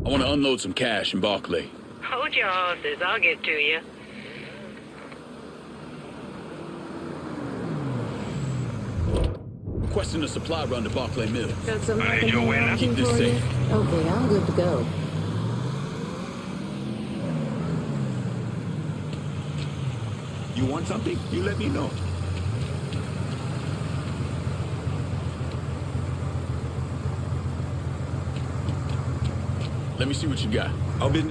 I want to unload some cash in Barclay. Hold your horses, I'll get to you. Requesting a supply run to Barclay Mill. Got some Keep this safe. Okay, I'm good to go. You want something? You let me know. Let me see what you got. I'll be...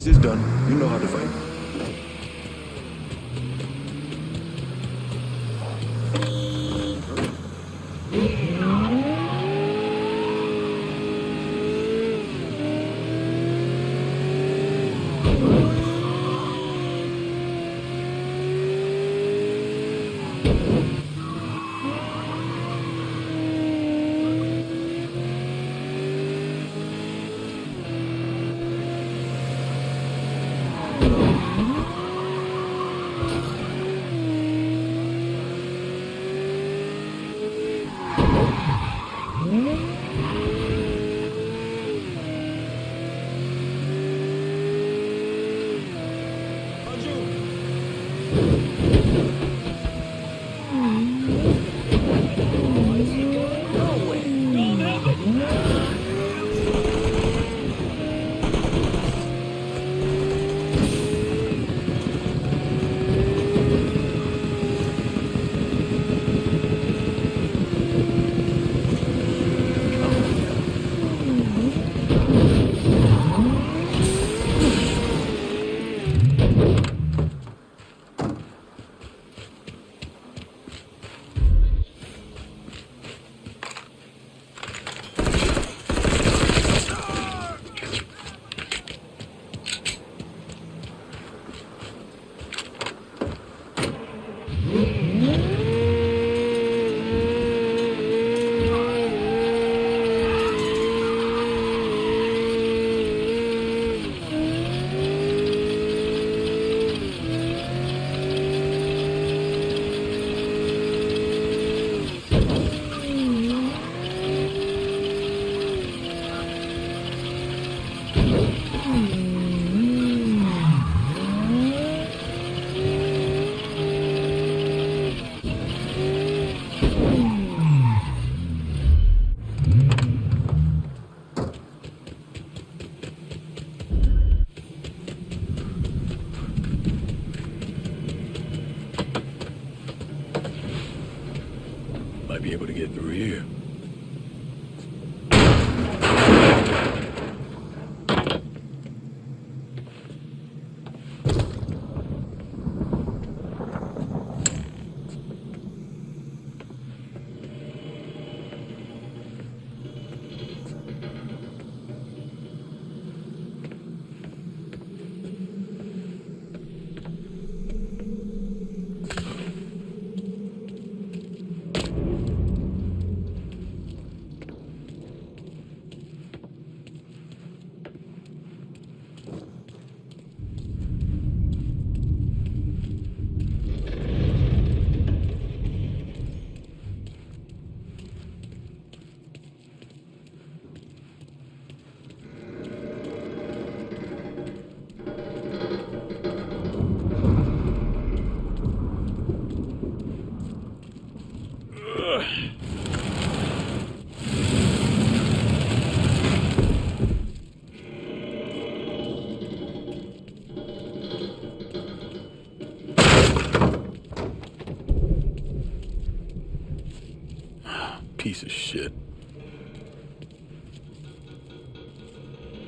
This is done. You know how to fight.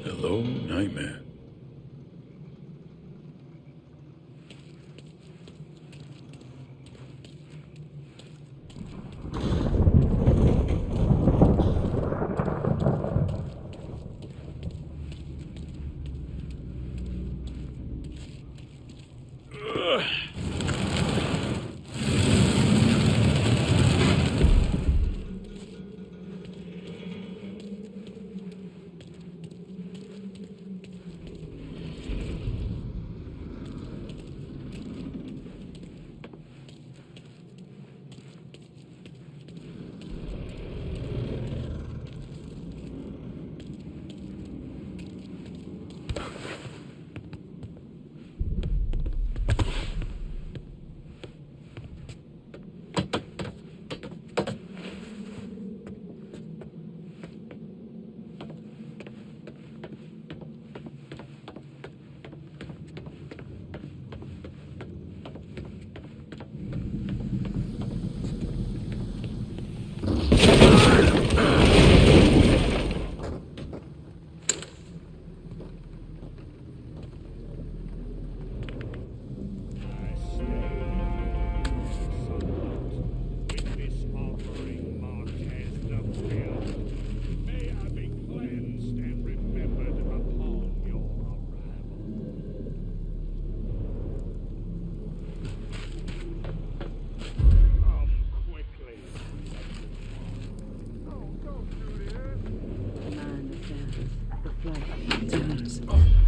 Hello, nightmare.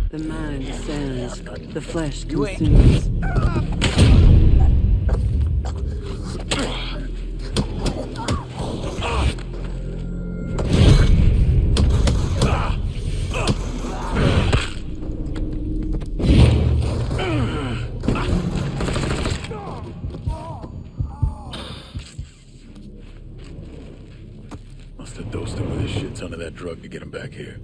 The mind ascends, the flesh consumes. Must have dosed him with a shit ton of that drug to get him back here.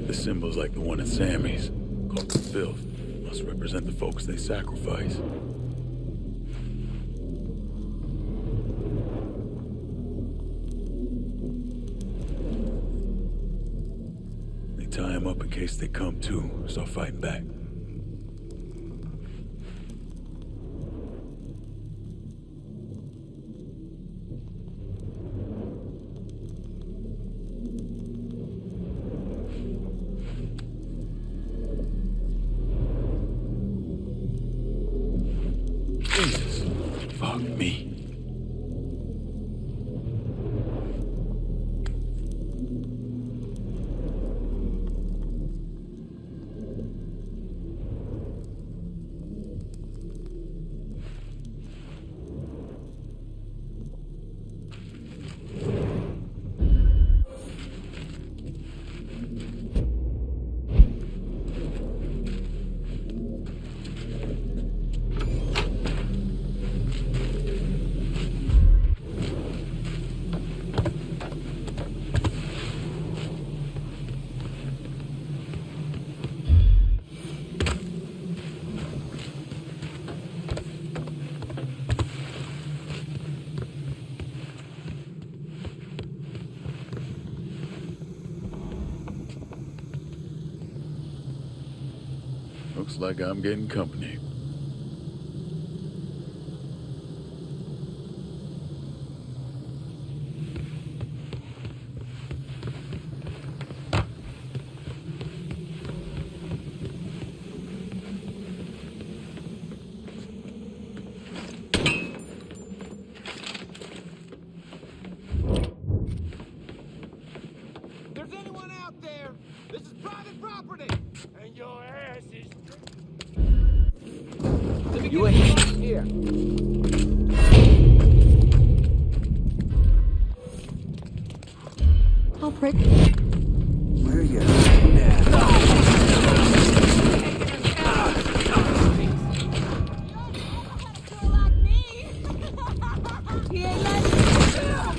The symbol's like the one at Sammy's, called the filth. Must represent the folks they sacrifice. They tie him up in case they come to, start fighting back. Jesus. Fuck me. Looks like I'm getting company. There's anyone out there? This is private property, and your ass is. You ain't here. I'll prick. Where are you?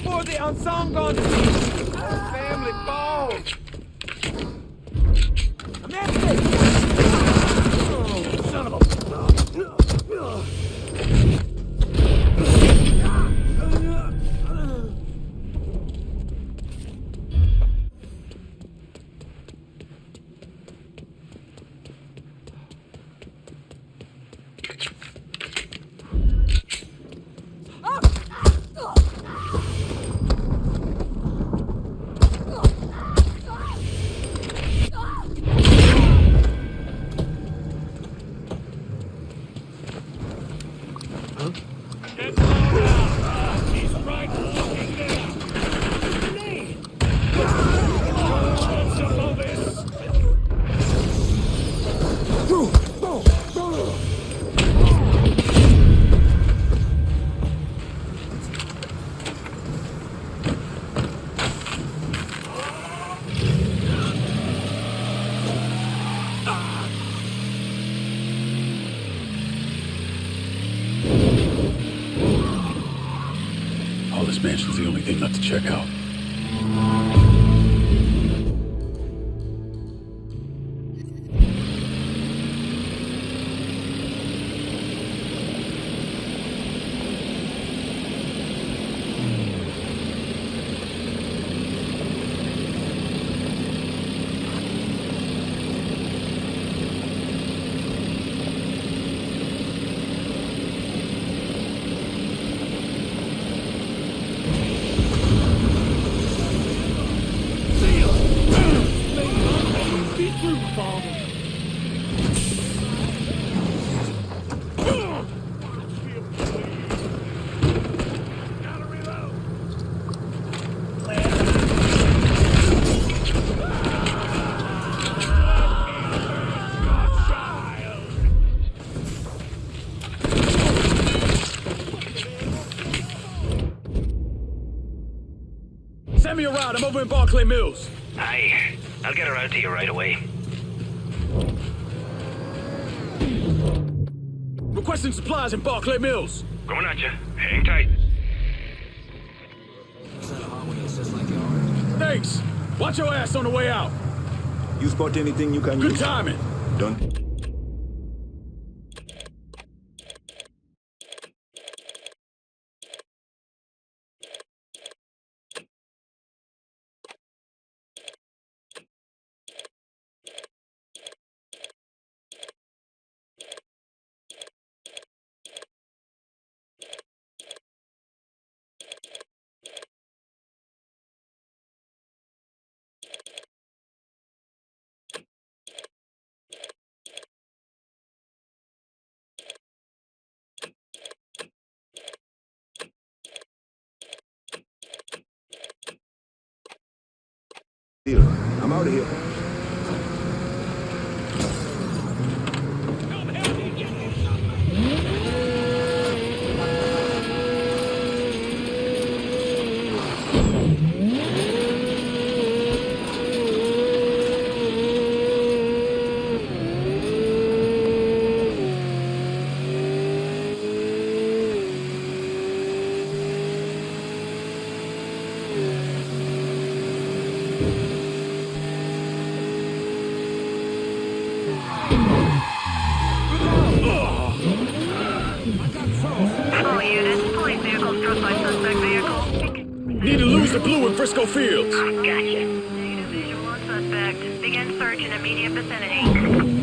For the ensemble, family ball. I'm empty. Oh, son of a. Get low now! He's right fucking there! Grenade! What's up all this? This mansion's the only thing left to check out. Send me around. I'm over in Barclay Mills. Aye. I'll get around to you right away. Requesting supplies in Barclay Mills. Coming at you. Hang tight. Thanks. Watch your ass on the way out. You spot anything you can Good use? timing. Done. I'm out of here. All units, police vehicle struck by suspect vehicle. Need to lose the blue in Frisco Fields. Gotcha. Negative visual on suspect. Begin search in immediate vicinity.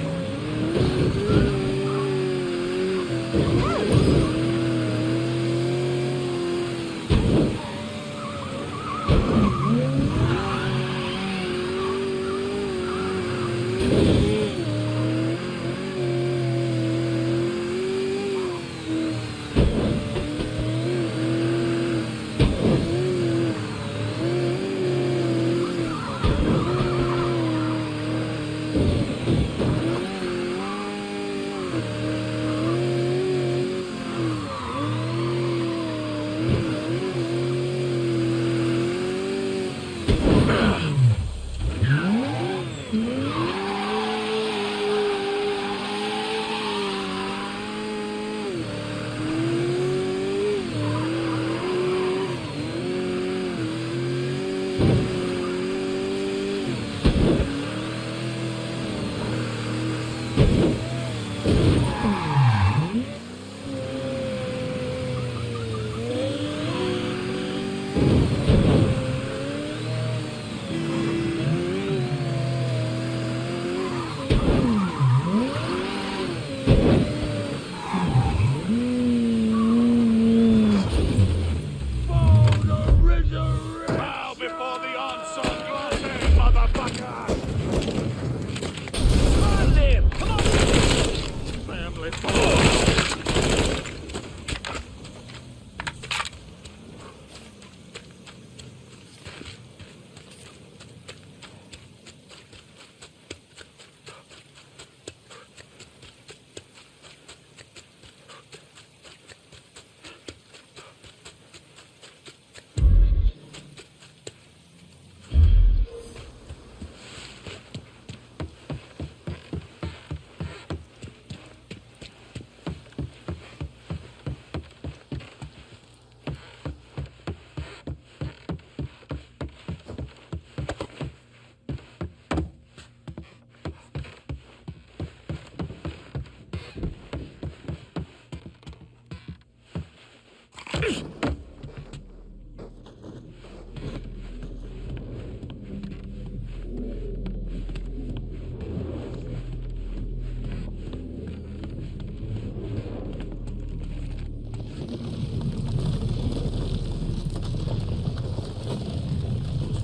Those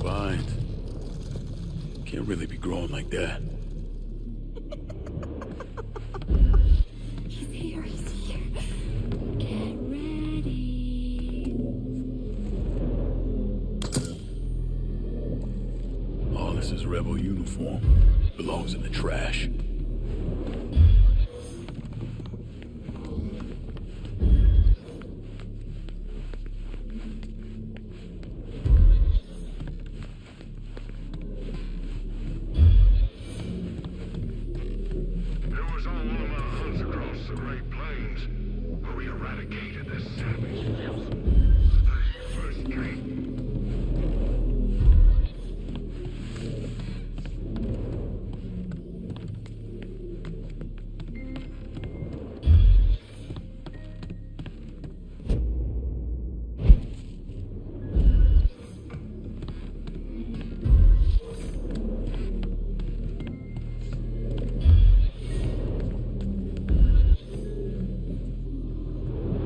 vines can't really be growing like that. He's here, he's here. Get ready. All this is rebel uniform. Belongs in the trash. It was on one of my hunts across the Great Plains where we eradicated the savage filth. The first came.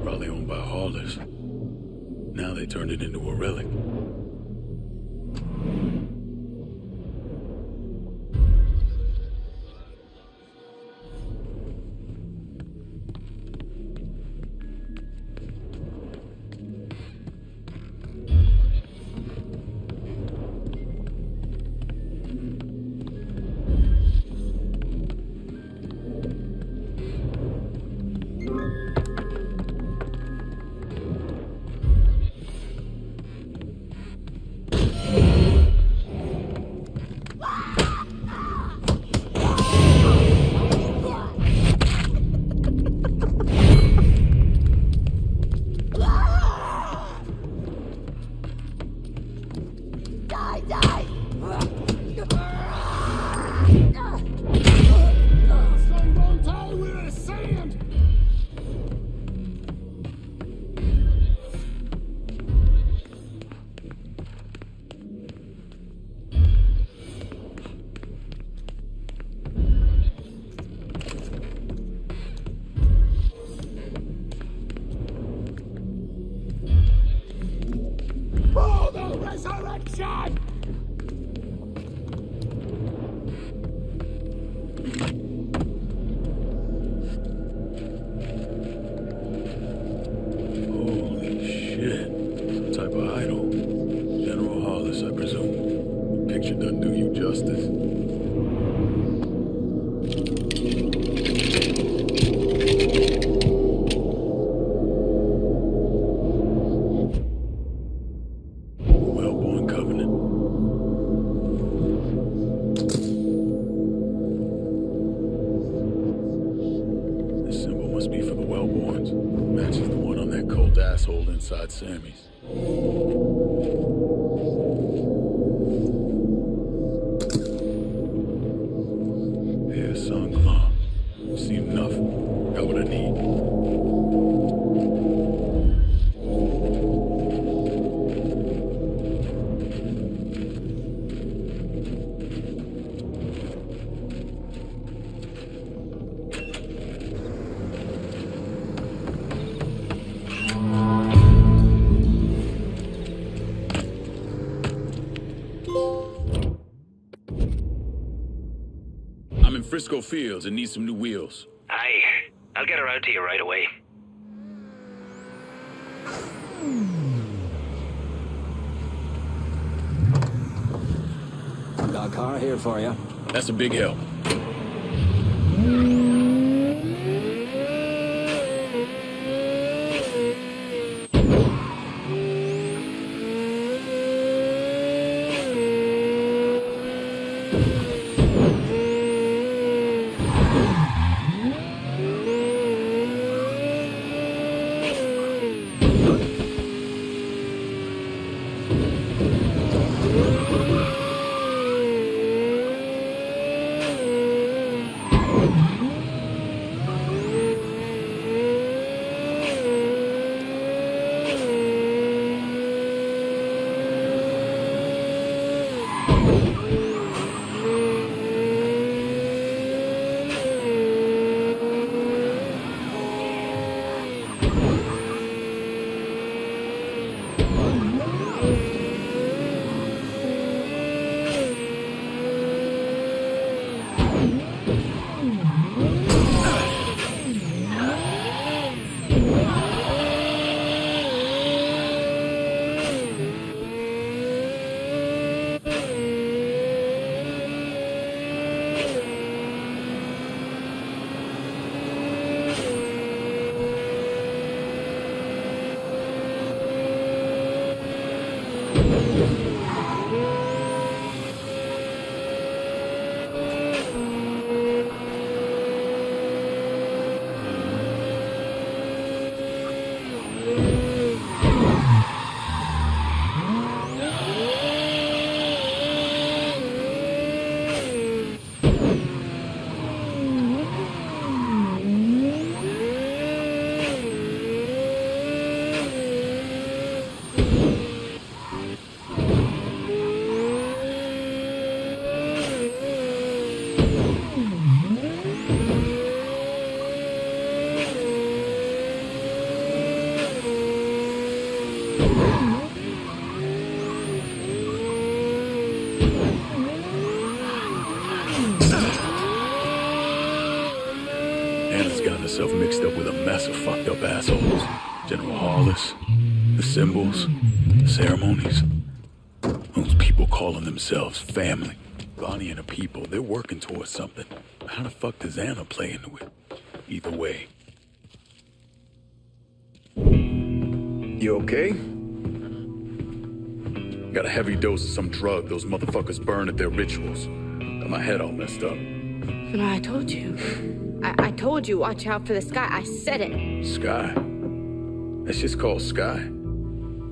Probably owned by haulers. Now they turned it into a relic. Son, don't tie with the sand! For the resurrection! Holy shit. Some type of idol. General Hollis, I presume. Picture doesn't do you justice. Wellborn Covenant. This symbol must be for the Wellborns. Matches the one on that cult asshole inside Sammy's. Pair sunglass. Seen enough. Got what I need. I'm in Frisco Fields and need some new wheels. Aye. I'll get around to you right away. Got a car here for you. That's a big help. Anna's got herself mixed up with a mess of fucked up assholes. General Hollis, the symbols, the ceremonies. Those people calling themselves family. Bonnie and her people, they're working towards something. How the fuck does Anna play into it? Either way. You okay? Got a heavy dose of some drug those motherfuckers burn at their rituals. Got my head all messed up. But I told you. I told you, watch out for the sky. I said it. Sky? That's just called Sky.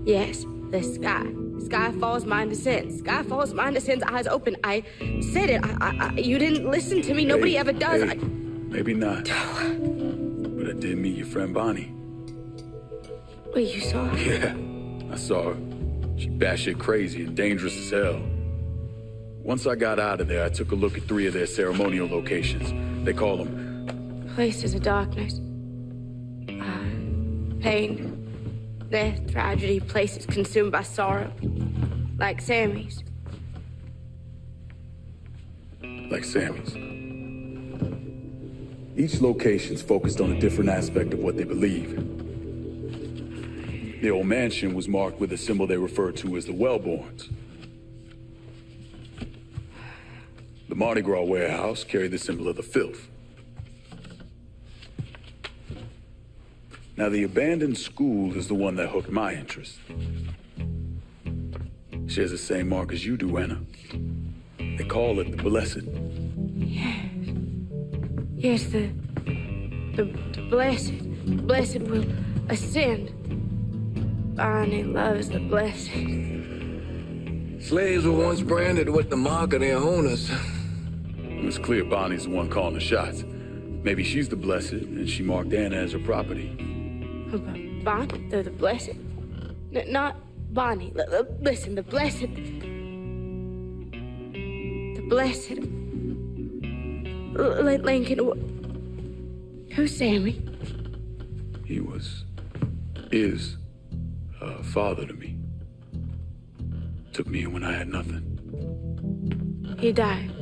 Yes, the sky. Sky falls, mind descends. Sky falls, mind descends, eyes open. I said it. You didn't listen to me. Nobody ever does. Hey, maybe not. But I did meet your friend Bonnie. Wait, you saw her? Yeah, I saw her. She batshit crazy and dangerous as hell. Once I got out of there, I took a look at 3 of their ceremonial locations. They call them Places of darkness. Pain. Death, tragedy, places consumed by sorrow. Like Sammy's. like Sammy's. Each location's focused on a different aspect of what they believe. The old mansion was marked with a symbol they refer to as the Wellborns. The Mardi Gras warehouse carried the symbol of the filth. Now, the abandoned school is the one that hooked my interest. Shares the same mark as you do, Anna. They call it the Blessed. Yes, the blessed. Blessed will ascend. Bonnie loves the blessed. Slaves were once branded with the mark of their owners. It was clear Bonnie's the one calling the shots. Maybe she's the Blessed, and she marked Anna as her property. Bonnie? The blessed? Not Bonnie. Listen, the blessed... The blessed... Lincoln... Who's Sammy? He is a father to me. Took me in when I had nothing. He died.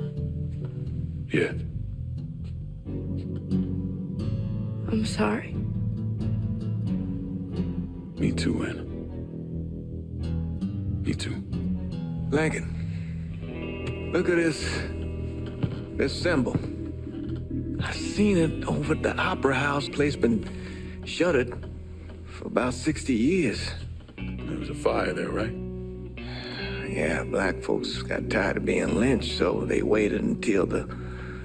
Yeah. I'm sorry. Me too, Anna. Me too. Lincoln, look at this symbol. I've seen it over at the Opera House. Place been shuttered for about 60 years. There was a fire there, right? Yeah, black folks got tired of being lynched, so they waited until the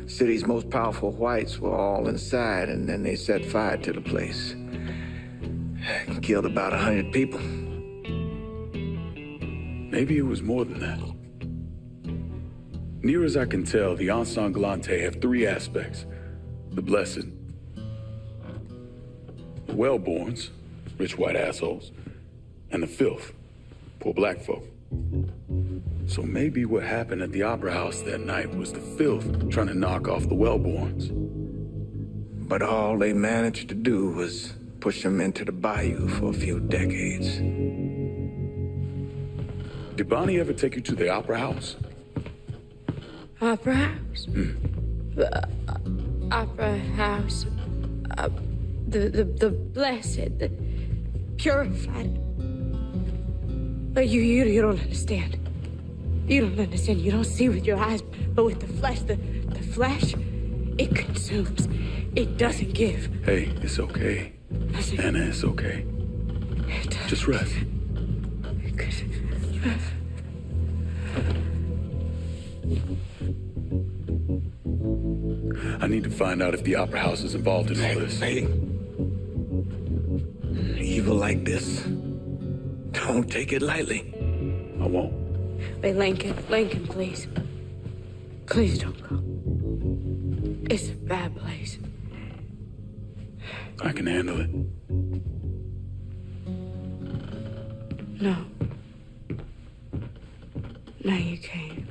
city's most powerful whites were all inside, and then they set fire to the place. Killed about 100 people. Maybe it was more than that. Near as I can tell, the Ensanglante have 3 aspects. The Blessed, the Wellborns, rich white assholes, and the filth, poor black folk. So maybe what happened at the Opera House that night was the filth trying to knock off the Wellborns. But all they managed to do was push them into the bayou for a few decades. Did Bonnie ever take you to the Opera House? Opera House? Opera House. The blessed, the purified. You don't understand. You don't understand. You don't see with your eyes, but with the flesh, the flesh, it consumes. It doesn't give. Hey, it's okay. Anna, it's okay. Just rest. I need to find out if the Opera House is involved in all this. Hey. Evil like this, don't take it lightly. I won't. Hey, Lincoln, please. Please don't go. It's a bad place. I can handle it. No. No, you can't.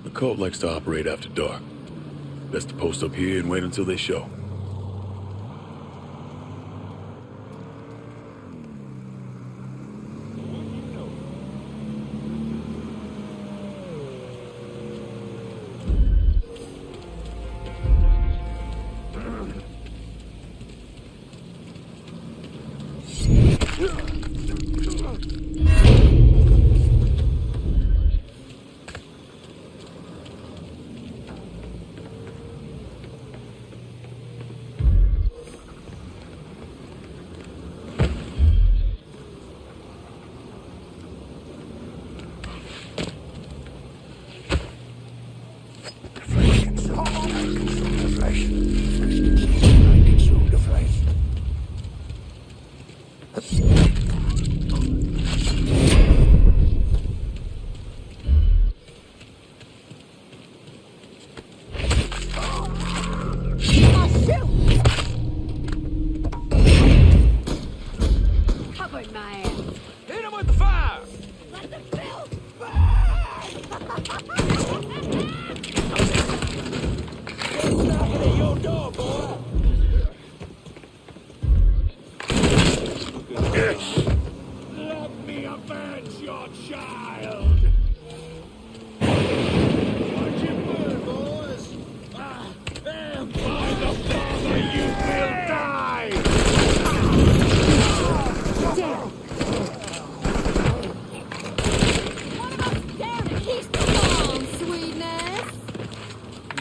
The cult likes to operate after dark. Best to post up here and wait until they show.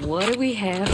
What do we have?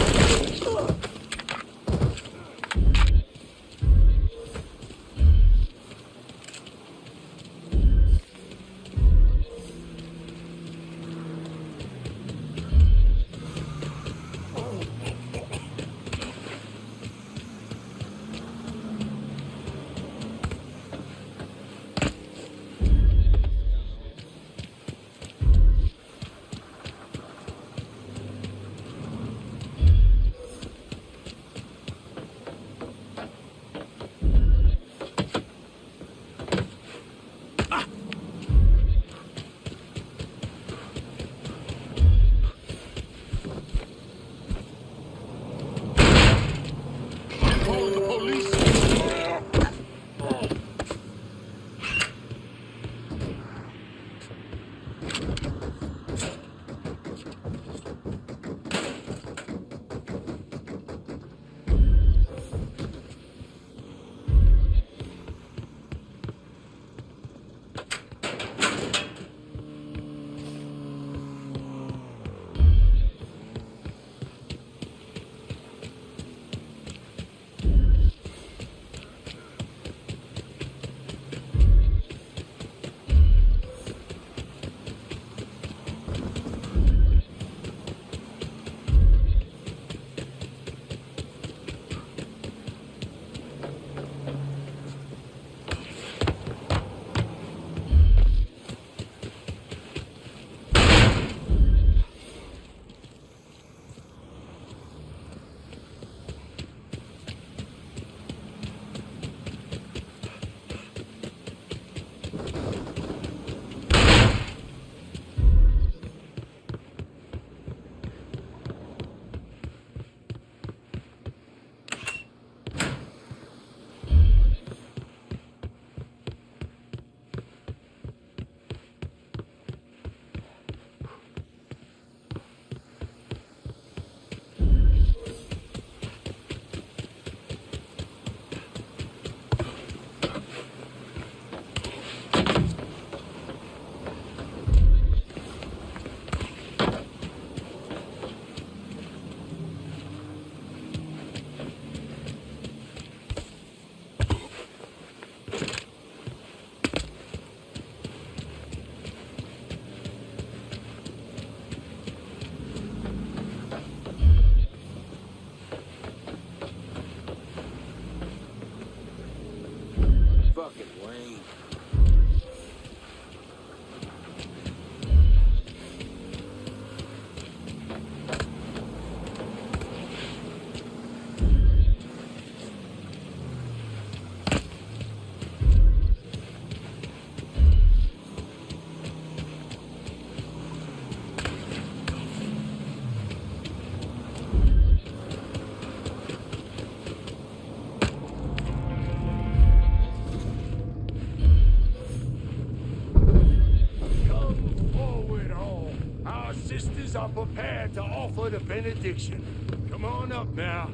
for the benediction. Come on up now.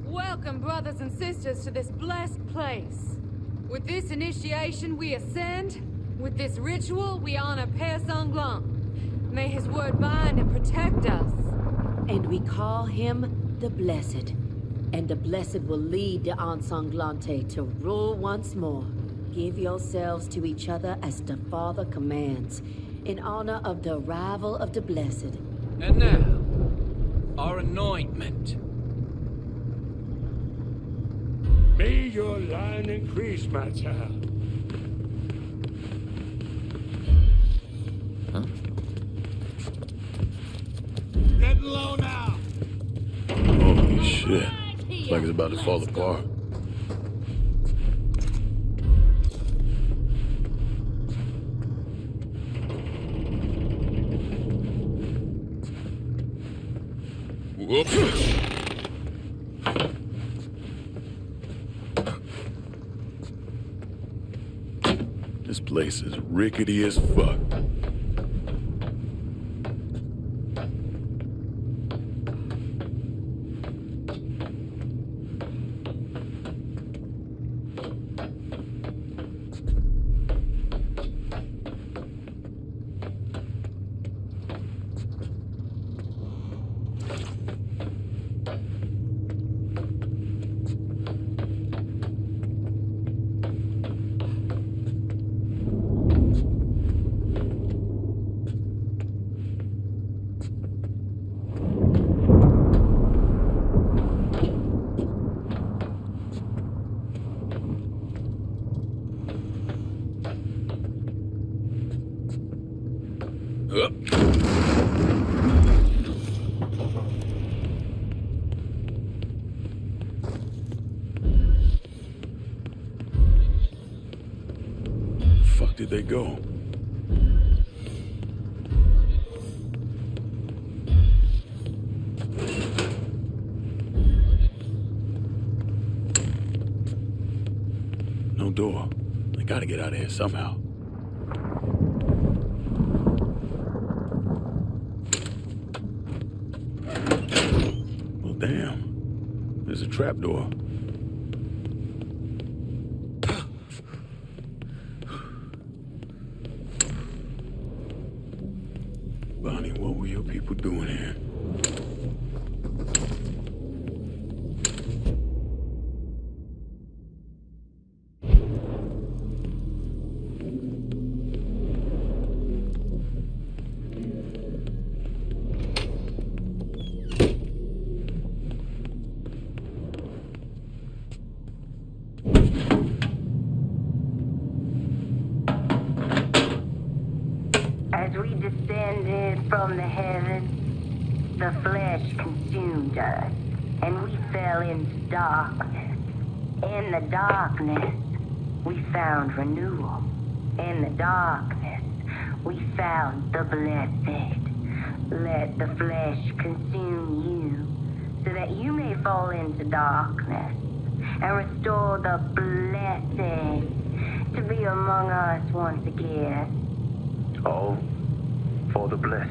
Welcome, brothers and sisters, to this blessed place. With this initiation, we ascend. With this ritual, we honor Père Sanglant. May his word bind and protect us. And we call him the Blessed. And the Blessed will lead the Ensanglante to rule once more. Give yourselves to each other as the Father commands, in honor of the arrival of the Blessed. And now, our anointment. May your line increase, my child. Huh? Getting low now. Holy shit. It's like it's about to fall apart. Whoops. This place is rickety as fuck. Fuck did they go? No door. They gotta get out of here somehow. Well, damn. There's a trapdoor. Bonnie, what were your people doing here? As we descended from the heavens, the flesh consumed us, and we fell into darkness. In the darkness, we found renewal. In the darkness, we found the blessed. Let the flesh consume you, so that you may fall into darkness, and restore the blessed to be among us once again. All for the blessed.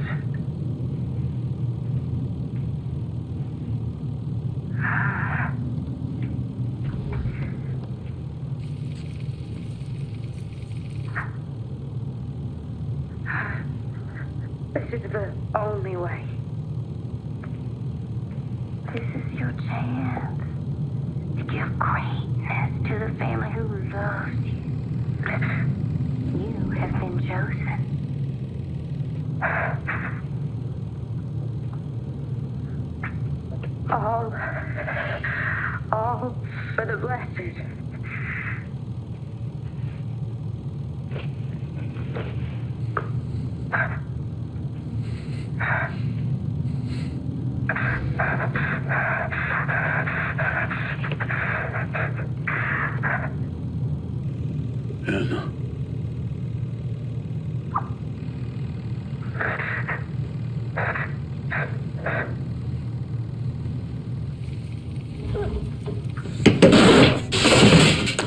This is the only way. This is your chance to give greatness to the family who loves you. You have been chosen. All for the blessed. Anna.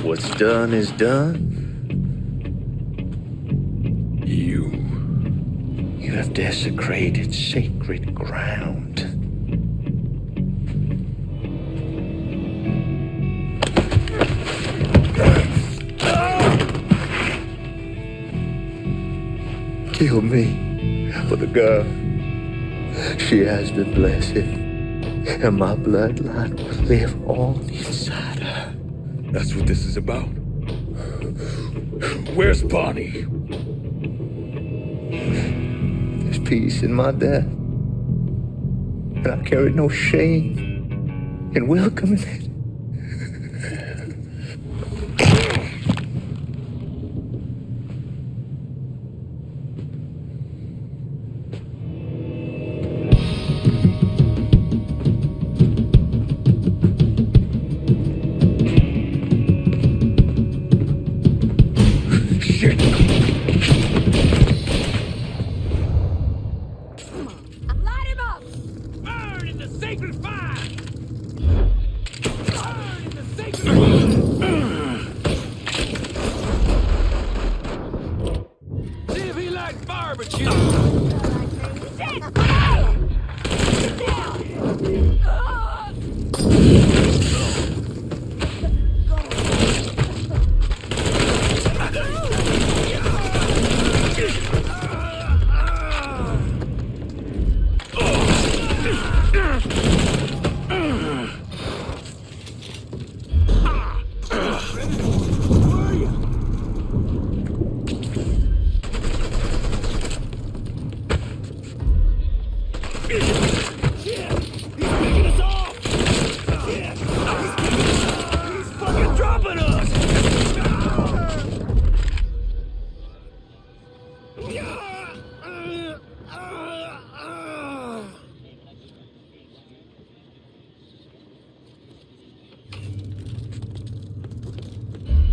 What's done is done. You have desecrated sacred ground. kill me for the girl. She has been blessed, and my bloodline will live on inside her. That's what this is about. Where's Bonnie? There's peace in my death, and I carry no shame in welcoming it.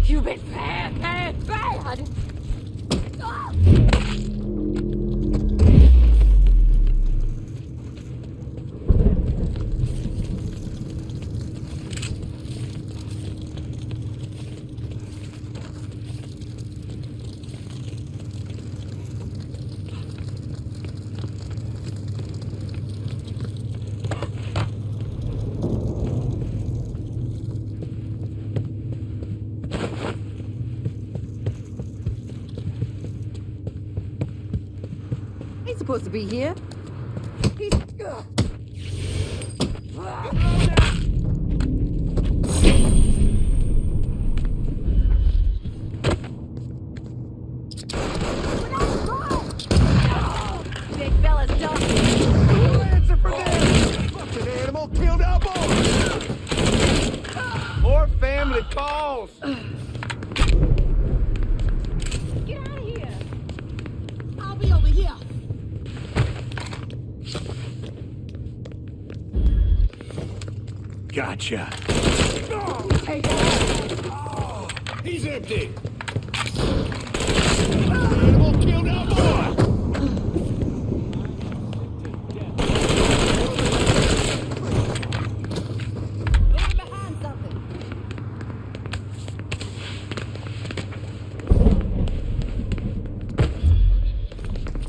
You've been bad, bad, bad! He's supposed to be here. He's... Big fella's done. Who answer for this? Fucking animal killed our boy. More family calls. Get out of here. I'll be over here. Gotcha. He's empty. Animal killed our boy.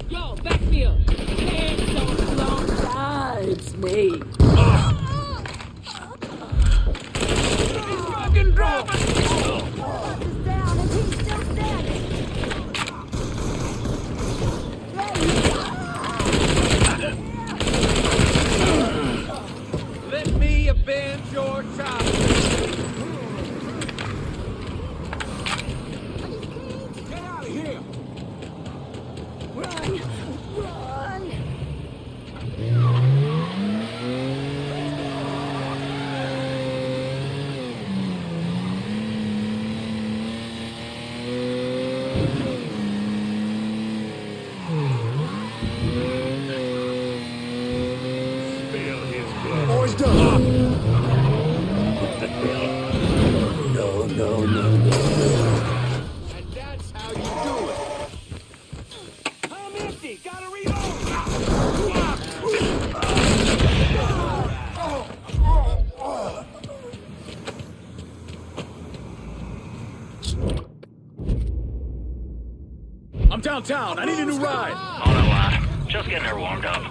Yo, back me up. Hands don't long. Ah, it's me. Fucking drop it! Let me avenge your child. Get out of here. Run! Boy's done. No. And that's how you do it. I'm empty. Gotta I'm downtown. I need a new ride. Hold on, lad. Just getting her warmed up.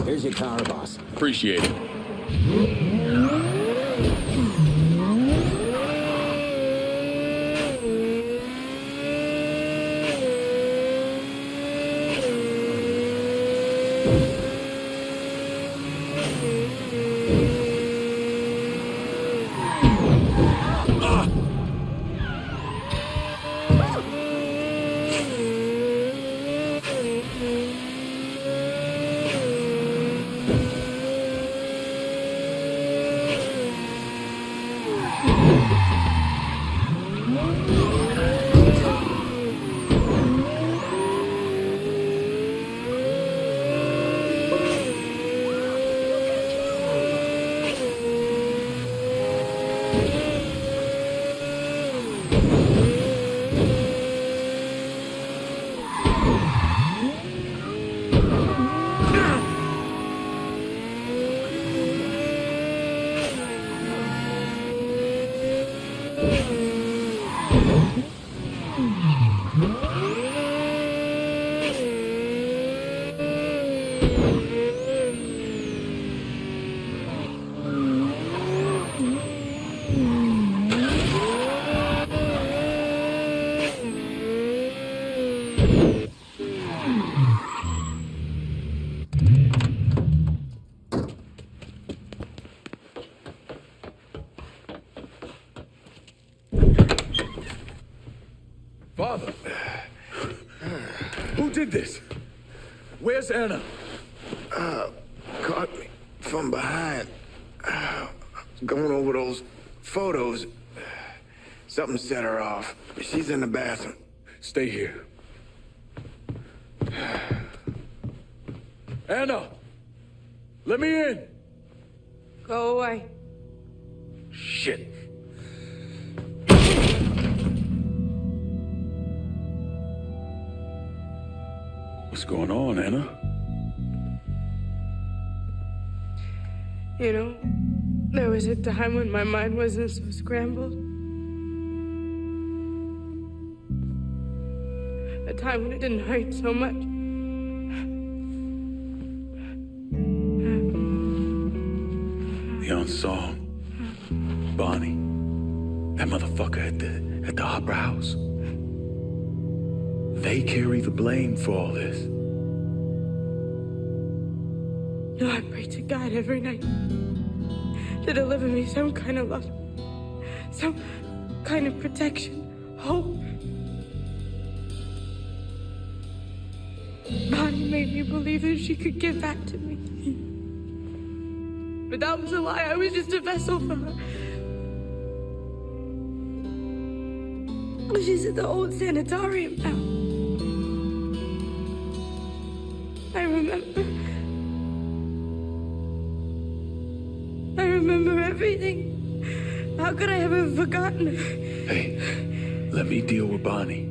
Here's your car, boss. Appreciate it. Father! Who did this? Where's Anna? Caught me from behind. Going over those photos. Something set her off. She's in the bathroom. Stay here. Anna! Let me in! Go away. Shit. What's going on, Anna? You know, there was a time when my mind wasn't so scrambled. A time when it didn't hurt so much. The unsung. Bonnie. That motherfucker at the opera house. They carry the blame for all this. No, I pray to God every night to deliver me some kind of love, some kind of protection, hope. Bonnie made me believe that she could give that to me. But that was a lie. I was just a vessel for her. She's at the old sanatorium now. I remember everything. How could I have ever forgotten her? Hey, let me deal with Bonnie.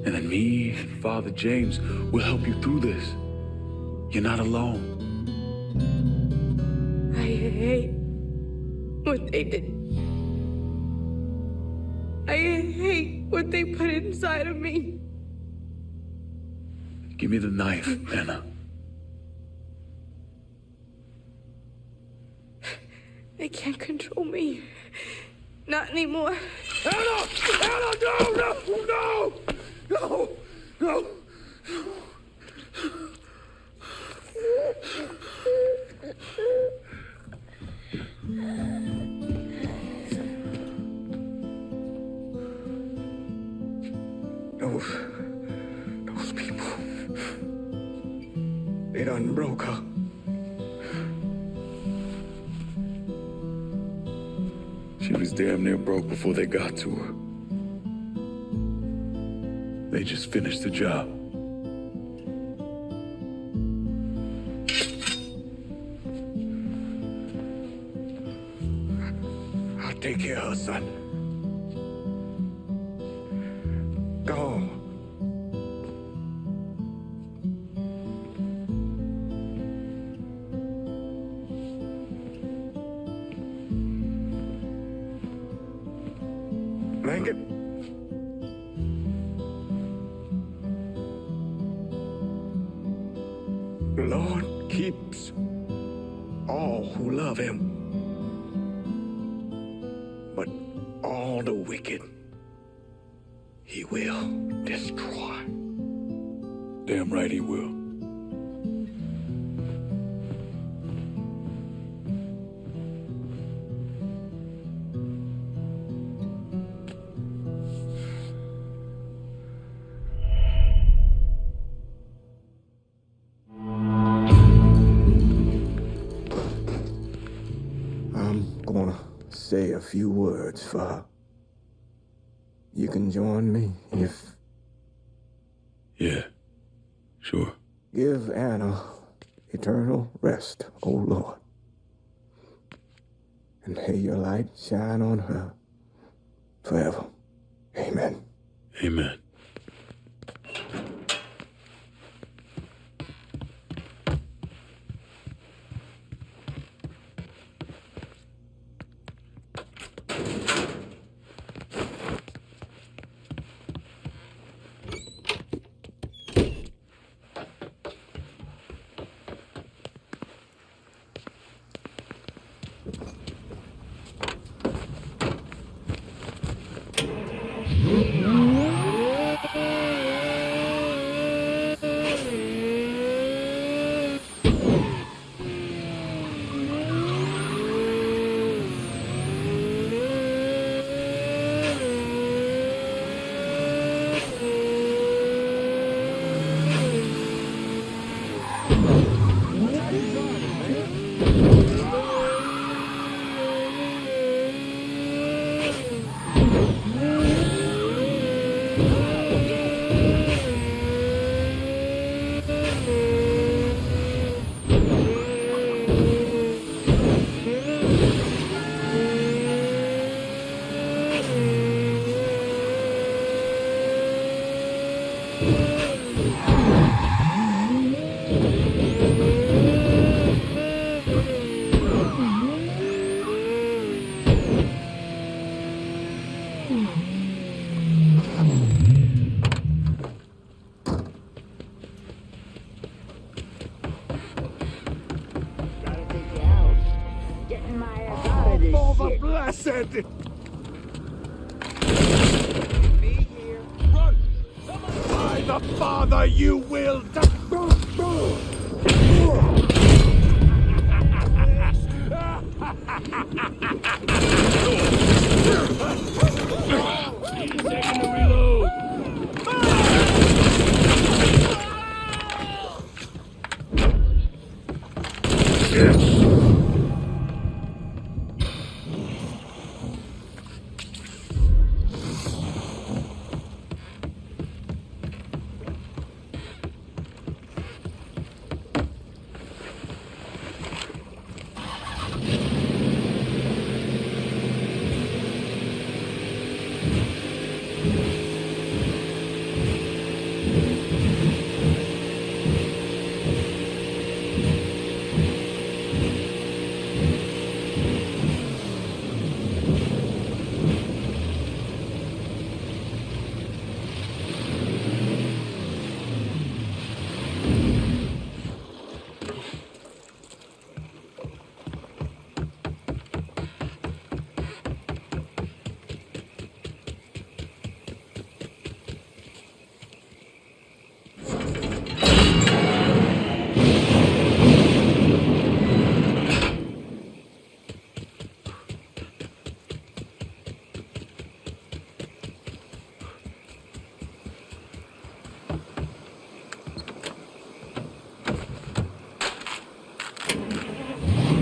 And then me and Father James will help you through this. You're not alone. I hate what they did. I hate what they put inside of me. Give me the knife, Anna. They can't control me. Not anymore. Anna! Anna, no! No! No! No! Those people. They done broke her. She was damn near broke before they got to her. They just finished the job. I'll take care of her, son. Go home. Lincoln. The Lord keeps all who love him, but all the wicked he will destroy. Damn right he will. say a few words for her. You can join me if... Yeah, sure. Give Anna eternal rest, O Lord. And may your light shine on her forever. Amen. Amen. Blessed! Be here. Run! By the Father, you will He's taking the reload.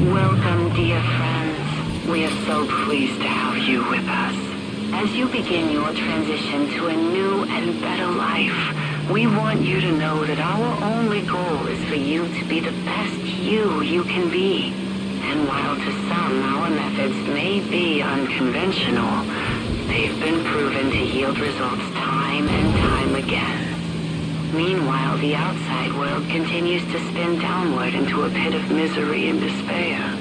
Welcome, dear friends. We are so pleased to have you with us. As you begin your transition to a new and better life, we want you to know that our only goal is for you to be the best you can be. And while to some our methods may be unconventional, they've been proven to yield results time and time again. Meanwhile, the outside world continues to spin downward into a pit of misery and despair.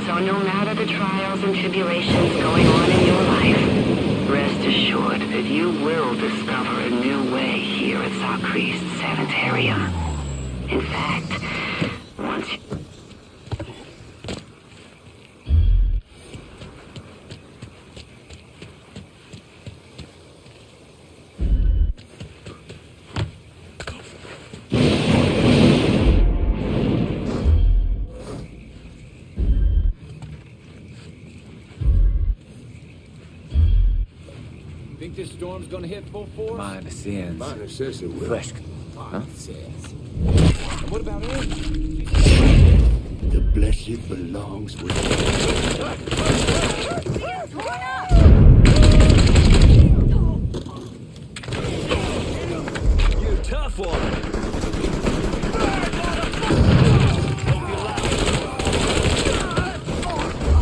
So no matter the trials and tribulations going on in your life, rest assured that you will discover a new way here at Sacre's Sanitarium. In fact, once you... Think this storm's gonna hit full force? Mine sins. Mine says it will. Fresh. Huh? And what about him? The blessed belongs with You tough one.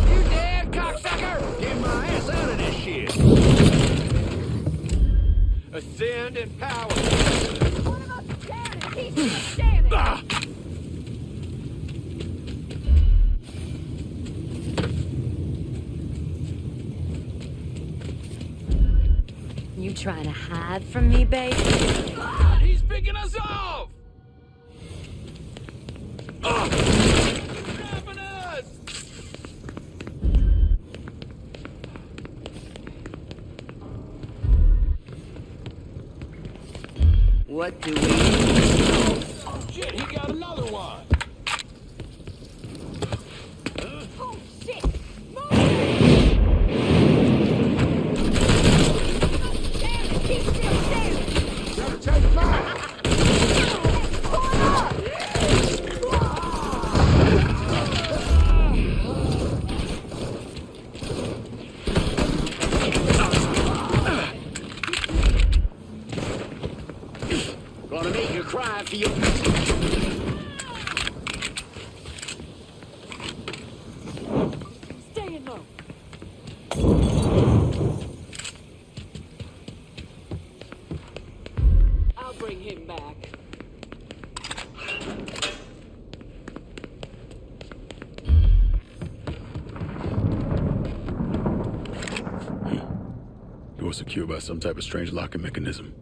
You dead, cocksucker? Get my ass out of this shit. Ascend in power. One of us is down and he's still standing. You trying to hide from me, baby? He's picking us off! Grabbing us! What do we... Oh shit, he got another one! Oh, shit! Move! Damn it, he's still standing! Gotta take fire! Gonna make you cry for your... Staying low. I'll bring him back. Door secured by some type of strange locking mechanism.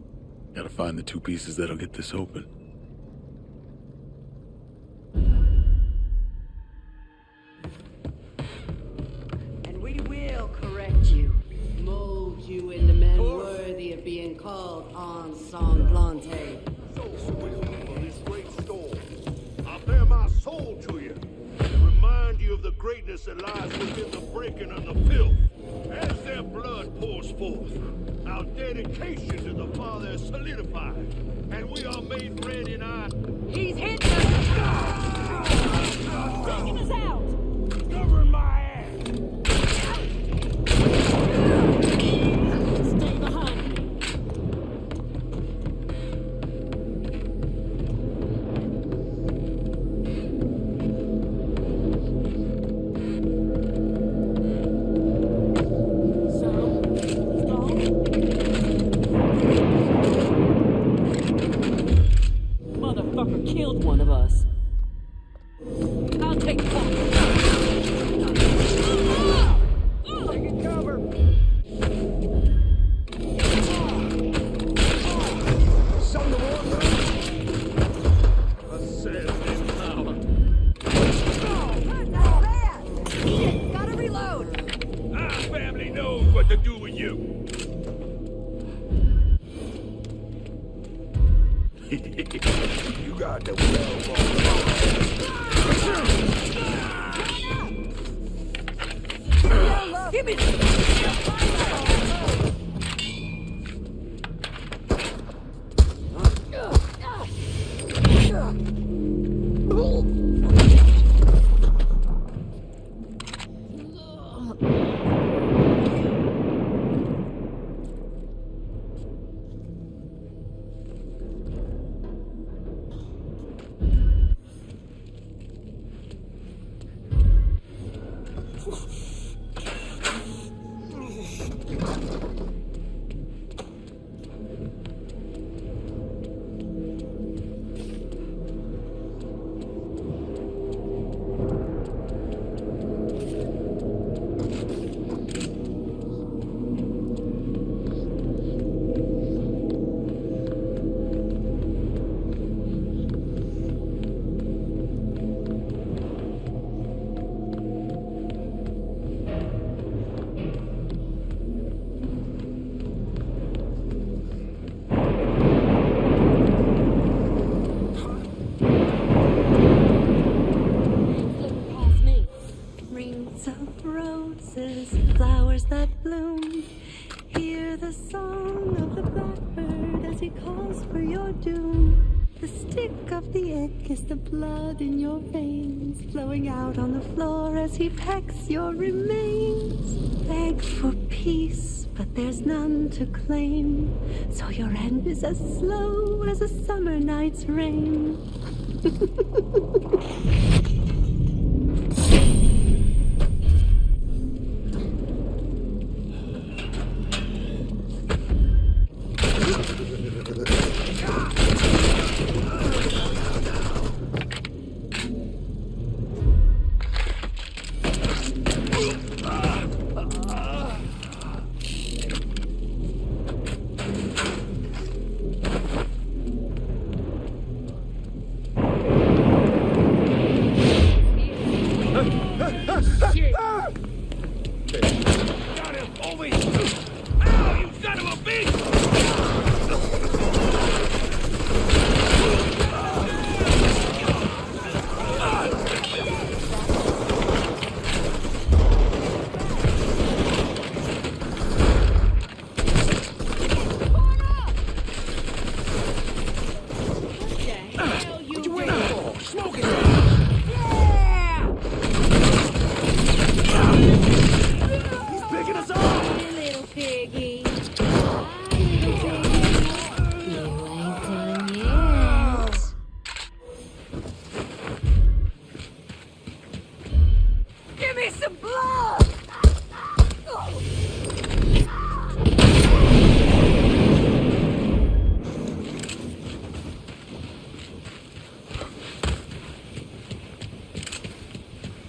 Gotta find the two pieces that'll get this open. And we will correct you. Mold you into men worthy of being called ensanglante. So swift for this great storm. I bare my soul to you and remind you of the greatness that lies within the breaking and the filth. As their blood pours forth, our dedication to the Father is solidified, and we are made ready in our... He's hitting us! Taking us out! Covering my ass! Stay behind me. Motherfucker killed one of us. I'll take cover. Taking cover! Some the water! Ascend in power. Not bad! Shit, gotta reload! Our family knows what to do with you. You got the Give me flowers that bloom. Hear the song of the blackbird as he calls for your doom. The stick of the egg is the blood in your veins, flowing out on the floor as he pecks your remains. Beg for peace, but there's none to claim, so your end is as slow as a summer night's rain.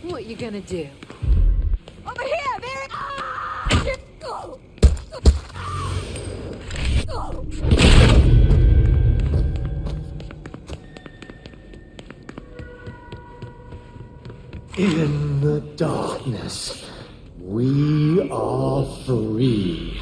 What you gonna do? Over here, Mary! In the darkness, we are free.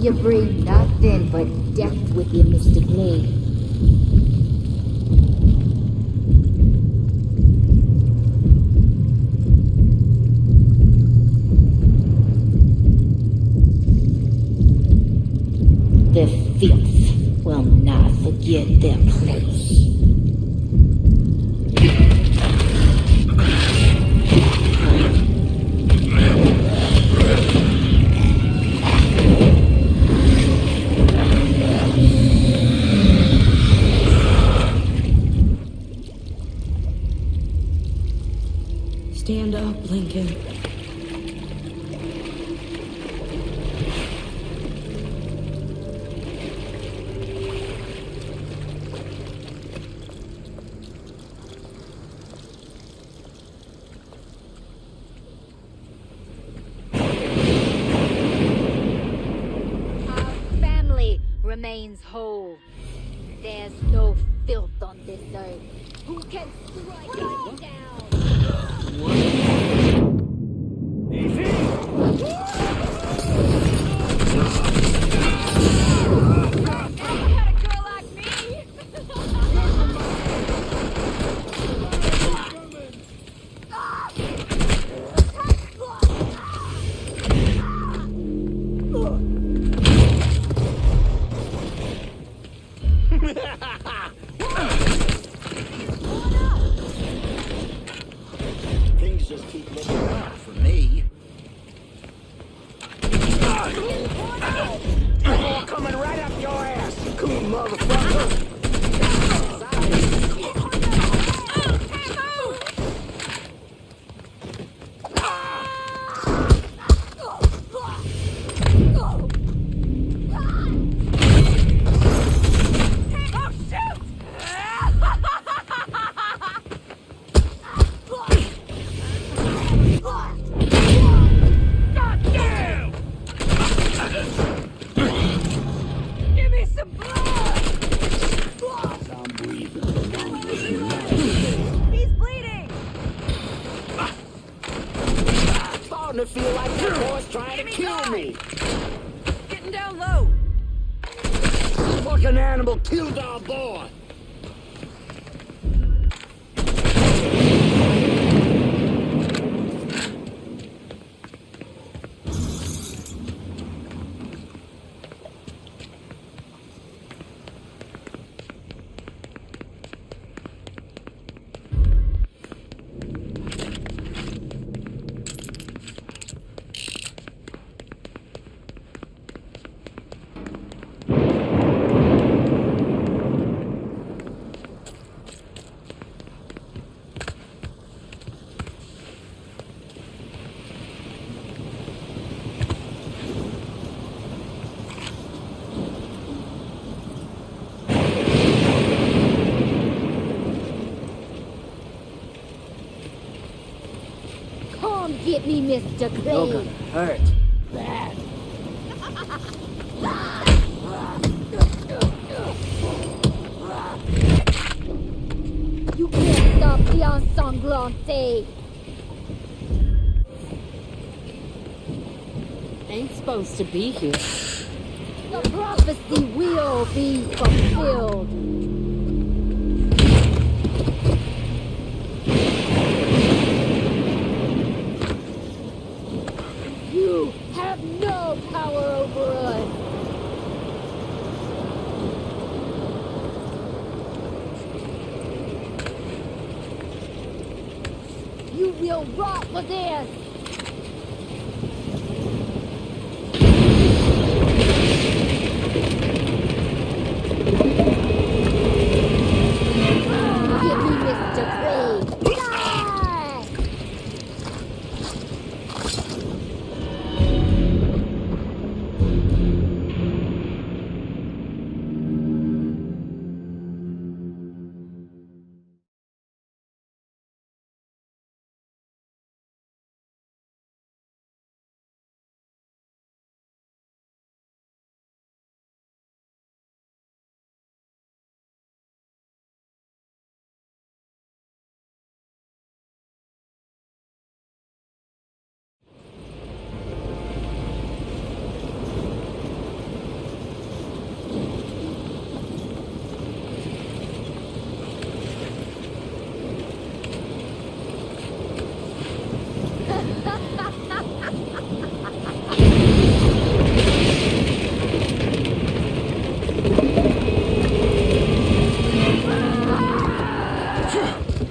You bring nothing but death with you, Mr. Blade. The filth will not forget their place. Stand up, Lincoln. Our family remains whole. There's no filth on this earth. Who can strike us down? Things just keep motherfucker! To feel like that boy's trying to kill me. Getting down low. Fucking animal killed our boy. Get me, Mr. Crane. You're gonna hurt. Bad. You can't stop the ensanglante. Ain't supposed to be here. The prophecy will be fulfilled. You have no power over us. You will rot for this. Give me Mr. Crane.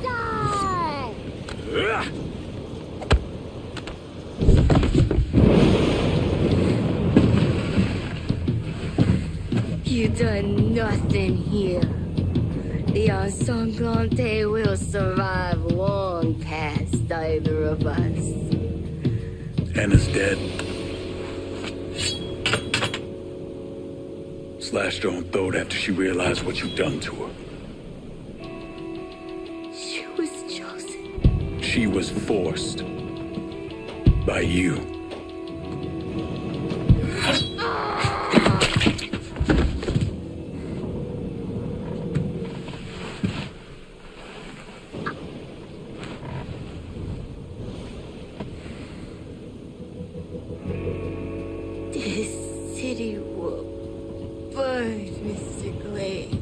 Die! You done nothing here. The ensanglante will survive long past either of us. Anna's dead. Slashed her own throat after she realized what you'd done to her. She was chosen. She was forced. By you. This city will burn, Mr. Clay.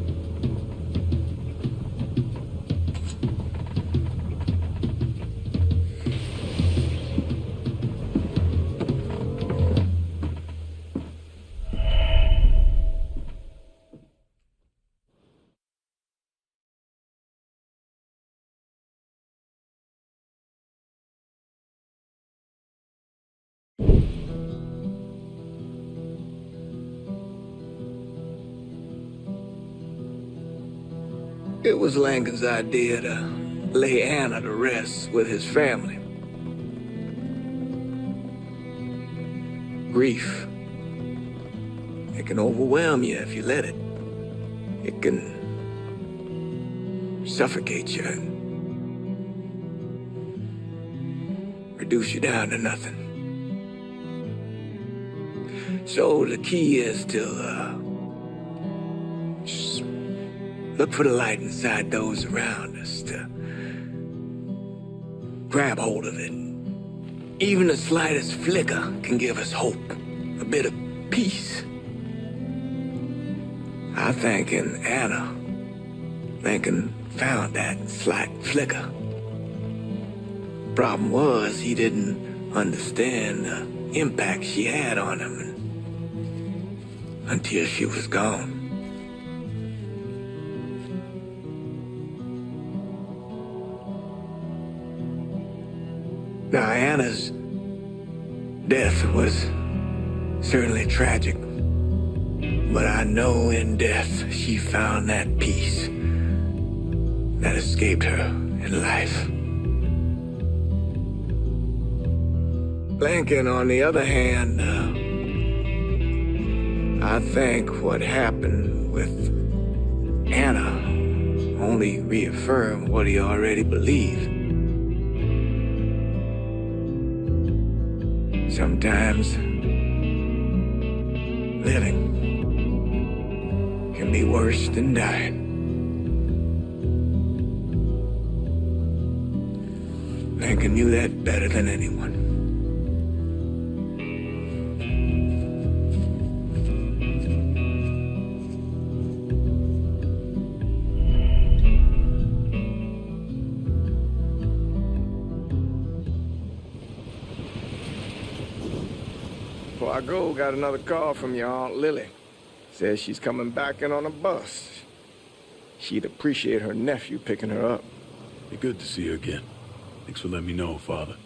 It was Lankin's idea to lay Anna to rest with his family. Grief. It can overwhelm you if you let it. It can suffocate you and reduce you down to nothing. So the key is to just look for the light inside those around us, to grab hold of it. Even the slightest flicker can give us hope, a bit of peace. I think in Anna, Lincoln found that slight flicker. Problem was, he didn't understand the impact she had on him until she was gone. Now, Anna's death was certainly tragic, but I know in death she found that peace that escaped her in life. Lincoln, on the other hand, I think what happened with Anna only reaffirmed what he already believed. Sometimes living can be worse than dying. Lincoln knew that better than anyone. Before I go, got another call from your Aunt Lily. Says she's coming back in on a bus. She'd appreciate her nephew picking her up. Be good to see you again. Thanks for letting me know, Father.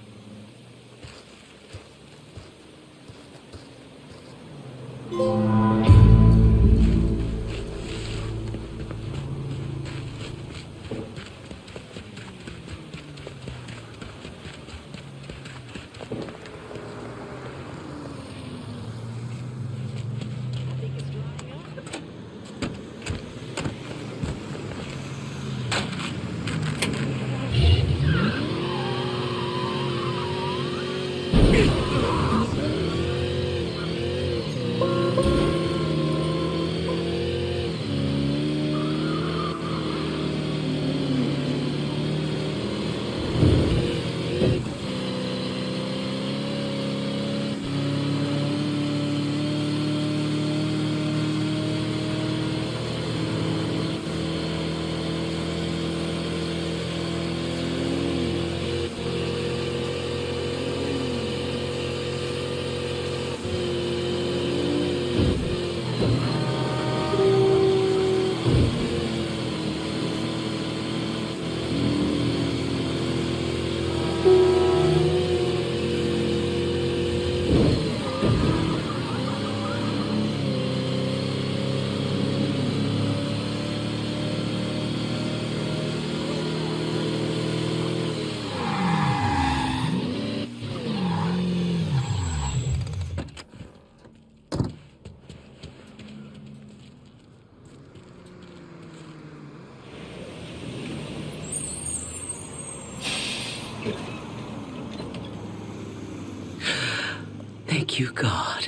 Thank you, God.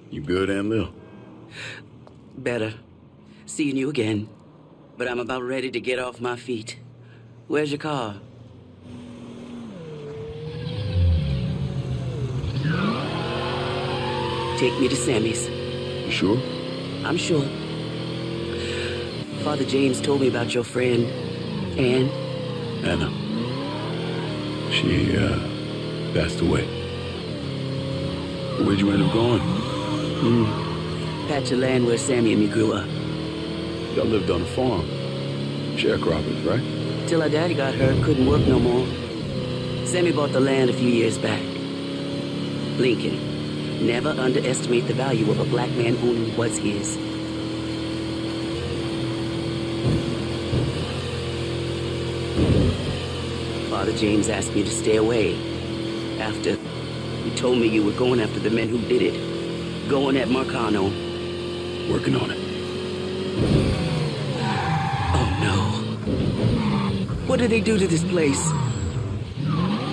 You good, Aunt Lil? Better. Seeing you again. But I'm about ready to get off my feet. Where's your car? Take me to Sammy's. You sure? I'm sure. Father James told me about your friend, Anne. Anna. She, passed away. Where'd you end up going? Patch of land where Sammy and me grew up. Y'all lived on a farm. Sharecroppers, right? Till our daddy got hurt, couldn't work no more. Sammy bought the land a few years back. Lincoln, never underestimate the value of a black man owning what's his. Father James asked me to stay away. After he told me you were going after the men who did it. Going at Marcano. Working on it. Oh no. What did they do to this place?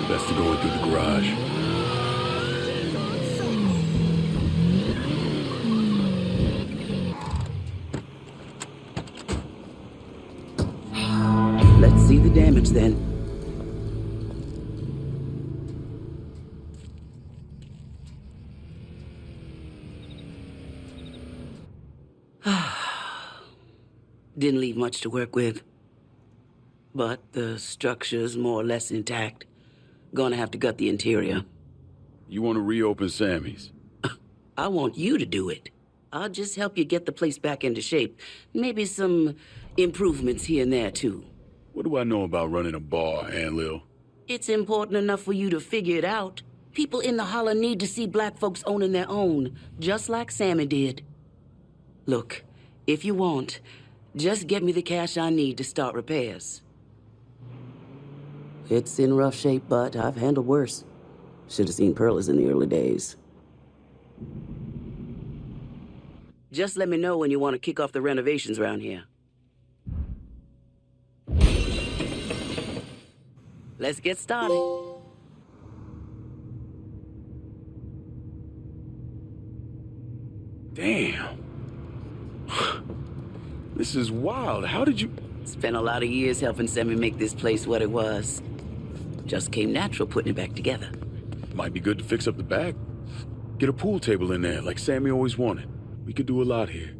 Best to go in through the garage. Let's see the damage then. Didn't leave much to work with. But the structure's more or less intact. Gonna have to gut the interior. You want to reopen Sammy's? I want you to do it. I'll just help you get the place back into shape. Maybe some improvements here and there, too. What do I know about running a bar, Aunt Lil? It's important enough for you to figure it out. People in the holler need to see black folks owning their own, just like Sammy did. Look, if you want, just get me the cash I need to start repairs. It's in rough shape, but I've handled worse. Should have seen Perlas in the early days. Just let me know when you want to kick off the renovations around here. Let's get started. Damn. This is wild. How did you... Spent a lot of years helping Sammy make this place what it was. Just came natural putting it back together. Might be good to fix up the back. Get a pool table in there, like Sammy always wanted. We could do a lot here.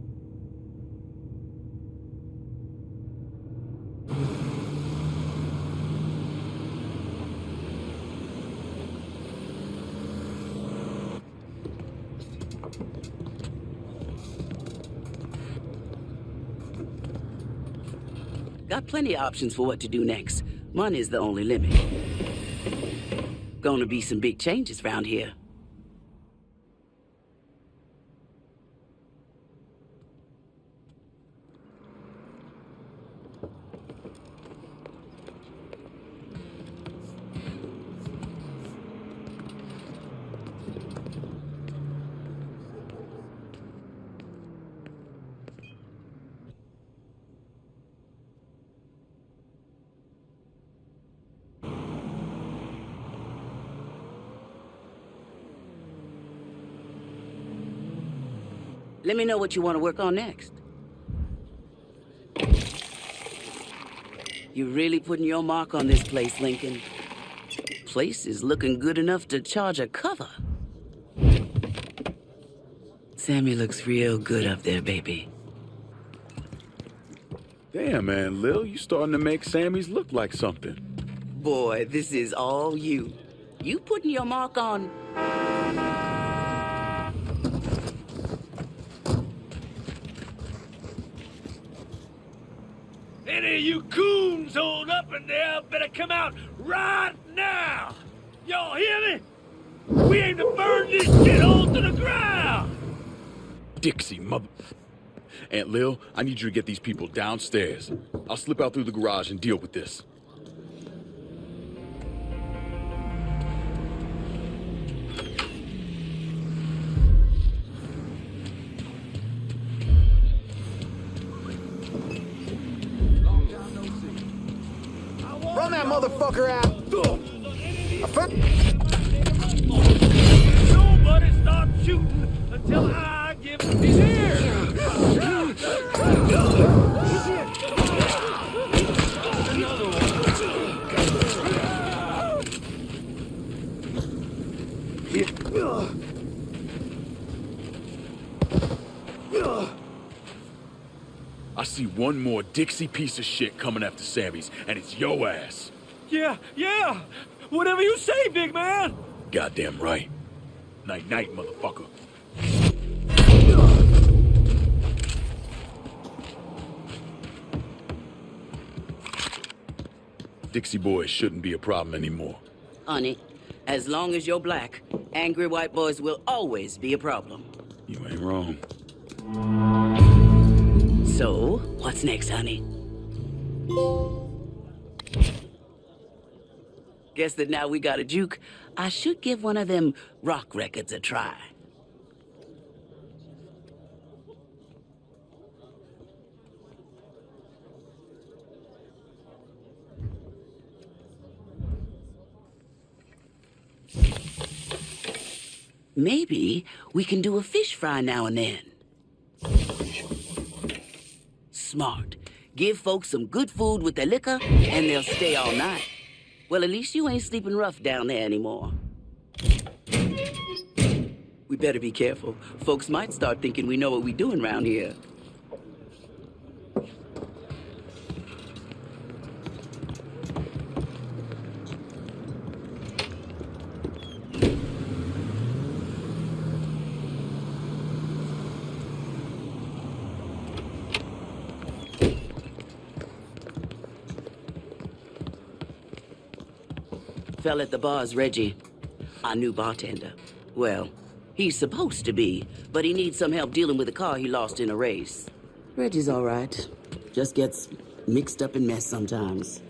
Got plenty of options for what to do next. Money's the only limit. Gonna be some big changes around here. Let me know what you want to work on next. You're really putting your mark on this place, Lincoln. Place is looking good enough to charge a cover. Sammy looks real good up there, baby. Damn, man, Lil, you starting to make Sammy's look like something. Boy, this is all you. You putting your mark on... Any of you coons hold up in there better come out right now! Y'all hear me? We aim to burn this shithole to the ground! Dixie, mother... Aunt Lil, I need you to get these people downstairs. I'll slip out through the garage and deal with this. Run that motherfucker out! Nobody start shooting until I give him his ear! I see one more Dixie piece of shit coming after Sammy's, and it's your ass. Yeah! Whatever you say, big man! Goddamn right. Night-night, motherfucker. Dixie boys shouldn't be a problem anymore. Honey, as long as you're black, angry white boys will always be a problem. You ain't wrong. So, what's next, honey? Guess that now we got a juke, I should give one of them rock records a try. Maybe we can do a fish fry now and then. Smart. Give folks some good food with their liquor, and they'll stay all night. Well, at least you ain't sleeping rough down there anymore. We better be careful. Folks might start thinking we know what we're doing around here. Fell at the bar's Reggie, our new bartender. Well, he's supposed to be, but he needs some help dealing with a car he lost in a race. Reggie's all right. Just gets mixed up in mess sometimes.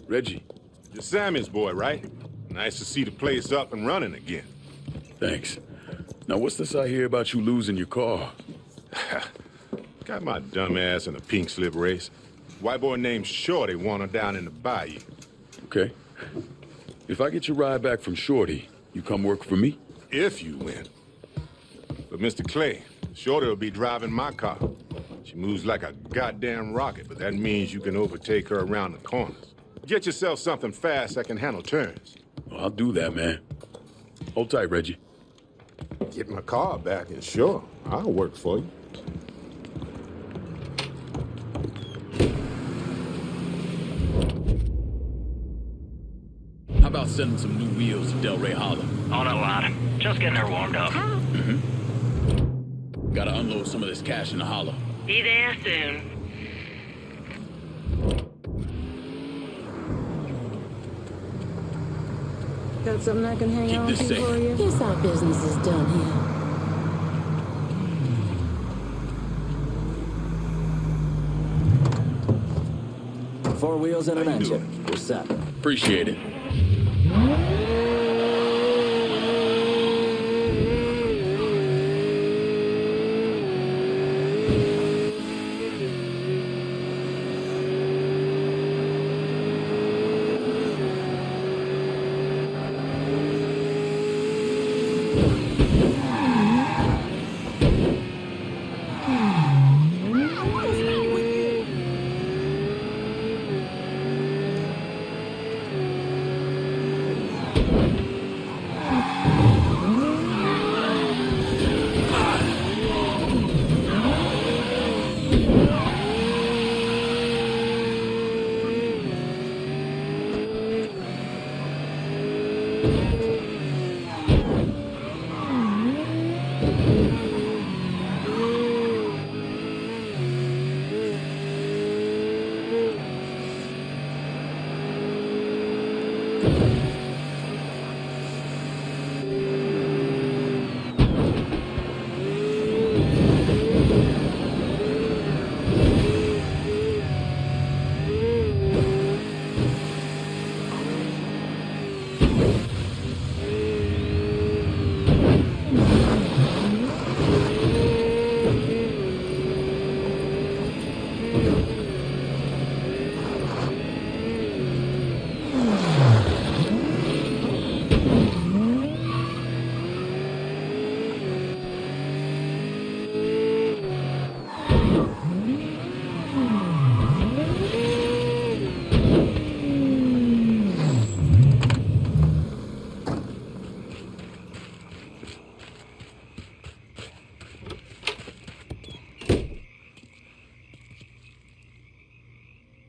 Reggie. You're Sammy's boy, right? Nice to see the place up and running again. Thanks. Now, what's this I hear about you losing your car? Got my dumb ass in a pink slip race. White boy named Shorty won her down in the bayou. Okay. If I get your ride back from Shorty, you come work for me? If you win. But Mr. Clay, Shorty will be driving my car. She moves like a goddamn rocket, but that means you can overtake her around the corners. Get yourself something fast that can handle turns. Well, I'll do that, man. Hold tight, Reggie. Get my car back, and sure, I'll work for you. How about sending some new wheels to Delray Hollow? On a lot. Just getting her warmed up. Gotta unload some of this cash in the hollow. Be there soon. Got something I can hang Keep on this to safe. for you? Guess our business is done here. Four wheels and an engine. We're set. Appreciate it.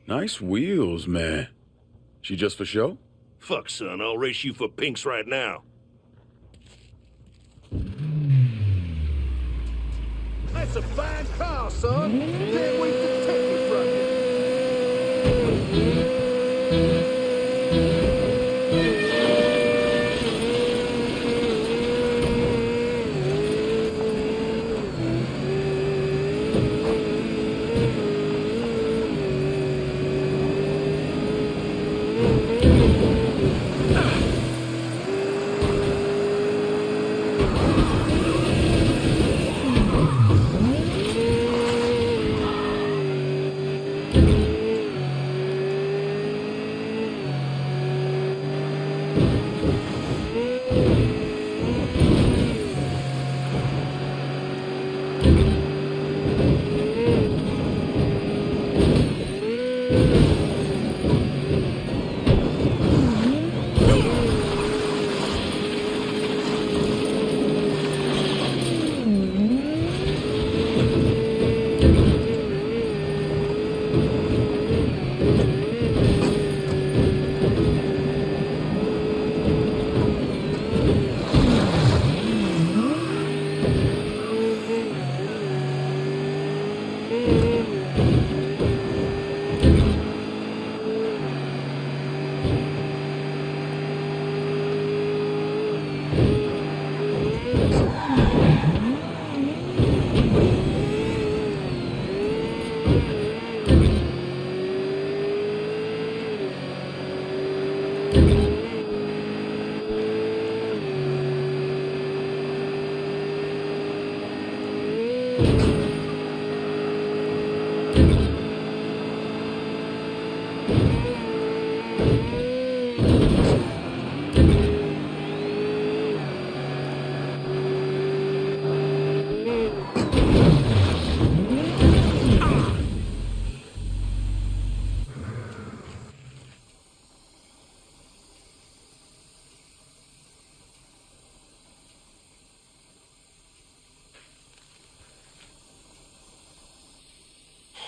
Nice wheels, man. She just for show? Fuck, son, I'll race you for pinks right now. That's a fine car, son. Can't wait to take it from you.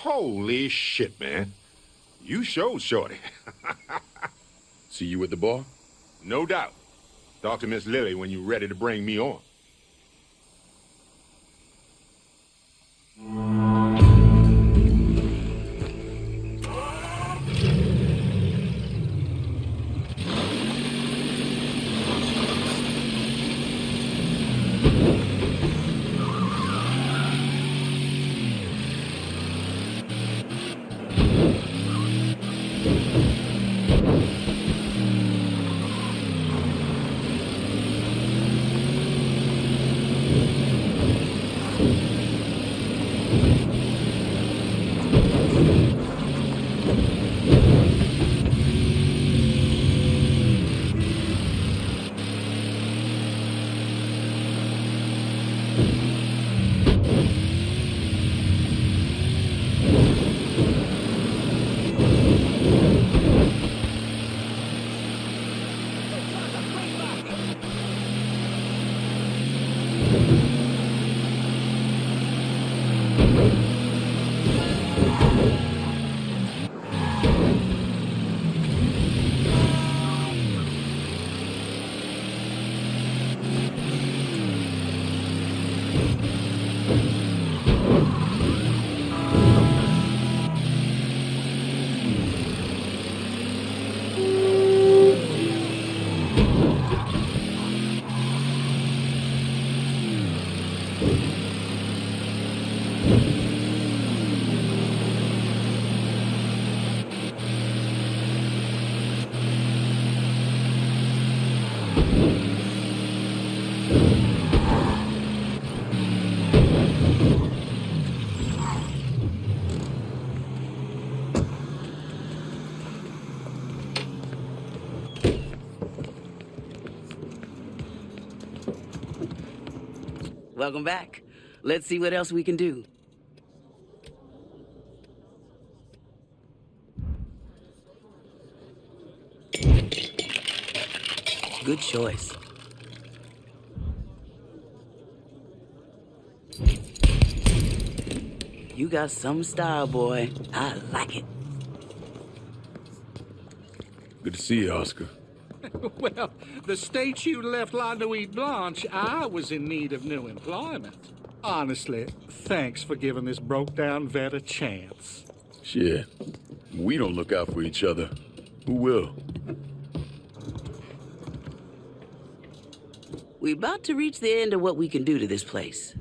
Holy shit, man. You showed Shorty. See you at the bar? No doubt. Talk to Miss Lily when you're ready to bring me on. Welcome back. Let's see what else we can do. Good choice. You got some style, boy. I like it. Good to see you, Oscar. Well, the state you left La Nuit Blanche, I was in need of new employment. Honestly, thanks for giving this broke-down vet a chance. Shit. We don't look out for each other. Who will? We're about to reach the end of what we can do to this place.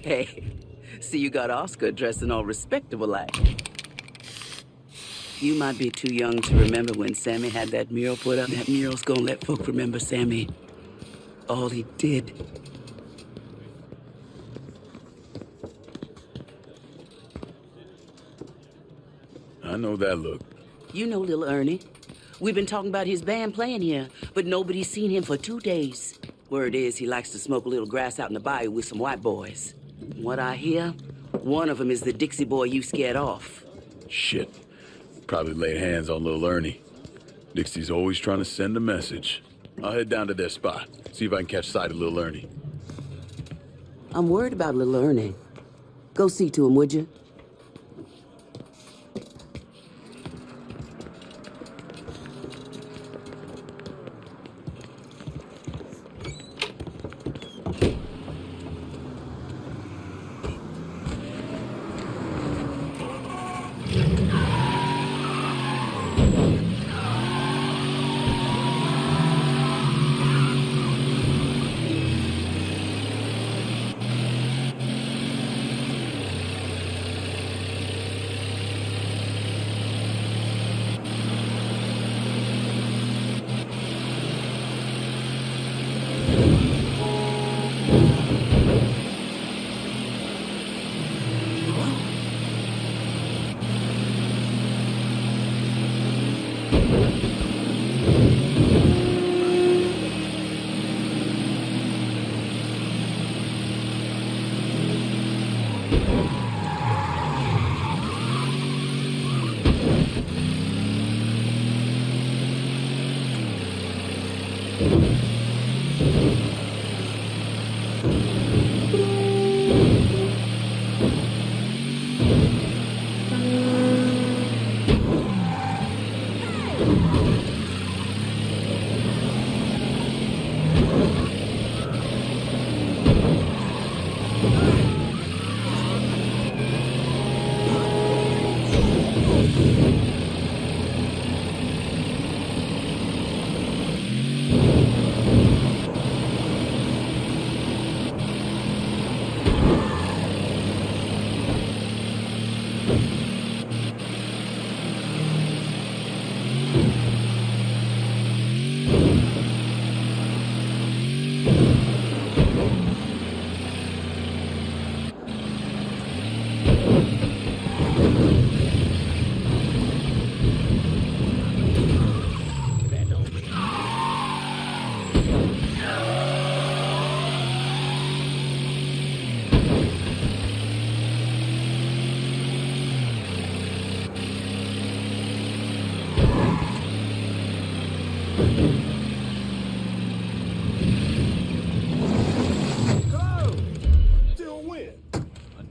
Hey, see you got Oscar dressing all respectable like. You might be too young to remember when Sammy had that mural put up. That mural's gonna let folk remember Sammy. All he did. I know that look. You know Lil Ernie. We've been talking about his band playing here, but nobody's seen him for 2 days. Word is he likes to smoke a little grass out in the bayou with some white boys. What I hear, one of them is the Dixie boy you scared off. Shit. Probably laid hands on Lil Ernie. Dixie's always trying to send a message. I'll head down to their spot, see if I can catch sight of Lil Ernie. I'm worried about Lil Ernie. Go see to him, would you?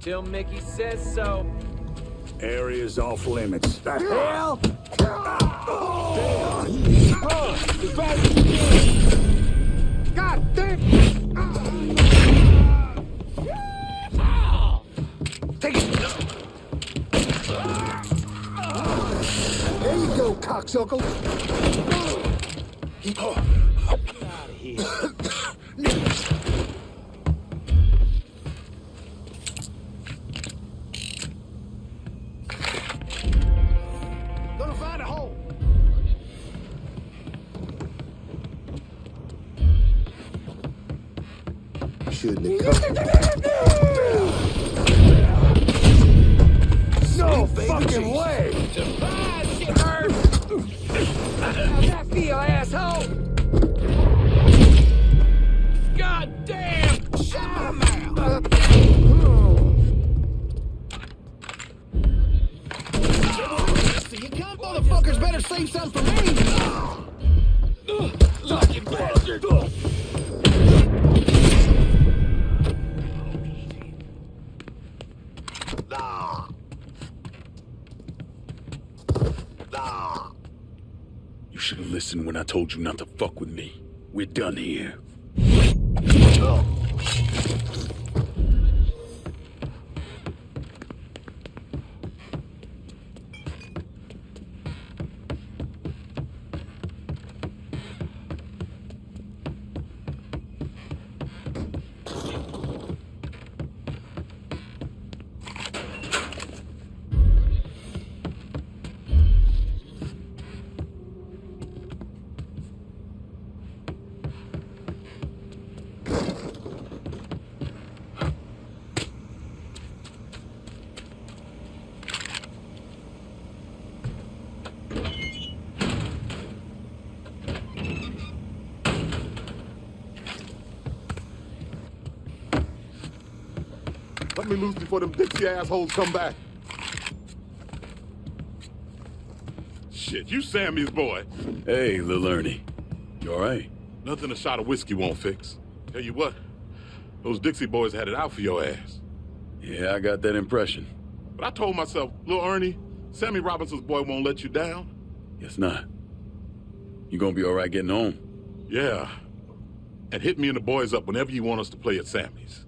Until Mickey says so. Area's off limits. The hell? God damn! Take it! There you go, cocksucker! Get out of here. Gonna find a hole. Shouldn't have come. No fucking way! Surprise, shit hurt! How's that feel, asshole? God damn! Shut my mouth! You gun motherfuckers better save some for me! Fucking bastard! You should have listened when I told you not to fuck with me. We're done here. Cut me loose before them Dixie assholes come back. Shit, you Sammy's boy. Hey, Lil Ernie. You all right? Nothing a shot of whiskey won't fix. Tell you what, those Dixie boys had it out for your ass. Yeah, I got that impression. But I told myself, Lil Ernie, Sammy Robinson's boy won't let you down. Guess not. You gonna be all right getting home? Yeah. And hit me and the boys up whenever you want us to play at Sammy's.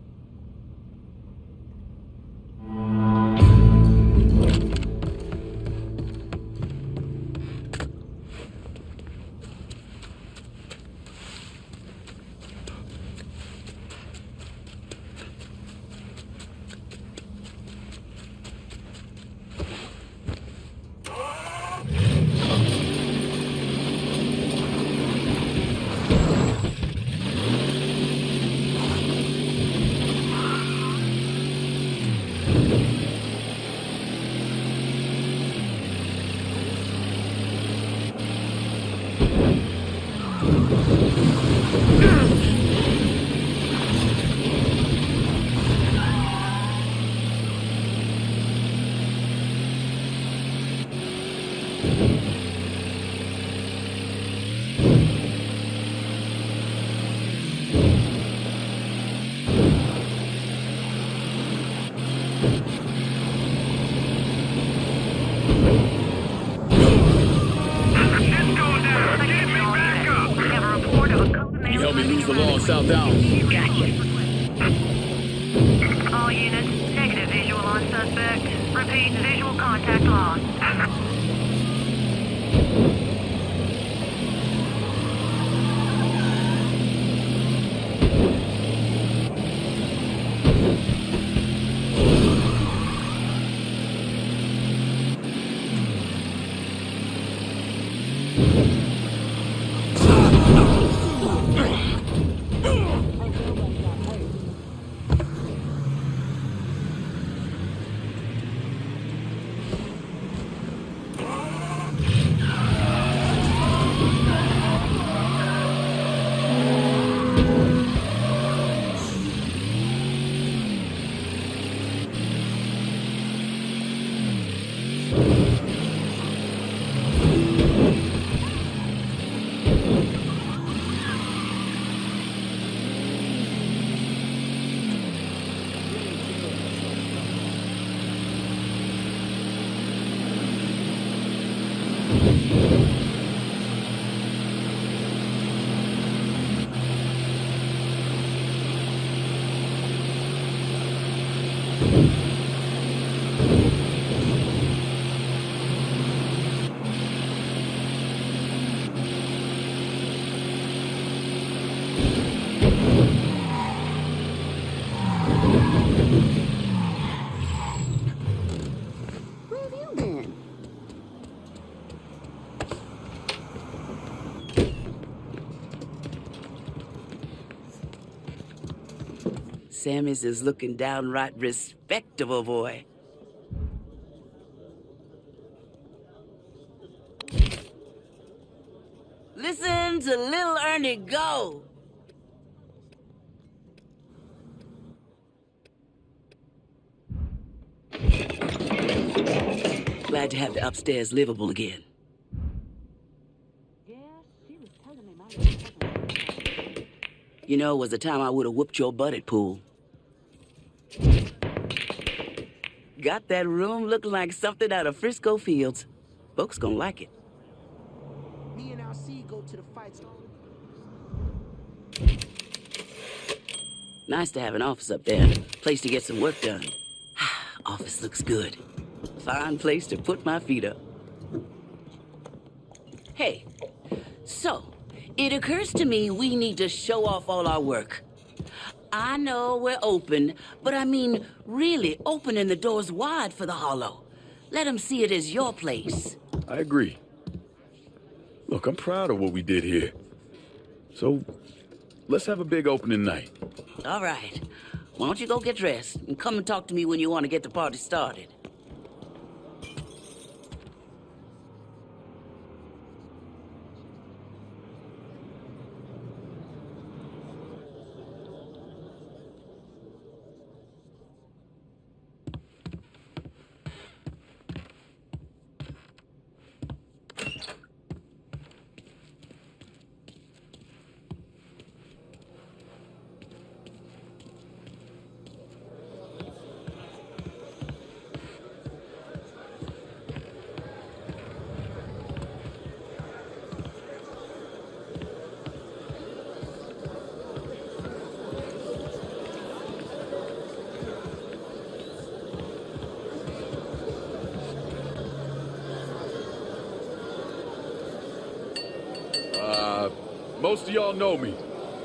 South down. Gotcha. All units, negative visual on suspect. Repeat, visual contact lost. Sammy's is looking downright respectable, boy. Listen to Lil Ernie go! Glad to have the upstairs livable again. You know, it was the time I would have whooped your butt at pool. Got that room looking like something out of Frisco Fields. Folks gonna like it. Me and LC go to the fights. Nice to have an office up there. Place to get some work done. Office looks good. Fine place to put my feet up. Hey, so, it occurs to me we need to show off all our work. I know we're open, but I mean really opening the doors wide for the Hollow. Let them see it as your place. I agree. Look, I'm proud of what we did here. So, let's have a big opening night. All right. Why don't you go get dressed and come and talk to me when you want to get the party started. Most of y'all know me.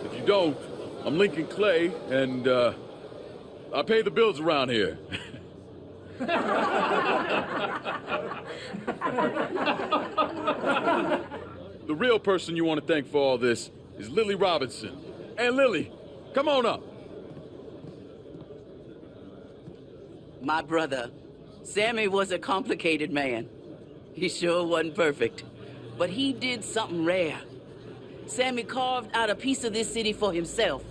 If you don't, I'm Lincoln Clay, and, I pay the bills around here. The real person you want to thank for all this is Lily Robinson. And Lily, come on up. My brother, Sammy was a complicated man. He sure wasn't perfect, but he did something rare. Sammy carved out a piece of this city for himself.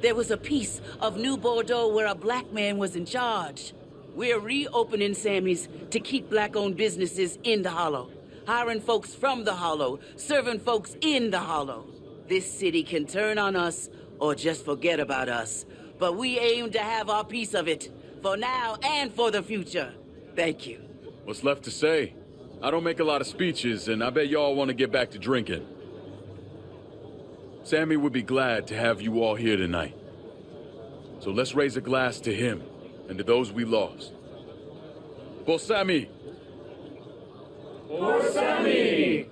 There was a piece of New Bordeaux where a black man was in charge. We're reopening Sammy's to keep black-owned businesses in the Hollow, hiring folks from the Hollow, serving folks in the Hollow. This city can turn on us or just forget about us, but we aim to have our piece of it, for now and for the future. Thank you. What's left to say? I don't make a lot of speeches, and I bet y'all want to get back to drinking. Sammy would be glad to have you all here tonight. So let's raise a glass to him and to those we lost. For Sammy! For Sammy!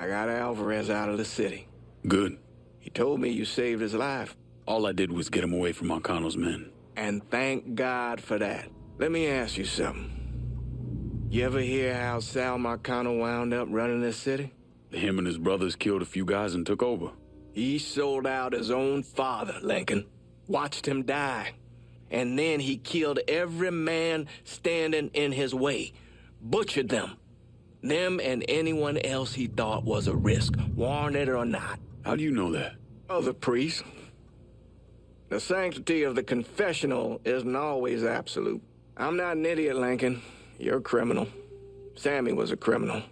I got Alvarez out of the city. Good. He told me you saved his life. All I did was get him away from Marcano's men. And thank God for that. Let me ask you something. You ever hear how Sal Marcano wound up running this city? Him and his brothers killed a few guys and took over. He sold out his own father, Lincoln. Watched him die. And then he killed every man standing in his way. Butchered them. Them and anyone else he thought was a risk, warranted or not. How do you know that? Other priests. The sanctity of the confessional isn't always absolute. I'm not an idiot, Lincoln. You're a criminal. Sammy was a criminal.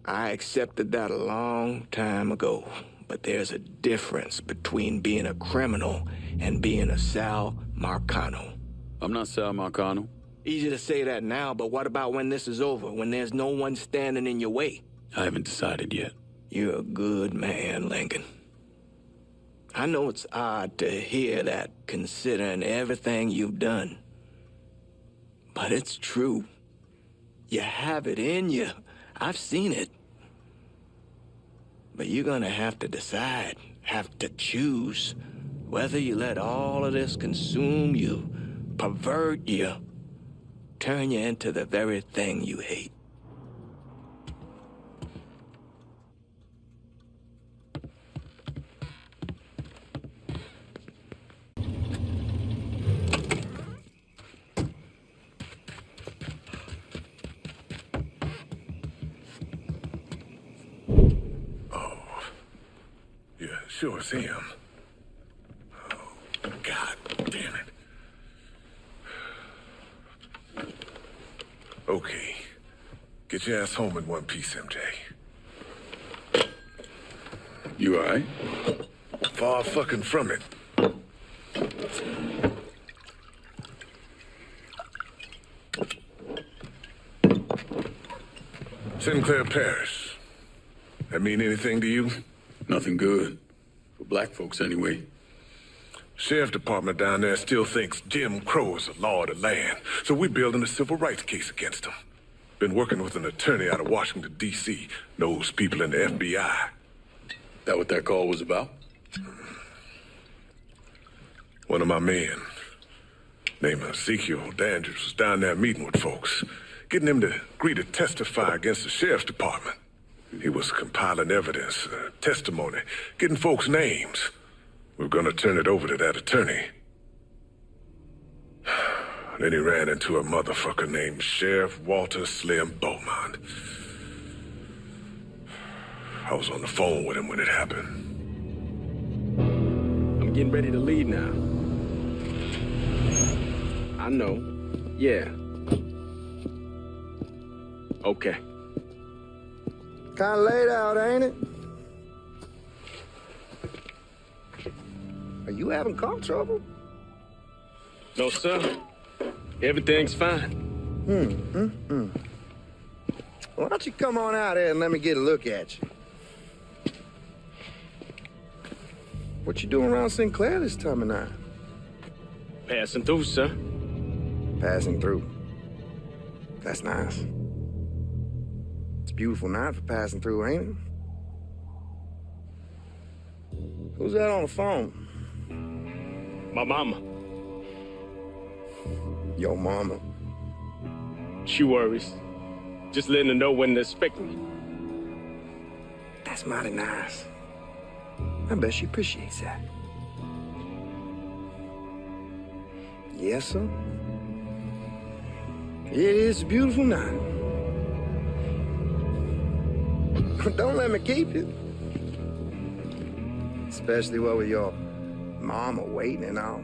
I accepted that a long time ago. But there's a difference between being a criminal and being a Sal Marcano. I'm not Sal Marcano. Easy to say that now, but what about when this is over, when there's no one standing in your way? I haven't decided yet. You're a good man, Lincoln. I know it's odd to hear that, considering everything you've done. But it's true. You have it in you. I've seen it. But you're gonna have to decide, have to choose, whether you let all of this consume you, pervert you, turn you into the very thing you hate. Sure, it's him. Oh, God damn it. Okay. Get your ass home in one piece, MJ. You all right? Far fucking from it. Sinclair Parish. That mean anything to you? Nothing good. For black folks, anyway. Sheriff department down there still thinks Jim Crow is the law of the land, so we're building a civil rights case against him. Been working with an attorney out of Washington, D.C. Knows people in the FBI. That what that call was about? One of my men, named Ezekiel Dandridge, was down there meeting with folks, getting him to agree to testify against the sheriff's department. He was compiling evidence, testimony, getting folks' names. We're gonna turn it over to that attorney. Then he ran into a motherfucker named Sheriff Walter Slim Beaumont. I was on the phone with him when it happened. I'm getting ready to leave now. I know. Yeah. Okay. Kinda laid out, ain't it? Are you having car trouble? No, sir. Everything's fine. Why don't you come on out here and let me get a look at you? What you doing around Sinclair this time of night? Passing through, sir. Passing through. That's nice. It's a beautiful night for passing through, ain't it? Who's that on the phone? My mama. Your mama? She worries. Just letting her know when to expect me. That's mighty nice. I bet she appreciates that. Yes, sir. It is a beautiful night. Don't let me keep it. Especially while with your mama waiting and all.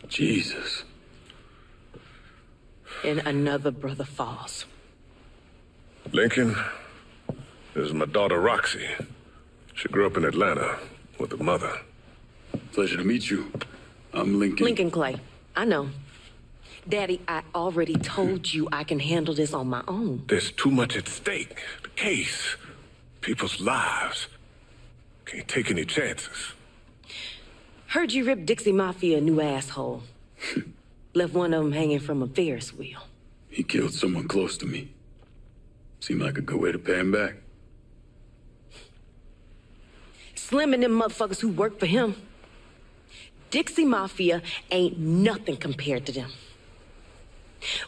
Jesus. And another brother falls. Lincoln, this is my daughter Roxy. She grew up in Atlanta. With the mother. Pleasure to meet you. I'm Lincoln. Lincoln Clay. I know. Daddy, I already told you I can handle this on my own. There's too much at stake. The case. People's lives. Can't take any chances. Heard you ripped Dixie Mafia a new asshole. Left one of them hanging from a Ferris wheel. He killed someone close to me. Seemed like a good way to pay him back. Slim and them motherfuckers who work for him. Dixie Mafia ain't nothing compared to them.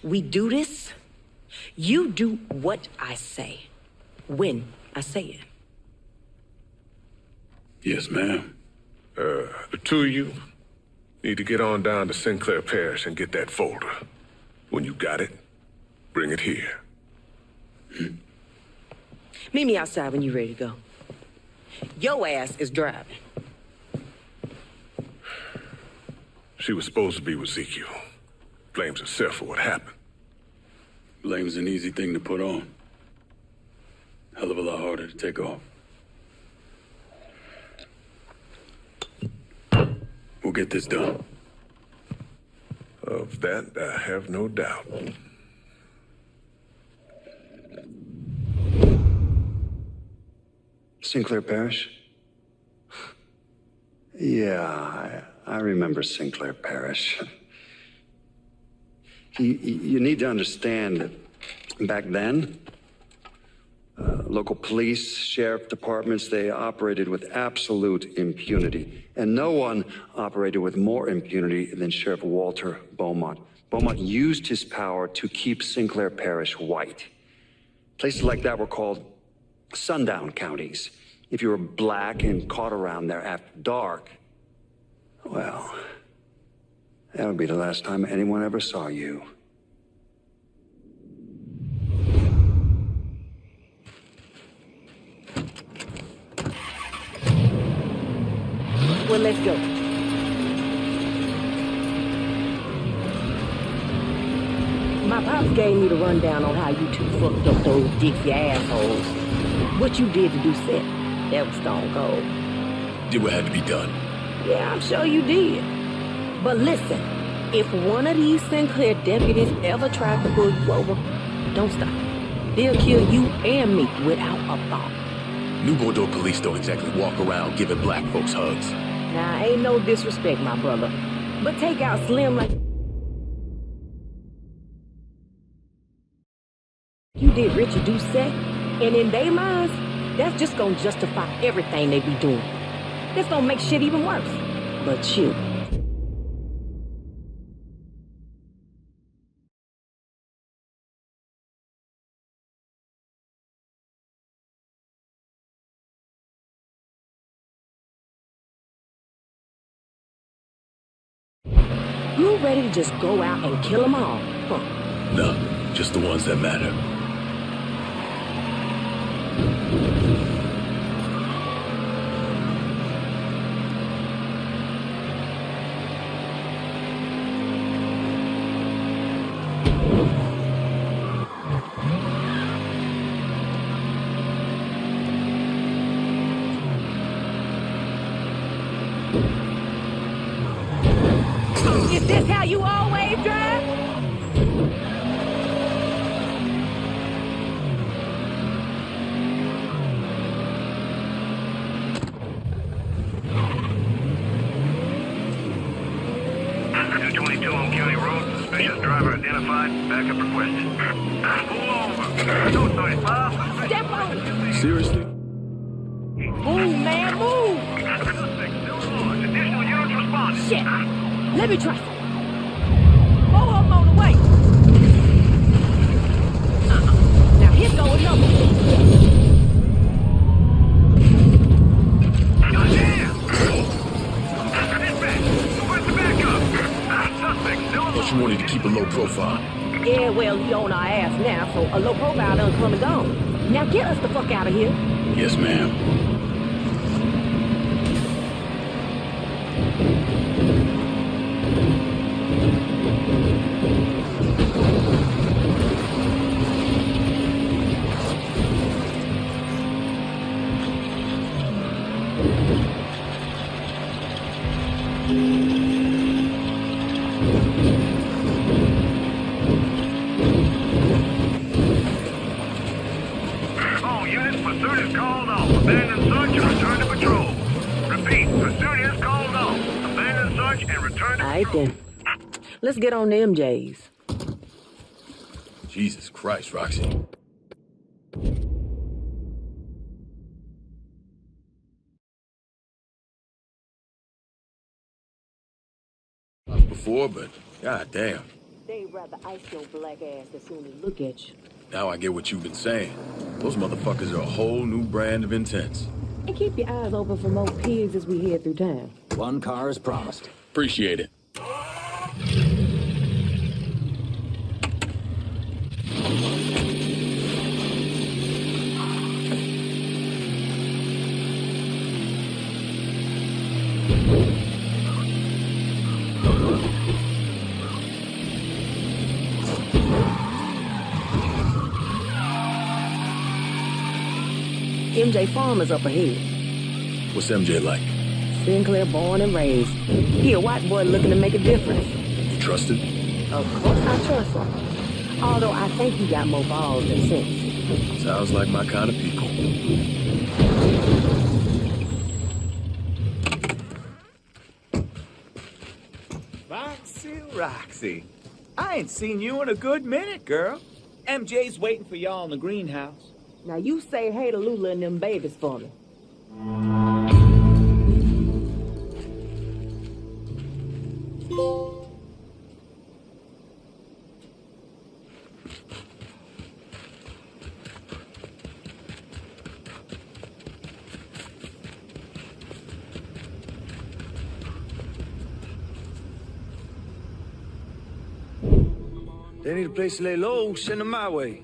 We do this, you do what I say, when I say it. Yes, ma'am. The two of you need to get on down to Sinclair Parish and get that folder. When you got it, bring it here. Meet me outside when you're ready to go. Your ass is driving. She was supposed to be with Ezekiel. Blames herself for what happened. Blame's an easy thing to put on. Hell of a lot harder to take off. We'll get this done. Of that, I have no doubt. Sinclair Parish? Yeah, I remember Sinclair Parish. You need to understand that back then, local police, sheriff departments, they operated with absolute impunity. And no one operated with more impunity than Sheriff Walter Beaumont. Beaumont used his power to keep Sinclair Parish white. Places like that were called sundown counties. If you were black and caught around there after dark, well, that would be the last time anyone ever saw you. Well, let's go. My pops gave me the rundown on how you two fucked up those Dixie assholes. What you did to do set, that was stone cold. Did what had to be done. Yeah, I'm sure you did. But listen, if one of these Sinclair deputies ever tries to pull you over, don't stop. They'll kill you and me without a thought. New Bordeaux police don't exactly walk around giving black folks hugs. Now, ain't no disrespect, my brother. But take out Slim like you did Richard Doucette, and in their minds, that's just gonna justify everything they be doing. That's gonna make shit even worse. But you. You ready to just go out and kill them all, huh? No, just the ones that matter. Is this how you always drive? On County Road, suspicious driver identified. Backup requested. Pull over. 235. Step on. Seriously? Move, man, move. Additional units responding. Shit. Let me try. Oh, I'm on the way. Now here go another one. Thought you wanted to keep a low profile. Yeah, well, he on our ass now, so a low profile done come and gone. Now get us the fuck out of here. Yes, ma'am. All units, pursuit is called off. Abandon search and return to patrol. Repeat, pursuit is called off. Abandon search and return to All right, then. Let's get on to MJ's. Jesus Christ, Roxy. Before, but goddamn. They'd rather ice your black ass as soon as look at you. Now I get what you've been saying. Those motherfuckers are a whole new brand of intense. And keep your eyes open for more pigs as we head through town. One car is promised. Appreciate it. MJ Farm is up ahead. What's MJ like? Sinclair born and raised. He a white boy looking to make a difference. You trust him? Of course I trust him. Although I think he got more balls than sense. Sounds like my kind of people. Roxy. I ain't seen you in a good minute, girl. MJ's waiting for y'all in the greenhouse. Now you say hey to Lula and them babies for me. They need a place to lay low, send them my way.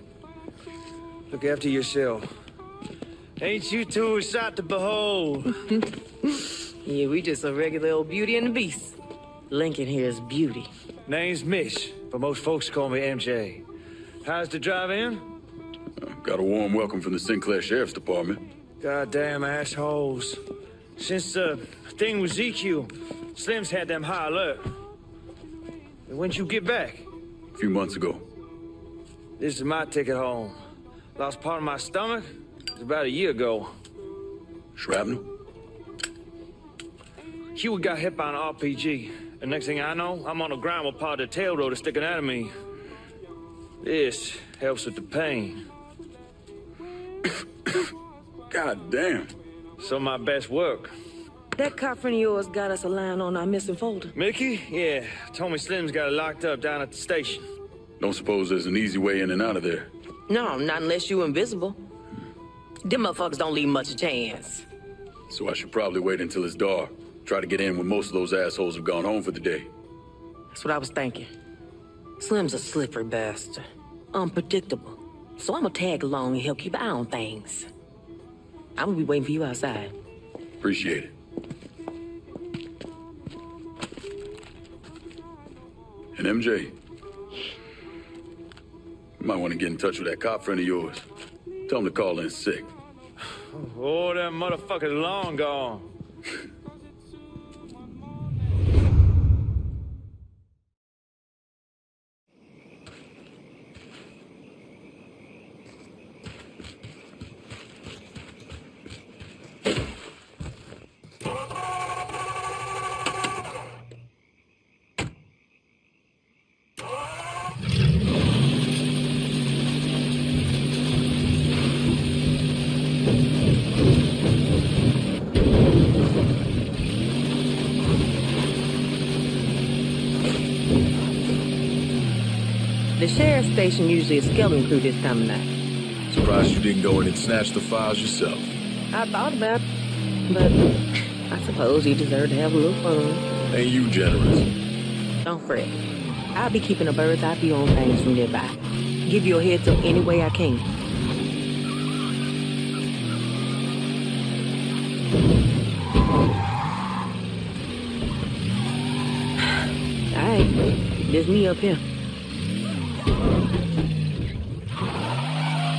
Look after yourself. Ain't you two a sight to behold? Yeah, we just a regular old Beauty and the Beast. Lincoln here is Beauty. Name's Mitch, but most folks call me MJ. How's the drive-in? Got a warm welcome from the Sinclair Sheriff's Department. Goddamn assholes. Since the thing with ZQ, Slim's had them high alert. When'd you get back? A few months ago. This is my ticket home. Lost part of my stomach. It was about a year ago. Shrapnel? Hewitt got hit by an RPG. And next thing I know, I'm on the ground with part of the tail rotor sticking out of me. This helps with the pain. God damn. Some of my best work. That cop friend of yours got us a line on our missing folder. Mickey? Yeah. Told me Slim's got it locked up down at the station. Don't suppose there's an easy way in and out of there. No, not unless you invisible. Them motherfuckers don't leave much chance. So I should probably wait until it's dark. Try to get in when most of those assholes have gone home for the day. That's what I was thinking. Slim's a slippery bastard. Unpredictable. So I'm gonna tag along and help keep an eye on things. I'm gonna be waiting for you outside. Appreciate it. And MJ, you might want to get in touch with that cop friend of yours. Tell him to call in sick. Oh, that motherfucker's long gone. The sheriff's station usually a skeleton crew this time of night. Surprised you didn't go in and snatch the files yourself. I thought about it, but I suppose you deserve to have a little fun. Ain't you generous? Don't fret. I'll be keeping a bird's eye view on things from nearby. Give you a heads up any way I can. All right, there's me up here.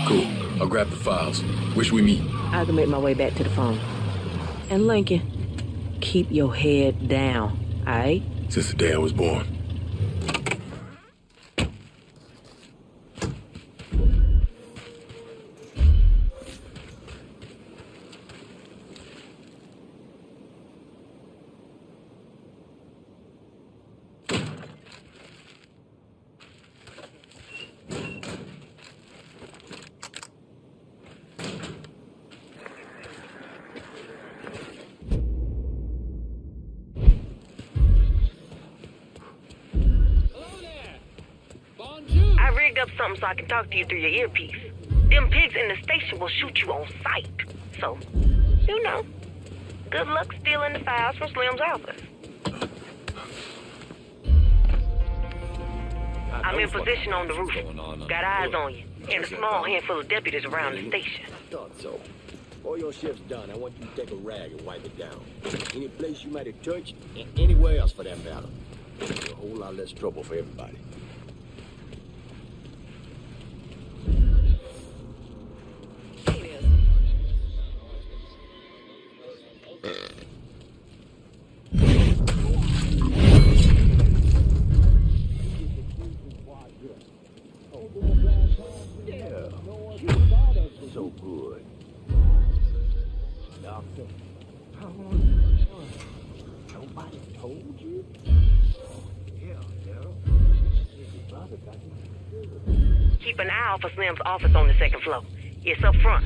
Cool. I'll grab the files. Wish we meet. I can make my way back to the phone. And Lincoln, keep your head down. Aye? Since the day I was born. I rigged up something so I can talk to you through your earpiece. Them pigs in the station will shoot you on sight. So, you know, good luck stealing the files from Slim's office. I'm in position on the roof. Got eyes on you. And a small handful of deputies around the station. Thought so. All your shift's done. I want you to take a rag and wipe it down. Any place you might have touched, and anywhere else for that matter. A whole lot less trouble for everybody. So good. Doctor, nobody told you? Yeah, Keep an eye out for Slim's office on the second floor. It's up front.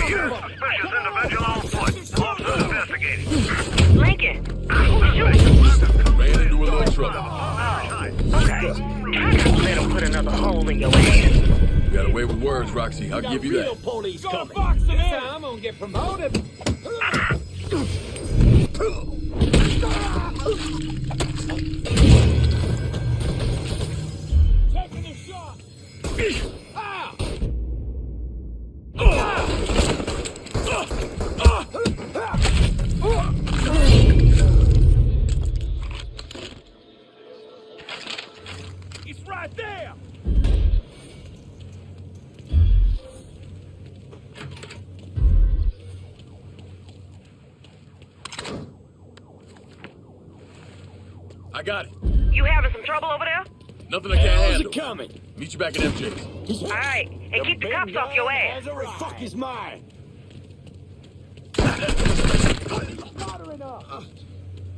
Suspicious individual on foot. Officers investigating. Lincoln, who's shooting? Ran into a little trouble. Okay. I gotta let him put another hole in your ass. You got away with words, Roxy. I'll give you that. Police coming. Box him in. I'm gonna get promoted. Taking a shot. He's right there! I got it. You having some trouble over there? Nothing I can't How's handle. it coming? Meet you back at MJ's. All right, and keep the cops off your ass. The fuck is mine? Lottery up.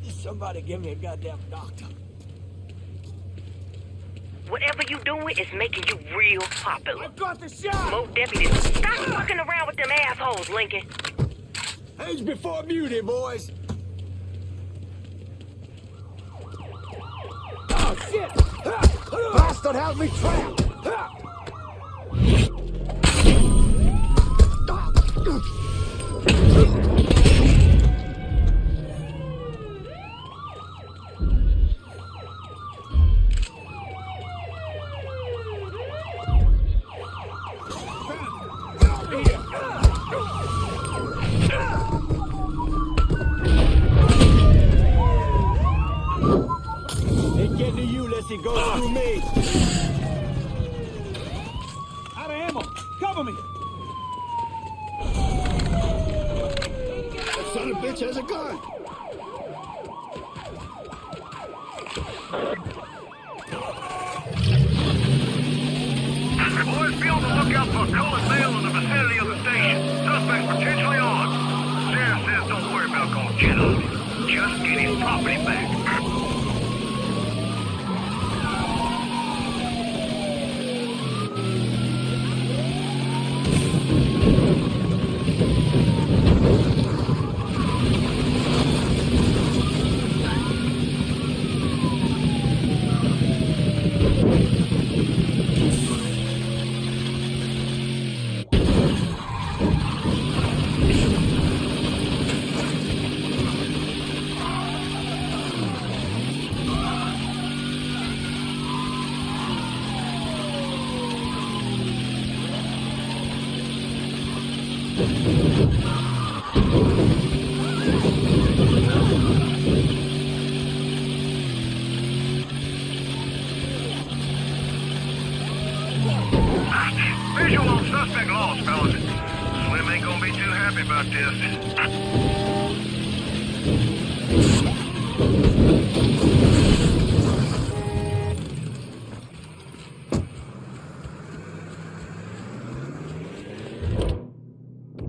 Somebody give me a goddamn doctor. Whatever you doing is making you real popular. I've got the shot. More deputies. Stop fucking around with them assholes, Lincoln. Age before beauty, boys. Oh, shit! Bastard has me trapped! Ain't getting to you unless he goes through me. Out of ammo! Cover me! That son of a bitch has a gun. Boys, be on the lookout for a colored male in the vicinity of the station. Suspect potentially armed. Sheriff says don't worry about going get on him. Just get his property back. Contact lost, fellas. Slim ain't gonna be too happy about this.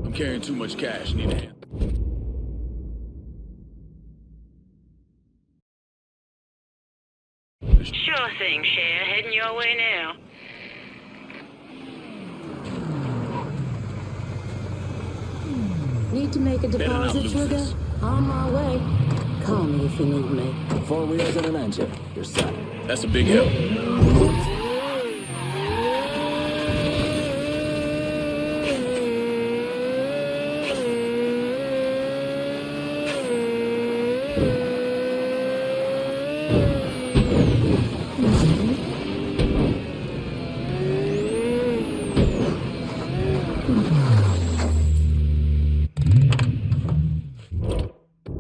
I'm carrying too much cash. Need a hand. Sure thing, Cher. Heading your way now. Need to make a deposit, sugar? On my way. Call me if you need me. 4 wheels and an engine. You're set. That's a big help.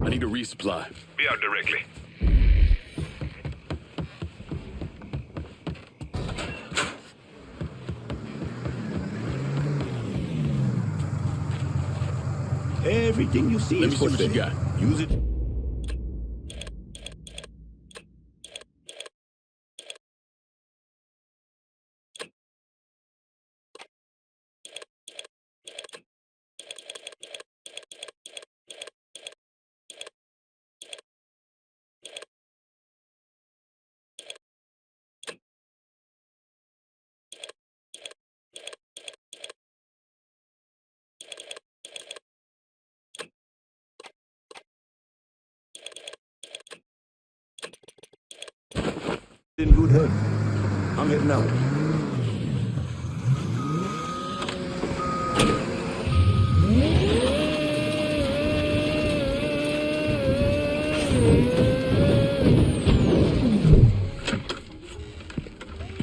I need a resupply. Be out directly. Everything you see Let is me see for what you sale. got. Use it. In good health. I'm heading out.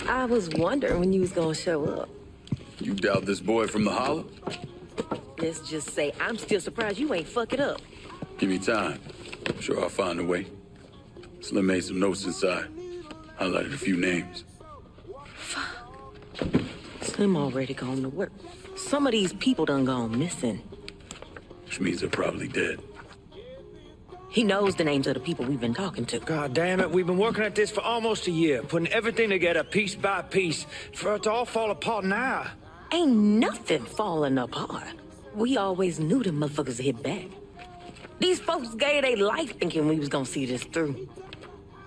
I was wondering when you was gonna show up. You doubt this boy from the holler? Let's just say I'm still surprised you ain't fuck it up. Give me time. I'm sure I'll find a way. Slim made some notes inside. Highlighted a few names. Slim already gone to work. Some of these people done gone missing. Which means they're probably dead. He knows the names of the people we've been talking to. God damn it, we've been working at this for almost a year, putting everything together piece by piece, for it to all fall apart now. Ain't nothing falling apart. We always knew them motherfuckers would hit back. These folks gave their life thinking we was gonna see this through.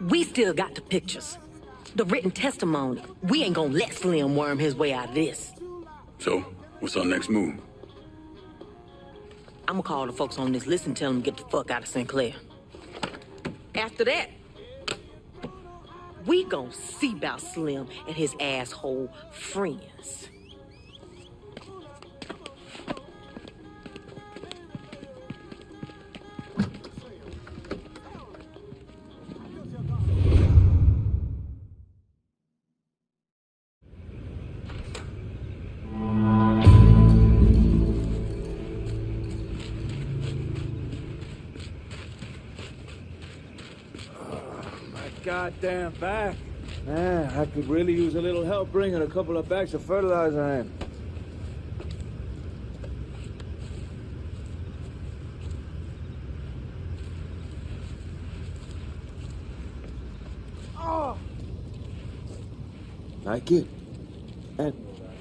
We still got the pictures. The written testimony. We ain't gonna let Slim worm his way out of this. So, what's our next move? I'm gonna call the folks on this list and tell them to get the fuck out of Sinclair. After that, we gonna see about Slim and his asshole friends. Goddamn back. Man, I could really use a little help bringing a couple of bags of fertilizer in. Oh! Like it? And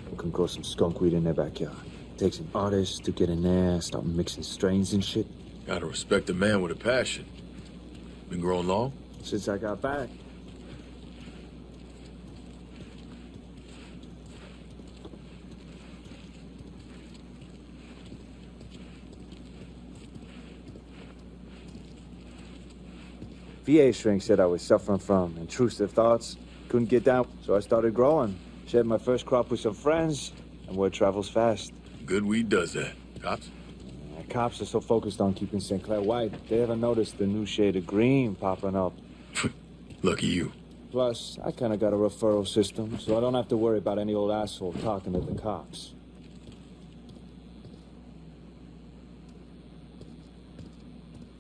we can grow some skunk weed in their backyard. Take some artists to get in there, start mixing strains and shit. Gotta respect a man with a passion. Been growing long? Since I got back. VA shrink said I was suffering from intrusive thoughts. Couldn't get down, so I started growing. Shared my first crop with some friends, and word travels fast. Good weed does that. Cops? Cops are so focused on keeping Sinclair white, they haven't noticed the new shade of green popping up. Lucky you. Plus, I kind of got a referral system, so I don't have to worry about any old asshole talking to the cops.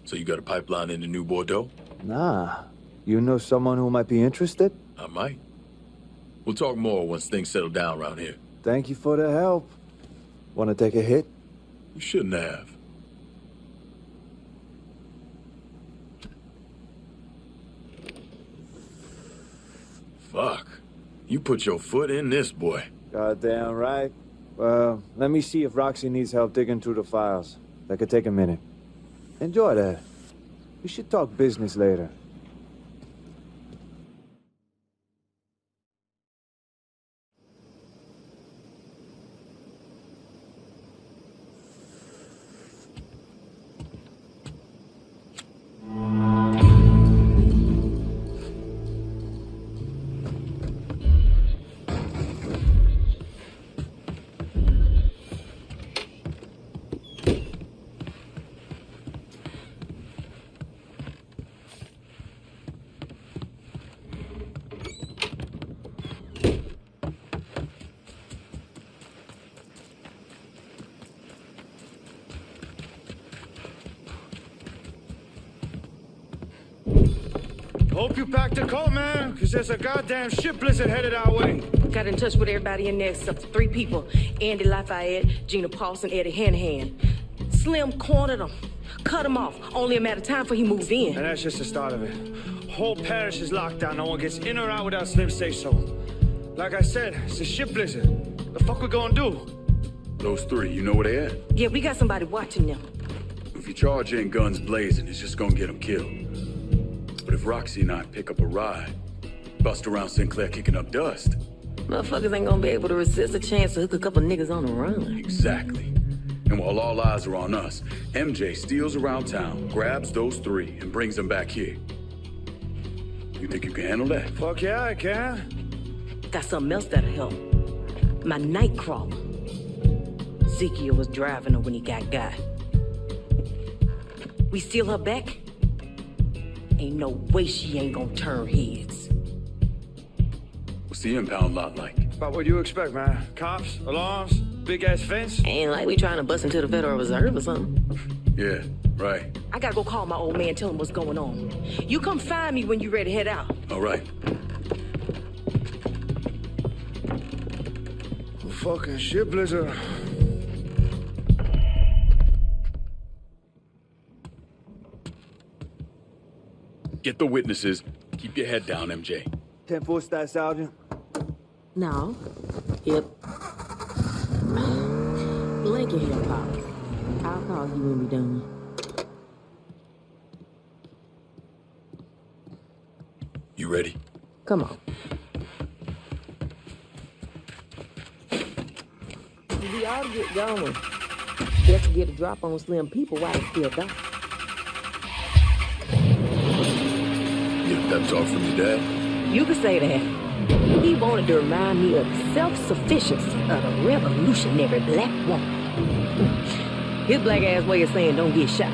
So you got a pipeline into New Bordeaux? Nah. You know someone who might be interested? I might. We'll talk more once things settle down around here. Thank you for the help. Want to take a hit? You shouldn't have. Fuck. You put your foot in this, boy. Goddamn right. Well, let me see if Roxy needs help digging through the files. That could take a minute. Enjoy that. We should talk business later. Hope you packed a coat, man, because there's a goddamn ship blizzard headed our way. Got in touch with everybody in there except for 3 people. Andy Lafayette, Gina Paulson, Eddie Hanahan. Slim cornered them. Cut him off. Only a matter of time before he moved in. And that's just the start of it. Whole parish is locked down. No one gets in or out without Slim say so. Like I said, it's a ship blizzard. The fuck we gonna do? Those 3, you know where they at? Yeah, we got somebody watching them. If you charge in guns blazing, it's just gonna get them killed. But if Roxy and I pick up a ride, bust around Sinclair kicking up dust. Motherfuckers ain't gonna be able to resist a chance to hook a couple niggas on the run. Exactly. And while all eyes are on us, MJ steals around town, grabs those 3, and brings them back here. You think you can handle that? Fuck yeah, I can. Got something else that'll help. My nightcrawler. Ezekiel was driving her when he got. We steal her back? Ain't no way she ain't gonna turn heads. What's the impound lot like? About what you expect, man. Cops, alarms, big-ass fence. Ain't like we trying to bust into the Federal Reserve or something. Yeah, right. I gotta go call my old man, tell him what's going on. You come find me when you ready to head out. All right. Fucking ship blizzard. Get the witnesses. Keep your head down, MJ. 10-4 stat, Sergeant? No. Yep. Blink in here, Pop. I'll call you when we're done. You ready? Come on. We ought to get going. Just to get a drop on Slim people while it's still dark. Get that talk from your dad? You could say that. He wanted to remind me of the self-sufficiency of a revolutionary black woman. His black ass way of saying don't get shot.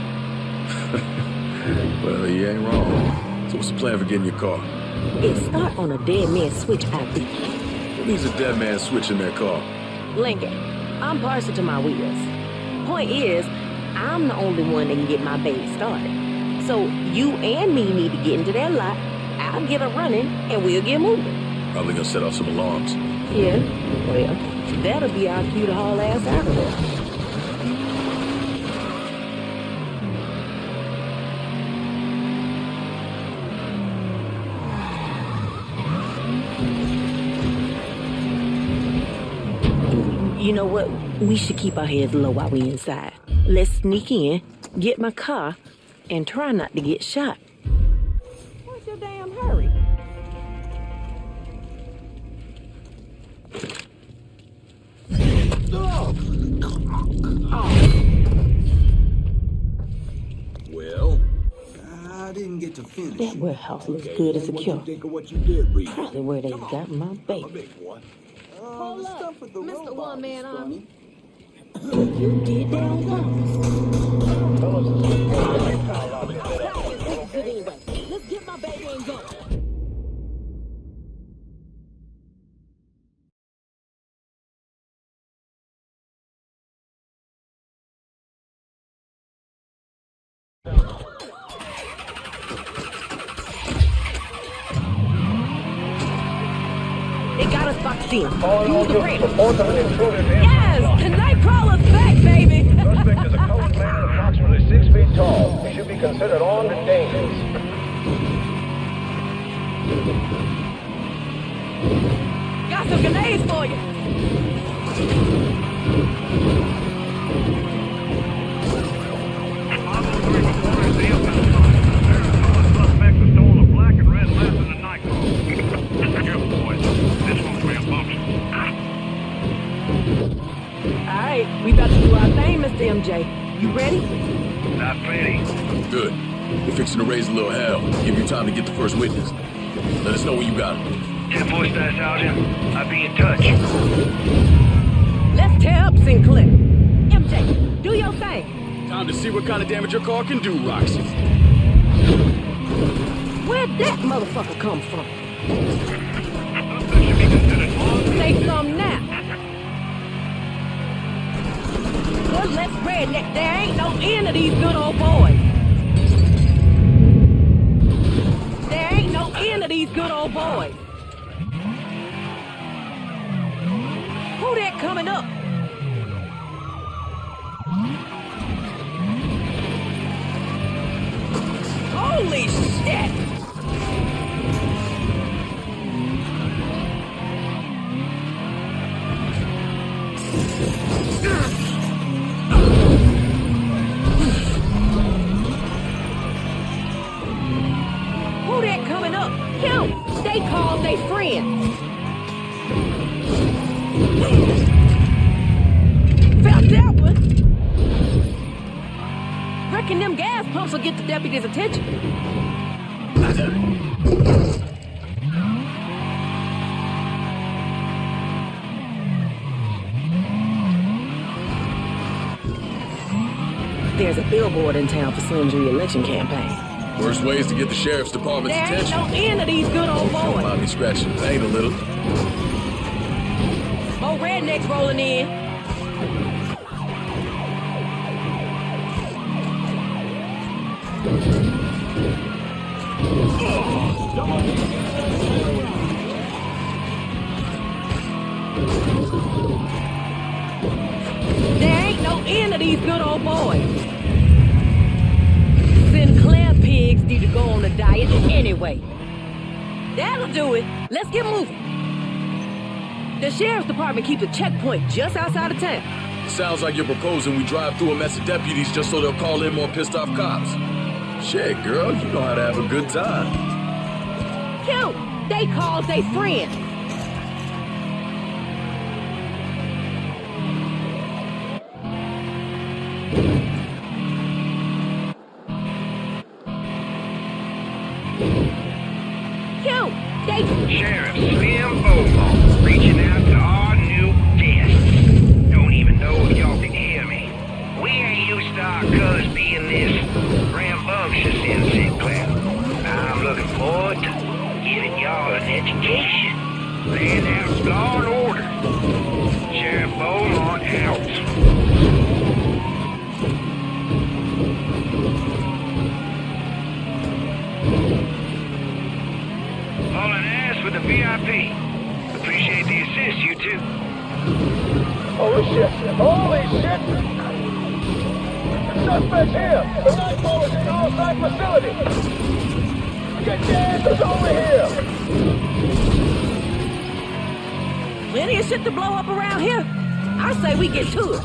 Well, he ain't wrong. So what's the plan for getting your car? It start on a dead man switch ID. What means a dead man switching their car? Lincoln, I'm partial to my wheels. Point is, I'm the only one that can get my baby started. So you and me need to get into that lot. I'll get her running, and we'll get moving. Probably gonna set off some alarms. Yeah, well, that'll be our cue to haul ass out of there. You know what? We should keep our heads low while we inside. Let's sneak in, get my car, and try not to get shot. What's your damn hurry? Well, I didn't get to finish. That warehouse looks good as a cure. What do you think of what you did, Reed? Probably where they got my baby. Hold up, Mr. One-Man Army. You did that on purpose. Anyway, let's get my baby and go. They got us boxed in. Use the ramp. Yes, the Nightcrawler baby! Suspect is a colored man approximately 6 feet tall. He should be considered armed and dangerous. Got some grenades for you. Suspects have stolen a black and red lamp in the nightclub. Careful, boys. This one's rambunctious. Alright, we about to do our thing, Mr. MJ. You ready? Not plenty. Good. We're fixing to raise a little hell. Give you time to get the first witness. Let us know when you got him. 10-4 status, Sergeant. I'll be in touch. Let's tear up Sinclair. MJ, do your thing. Time to see what kind of damage your car can do, Roxy. Where'd that motherfucker come from? Say something now. Well, let's redneck. There ain't no end of these good old boys. There ain't no end of these good old boys. Who that coming up? Holy shit! Who that coming up? Kill! They called they friends. Felt that one. Reckon them gas pumps will get the deputy's attention. There's a billboard in town for Slim's re-election campaign. Worst ways to get the sheriff's department's There ain't attention. no end of these good old boys. Might be scratching the paint a little. More rednecks rolling in. There ain't no end of these good old boys. Sinclair pigs need to go on a diet anyway. That'll do it. Let's get moving. The sheriff's department keeps a checkpoint just outside of town. Sounds like you're proposing we drive through a mess of deputies just so they'll call in more pissed off cops. Shit, girl, you know how to have a good time. Cute. They called they friends. Cute. They... Sheriff Slim Beaumont reaching out to our new guests. Don't even know if y'all can hear me. We ain't used to our cuz being this rambunctious in Sinclair. I'm looking forward to giving y'all an education. Laying out law and order. Sheriff Beaumont helps. Hauling ass with the VIP. Appreciate the assist, you two. Holy shit! Holy shit! Suspect's here! The nightfall is in the outside facility! Get your asses over here! Plenty of shit to blow up around here. I say we get to it.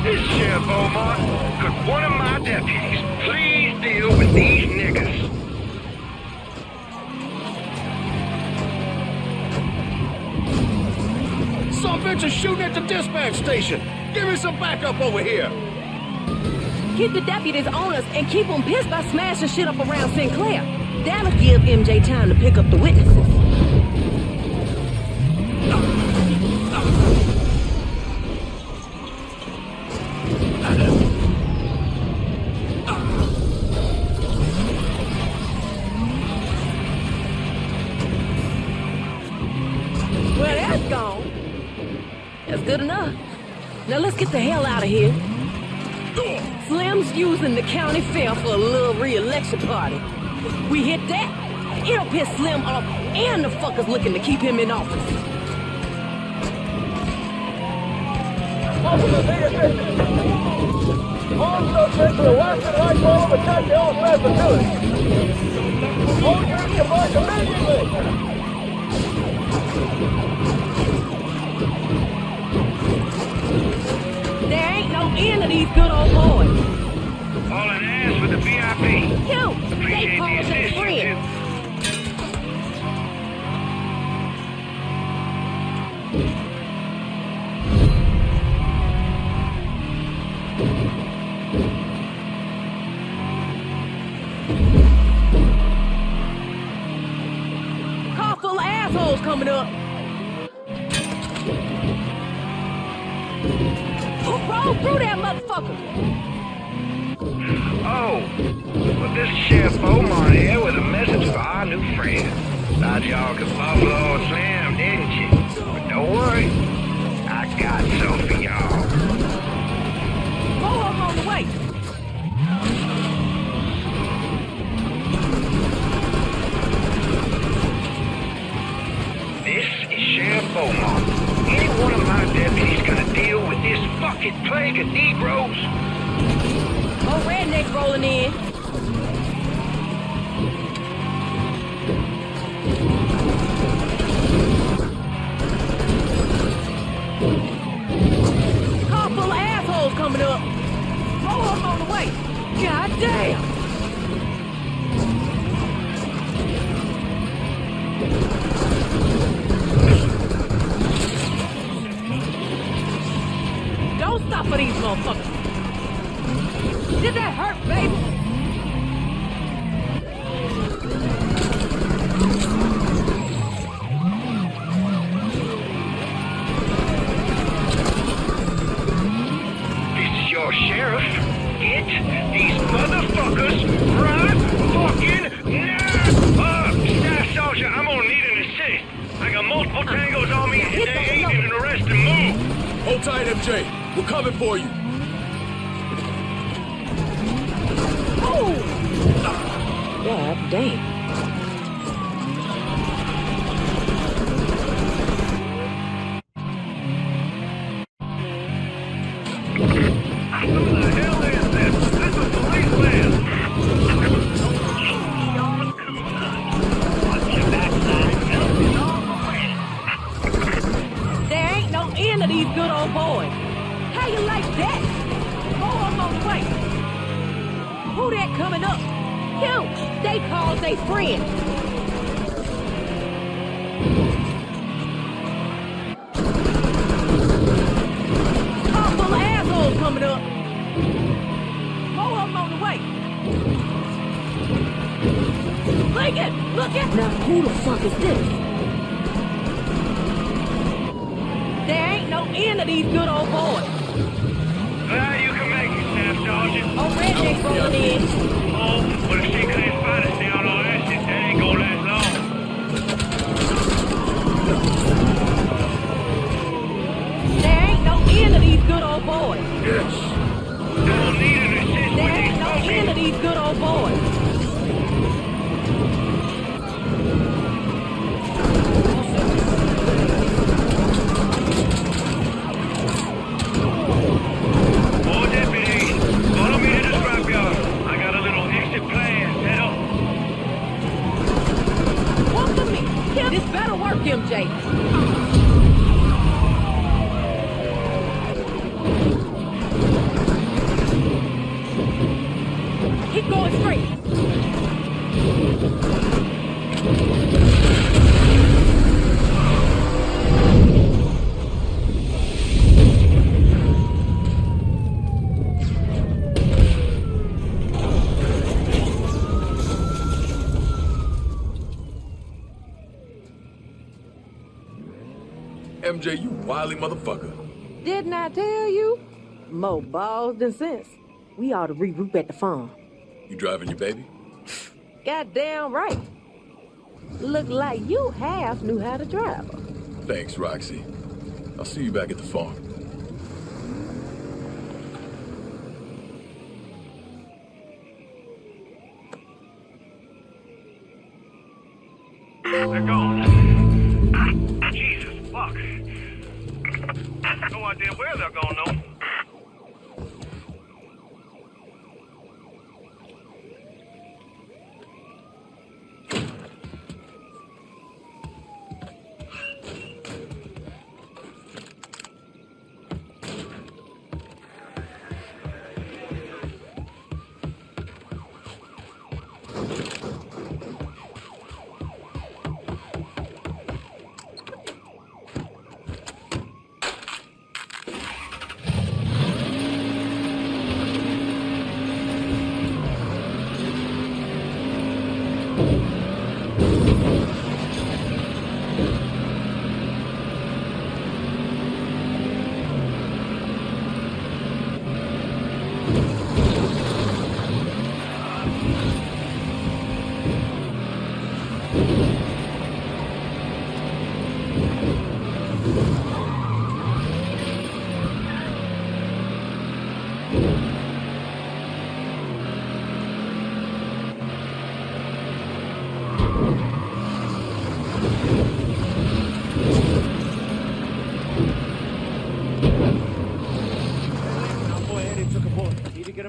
This is Sheriff Beaumont. Could one of my deputies please deal with these niggas? Some bitch is shooting at the dispatch station. Give me some backup over here. Keep the deputies on us and keep them pissed by smashing shit up around Sinclair. That'll give MJ time to pick up the witnesses. Well, that's gone. That's good enough. Now let's get the hell out of here. Slim's using the county fair for a little re-election party. We hit that, it'll piss Slim off and the fuckers looking to keep him in office. Open the theater system. All subjects to the left and right wall of attack the all-flat facility. All units converge immediately. There ain't no end to these good old boys. Hauling ass with the VIP. You, they Appreciate the call them assist, you friends. Car full of assholes coming up. Who rolled through that motherfucker? Oh, well, this is Sheriff Beaumont here with a message for our new friend. Thought y'all could buffalo or slam, didn't you? But don't worry, I got some for y'all. More of 'em on the way. This is Sheriff Beaumont. Any one of my deputies gonna deal with this fucking plague of Negroes? More rednecks rolling in. Car full of assholes coming up. More of 'em on the way. God damn. Don't stop for these motherfuckers. Did that hurt, baby? This is your sheriff. Get these motherfuckers right fucking now! Staff Sergeant, I'm gonna need an assist. I got multiple tangos on me and they ain't even arrested. Move! Hold tight, MJ. We're coming for you. God damn. There ain't no end to these good old boys. How you like that? More of 'em on the way. Who that coming up? You, they call they friend. Car full of assholes coming up. More of 'em on the way. Lincoln, look at. Now who the fuck is this? There ain't no end to these good old boys. Glad you can make it, Staff Sergeant. Oh, rednecks rolling in. Oh, but if she couldn't find us down on that shit, that ain't gonna last long. There ain't no end to these good old boys. Yes. Don't need an assist There with ain't these no end to these good old boys. More deputies. Follow me to the scrapyard. I got a little exit plan set up. Walk with me. Yeah, this better work, MJ. Keep going straight. MJ, you wily motherfucker. Didn't I tell you? More balls than sense. We ought to regroup at the farm. You driving your baby? Goddamn right. Look like you half knew how to drive her. Thanks, Roxy. I'll see you back at the farm. They're gone. Jesus, fuck. no idea where they're going, though.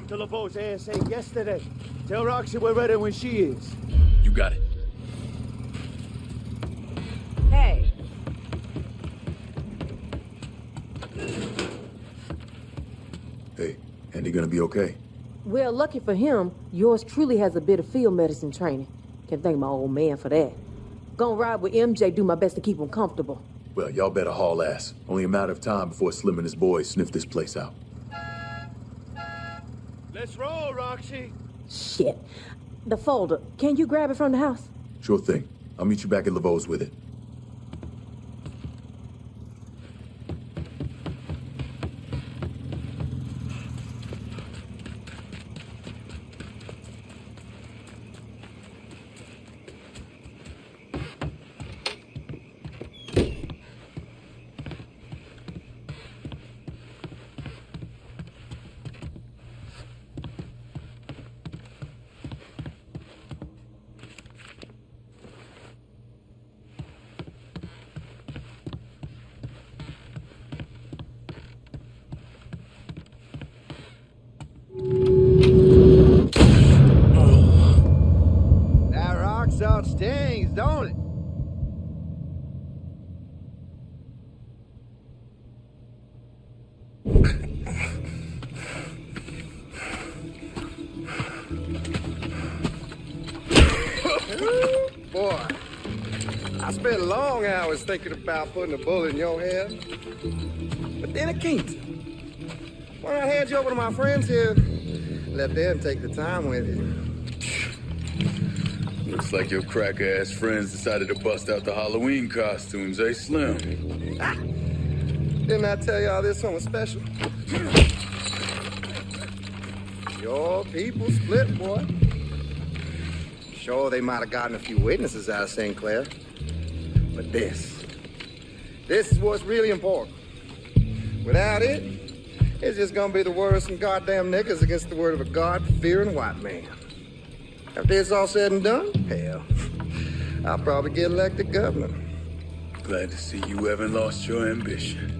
To LeBeau's ASA yesterday. Tell Roxy we're ready when she is. You got it. Hey. Hey, Andy gonna be okay? Well, lucky for him, yours truly has a bit of field medicine training. Can thank my old man for that. Gonna ride with MJ, do my best to keep him comfortable. Well, y'all better haul ass. Only a matter of time before Slim and his boys sniff this place out. Let's roll, Roxy. Shit. The folder, can you grab it from the house? Sure thing. I'll meet you back at LeBeau's with it. That rock salt stings, don't it? Boy, I spent long hours thinking about putting a bullet in your head. But then I can't. Why not hand you over to my friends here? Let them take the time with you. Looks like your cracker-ass friends decided to bust out the Halloween costumes, eh, Slim? Ah, didn't I tell y'all this one was special? Your people split, boy. Sure, they might have gotten a few witnesses out of St. Clair. But this is what's really important. Without it, it's just gonna be the word of some goddamn niggas against the word of a God-fearing white man. After it's all said and done, hell, I'll probably get elected governor. Glad to see you haven't lost your ambition.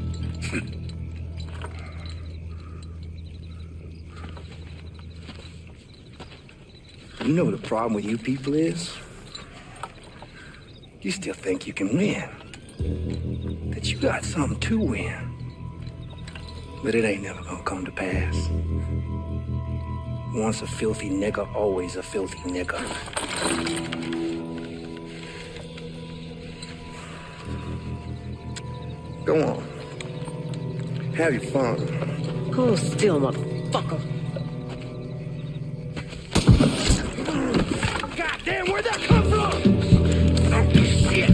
You know what the problem with you people is? You still think you can win. That you got something to win. But it ain't never gonna come to pass. Once a filthy nigger, always a filthy nigger. Go on. Have your fun. Hold still, motherfucker. Goddamn, where'd that come from? Oh, shit.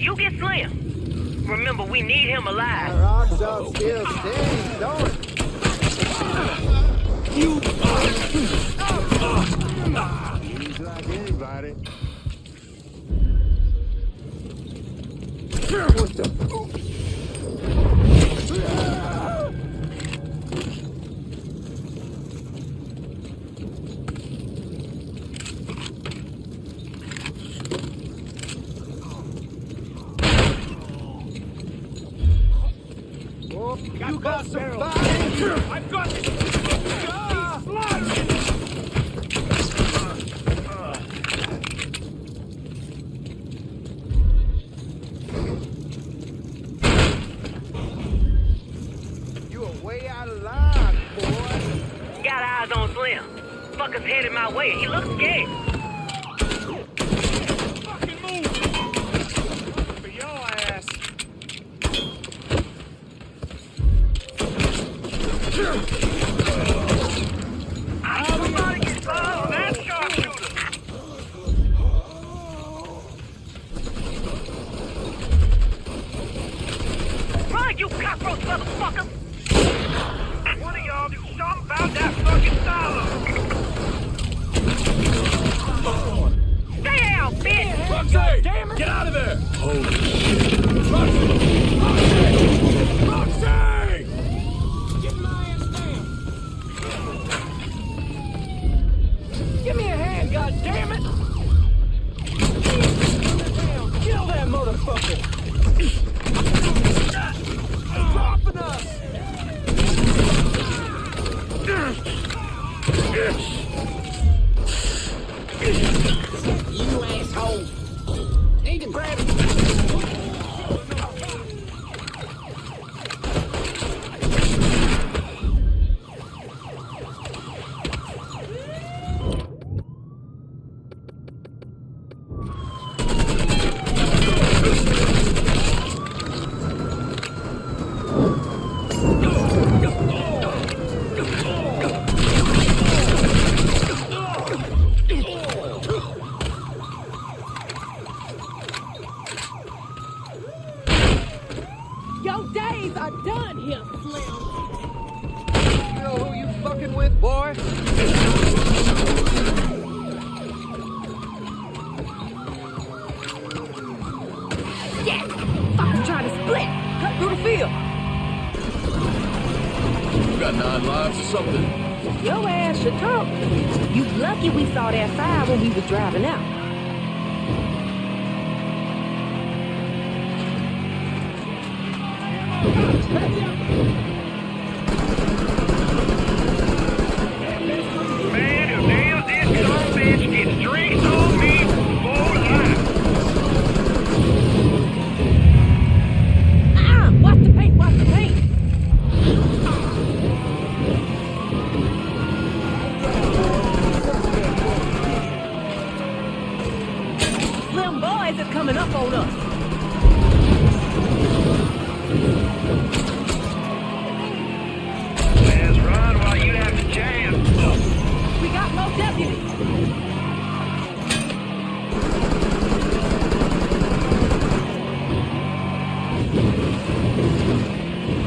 You get Slim. Remember, we need him alive. Rocks are still standing, don't it? Seems like anybody. What the? You got some fire! I've got You are way out of line, boy. Got eyes on Slim. Fucker's headed my way. He looks scared. fucking move! For your ass. Somebody get on that sharpshooter! Run, you cockroach motherfucker! One of y'all do something about that fucking silo! Stay down, bitch! Roxy! Damn it! Get out of there! Holy shit. Roxy! Roxy! Roxy! Get my ass down! Give me a hand, goddammit! Kill that motherfucker! Dropping us! You asshole! Need to grab it! Your days are done here, Slim. You know who you fucking with, boy? Yeah, fucking trying to split. Cut through the field. You got 9 lives or something? Your ass should talk. You lucky we saw that fire when we was driving out. Man, if nails this son bitch gets drinks on me for life. Watch the paint, watch the paint. Slim boys is coming up on us. Let's run while you have the chance. We got more deputies.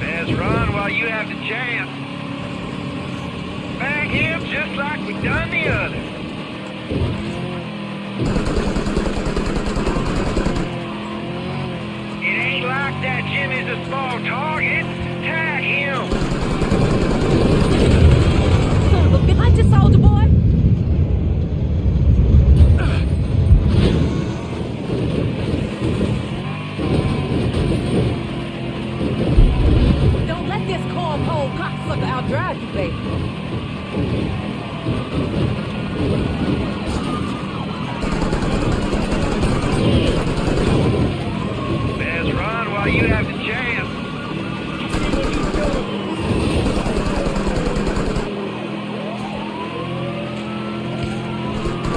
Let's run while you have the chance. Bag him just like we done the others. It ain't like that Jimmy's a small target. Tag him. Son of a bitch, hunt your soldier boy. Don't let this cornhole cocksucker outdrive you, baby. Let's run while you have the chance.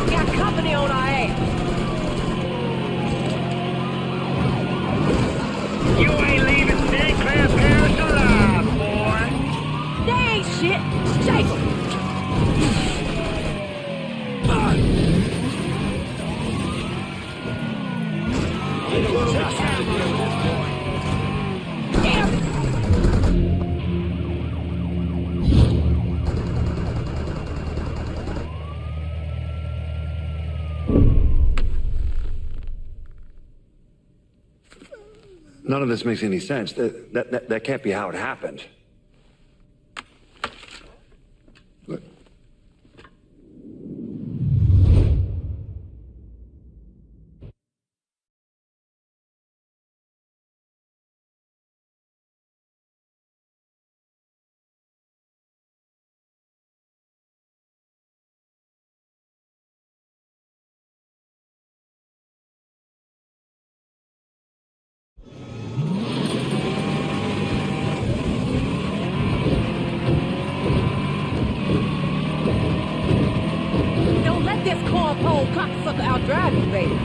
Got company on our ass. You ain't leaving Sinclair Parish alive, boy. They ain't shit. Shake 'em. Let's none of this makes any sense. That can't be how it happened. Look. Don't let this cornpole cocksucker outdrive you, baby.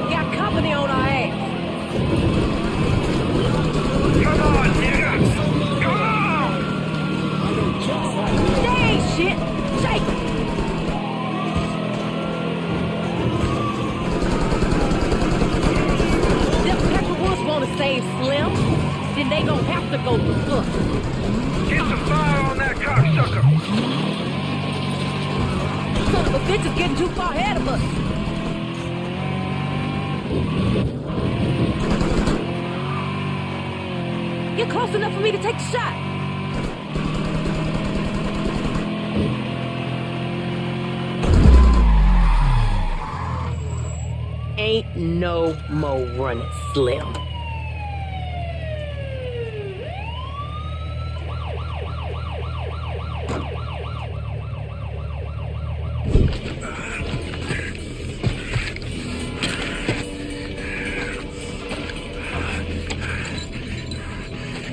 Got company on our ass. Come on, nigga! Come on! They ain't shit. Shake 'em. Them pepperwoods wanna save Slim, then they gon' have to go for foot. Get some fire on that cocksucker! Son of a bitch is getting too far ahead of us. You're close enough for me to take the shot. Ain't no more running, Slim.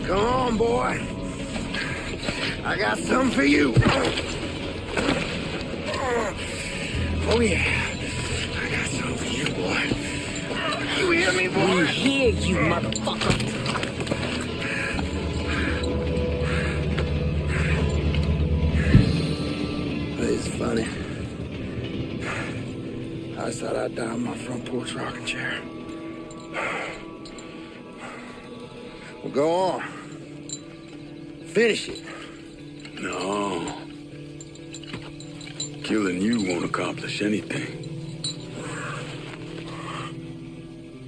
Come on, boy. I got something for you. Oh, yeah. I got something for you, boy. You hear me, boy? We hear you, motherfucker. It's funny. I just thought I'd die on my front porch rocking chair. Well, go on. Finish it. No. Killing you won't accomplish anything.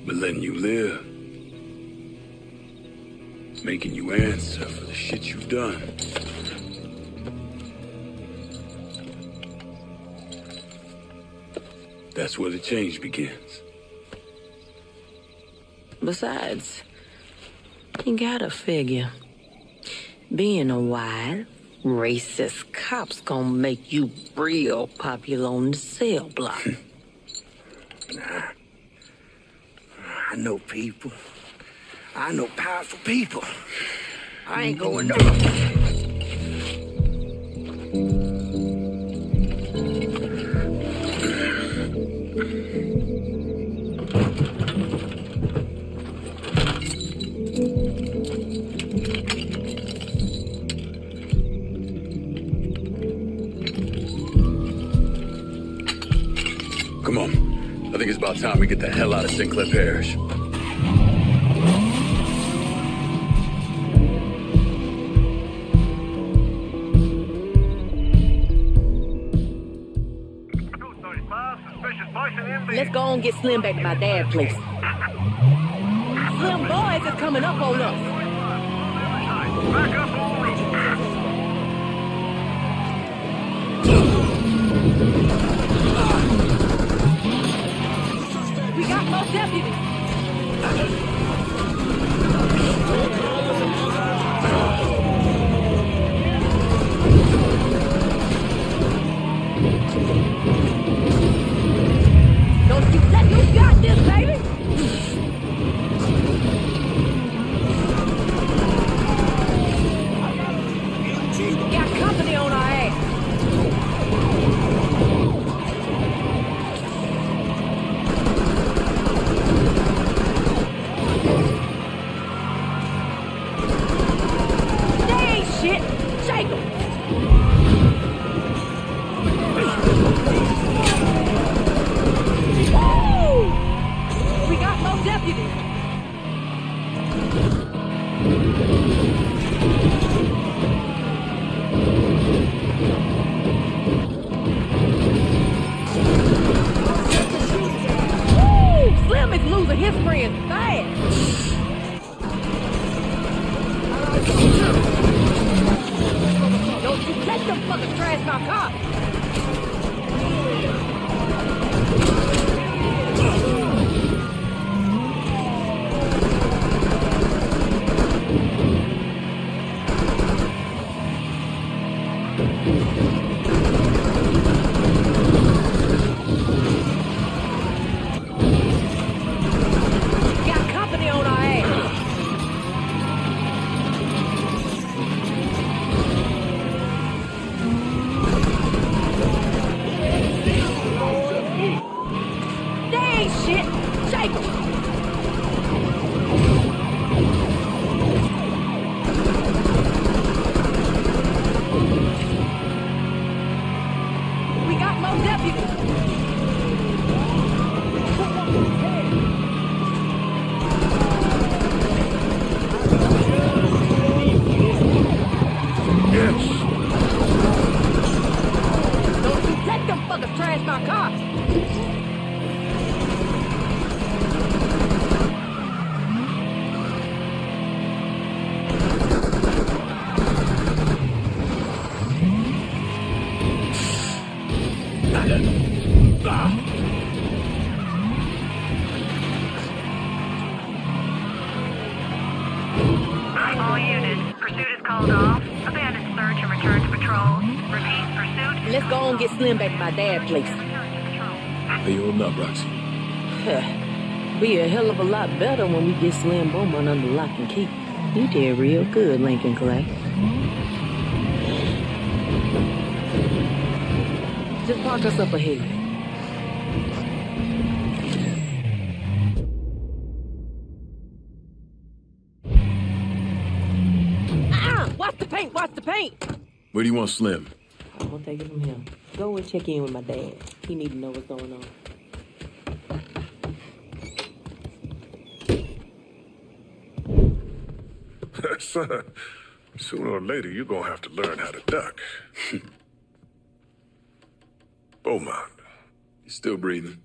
But letting you live, making you answer for the shit you've done. That's where the change begins. Besides, you gotta figure, being a wild, racist cop's gonna make you real popular on the cell block. Nah. I know people. I know powerful people. I ain't going nowhere. Come on. I think it's about time we get the hell out of St. Clair Parish. Let's go and get Slim back to my dad's place. Slim boys is coming up on us. Back up on route. We got more deputies. Don't you let you got this, baby. Got company on our ass. They ain't shit. Shake 'em. Woo! We got more his friends bad. Don't you let them fuckers trash my car. Got company on our ass. They ain't shit. Shake 'em. We got more deputies. Don't you let them fuckers trash my car. All units, pursuit is called off. Abandon search and return to patrol. Repeat, pursuit. Let's go and get Slim back to my dad's place. How you holding up, Roxy? Be a hell of a lot better when we get Slim Bowman under lock and key. You did real good, Lincoln Clay. Just park us up ahead. Watch the paint, watch the paint. Where do you want Slim? I'm gonna take it from him. Go and check in with my dad. He need to know what's going on. Son, sooner or later, you're gonna have to learn how to duck. Beaumont. He's still breathing.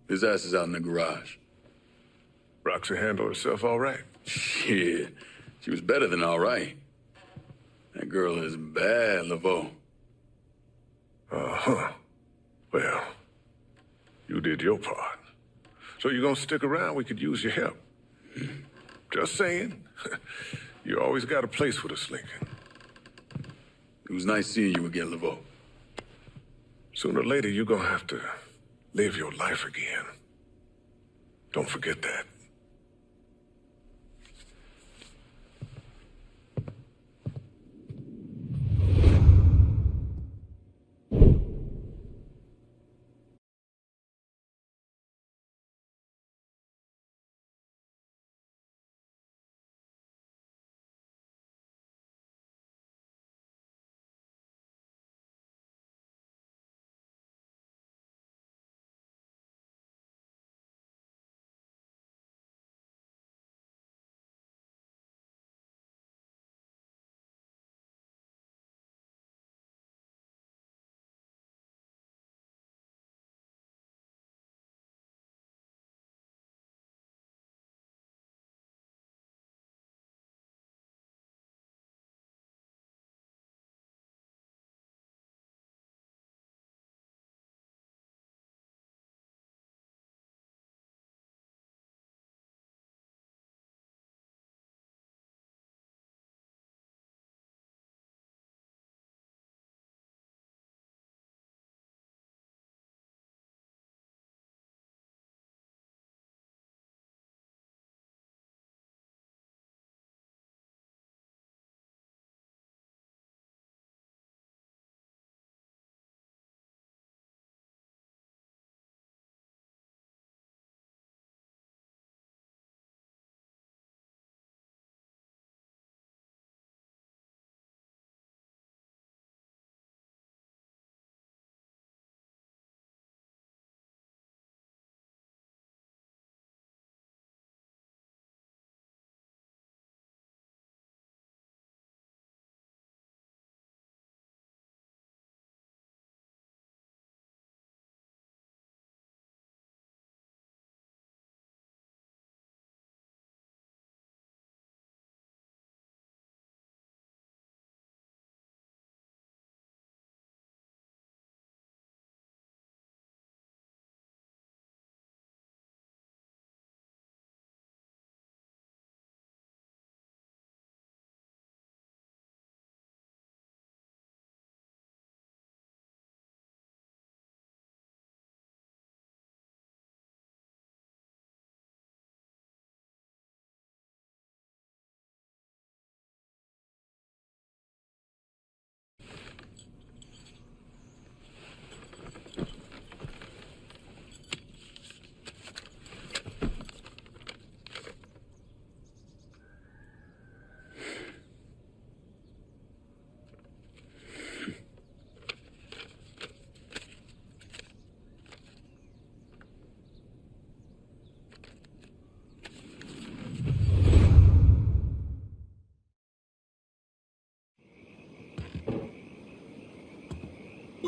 His ass is out in the garage. Roxy handled herself all right. Yeah, she was better than all right. That girl is bad, Laveau. Uh-huh. Well, you did your part. So you're gonna stick around? We could use your help. Just saying. You always got a place with us, Lincoln. It was nice seeing you again, Laveau. Sooner or later, you're gonna have to live your life again. Don't forget that.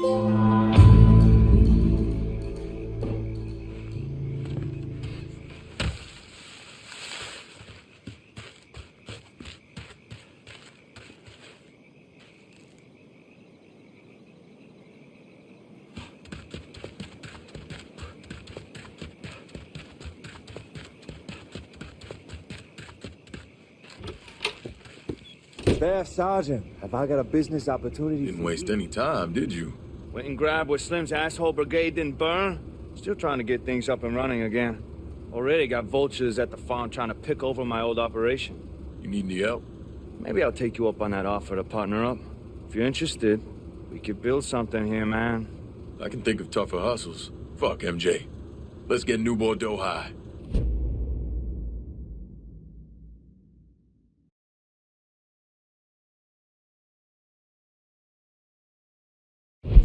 Staff Sergeant, have I got a business opportunity? Didn't waste any time, did you? Went and grabbed where Slim's asshole brigade didn't burn. Still trying to get things up and running again. Already got vultures at the farm trying to pick over my old operation. You need any help? Maybe I'll take you up on that offer to partner up. If you're interested, we could build something here, man. I can think of tougher hustles. Fuck MJ. Let's get New Bordeaux high.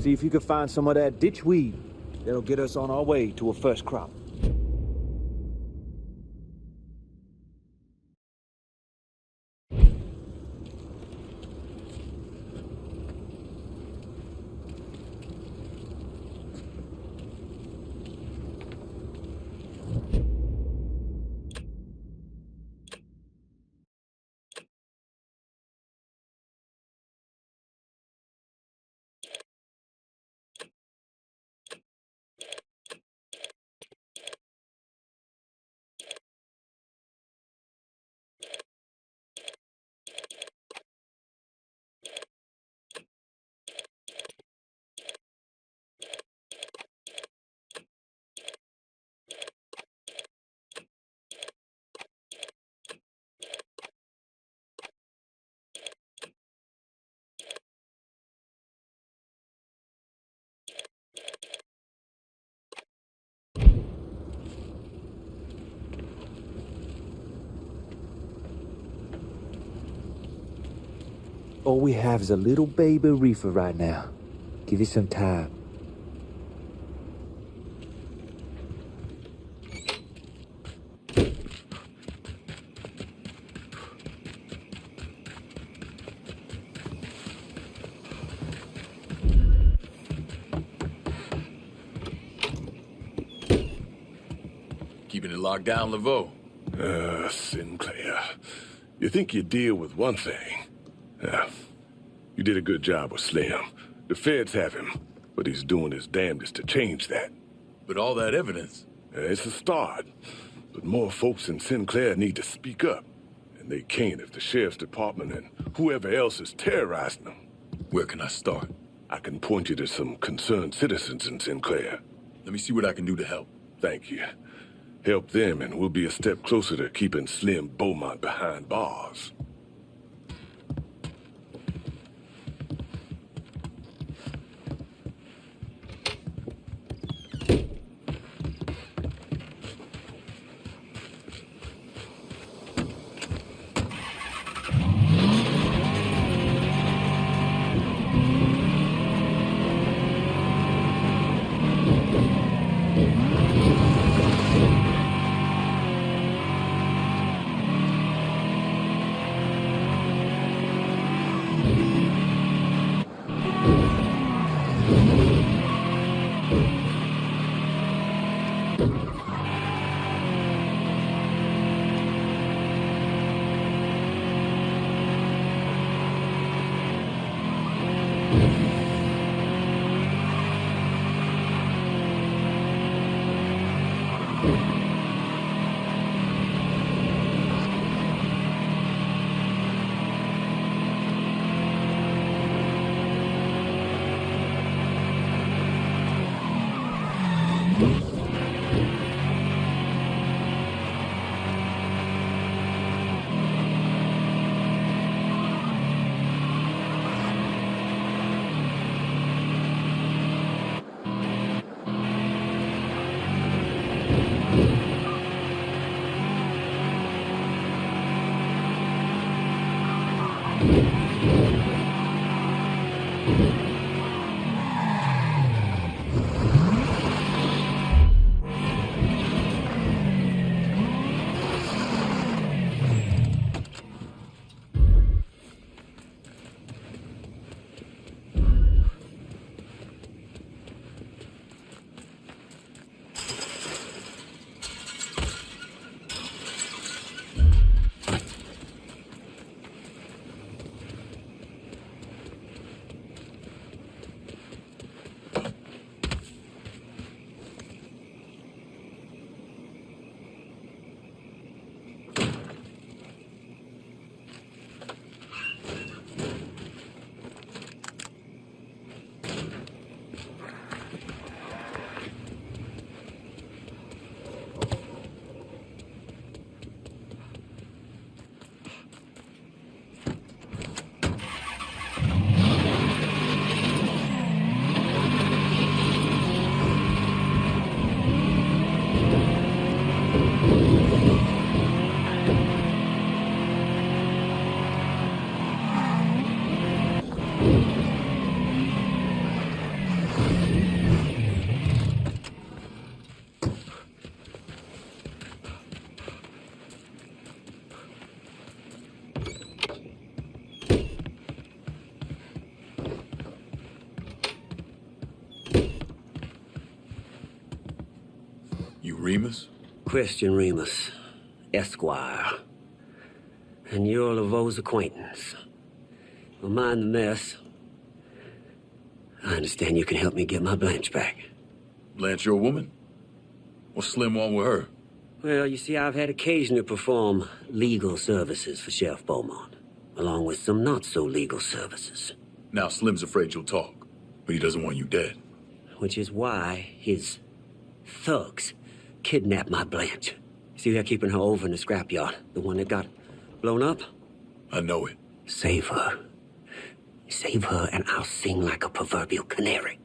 See if you can find some of that ditchweed. That'll get us on our way to a first crop. All we have is a little baby reefer right now. Give it some time. Keeping it locked down, Laveau. Sinclair. You think you deal with one thing. You did a good job with Slim. The feds have him, but he's doing his damnedest to change that. But all that evidence... It's a start. But more folks in Sinclair need to speak up. And they can't if the sheriff's department and whoever else is terrorizing them. Where can I start? I can point you to some concerned citizens in Sinclair. Let me see what I can do to help. Thank you. Help them and we'll be a step closer to keeping Slim Beaumont behind bars. Remus? Christian Remus, Esquire. And you're Laveau's acquaintance. Well, mind the mess. I understand you can help me get my Blanche back. Blanche, your woman? What's Slim on with her? Well, you see, I've had occasion to perform legal services for Sheriff Beaumont, along with some not-so-legal services. Now, Slim's afraid you'll talk, but he doesn't want you dead. Which is why his thugs kidnapped my Blanche. See, they're keeping her over in the scrapyard, the one that got blown up. I know it. Save her. Save her, and I'll sing like a proverbial canary.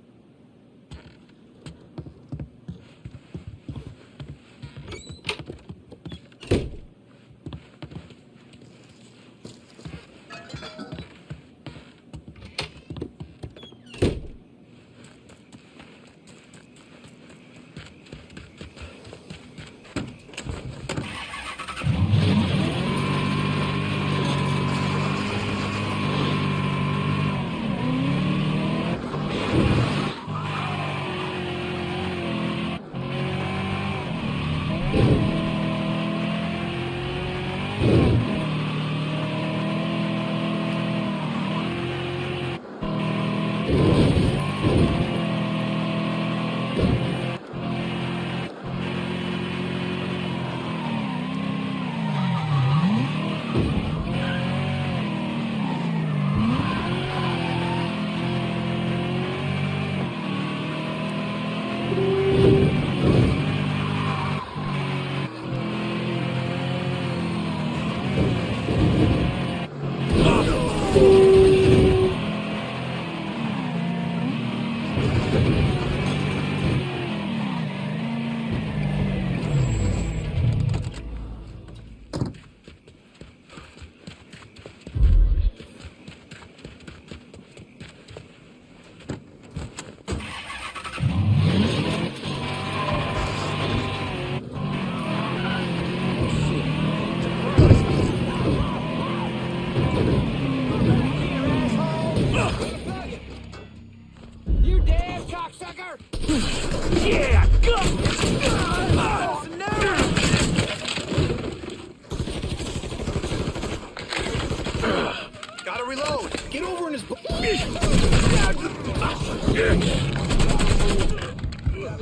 Gotta reload. Get over in his. Gotta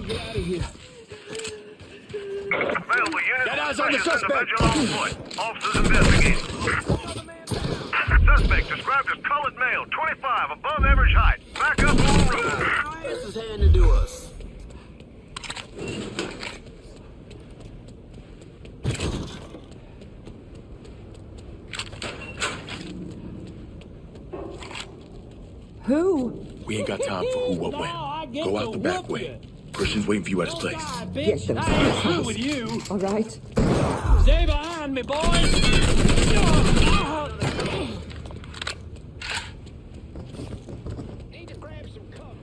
get out of here. Available units. Got eyes on the suspect. On foot. Officers investigating. Suspect described as colored male, 25, above average height. Back up on the road. This is handed to us. Who? We ain't got time for who, what, when. Go out the back way. Christian's waiting for you at his place. Get them. I ain't through with you. All right. Stay behind me, boys. Need to grab some cover.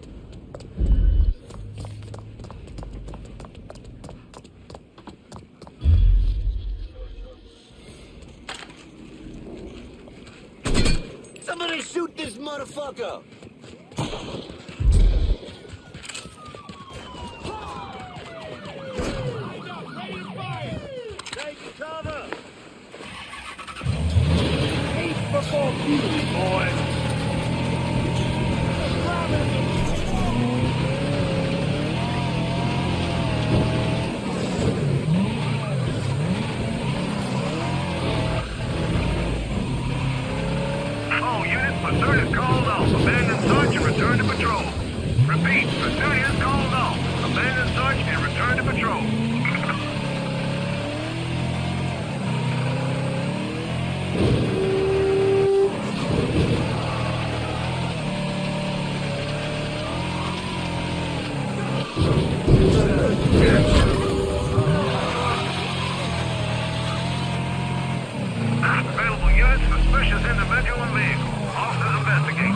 Somebody shoot this motherfucker! Take cover. Eight before beauty, boys. All units, pursuit is called off. Abandon search and return to patrol. Repeat, pursuit is called off. Abandon search and return to patrol. Available units, suspicious individual and vehicle. Officers investigate.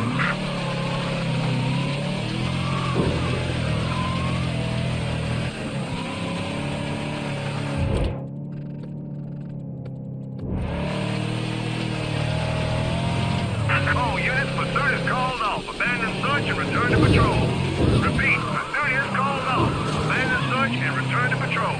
All units, pursuit is called off. Abandon search and return to patrol. Repeat, pursuit is called off. Abandon search and return to patrol.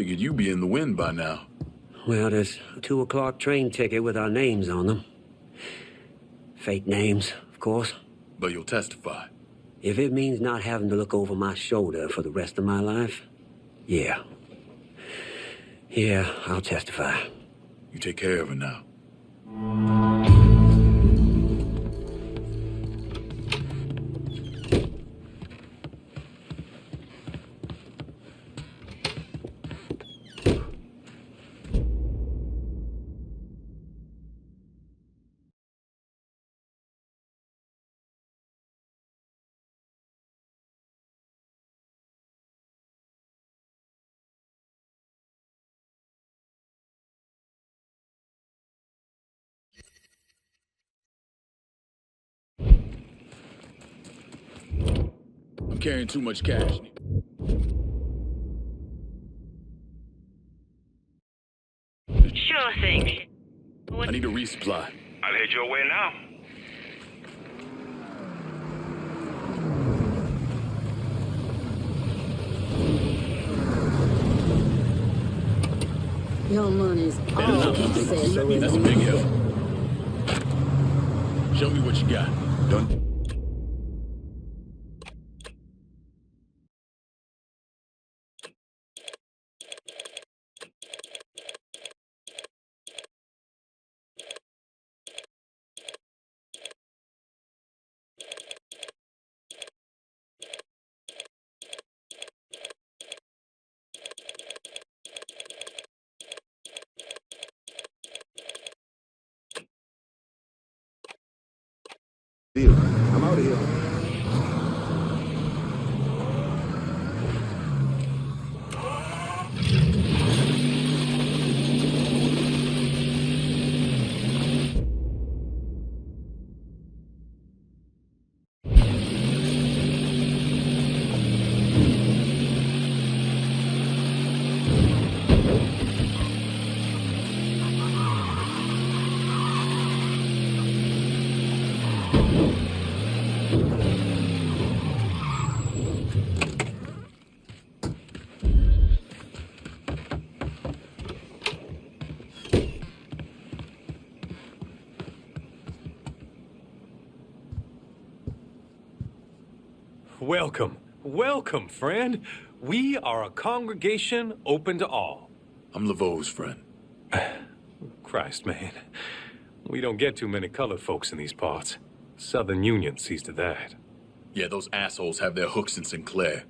Figured you'd be in the wind by now. Well, there's a 2 o'clock train ticket with our names on them. Fake names, of course. But you'll testify. If it means not having to look over my shoulder for the rest of my life, yeah. Yeah, I'll testify. You take care of her now. I'm carrying too much cash. Sure thing. I need a resupply. I'll head your way now. Your money's all accessories. That's a big help. Show me what you got. Done. Deal. I'm out of here. Welcome. Welcome, friend. We are a congregation open to all. I'm Laveau's friend. Christ, man. We don't get too many colored folks in these parts. Southern Union sees to that. Yeah, those assholes have their hooks in Sinclair.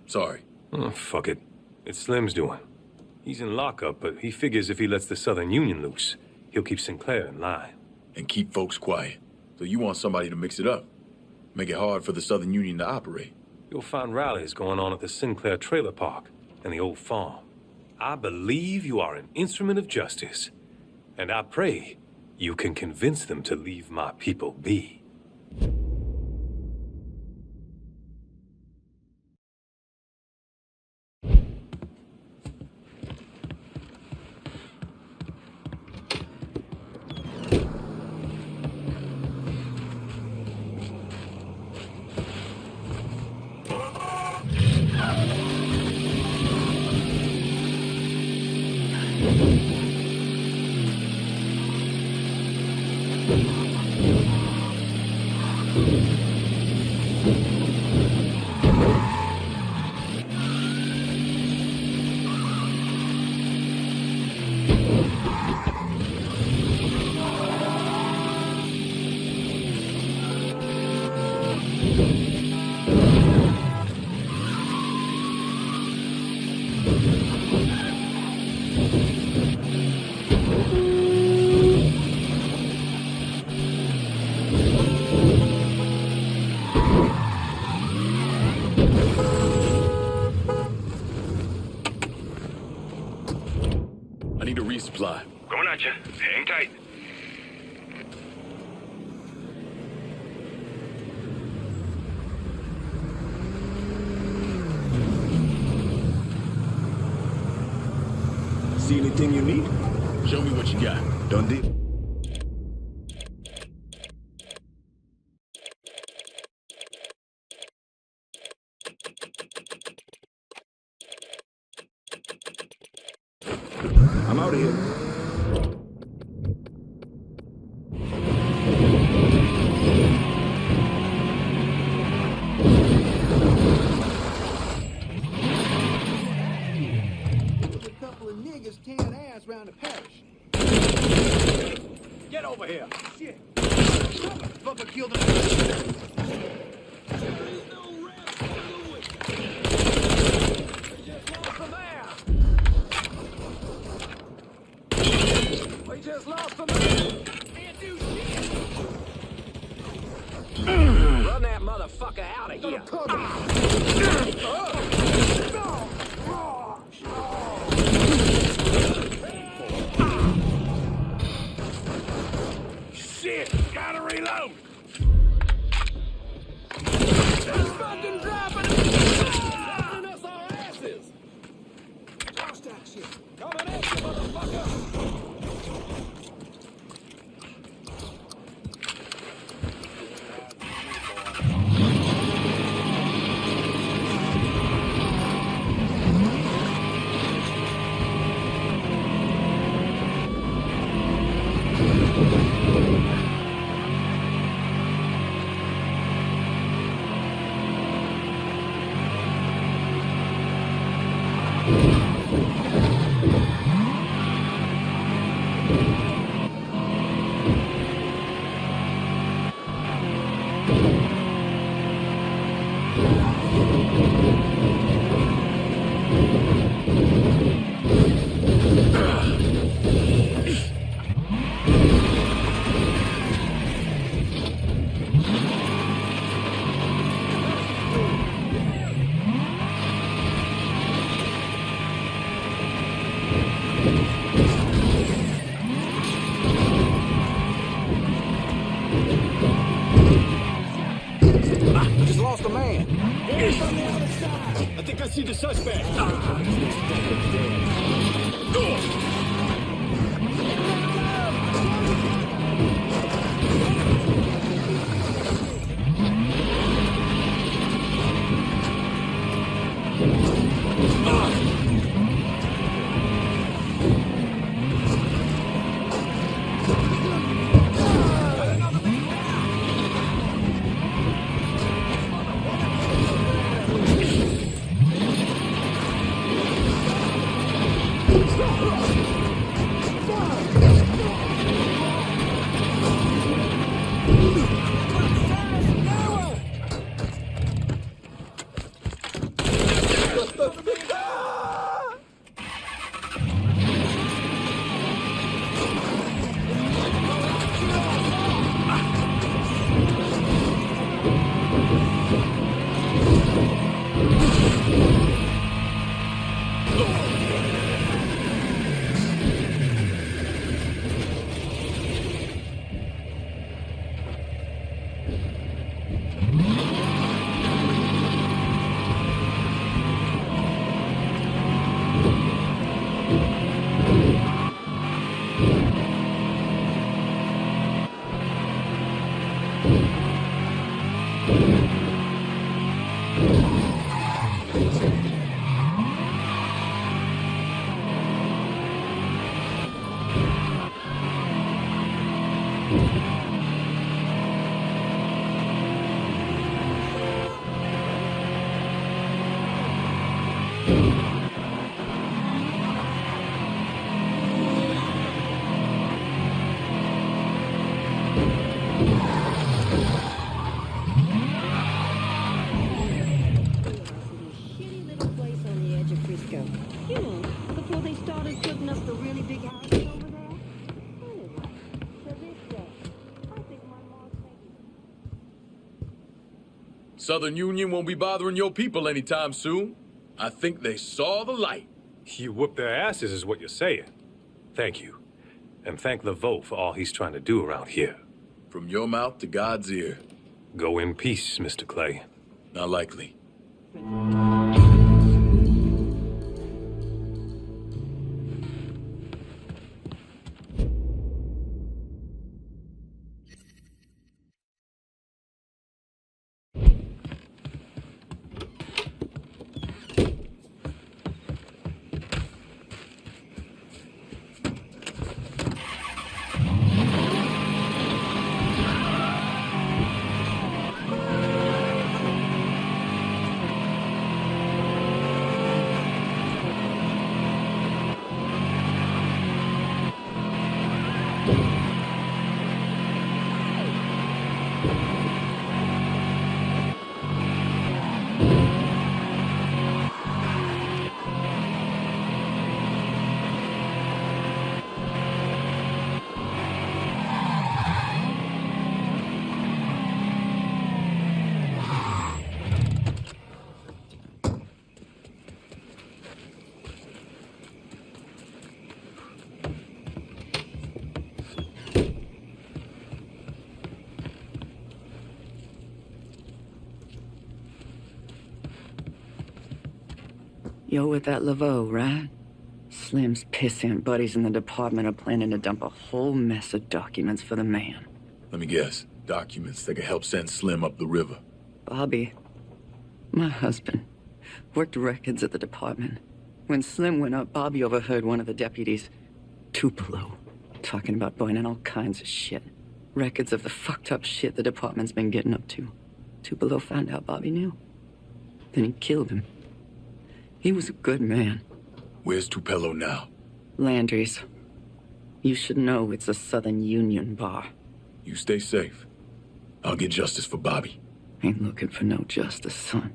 Sorry. Oh, fuck it. It's Slim's doing. He's in lockup, but he figures if he lets the Southern Union loose, he'll keep Sinclair in line. And keep folks quiet. So you want somebody to mix it up. Make it hard for the Southern Union to operate. You'll find rallies going on at the Sinclair Trailer Park and the old farm. I believe you are an instrument of justice, and I pray you can convince them to leave my people be. I need a resupply. Going at you. Hang tight. See anything you need? Show me what you got. Done deal. out of here. There's a couple of niggas tearing ass around the parish. Get over here. Shit. Motherfucker killed him. We just lost the man. Can't do shit. Run that motherfucker out of here. Shit! Gotta reload! This fucking dropping us our asses. Watch that shit. Coming at you, motherfucker. I just lost a man. I think I see the suspect. Southern Union won't be bothering your people anytime soon. I think they saw the light. You whooped their asses is what you're saying. Thank you. And thank Laveau for all he's trying to do around here. From your mouth to God's ear. Go in peace, Mr. Clay. Not likely. You're with that Laveau, right? Slim's pissant buddies in the department are planning to dump a whole mess of documents for the man. Let me guess. Documents that could help send Slim up the river. Bobby, my husband, worked records at the department. When Slim went up, Bobby overheard one of the deputies, Tupelo, talking about burning all kinds of shit. Records of the fucked up shit the department's been getting up to. Tupelo found out Bobby knew. Then he killed him. He was a good man. Where's Tupelo now? Landry's. You should know it's a Southern Union bar. You stay safe. I'll get justice for Bobby. Ain't looking for no justice, son.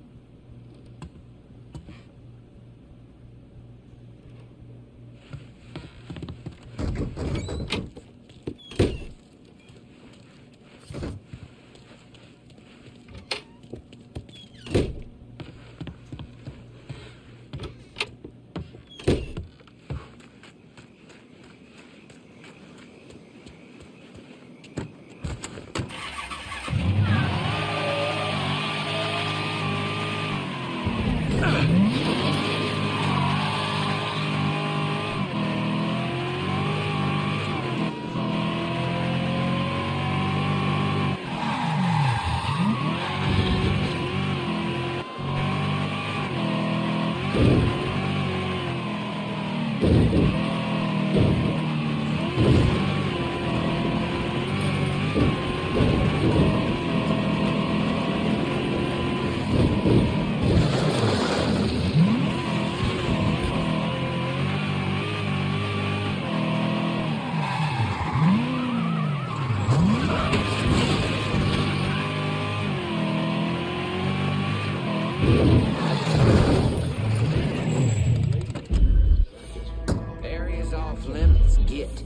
Area's off limits. Get.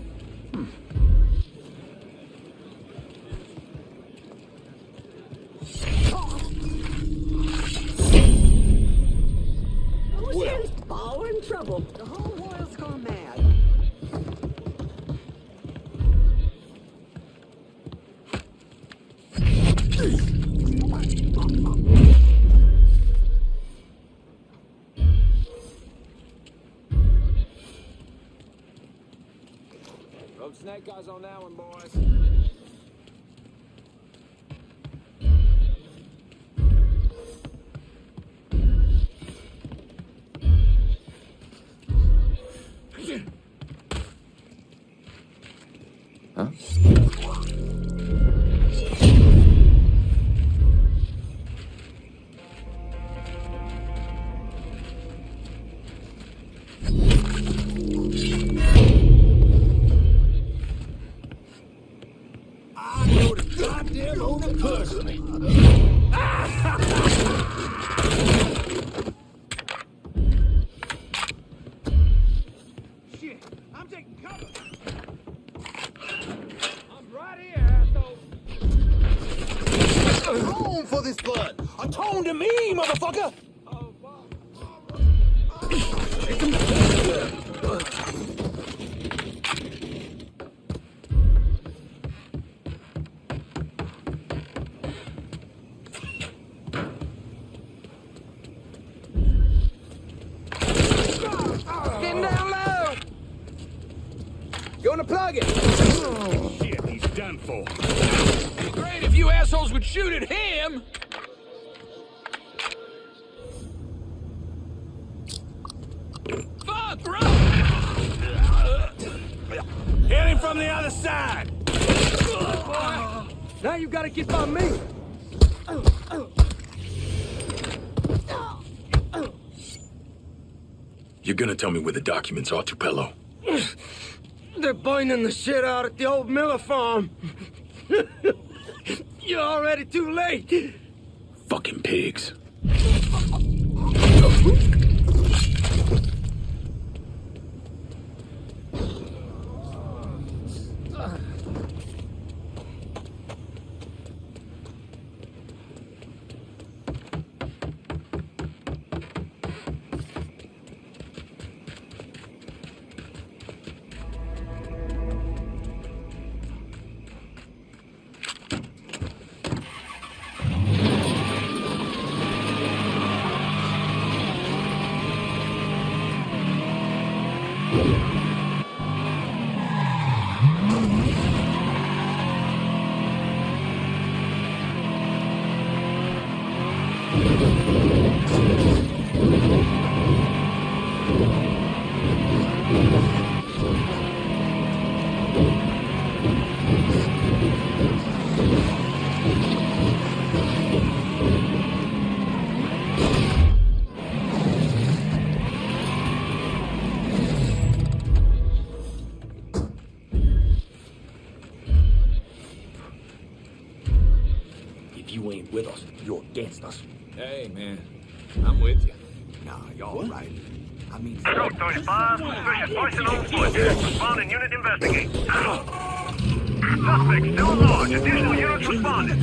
Ocean's ball in trouble. The whole world's gone mad. Rope snake eyes on that one, boys. Huh? I know the goddamn owner personally. Shit, I'm taking cover. I'm right here, asshole. Atone for this blood. Atone to me, motherfucker. Getting down low! You wanna plug it? Shit, he's done for. Great if you assholes would shoot at him! Fuck, run! Hit him from the other side! Now you gotta get by me! You're gonna tell me where the documents are, Tupelo. They're burning the shit out at the old Miller farm. You're already too late. Fucking pigs. You ain't with us, you're against us. Hey, man. I'm with you. Nah, y'all right. I mean... Scope 35, suspicious person on foot. Responding unit investigate. Suspect still at large. Additional units responding.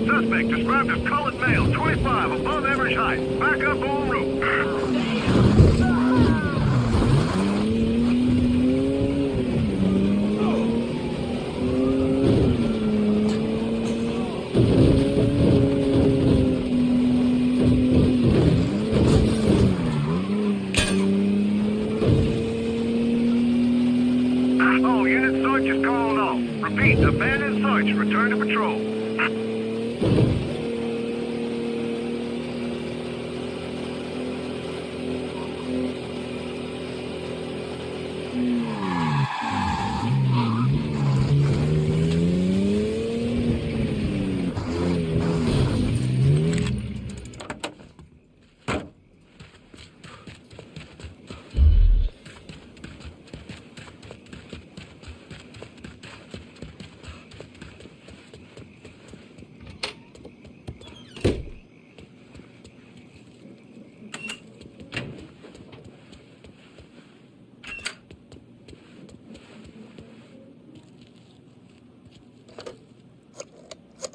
Suspect described as colored male, 25, above average height. Back up en route. All unit search is called off. Repeat, abandoned search. Return to patrol.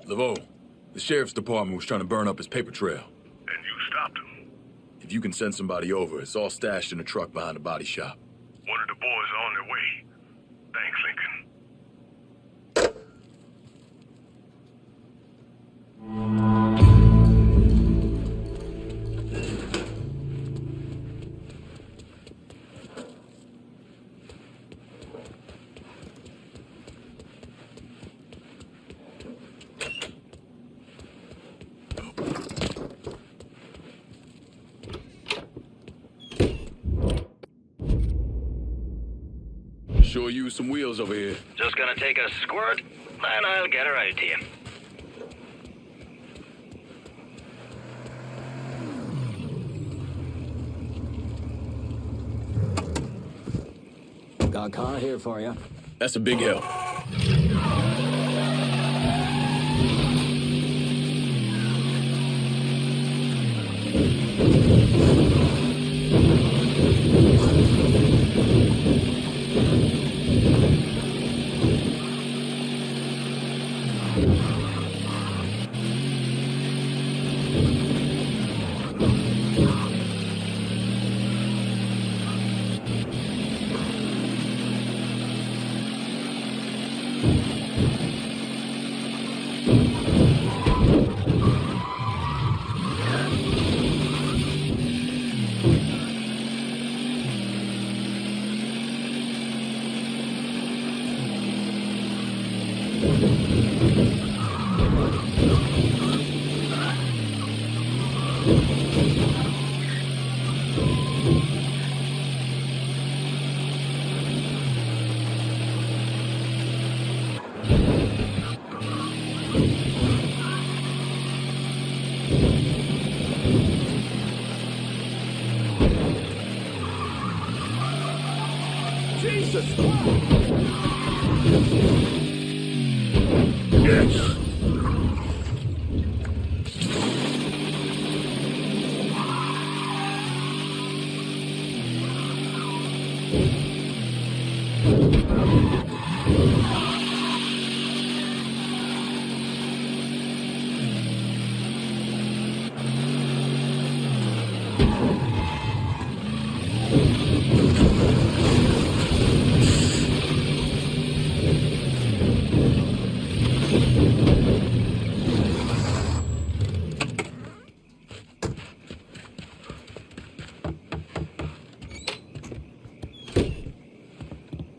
LeVeaux, the sheriff's department was trying to burn up his paper trail. And you stopped him. If you can send somebody over, it's all stashed in a truck behind the body shop. One of the boys are on their way. Thanks, Lincoln. Sure use some wheels over here. Just gonna take a squirt, then I'll get her out to you. Got a car here for you. That's a big help. Jesus Christ! Yes!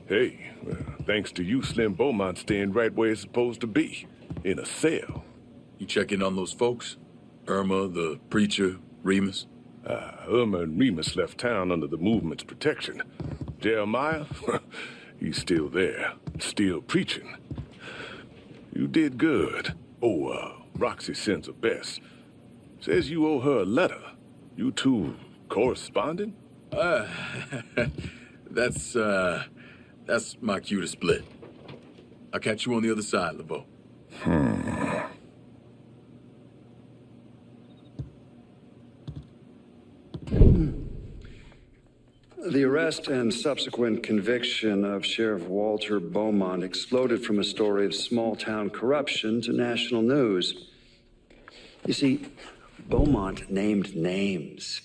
Hey, thanks to you, Slim Beaumont's staying right where it's supposed to be, in a cell. You check in on those folks? Irma, the preacher, Remus? Irma and Remus left town under the movement's protection. Jeremiah, he's still there, still preaching. You did good. Oh, Roxy sends her best. Says you owe her a letter. You two corresponding? That's my cue to split. I'll catch you on the other side, LeBeau. The arrest and subsequent conviction of Sheriff Walter Beaumont exploded from a story of small-town corruption to national news. You see, Beaumont named names.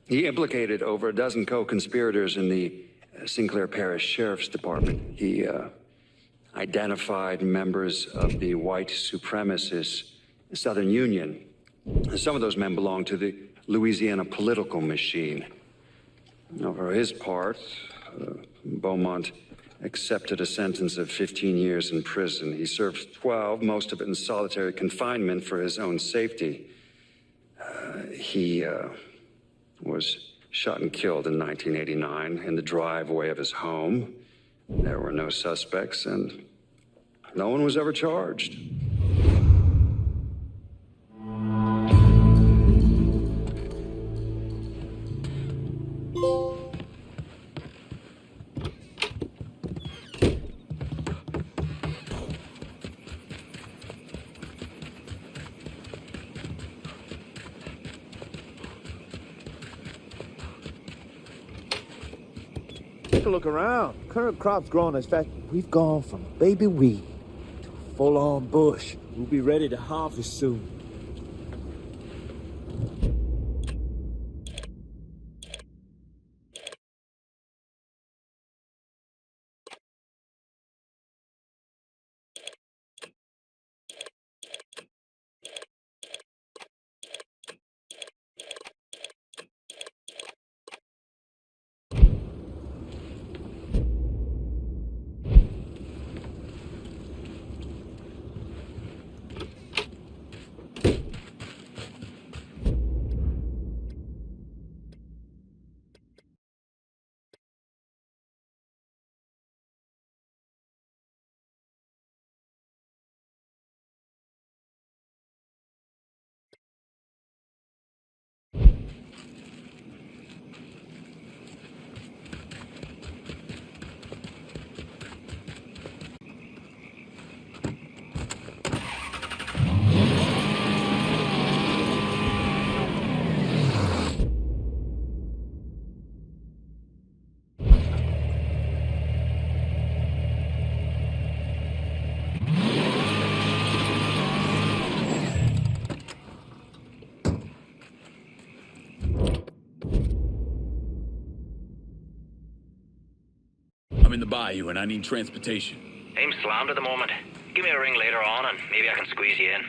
He implicated over a dozen co-conspirators in the Sinclair Parish Sheriff's Department. He identified members of the white supremacist Southern Union. Some of those men belonged to the Louisiana political machine. Now, for his part, Beaumont accepted a sentence of 15 years in prison. He served 12, most of it in solitary confinement for his own safety. He was shot and killed in 1989 in the driveway of his home. There were no suspects, and no one was ever charged. Take a look around. Current crop's growing as fast. We've gone from baby weed to full-on bush. We'll be ready to harvest soon. I'm in the bayou and I need transportation. I'm slammed at the moment. Give me a ring later on and maybe I can squeeze you in.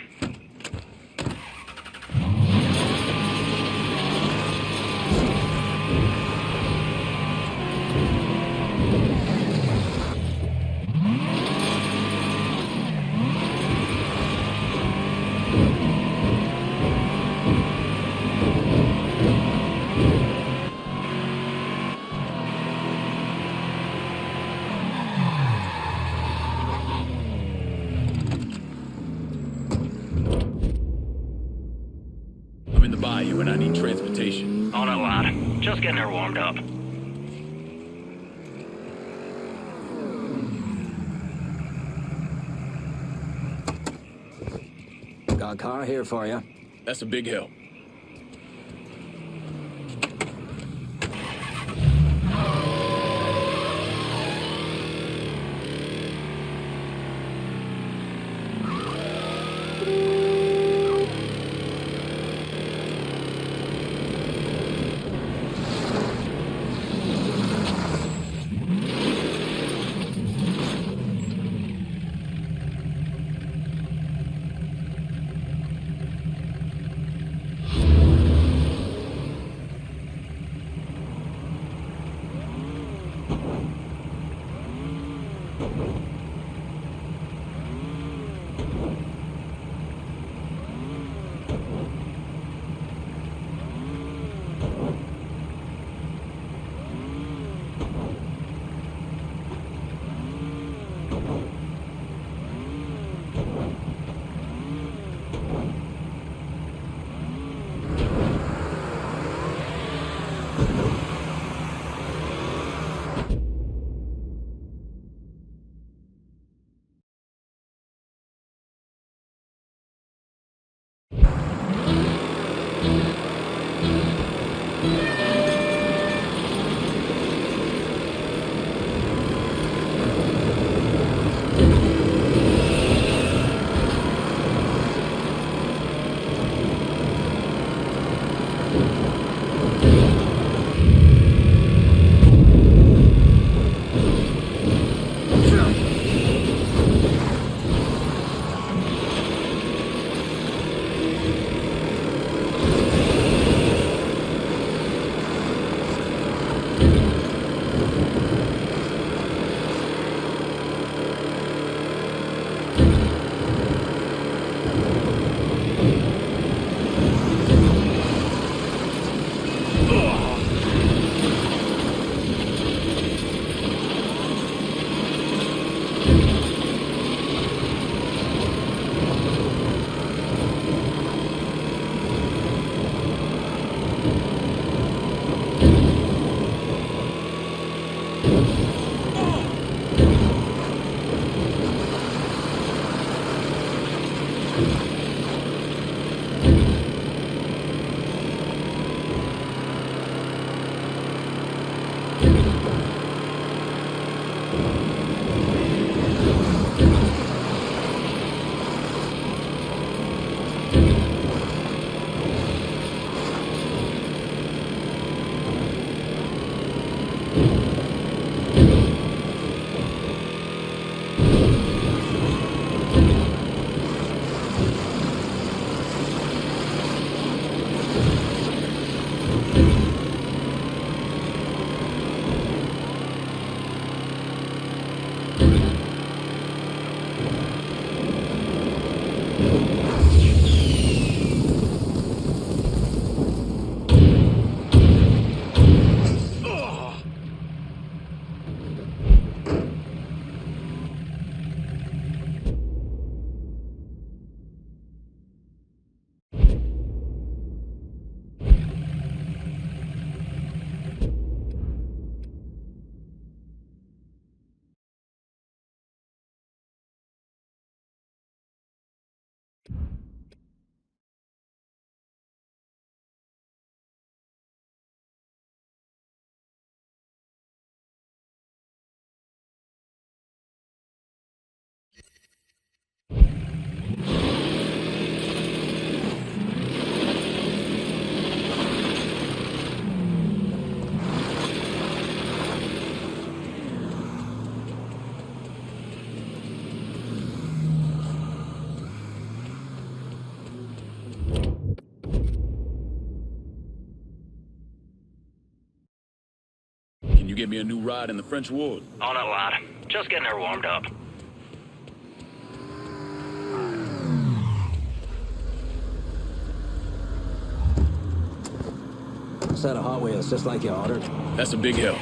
I'm in the bayou and I need transportation. On it, lad. Just getting her warmed up. Got a car here for you. That's a big help. Can you get me a new ride in the French Ward? On a lot. Just getting her warmed up. Set of Hot Wheels, just like you ordered. That's a big help.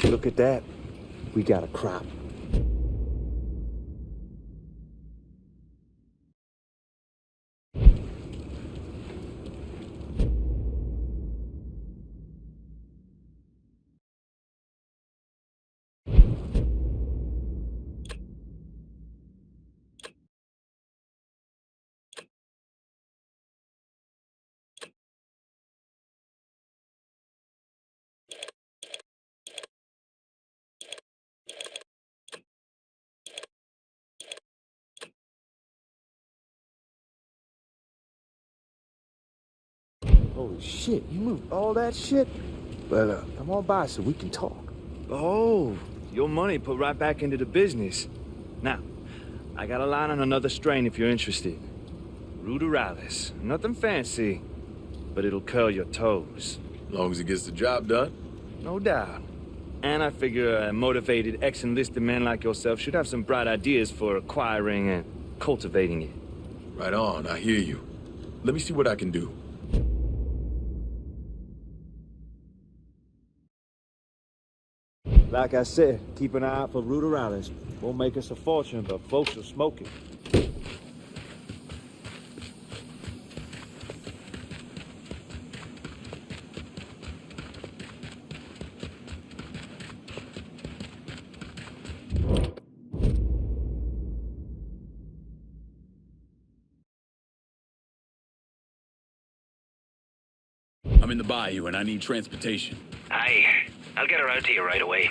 Look at that. We got a crop. Holy shit, you moved all that shit? Well, come on by so we can talk. Oh, your money put right back into the business. Now, I got a line on another strain if you're interested. Ruderalis. Nothing fancy, but it'll curl your toes. As long as it gets the job done. No doubt. And I figure a motivated ex-enlisted man like yourself should have some bright ideas for acquiring and cultivating it. Right on, I hear you. Let me see what I can do. Like I said, keep an eye out for Ruderalis. Won't make us a fortune, but folks will smoke it. I'm in the bayou and I need transportation. Aye, I'll get her out to you right away.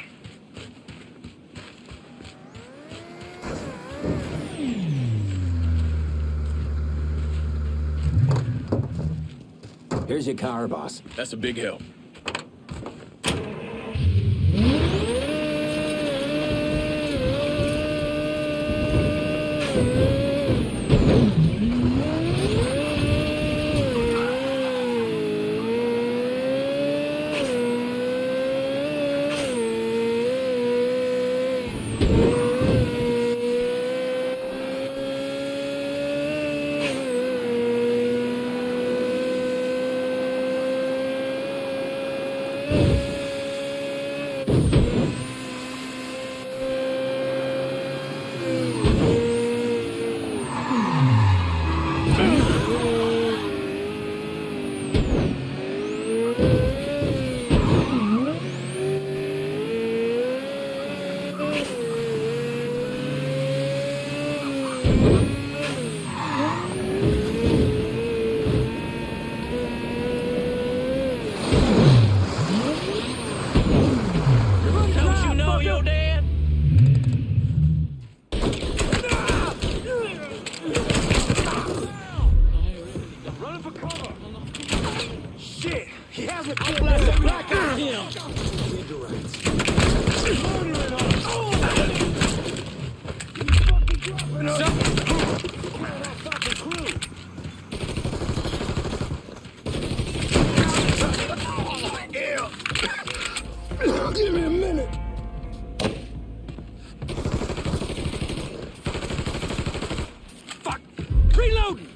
Here's your car, boss. That's a big help. Give me a minute. Fuck! Reloading!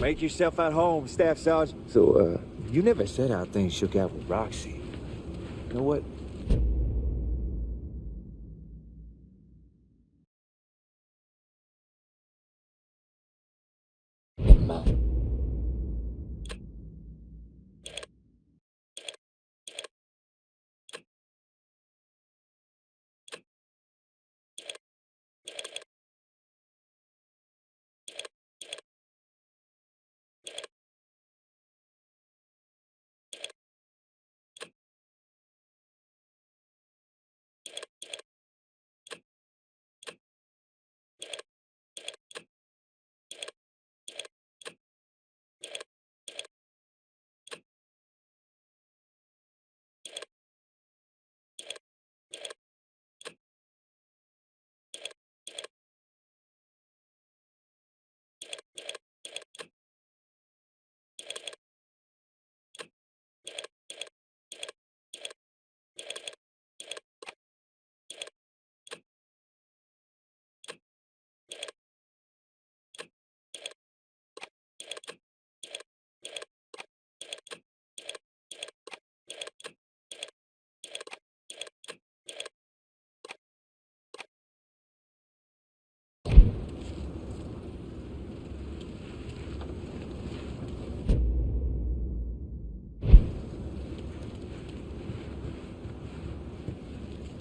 Make yourself at home, Staff Sergeant. So, you never said how things shook out with Roxy. You know what? Never mind.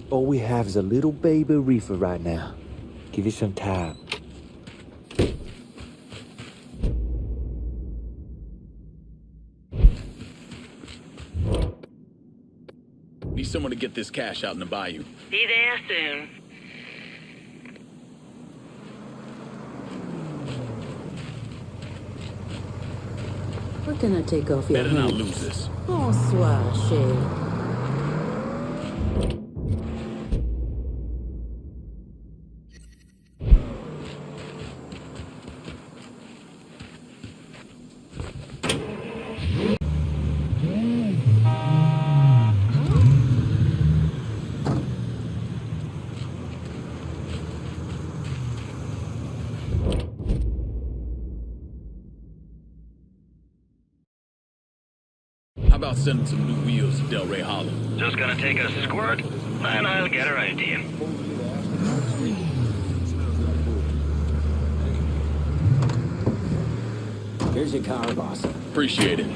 All we have is a little baby reefer right now. Give it some time. Need someone to get this cash out in the bayou. Be there soon. What can I take off your Better not hands? lose this. Bonsoir, chérie. How about sending some new wheels to Delray Hollow? Just gonna take a squirt? And I'll get her out to you. Here's your car, boss. Appreciate it.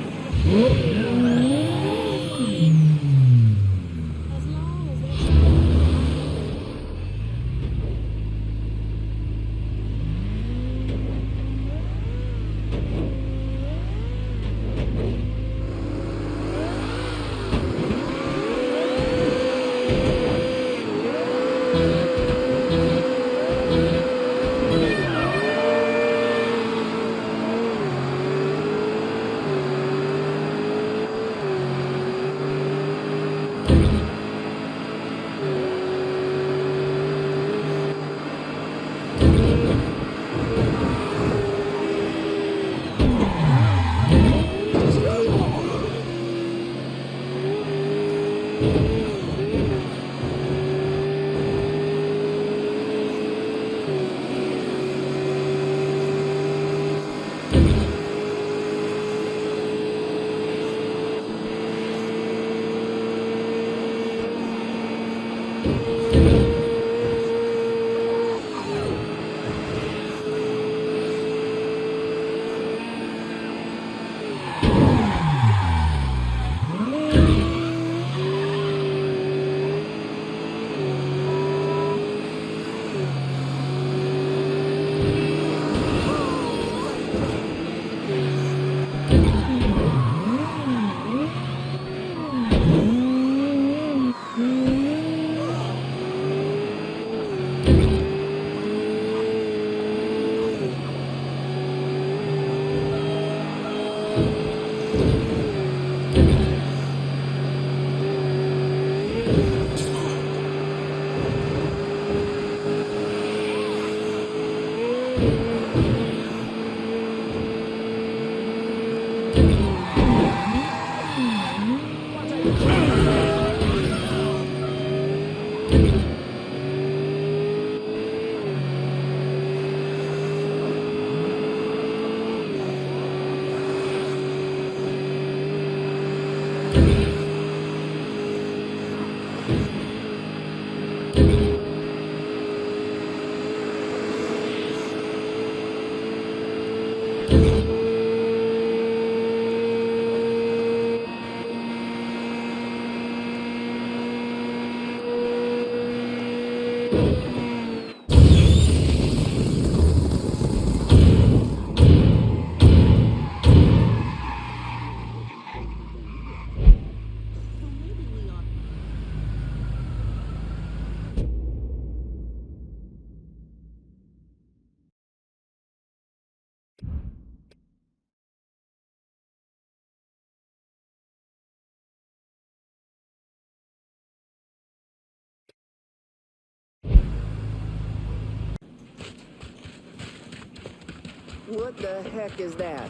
What the heck is that?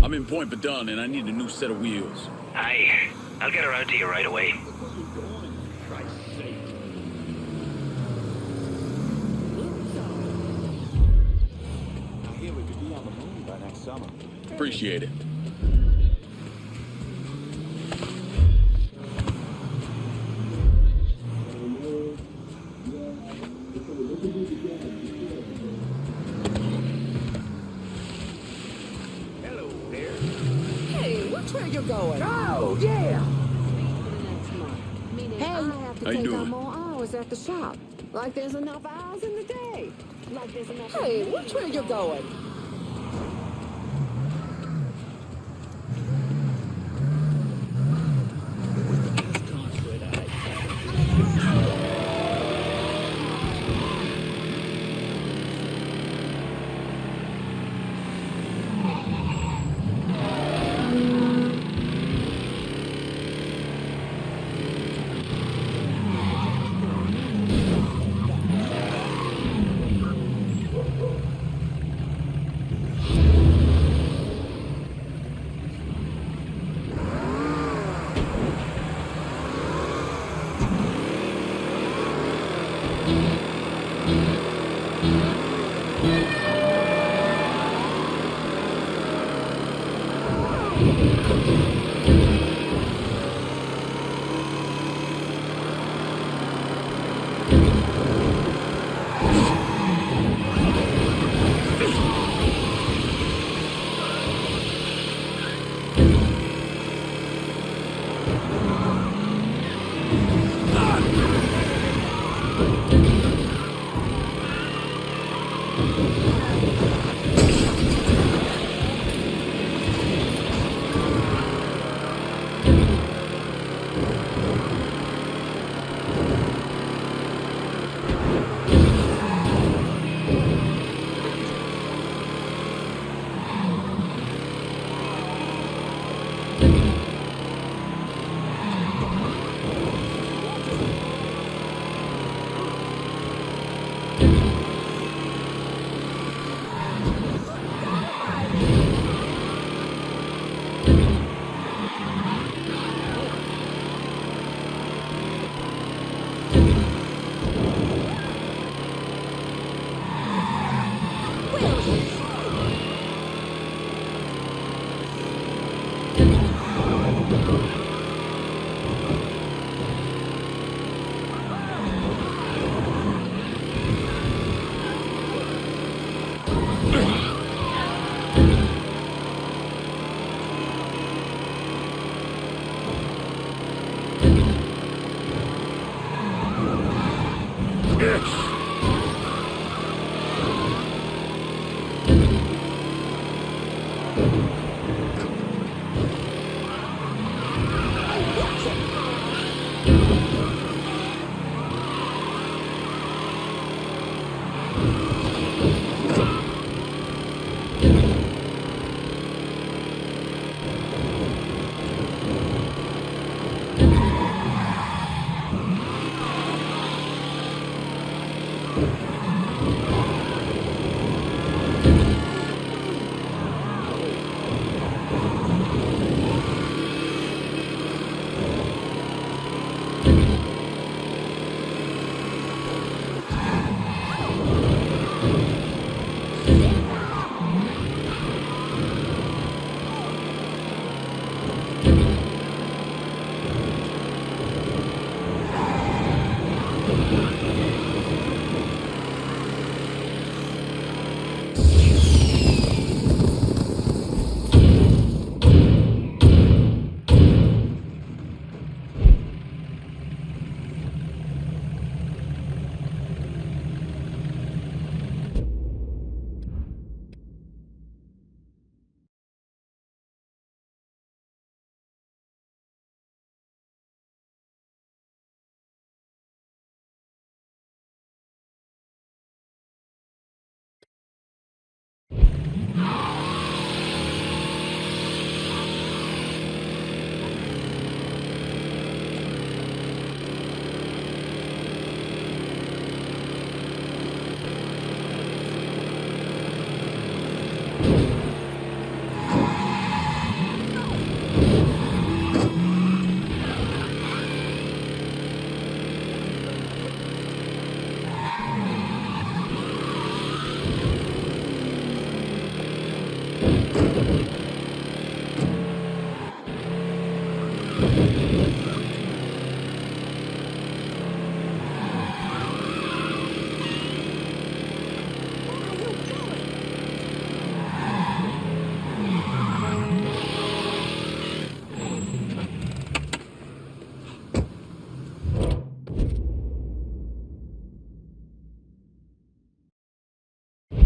I'm in Point Verdun and I need a new set of wheels. Aye, I'll get her out to you right away. I hear we could be on the moon by next summer. Appreciate it. Hey, which way you going? Oh, yeah! Hey, I have to How you take doing? on more hours at the shop. Like there's enough hours in the day. Like there's enough. Hey, which way you going?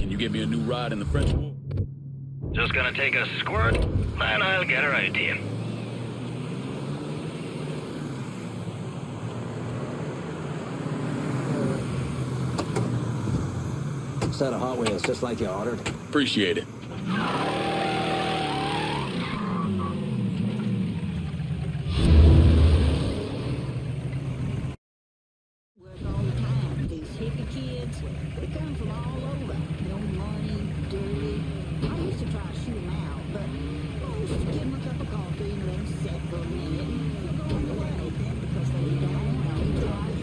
Can you get me a new ride in the French War? Just gonna take a squirt, and I'll get her out to you. Set of Hot Wheels, just like you ordered. Appreciate it. These hippie kids, they come from all over. No money, dirty. I used to try to shoot them out, but I used to give them a cup of coffee and let them sit for a minute and go away because they don't know to drive.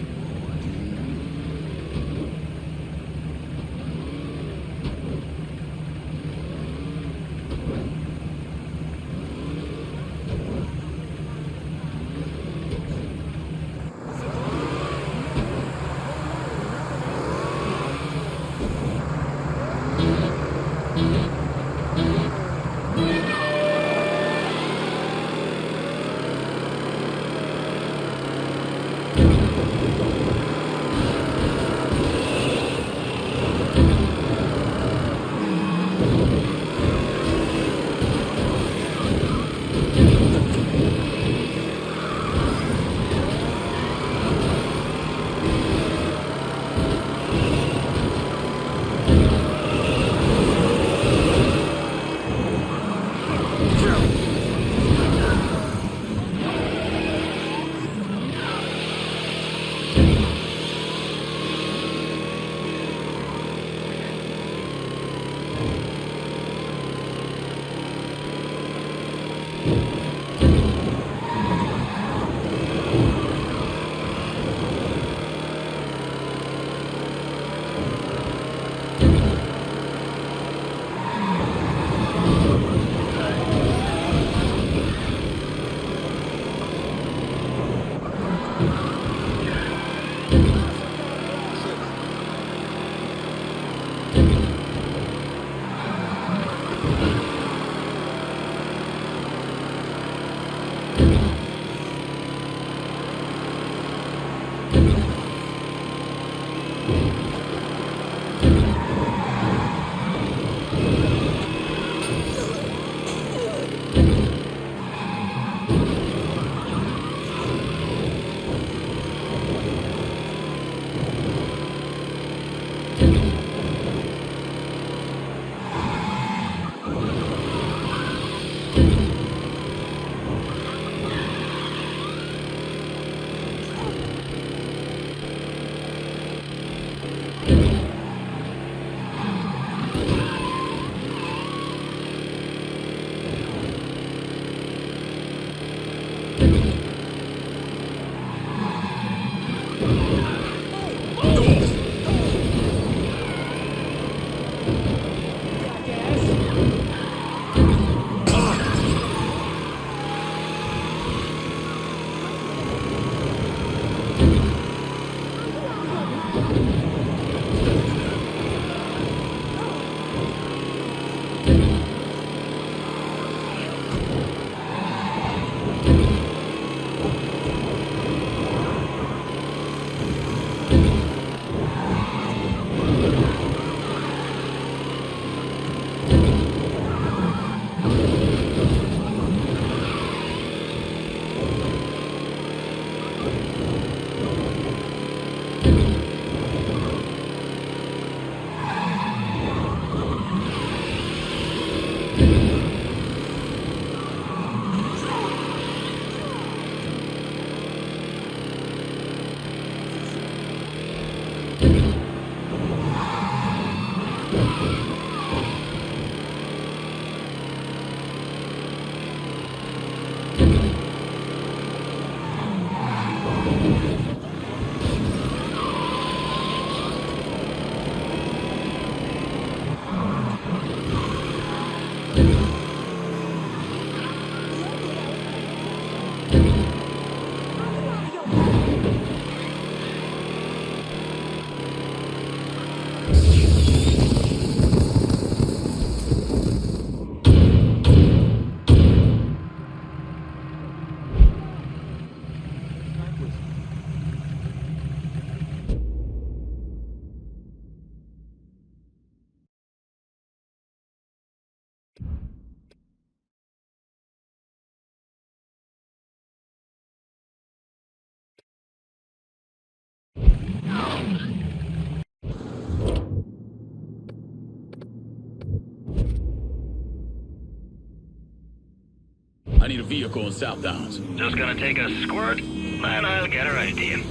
I need a vehicle in South Downs. Just gonna take a squirt, and I'll get her out to you.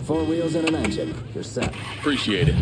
Four wheels and an engine. You're set. Appreciate it.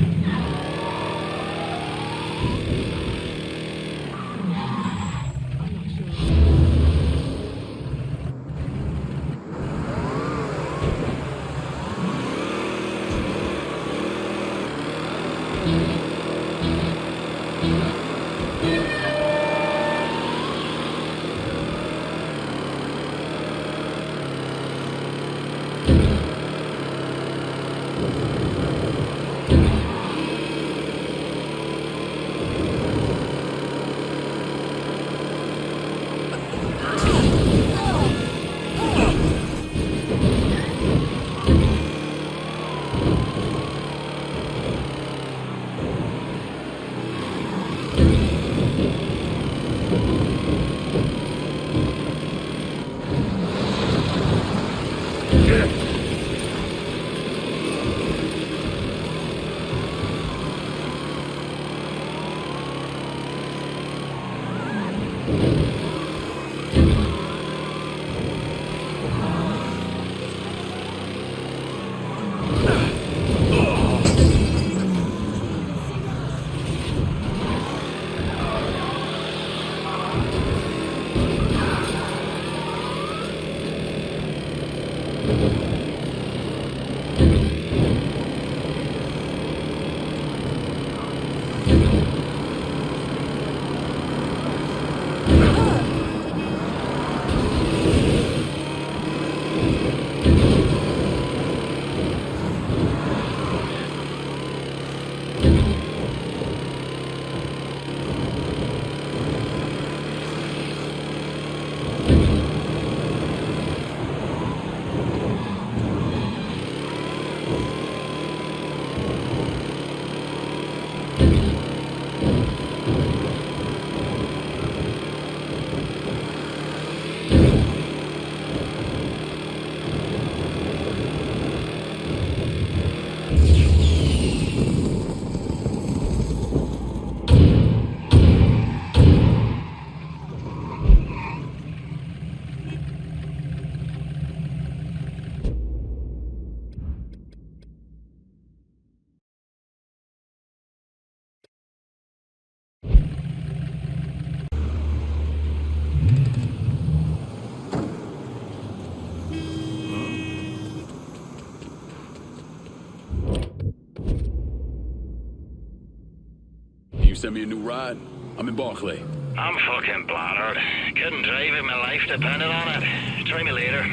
Send me a new ride? I'm in Barclay. I'm fucking bladdered. Couldn't drive if my life depended on it. Try me later.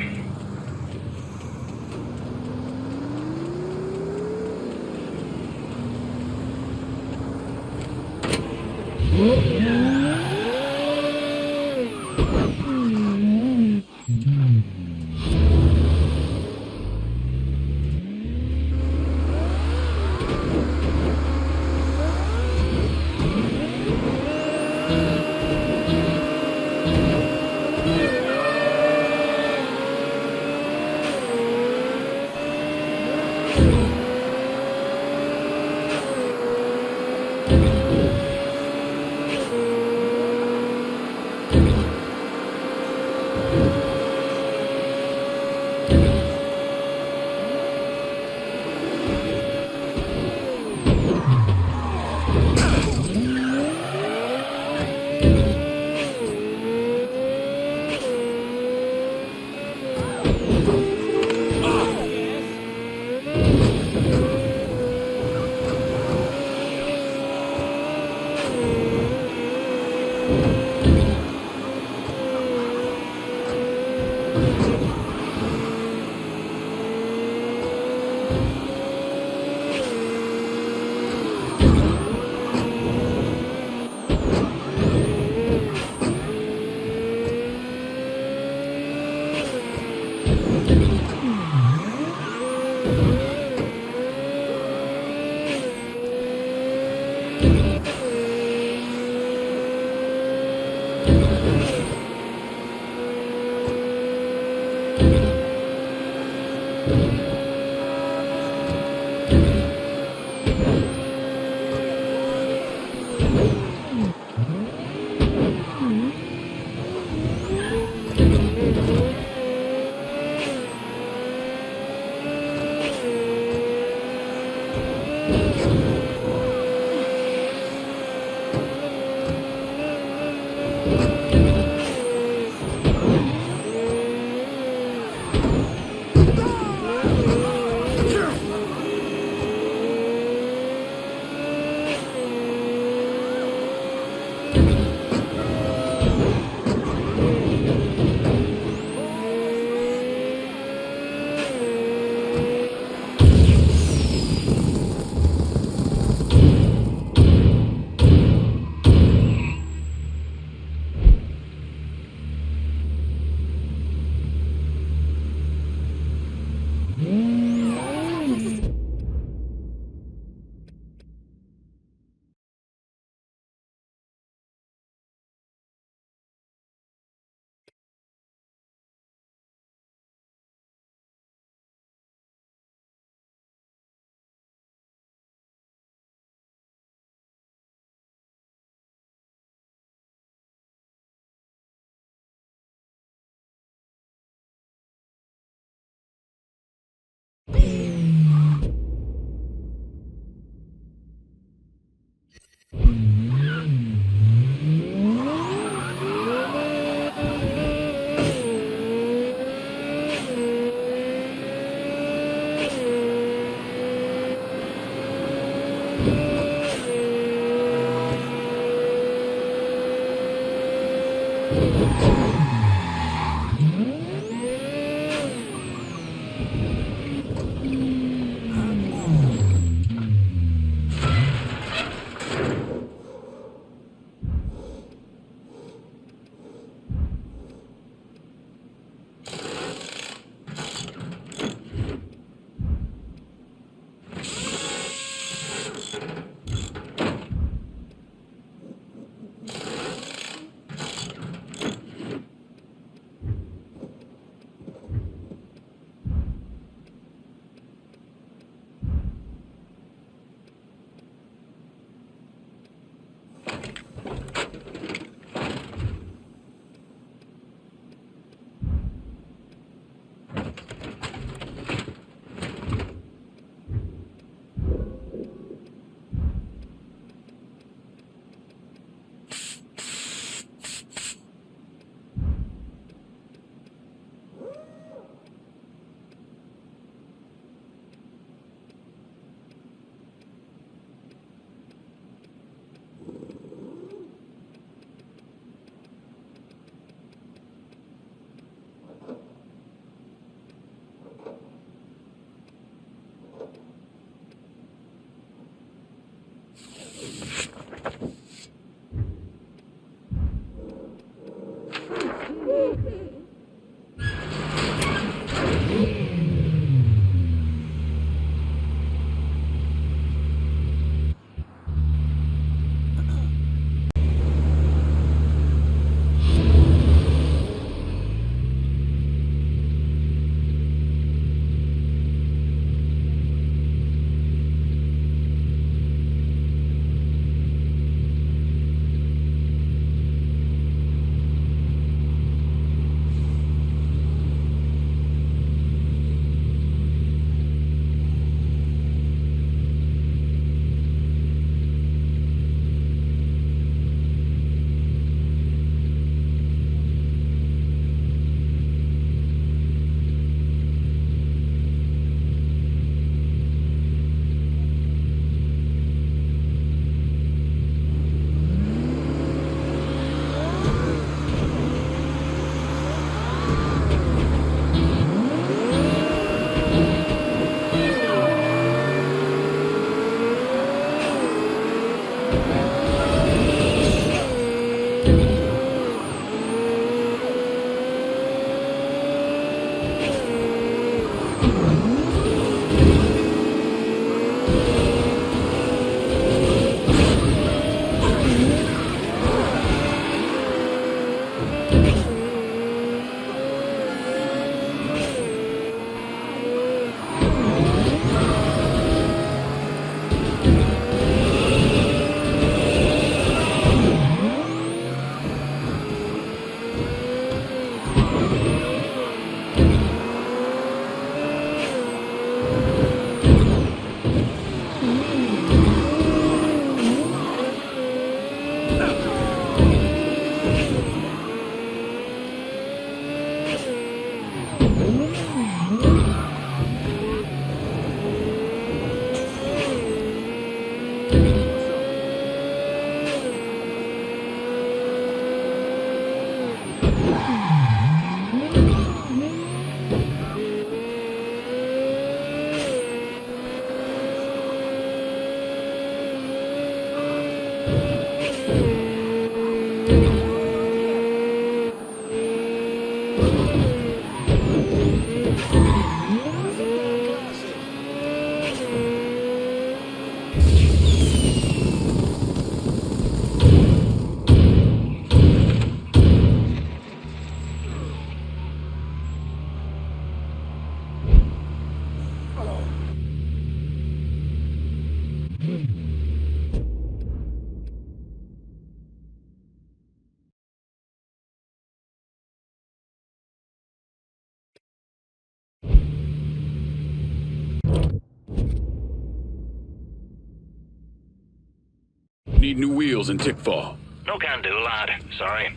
Need new wheels in Tickfall. No can do, lad. Sorry.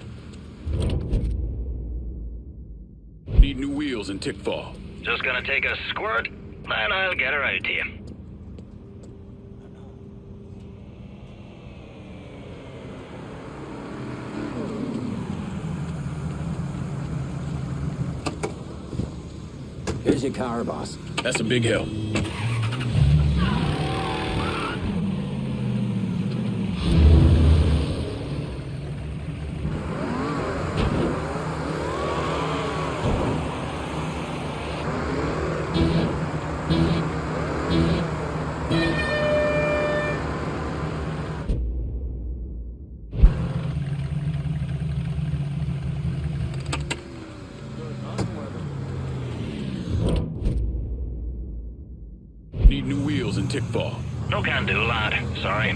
Need new wheels in Tickfall. Just gonna take a squirt, and I'll get her out to you. Here's your car, boss. That's a big help. Need new wheels in Tickfall. No can do, lad. Sorry.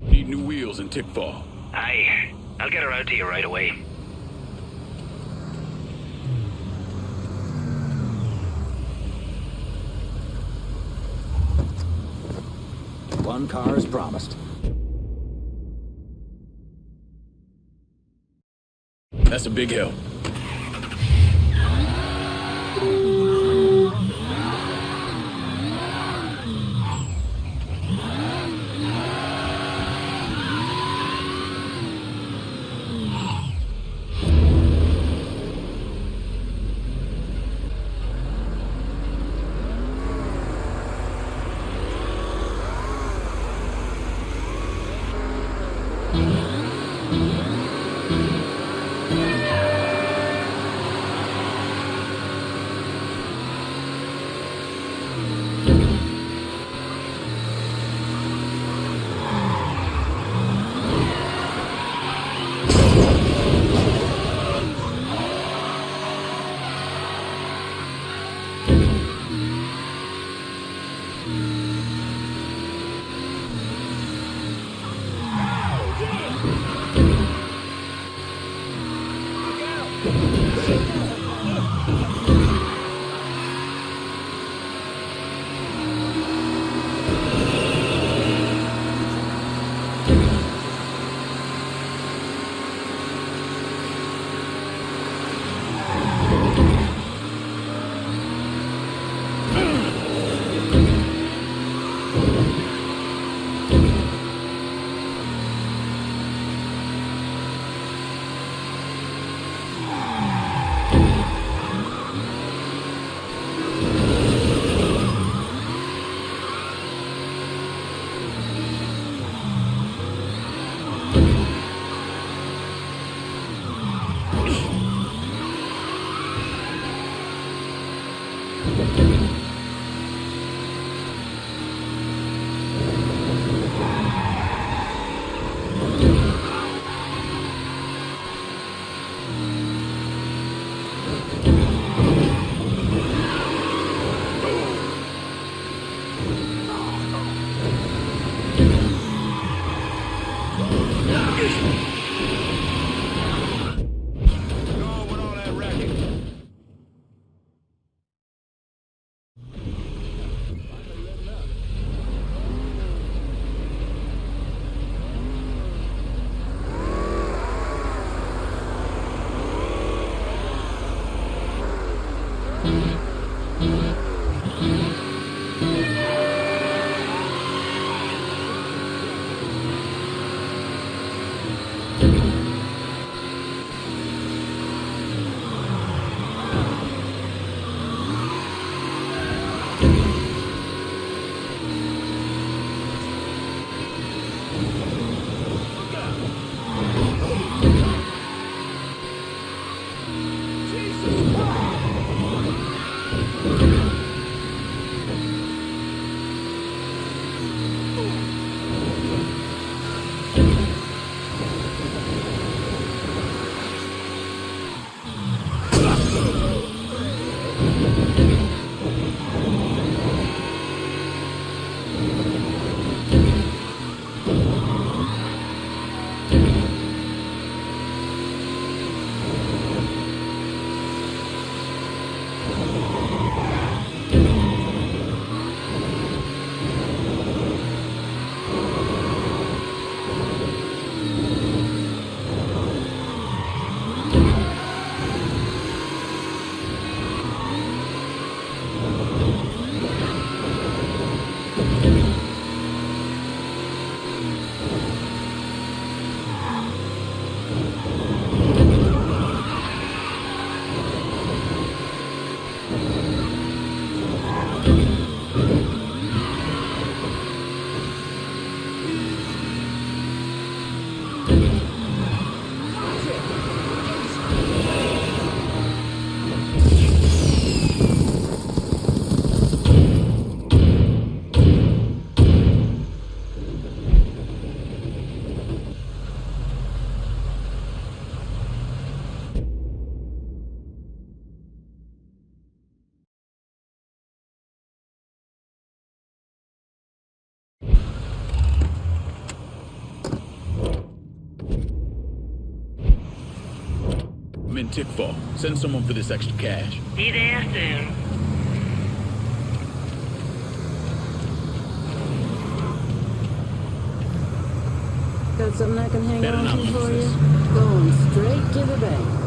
Need new wheels in Tickfall. Aye. I'll get her out to you right away. One car as promised. That's a big help. I'm in Tickfall. Send someone for this extra cash. Be there soon. Got something I can hang Better on not to lose for this. you? Going straight to the bank.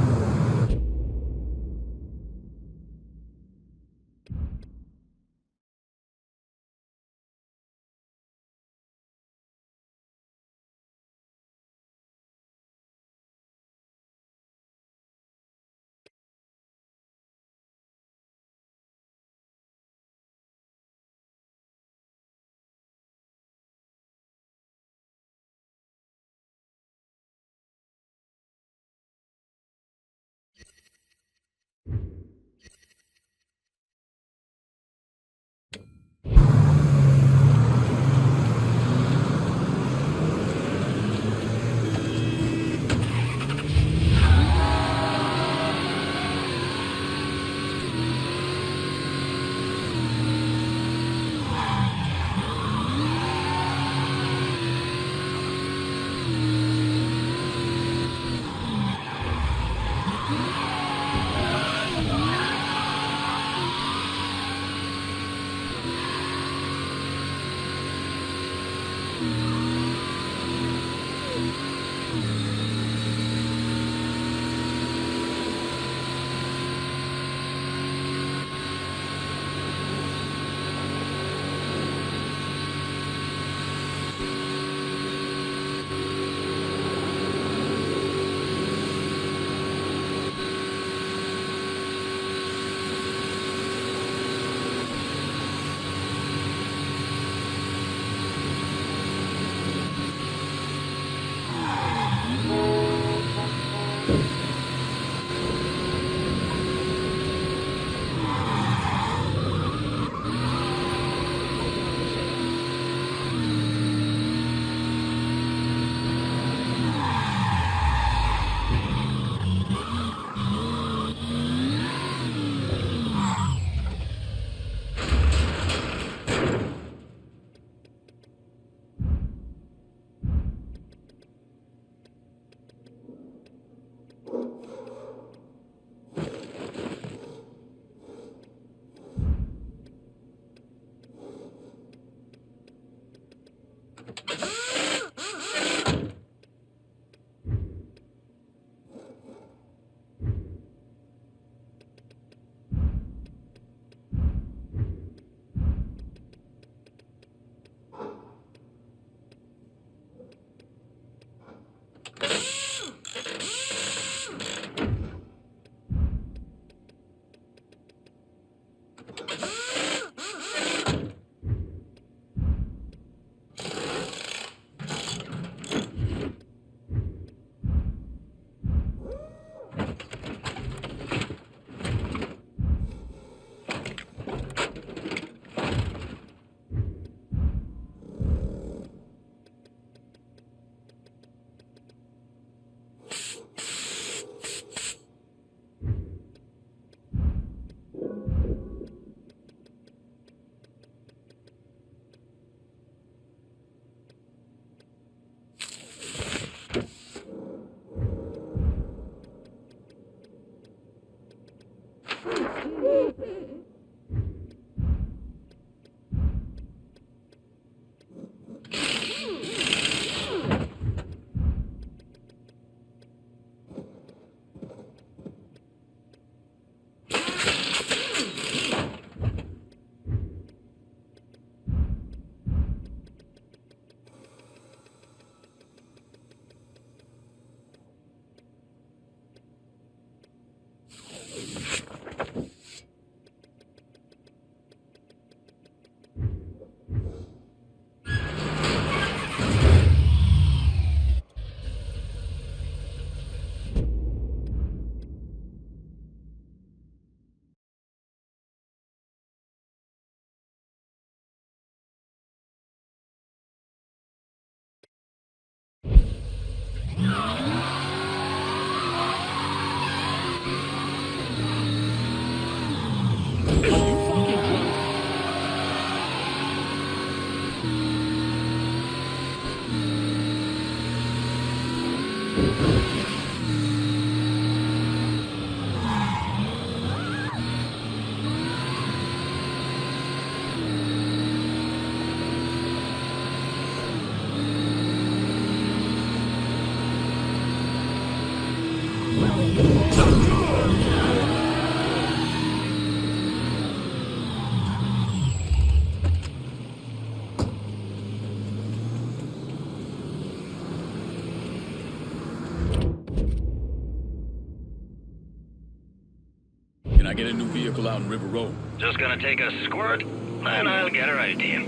Can I get a new vehicle out in River Road? Just gonna take a squirt, and I'll get her right to you.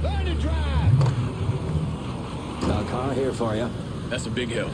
Learn to drive! Got a car here for you. That's a big help.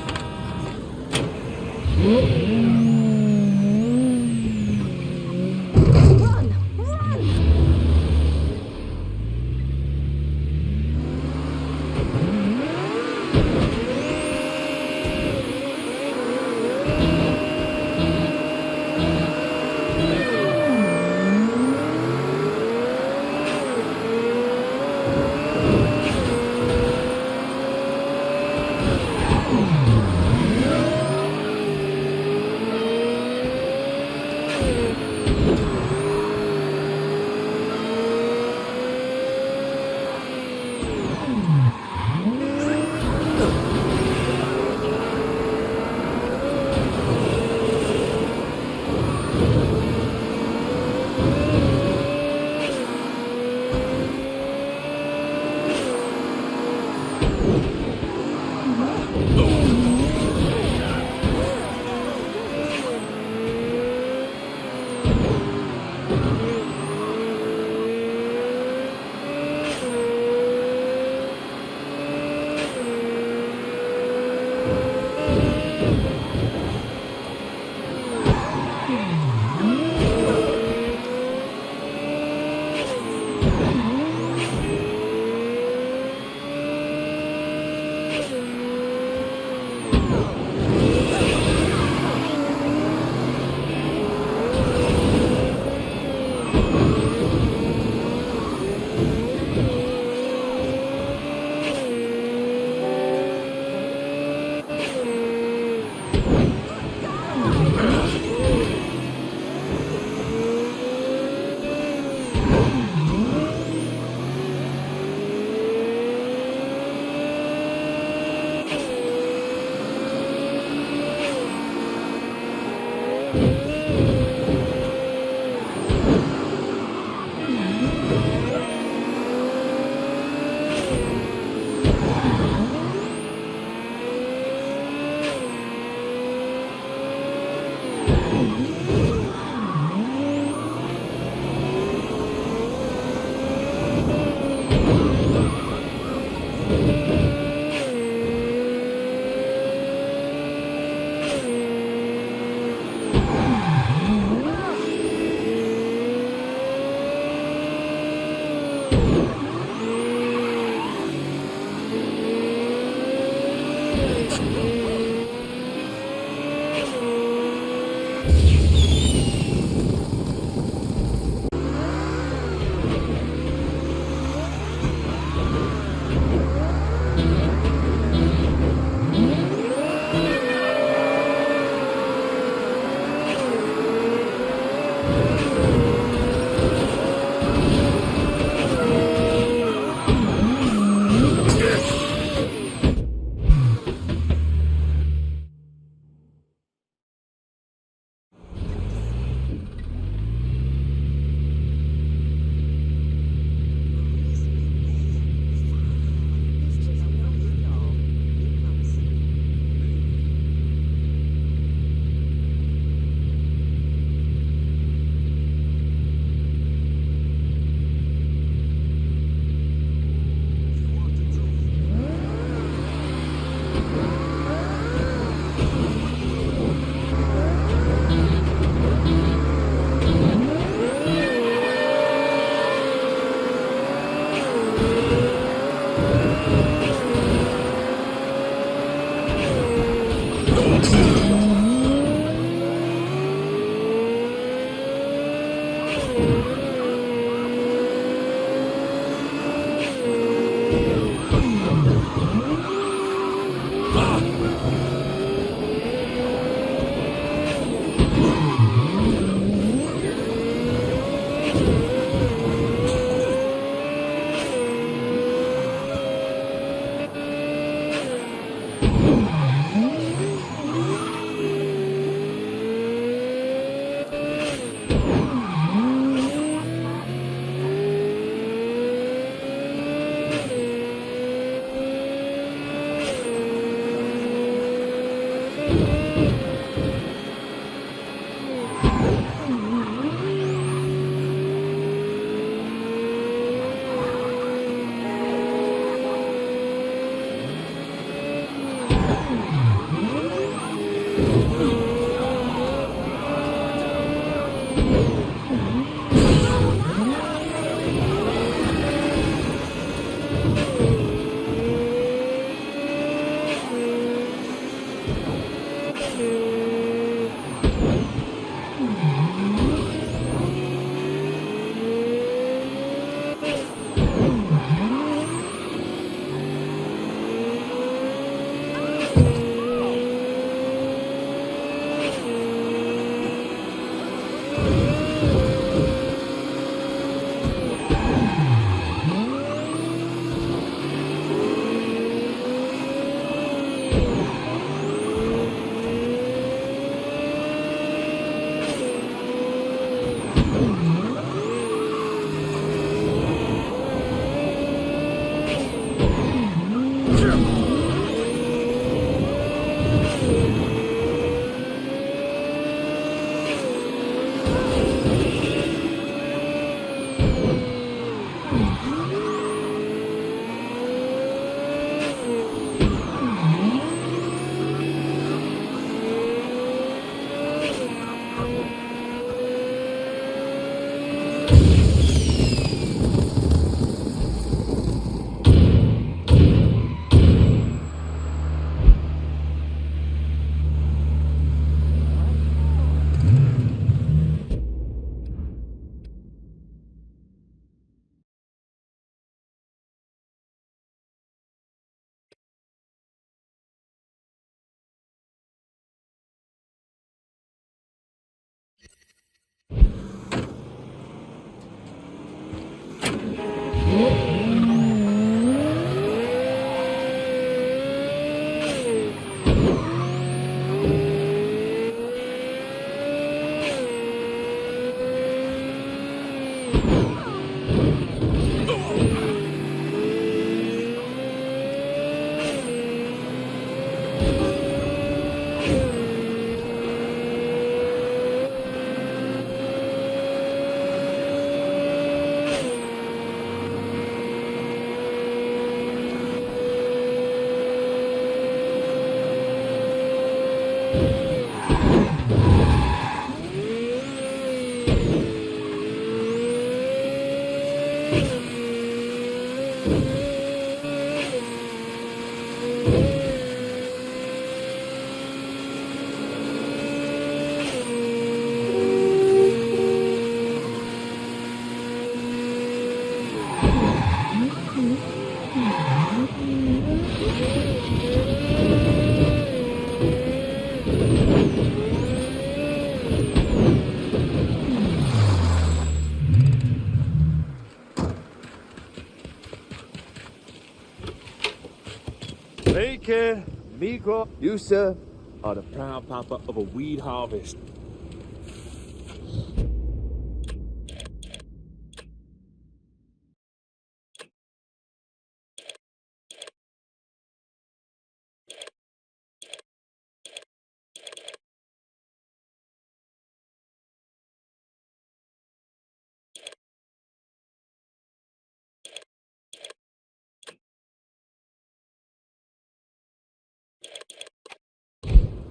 care, Miko, you, sir, are the proud papa of a weed harvest.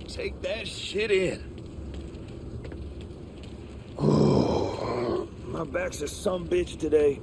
Take that shit in. Oh, my back's a sumbitch today.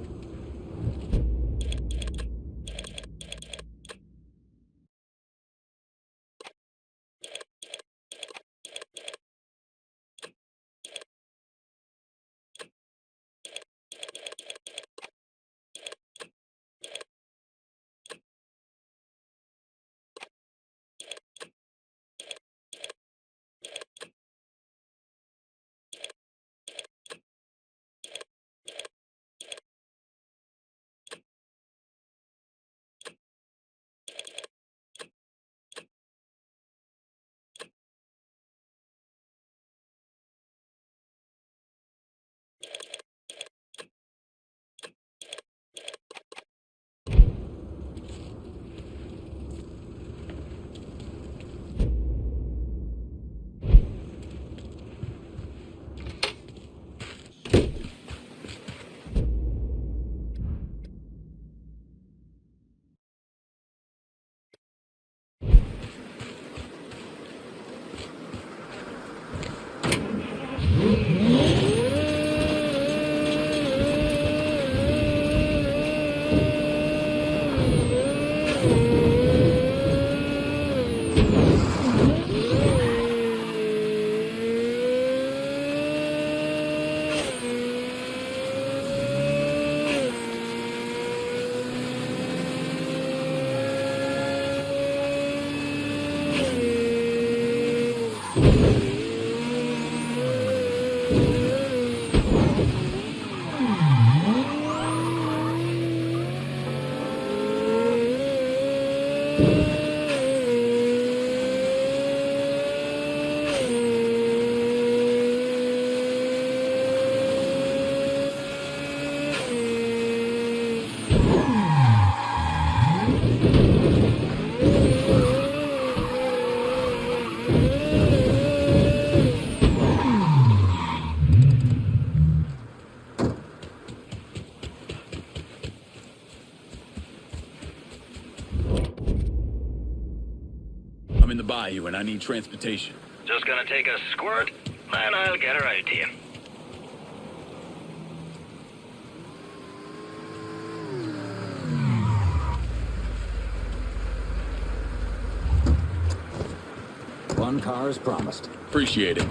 I'm in the bayou and I need transportation. Just gonna take a squirt, and I'll get her out to you. One car as promised. Appreciate it.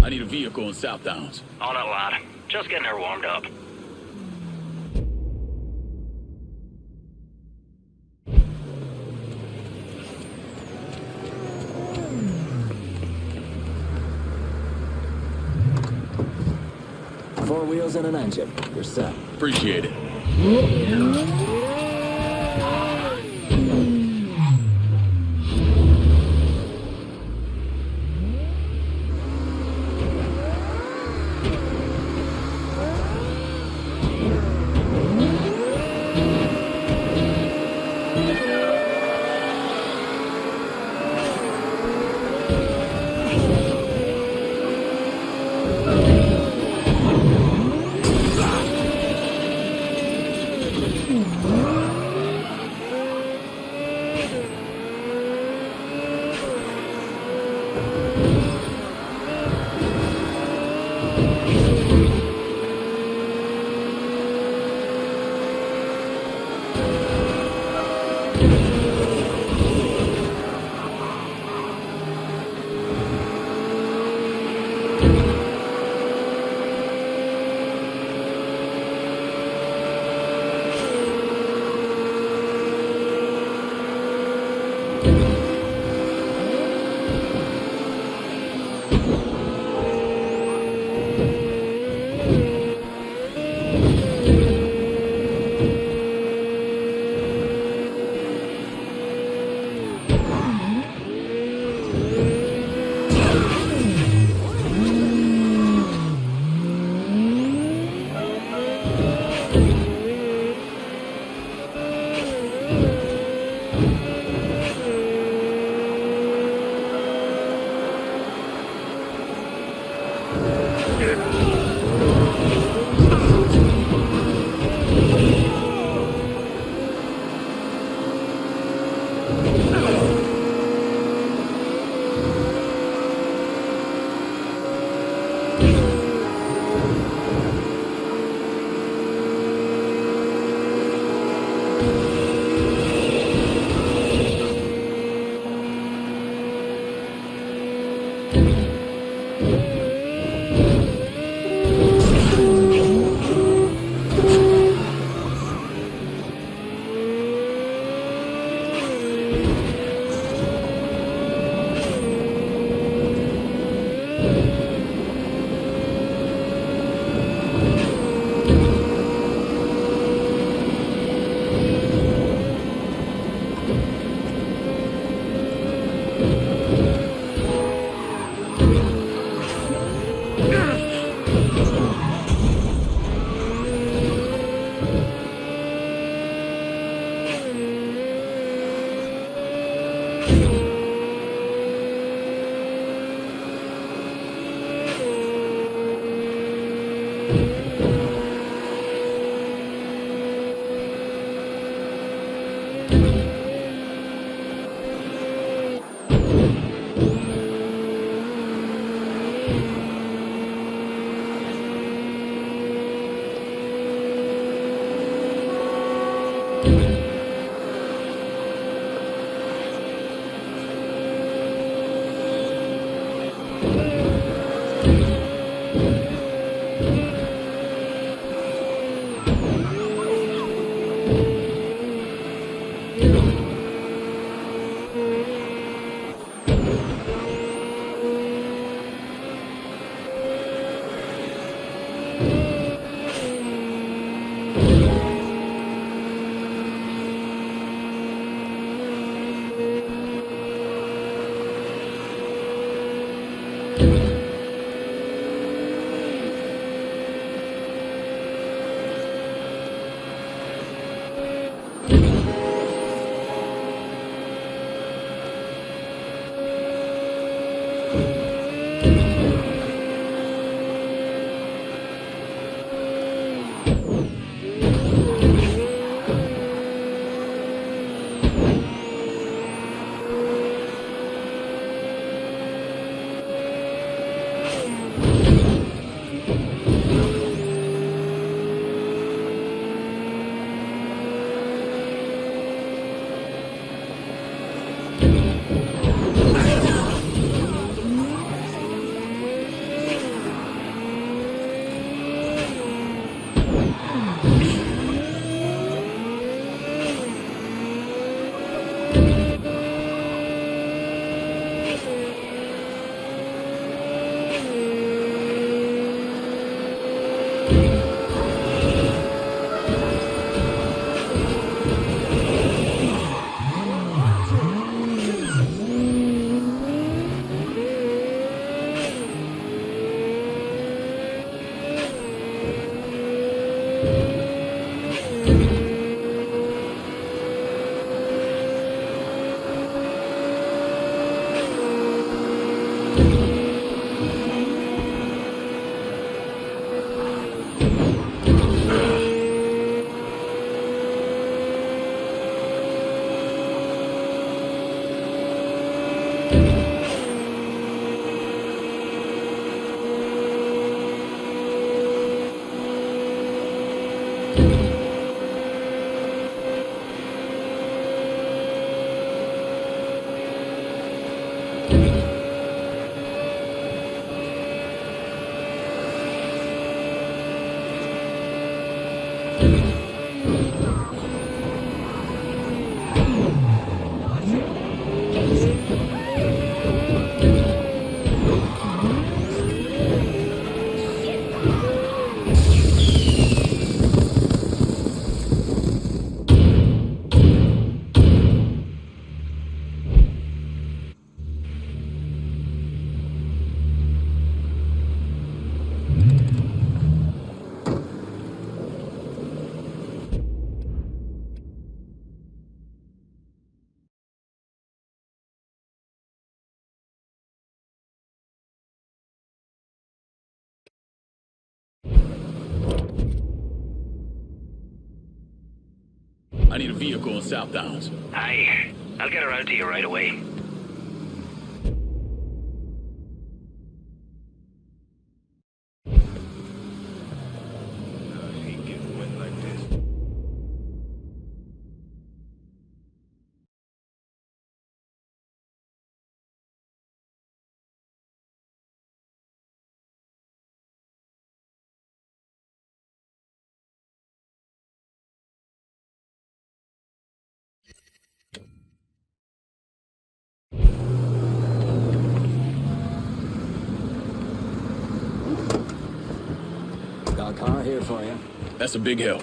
I need a vehicle in South Downs. On it, lad. Just getting her warmed up. Four wheels and an engine. You're set. Appreciate it. I need a vehicle in South Downs. I'll get around to you right away. Got a car here for you. That's a big help.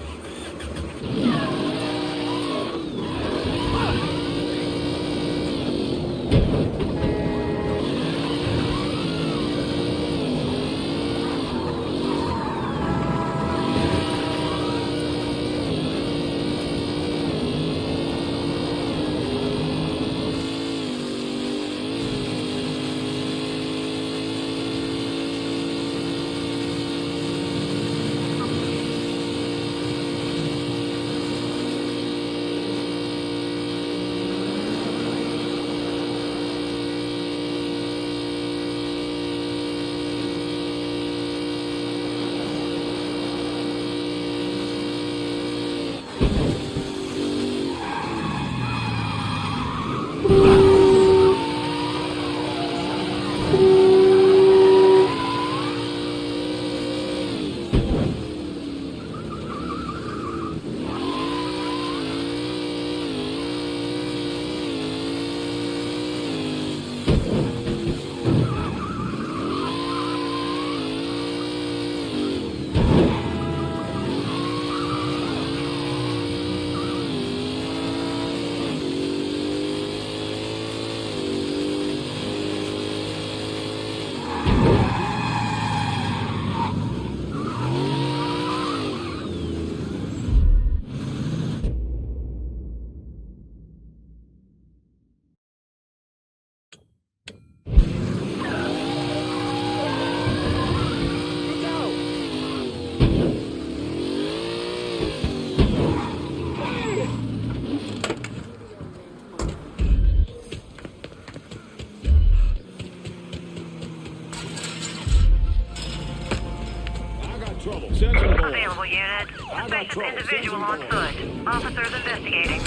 Available unit. Suspicious individual on foot. Officers investigating.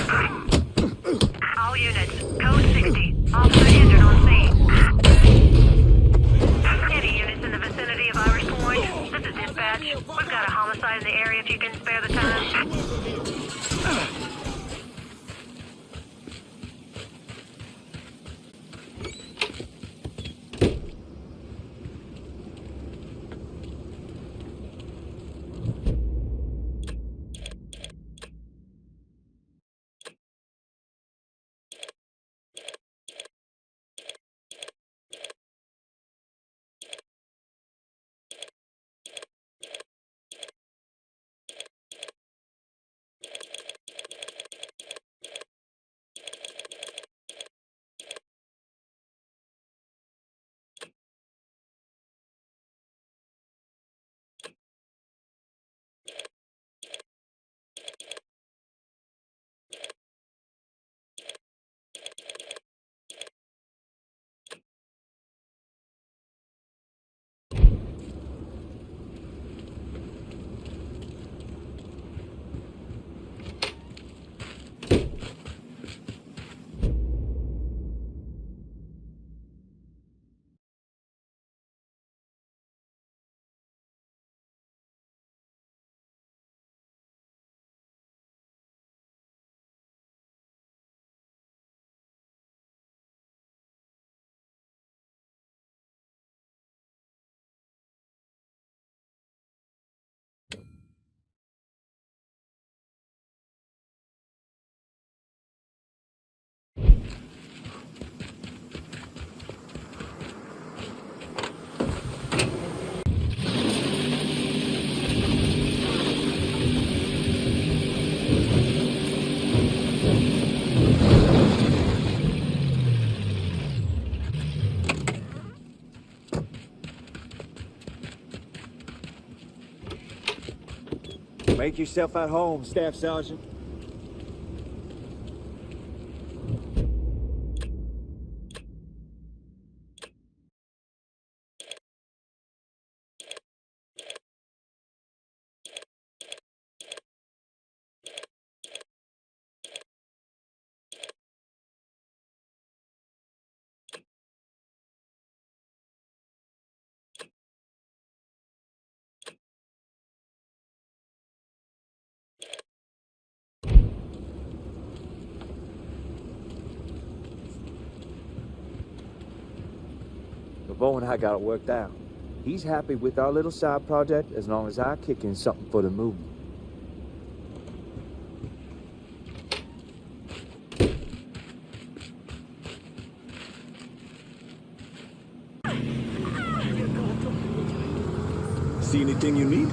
All units. Code 60. Officer injured on scene. Any units in the vicinity of Irish Point? This is dispatch. We've got a homicide in the area if you can spare the time. Make yourself at home, Staff Sergeant. Bo and I got it worked out. He's happy with our little side project as long as I kick in something for the movement. See anything you need?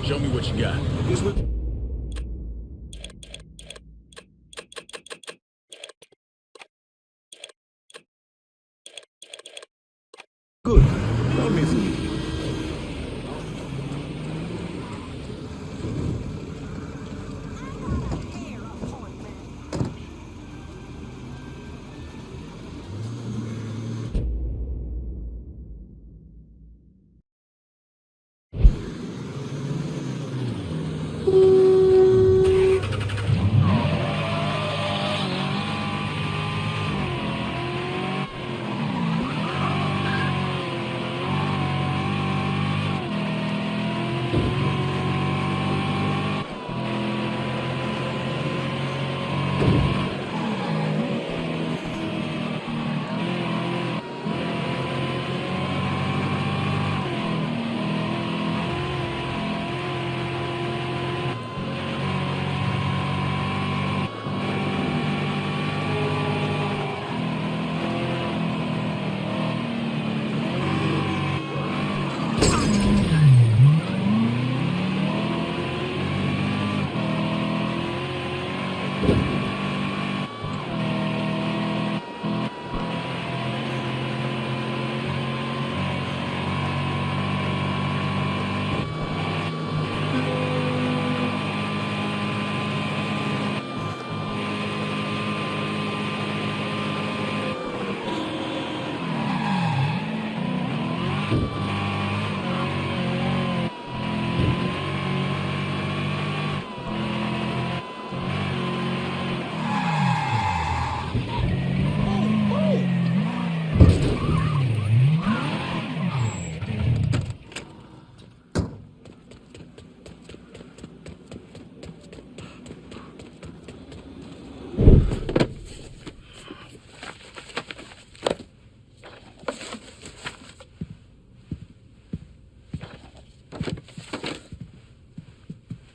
Show me what you got. This one? Good. Let me see.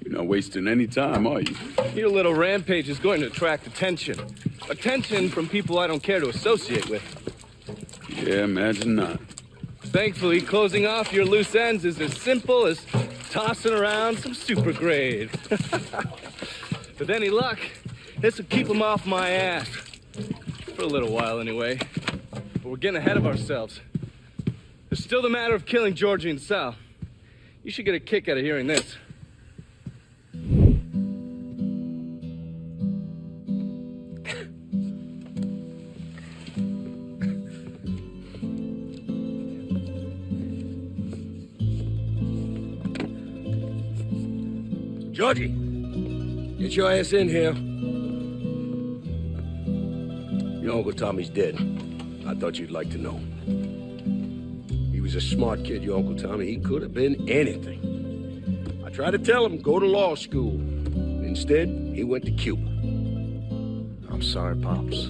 Not wasting any time, are you? Your little rampage is going to attract attention. Attention from people I don't care to associate with. Yeah, imagine not. Thankfully, closing off your loose ends is as simple as tossing around some super grade. With any luck, this will keep them off my ass. For a little while, anyway. But we're getting ahead of ourselves. There's still the matter of killing Georgie and Sal. You should get a kick out of hearing this. Georgie, get your ass in here. Your Uncle Tommy's dead. I thought you'd like to know. He was a smart kid, your Uncle Tommy. He could have been anything. I tried to tell him, go to law school. Instead, he went to Cuba. I'm sorry, Pops.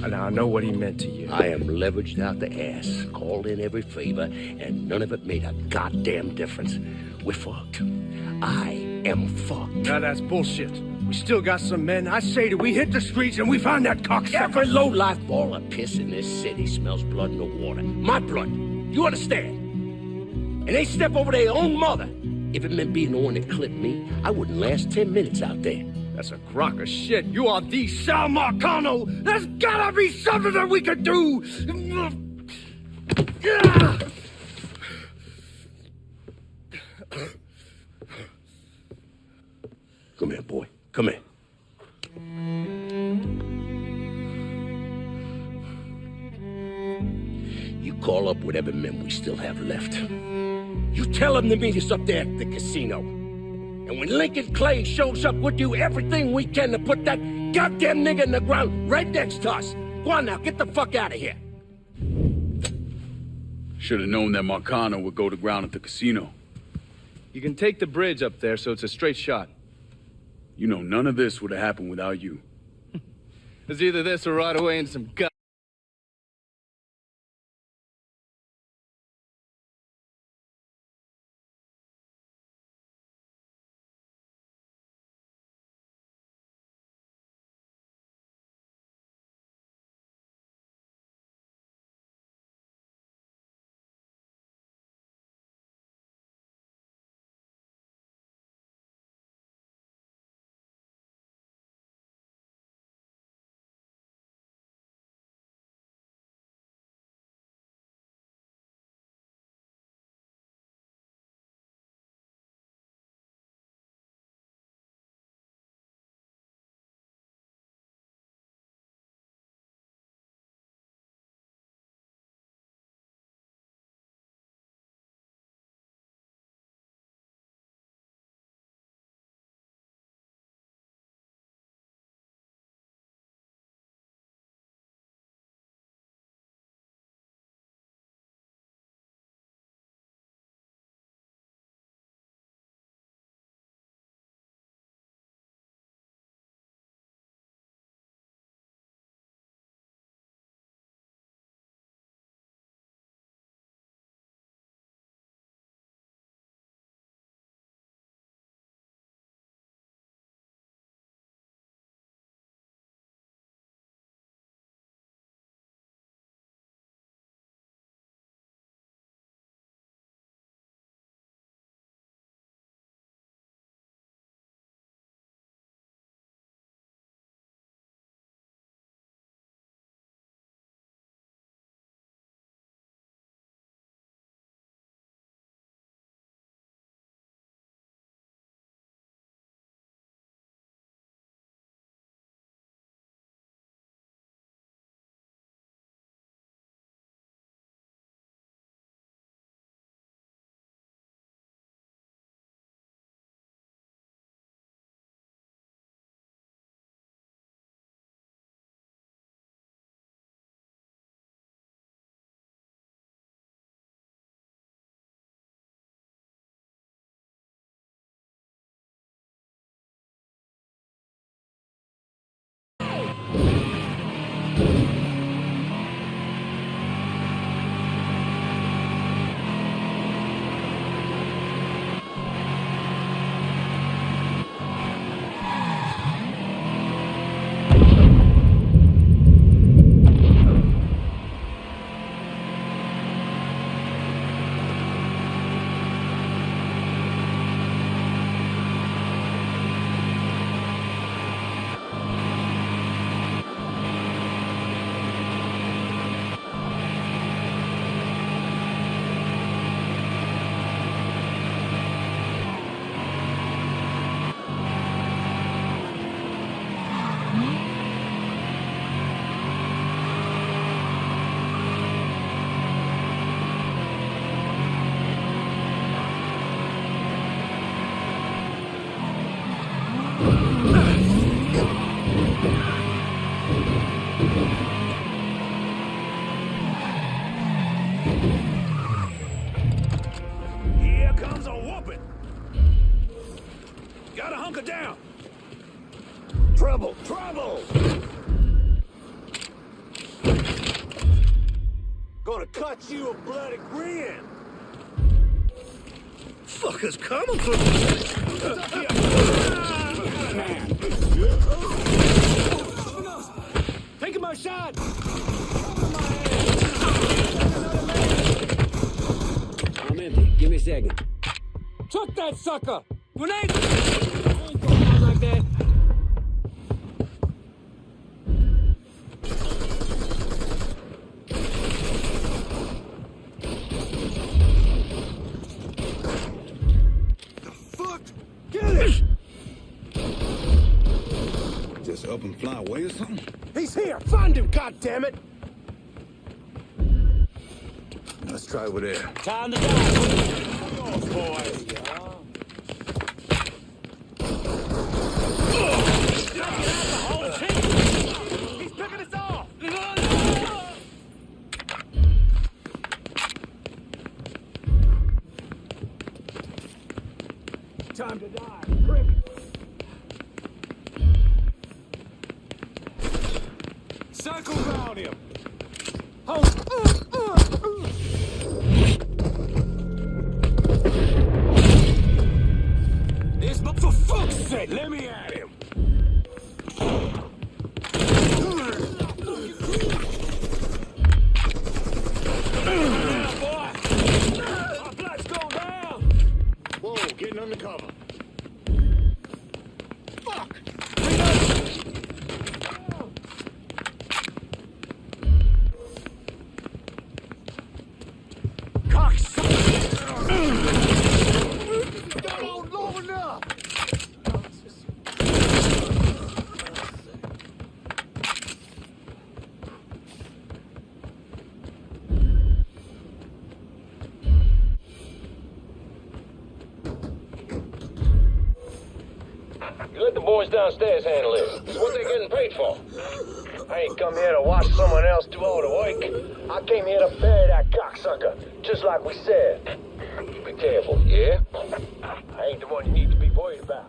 I know what he meant to you. I am leveraged out the ass, called in every favor, and none of it made a goddamn difference. We're fucked. I am fucked. Now that's bullshit. We still got some men. I say that we hit the streets and we find that cocksucker. Every low-life ball of piss in this city smells blood in the water. My blood. You understand? And they step over their own mother. If it meant being the one that clipped me, I wouldn't last 10 minutes out there. That's a crock of shit. You are the Sal Marcano. There's gotta be something that we could do. Come here, boy. Come here. You call up whatever men we still have left. You tell them to meet us up there at the casino. And when Lincoln Clay shows up, we'll do everything we can to put that goddamn nigga in the ground right next to us. Go on now, get the fuck out of here. Should have known that Marcano would go to ground at the casino. You can take the bridge up there, so it's a straight shot. You know, none of this would have happened without you. It's either this or right away in some gut. Hunker down! Trouble! Trouble! Gonna cut you a bloody grin! Fuckers coming for me! Taking my shot! I'm empty. Give me a second. Took that sucker! Grenade! I ain't going on like that. Just up and fly away or something? He's here! Find him, goddammit! Let's try over there. Time to die! Boys! He's picking us off! Time to die, prick! Circle round him! This, but for fuck's sake, let me at him! Our blood's going down! Whoa, getting undercover. Fuck! You let the boys downstairs handle it. It's what they're getting paid for. I ain't come here to watch someone else do all the work. I came here to bury that cocksucker, just like we said. You be careful, yeah? I ain't the one you need to be worried about.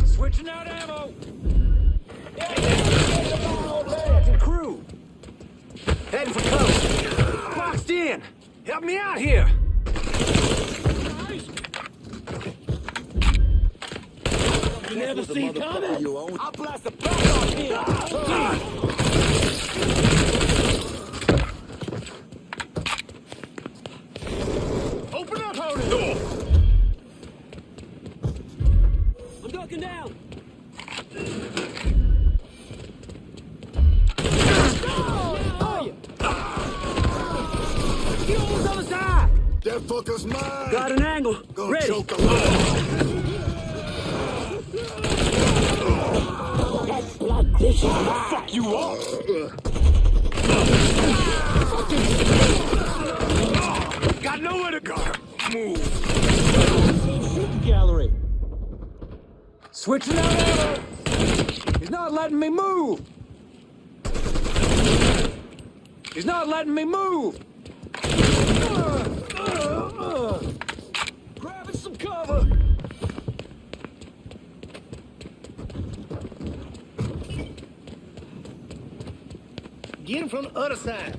Switching out ammo! Fucking crew! Heading for cover. Boxed in! Help me out here! You never see coming? I'll blast the back off here! Open up, Hoden! Door! I'm ducking down! That fucker's mine! Got an angle. Gonna Ready. choke him out. That blood bitch is gonna fuck you up! Got nowhere to go! Move! Shooting gallery! Switching out ammo! He's not letting me move! He's not letting me move! Grabbing some cover! Get him from the other side.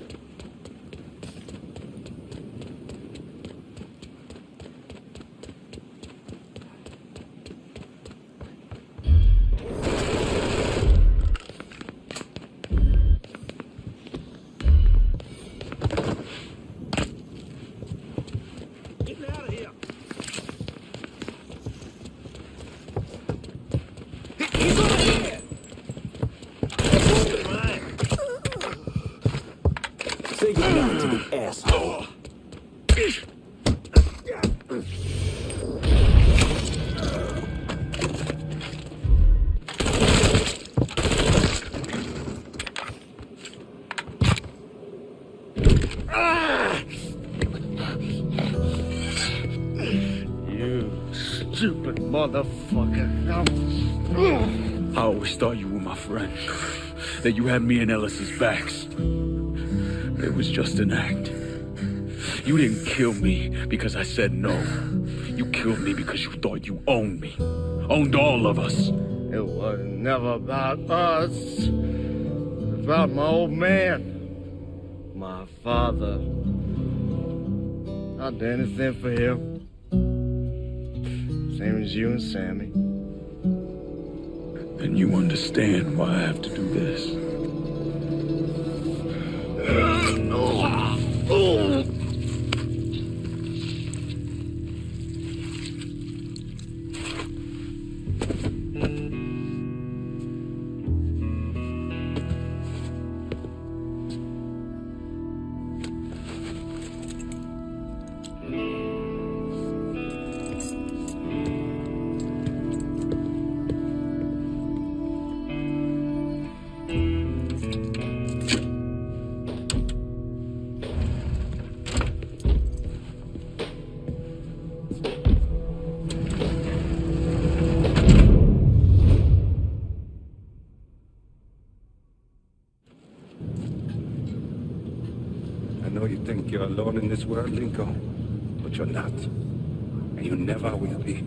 motherfucker. I always thought you were my friend. That you had me and Ellis's backs. It was just an act. You didn't kill me because I said no. You killed me because you thought you owned me. Owned all of us. It was never about us. It was about my old man. My father. I'd do anything for him. Same as you and Sammy. And you understand why I have to do this. I know you think you're alone in this world, Linko, but you're not. And you never will be.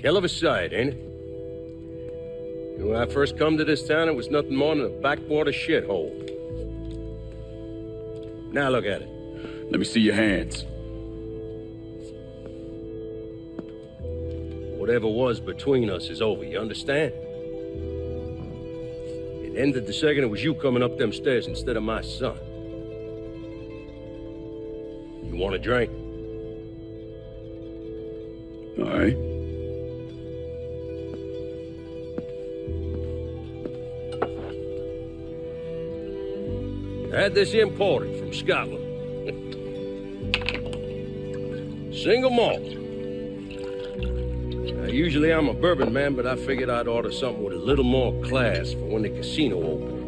Hell of a sight, ain't it? When I first come to this town, it was nothing more than a backwater shithole. Now look at it. Let me see your hands. Whatever was between us is over, you understand? It ended the second it was you coming up them stairs instead of my son. You want a drink? All right. I had this imported from Scotland. Single malt. Usually I'm a bourbon man, but I figured I'd order something with a little more class for when the casino opened.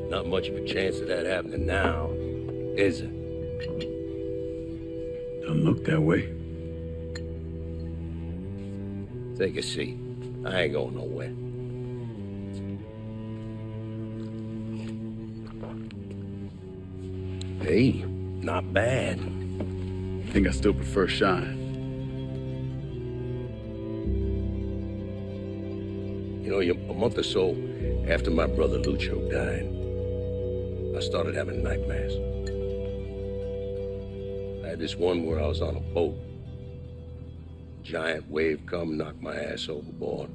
Not much of a chance of that happening now, is it? Don't look that way. Take a seat. I ain't going nowhere. Hey, not bad. I think I still prefer Shine. You know, a month or so after my brother Lucho died, I started having nightmares. I had this one where I was on a boat. Giant wave come, knocked my ass overboard.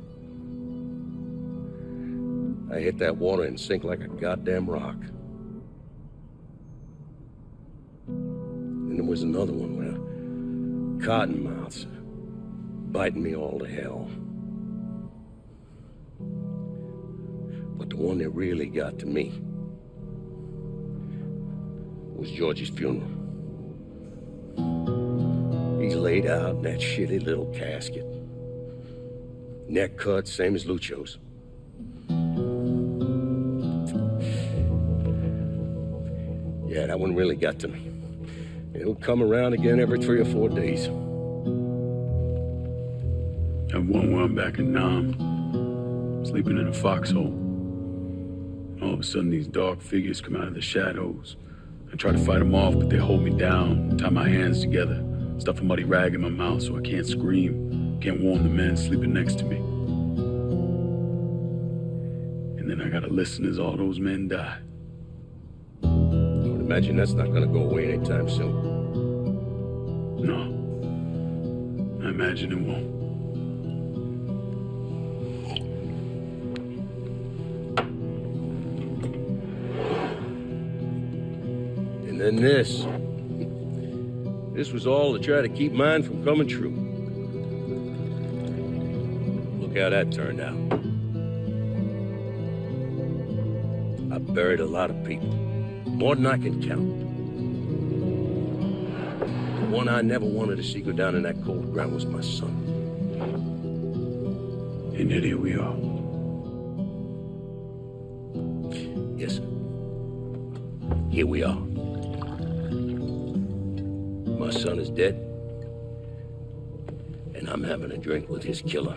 I hit that water and sink like a goddamn rock. And there was another one where cottonmouths biting me all to hell. But the one that really got to me was George's funeral. He's laid out in that shitty little casket. Neck cut, same as Lucho's. Yeah, that one really got to me. It'll come around again every 3 or 4 days. That one where I'm back in Nam, sleeping in a foxhole. All of a sudden, these dark figures come out of the shadows. I try to fight them off, but they hold me down, tie my hands together, stuff a muddy rag in my mouth so I can't scream, can't warn the men sleeping next to me. And then I gotta listen as all those men die. I would imagine that's not gonna go away anytime soon. No. I imagine it won't. And then this. This was all to try to keep mine from coming true. Look how that turned out. I buried a lot of people. More than I can count. The one I never wanted to see go down in that cold ground was my son. And yet here we are. Yes, sir. Here we are. My son is dead, and I'm having a drink with his killer.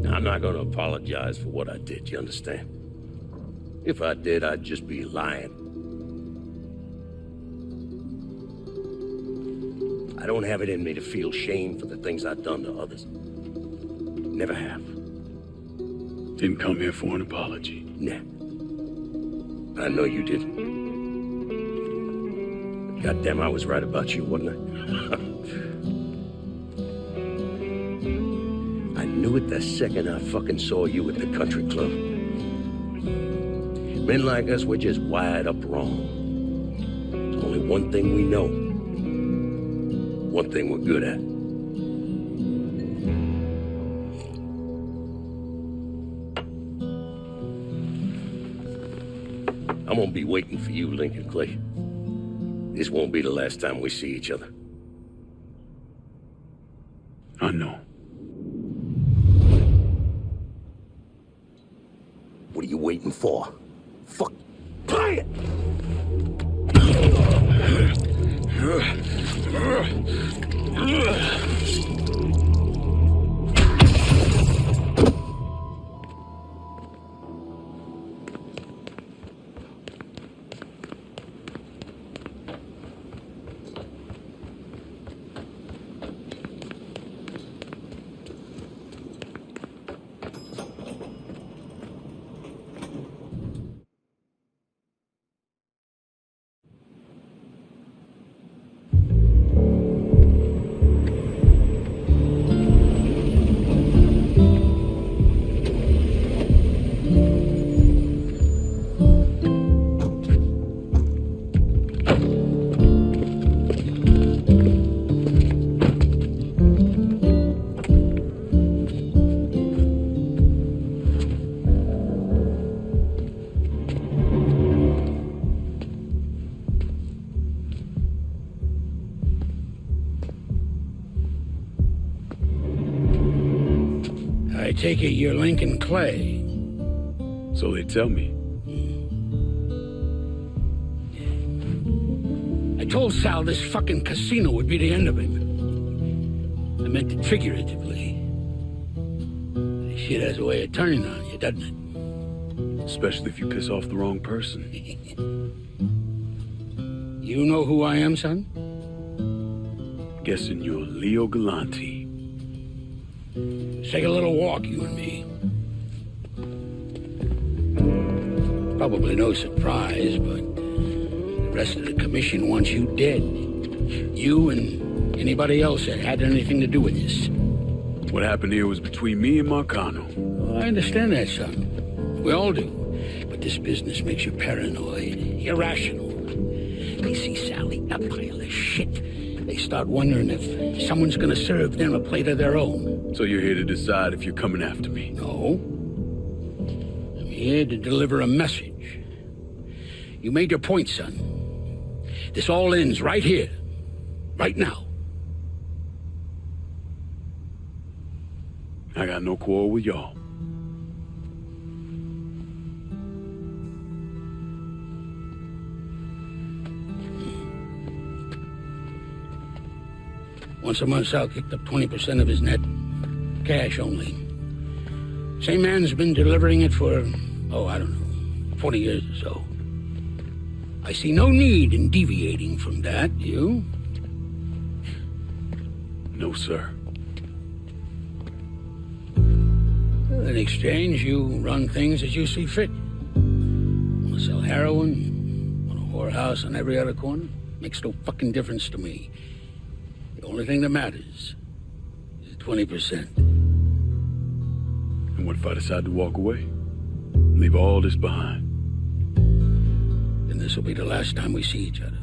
I'm not gonna apologize for what I did, you understand? If I did, I'd just be lying. I don't have it in me to feel shame for the things I've done to others. Never have. Didn't come here for an apology. Nah. I know you didn't. But goddamn, I was right about you, wasn't I? I knew it the second I fucking saw you at the country club. Men like us, we're just wired up wrong. There's only one thing we know. One thing we're good at. I'm gonna be waiting for you, Lincoln Clay. This won't be the last time we see each other. I know. What are you waiting for? Fuck. Play it! I take it you're Lincoln Clay. So they tell me. I told Sal this fucking casino would be the end of him. I meant it figuratively. This shit has a way of turning on you, doesn't it? Especially if you piss off the wrong person. You know who I am, son? Guessing you're Leo Galante. Let's take a little walk, you and me. Probably no surprise, but the rest of the commission wants you dead. You and anybody else that had anything to do with this. What happened here was between me and Marcano. Well, I understand that, son. We all do. But this business makes you paranoid, irrational. They see Sally, a pile of shit. They start wondering if someone's gonna serve them a plate of their own. So you're here to decide if you're coming after me? No. I'm here to deliver a message. You made your point, son. This all ends right here. Right now. I got no quarrel with y'all. Once a month, Sal kicked up 20% of his net. Cash only. Same man's been delivering it for, I don't know, 40 years or so. I see no need in deviating from that, you? No, sir. Well, in exchange, you run things as you see fit. Want to sell heroin? Want a whorehouse on every other corner? Makes no fucking difference to me. The only thing that matters is 20%. And what if I decide to walk away? Leave all this behind? Then this will be the last time we see each other.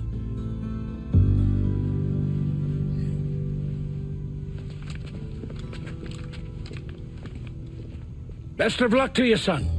Best of luck to you, son.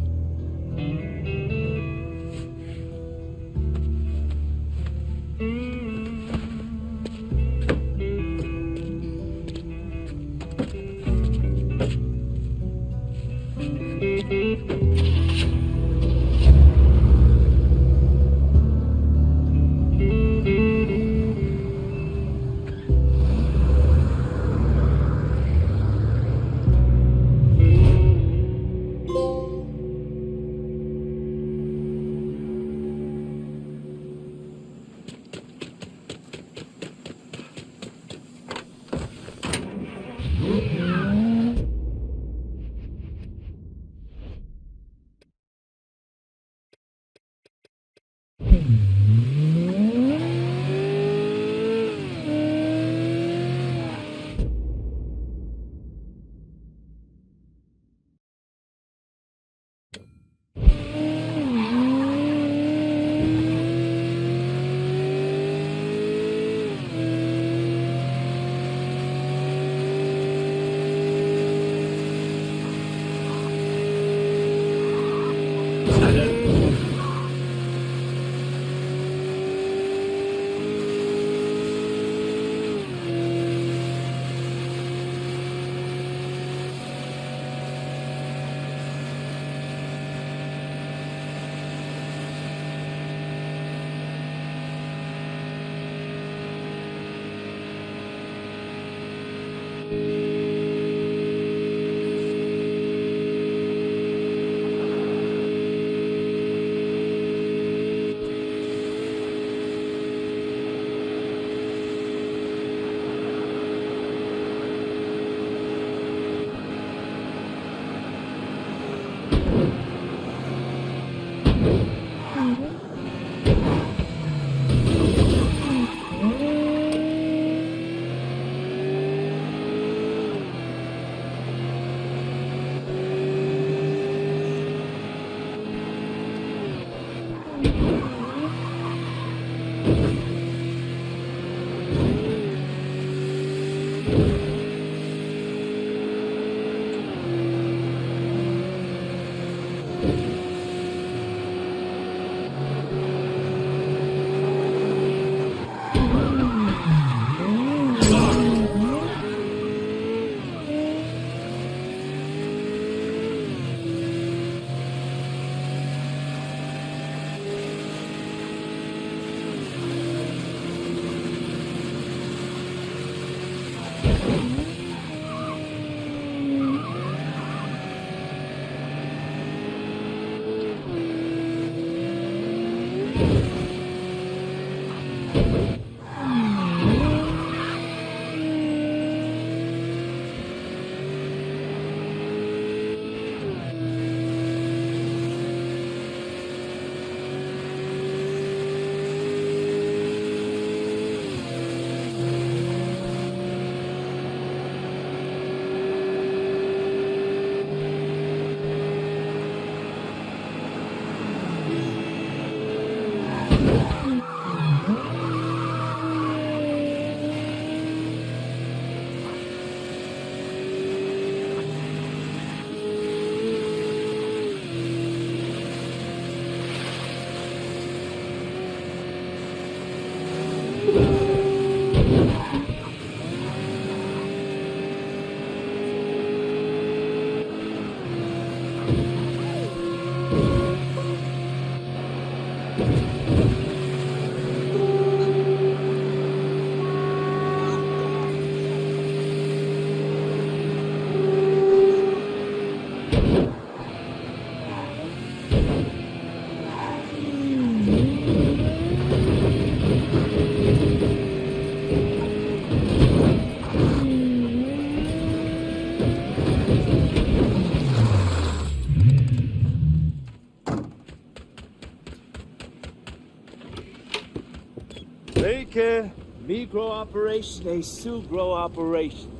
Make me grow operation, a Sue grow operation.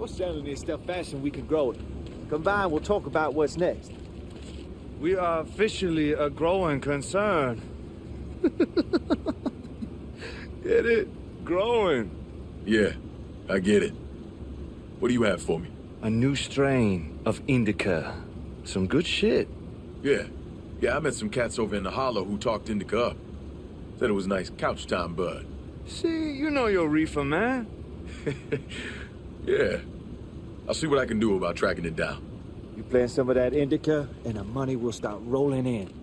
You're selling this stuff faster than we can grow it. Combined, we'll talk about what's next. We are officially a growing concern. Get it? Growing. Yeah, I get it. What do you have for me? A new strain of indica. Some good shit. Yeah, I met some cats over in the Hollow who talked indica up. Said it was nice couch time bud. See, you know your reefer, man. Yeah. I'll see what I can do about tracking it down. You plant some of that indica, and the money will start rolling in.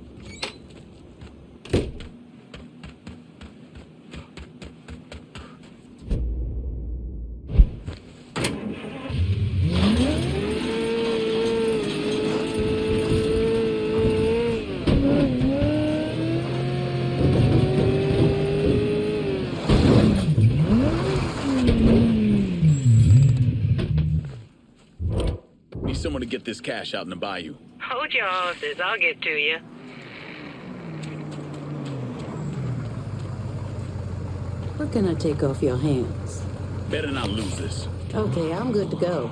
Need someone to get this cash out in the bayou. Hold your horses, I'll get to you. What can I take off your hands? Better not lose this. Okay, I'm good to go.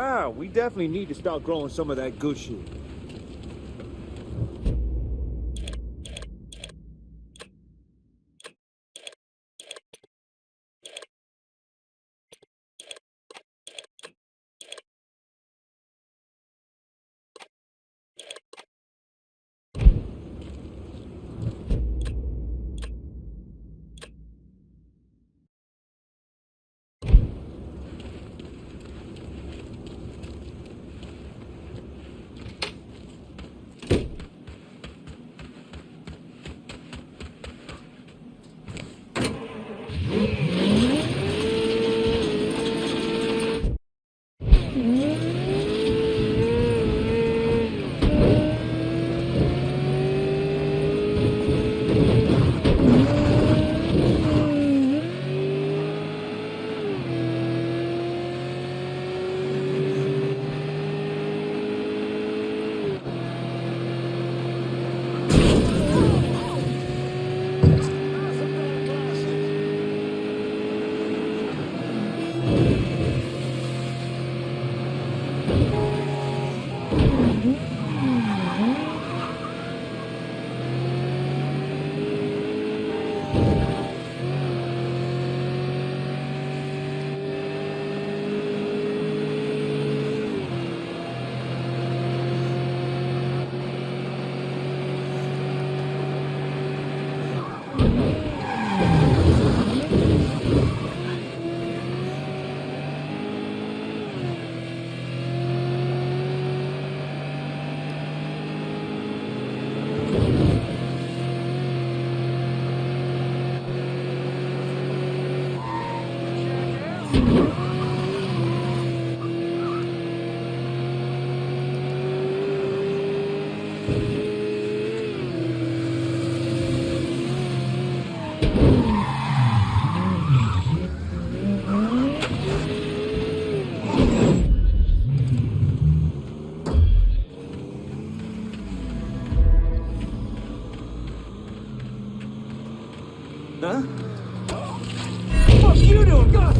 Yeah, we definitely need to start growing some of that good shit. Huh? Fuck you doing? God!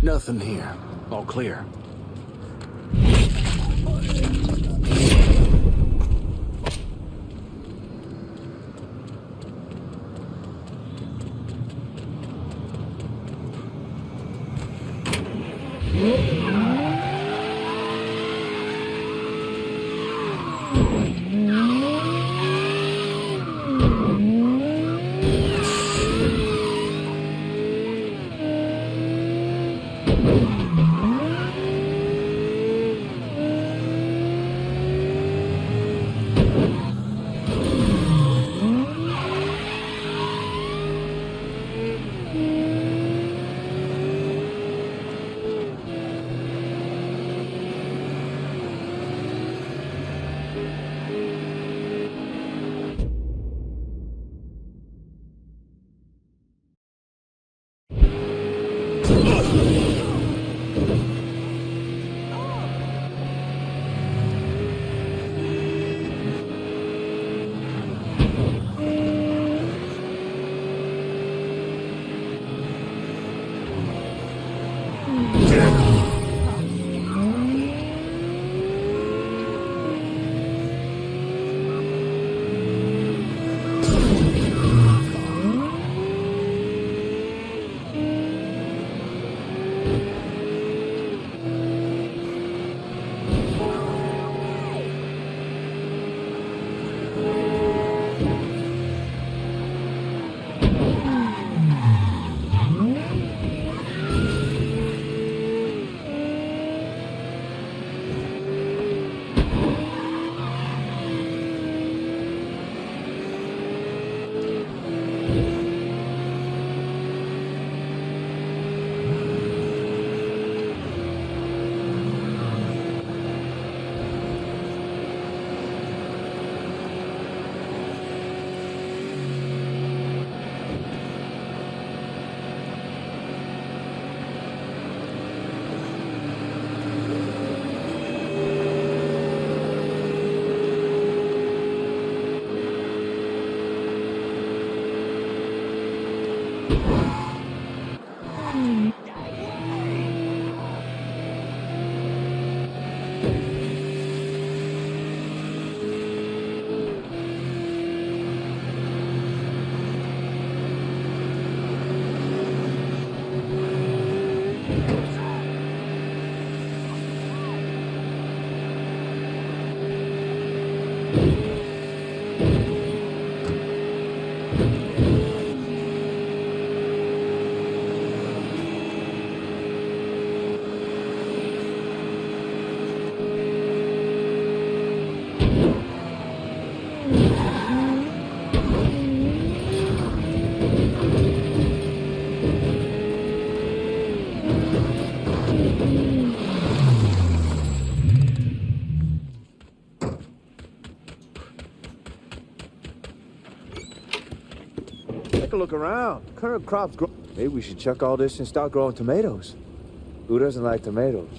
Nothing here. All clear. Take a look around. Current crops grow. Maybe we should chuck all this and start growing tomatoes. Who doesn't like tomatoes?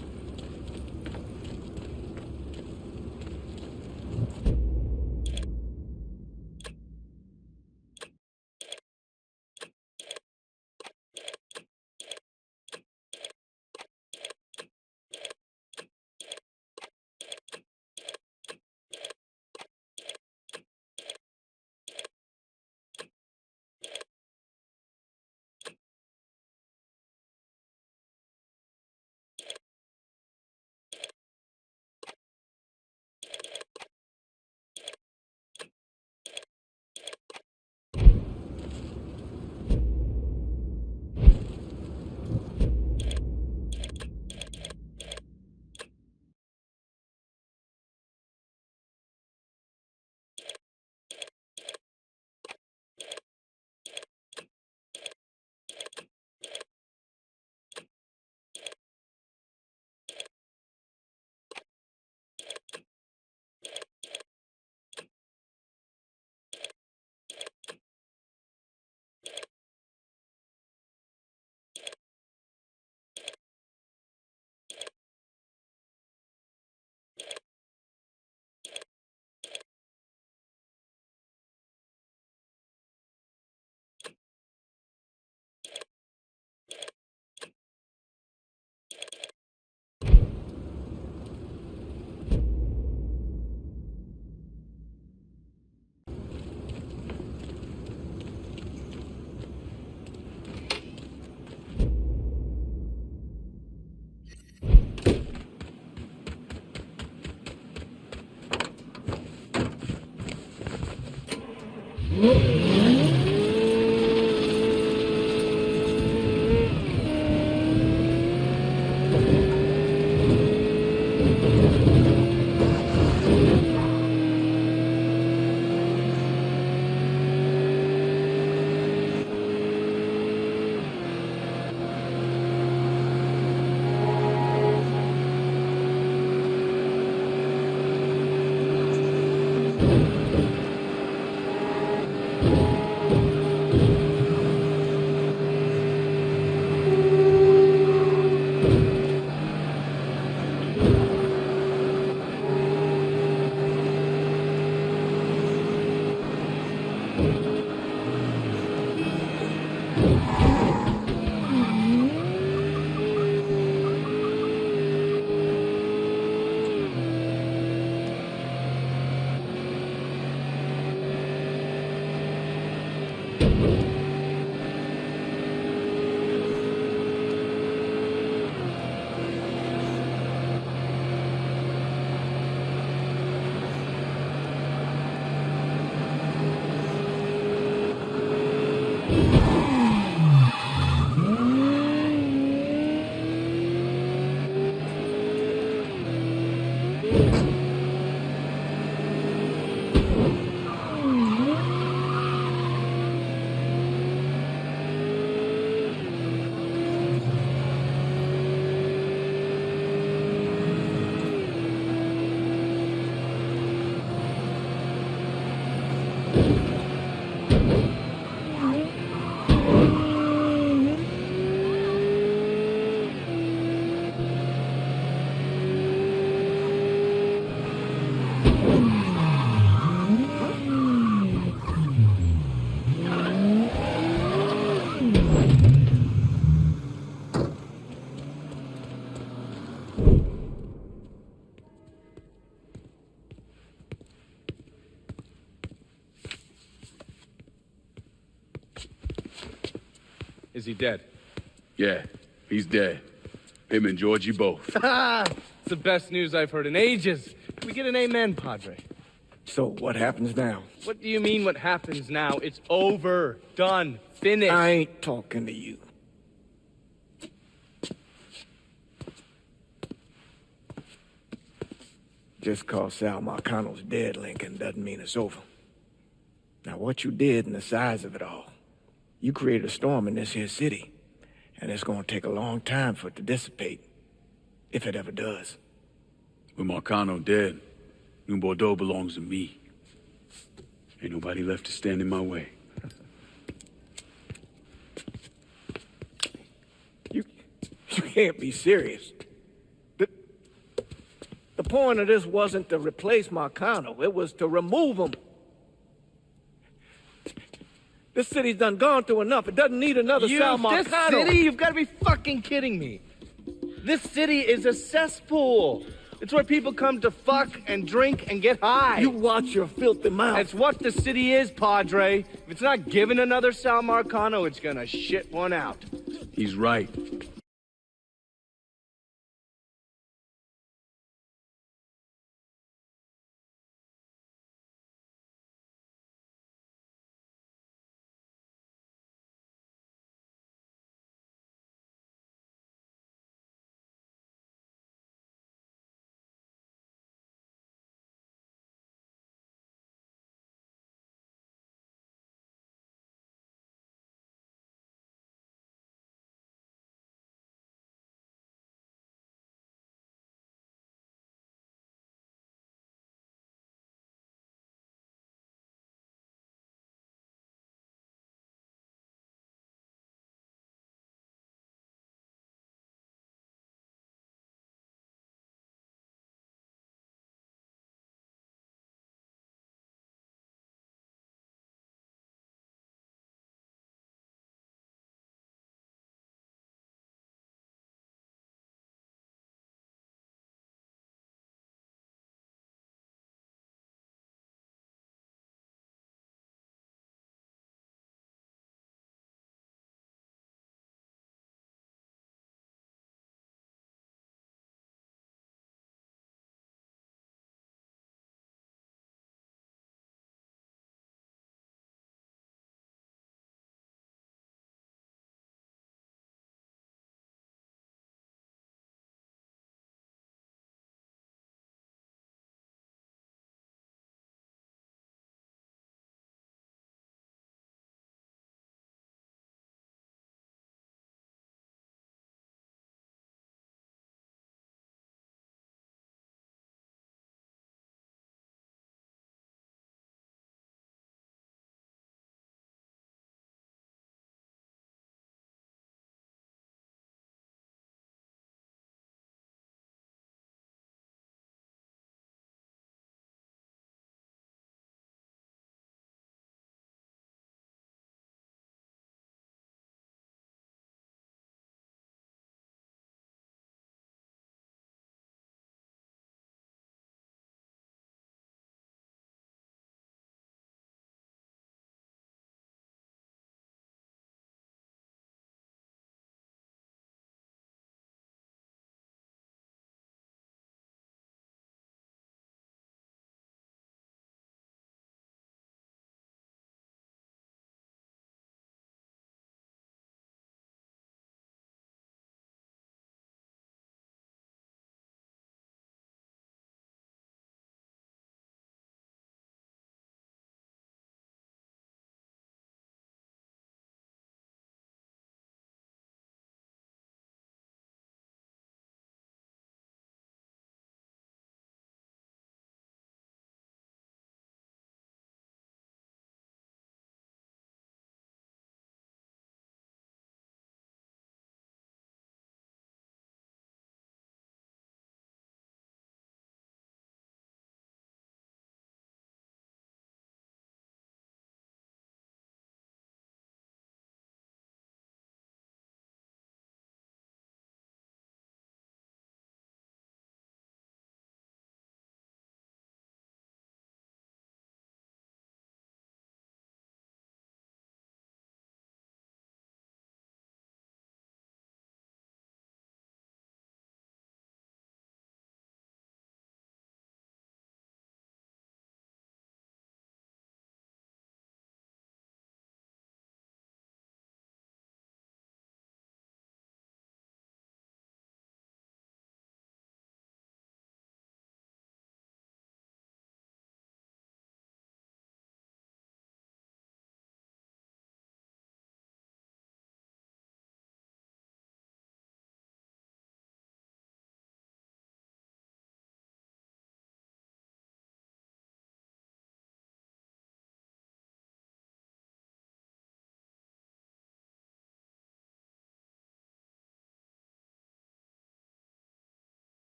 Is he dead? Yeah, he's dead. Him and Georgie both. It's the best news I've heard in ages. Can we get an amen, Padre? So, what happens now? What do you mean what happens now? It's over. Done. Finished. I ain't talking to you. Just cause Sal Marcano's dead, Lincoln, doesn't mean it's over. Now, what you did and the size of it all, you created a storm in this here city, and it's gonna take a long time for it to dissipate, if it ever does. With Marcano dead, New Bordeaux belongs to me. Ain't nobody left to stand in my way. You can't be serious. The point of this wasn't to replace Marcano, it was to remove him. This city's done gone through enough. It doesn't need another Sal Marcano. This city? You've got to be fucking kidding me. This city is a cesspool. It's where people come to fuck and drink and get high. You watch your filthy mouth. That's what the city is, Padre. If it's not giving another Sal Marcano, it's gonna shit one out. He's right.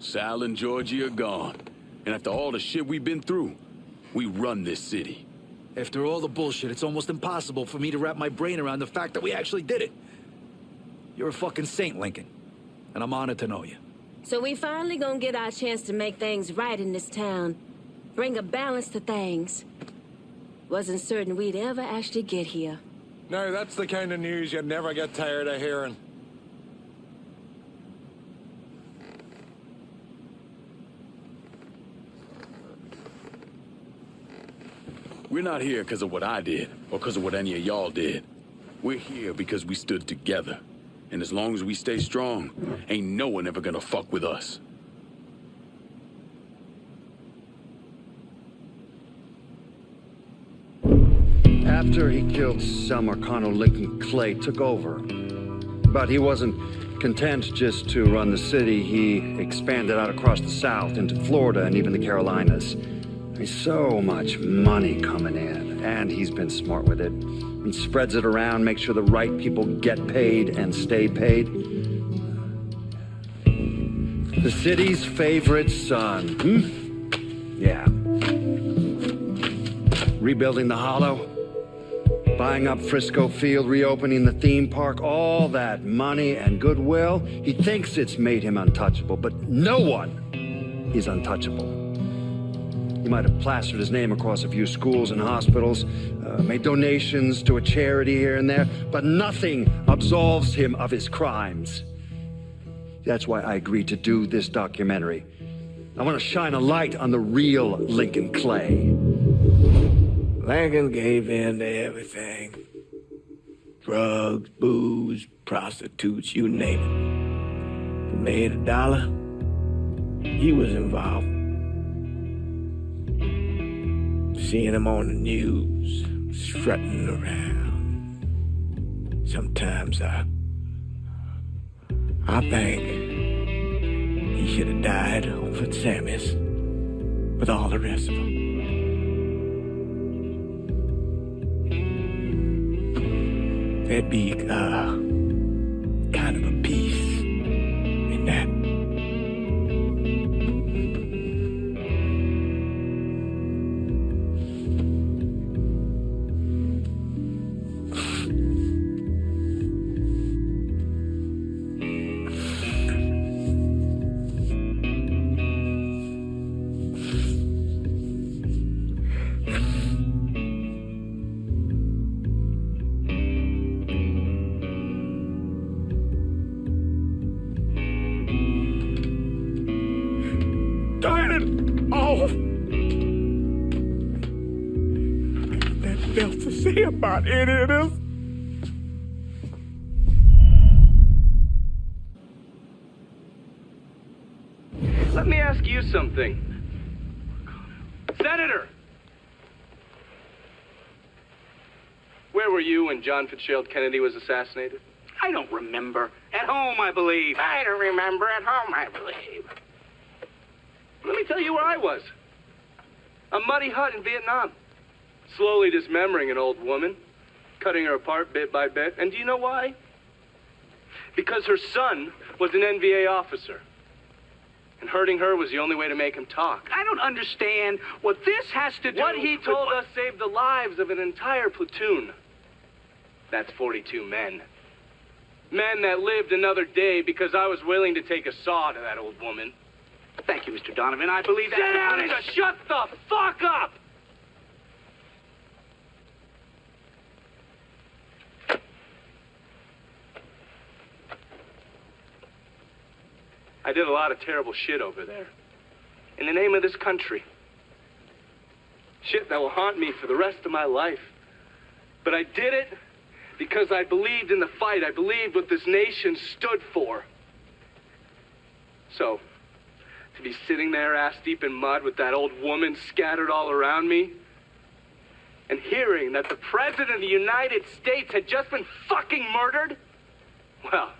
Sal and Georgie are gone. And after all the shit we've been through, we run this city. After all the bullshit, it's almost impossible for me to wrap my brain around the fact that we actually did it. You're a fucking saint, Lincoln. And I'm honored to know you. So we finally gonna get our chance to make things right in this town. Bring a balance to things. Wasn't certain we'd ever actually get here. No, that's the kind of news you never get tired of hearing. We're not here because of what I did, or because of what any of y'all did. We're here because we stood together. And as long as we stay strong, ain't no one ever gonna fuck with us. After he killed Selma, Colonel Lincoln Clay took over. But he wasn't content just to run the city. He expanded out across the South into Florida and even the Carolinas. There's so much money coming in, and he's been smart with it. He spreads it around, makes sure the right people get paid and stay paid. The city's favorite son, Yeah. Rebuilding the Hollow, buying up Frisco Field, reopening the theme park, all that money and goodwill. He thinks it's made him untouchable, but no one is untouchable. He might have plastered his name across a few schools and hospitals, made donations to a charity here and there, but nothing absolves him of his crimes. That's why I agreed to do this documentary. I want to shine a light on the real Lincoln Clay. Lincoln gave in to everything. Drugs, booze, prostitutes, you name it. He made $1, he was involved. Seeing him on the news, strutting around. Sometimes I think he should have died over at Sammy's with all the rest of them. There'd be kind of a peace in that. Turn it off! Nothing else to say about any of this. Let me ask you something. Senator! Where were you when John Fitzgerald Kennedy was assassinated? I don't remember. At home, I believe. I don't remember. At home, I believe. Let me tell you where I was. A muddy hut in Vietnam. Slowly dismembering an old woman. Cutting her apart bit by bit. And do you know why? Because her son was an NVA officer. And hurting her was the only way to make him talk. I don't understand what this has to do What he with told us saved the lives of an entire platoon. That's 42 men. Men that lived another day because I was willing to take a saw to that old woman. Thank you, Mr. Donovan. I believe that. Sit down and shut the fuck up! I did a lot of terrible shit over there. In the name of this country. Shit that will haunt me for the rest of my life. But I did it because I believed in the fight. I believed what this nation stood for. So, to be sitting there ass deep in mud with that old woman scattered all around me, and hearing that the President of the United States had just been fucking murdered, well,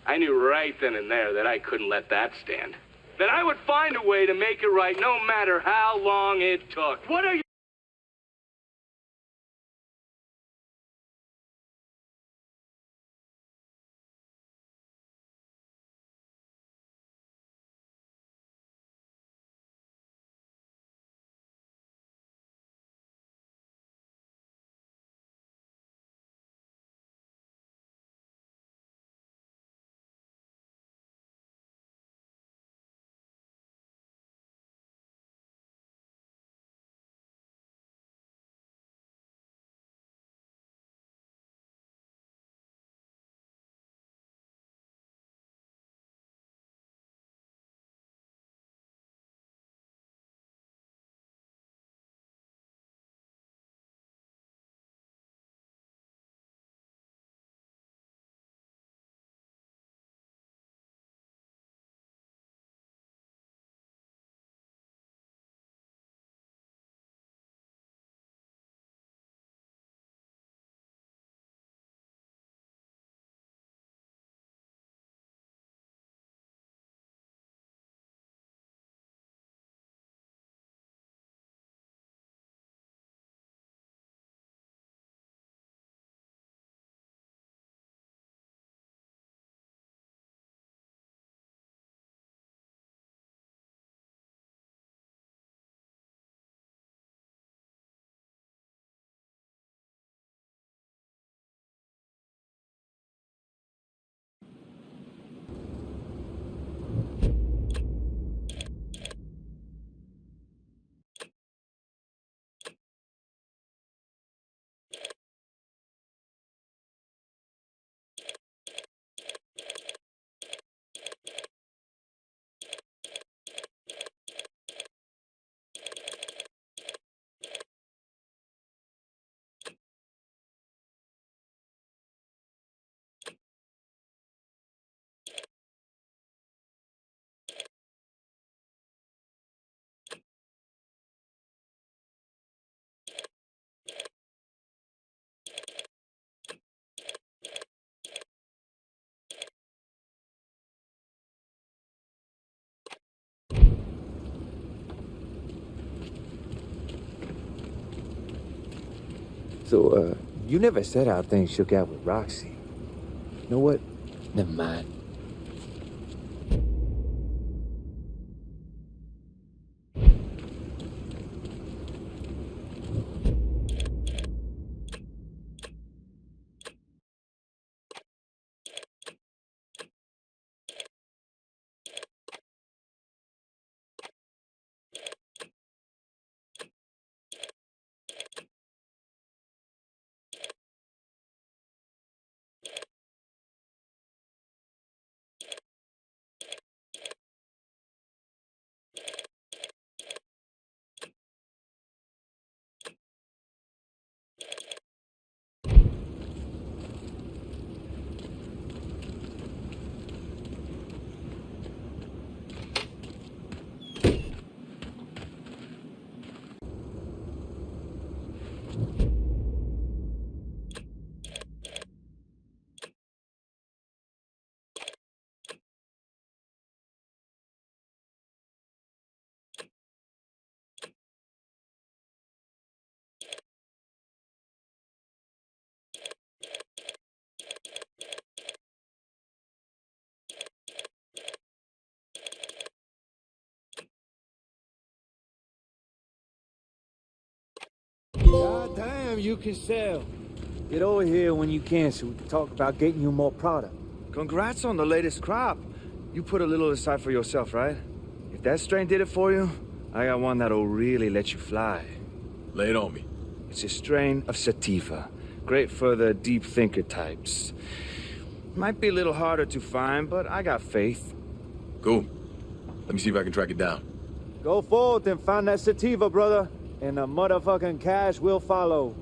I knew right then and there that I couldn't let that stand. That I would find a way to make it right no matter how long it took. What are you So, you never said how things shook out with Roxy. You know what? Never mind. God damn, you can sell. Get over here when you can so we can talk about getting you more product. Congrats on the latest crop. You put a little aside for yourself, right? If that strain did it for you, I got one that'll really let you fly. Lay it on me. It's a strain of sativa. Great for the deep thinker types. Might be a little harder to find, but I got faith. Cool. Let me see if I can track it down. Go forth and find that sativa, brother. And the motherfucking cash will follow.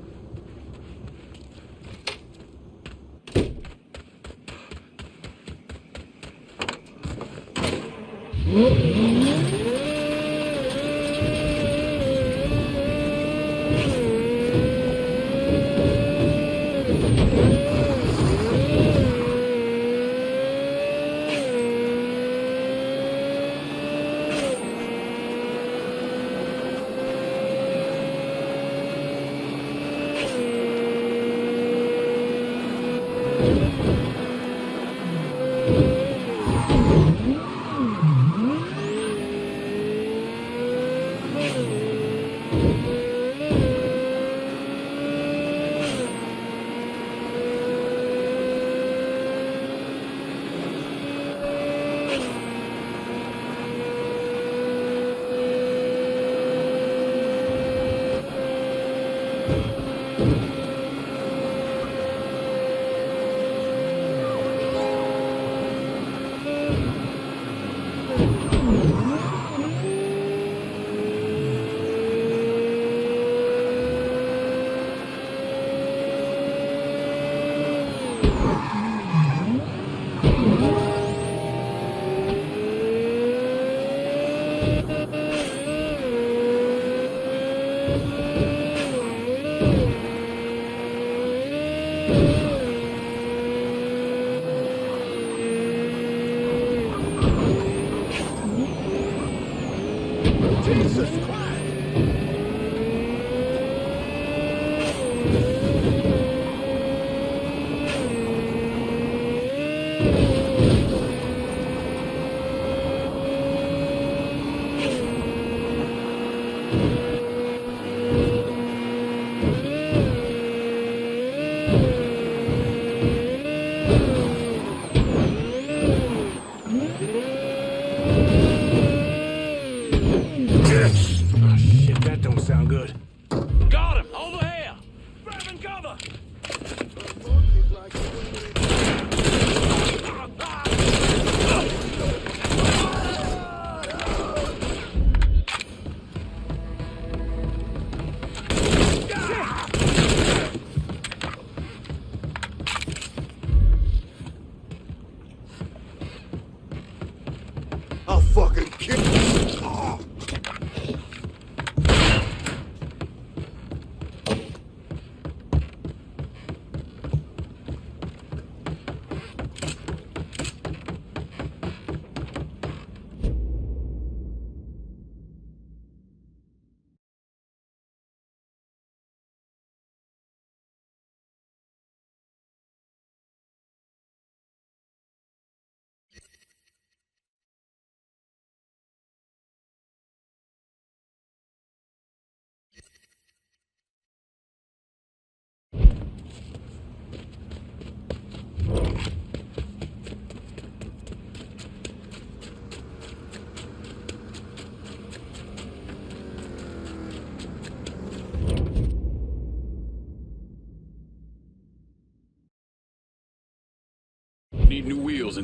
Jesus Christ! Oh, shit, that don't sound good. Got him! Over here! Grab and cover! I'll fucking kill you.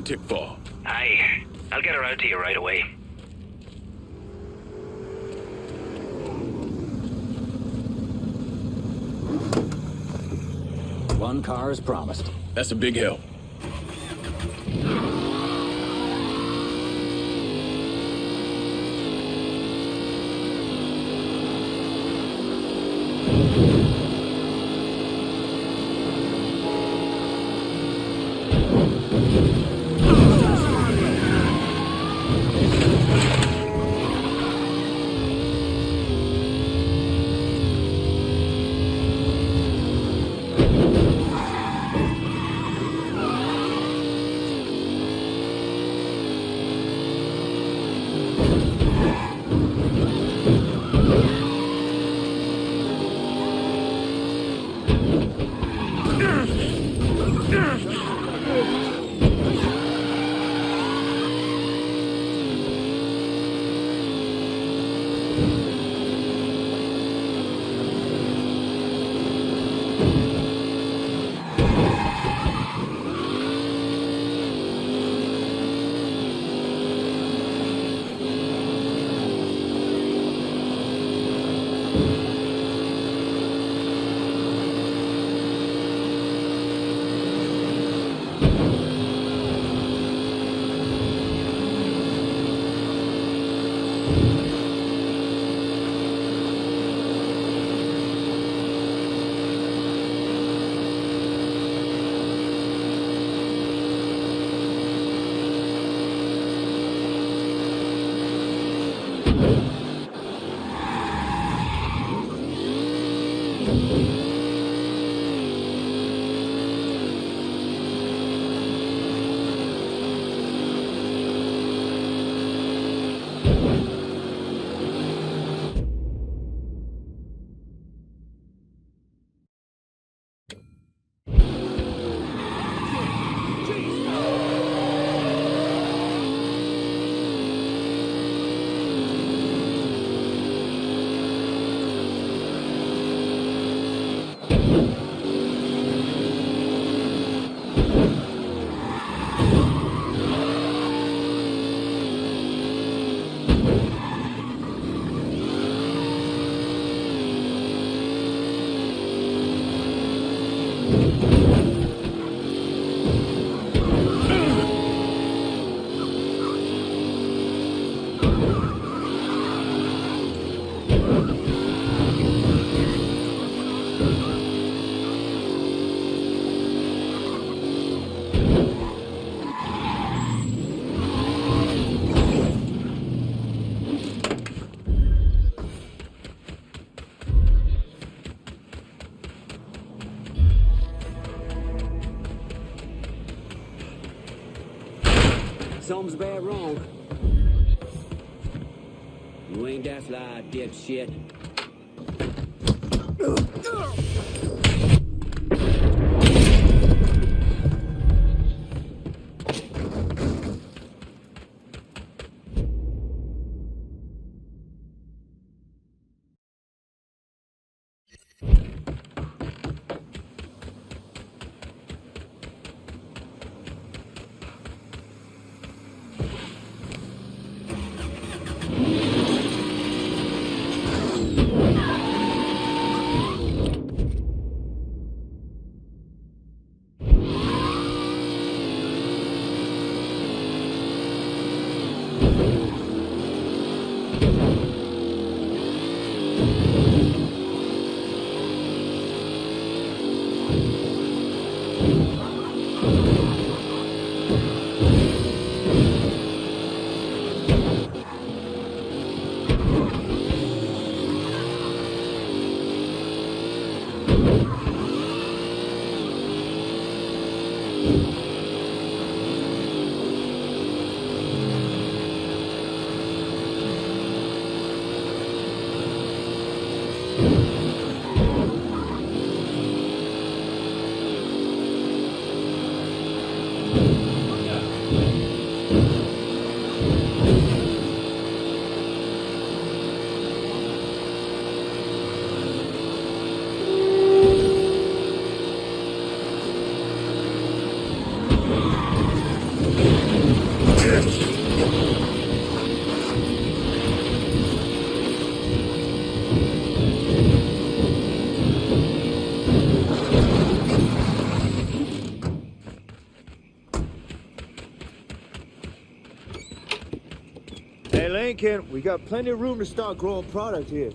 and Tickfall. Aye. I'll get her out to you right away. One car is promised. That's a big help. Something's bad wrong. You ain't that sly, dipshit. Hey, Lincoln, we got plenty of room to start growing product here.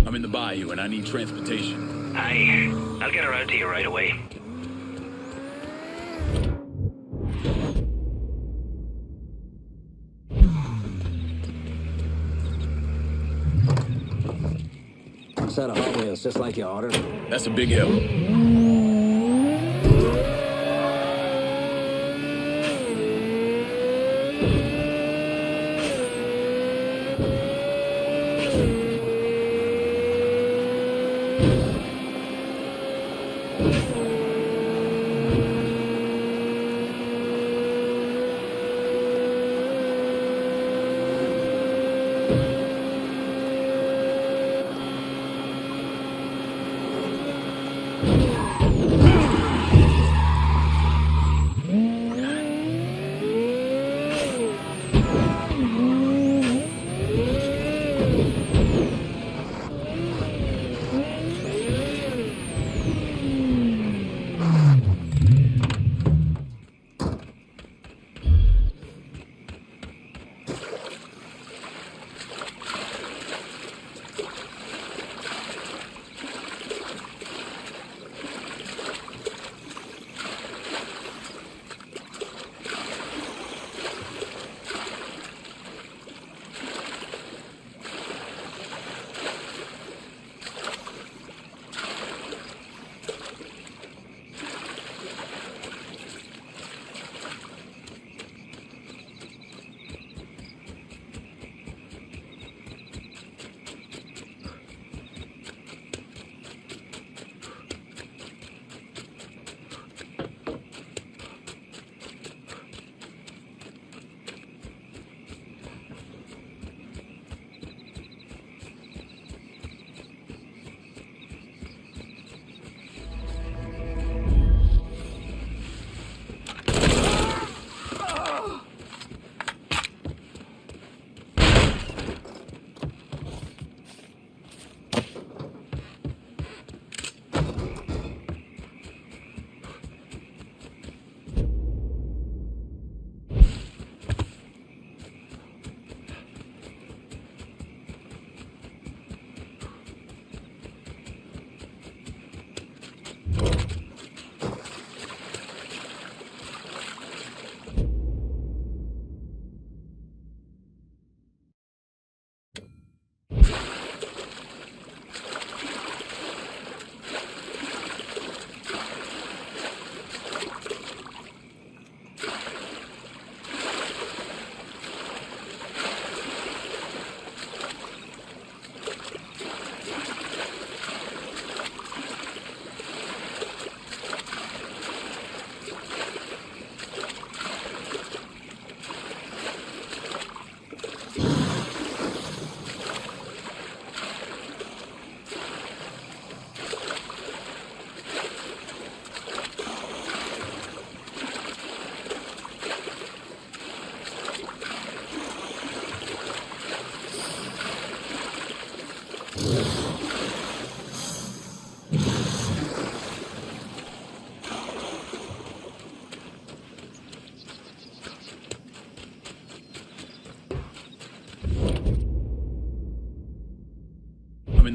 I'm in the bayou and I need transportation. Aye, I'll get around to you right away. Set of Hot Wheels, just like you ordered. That's a big help.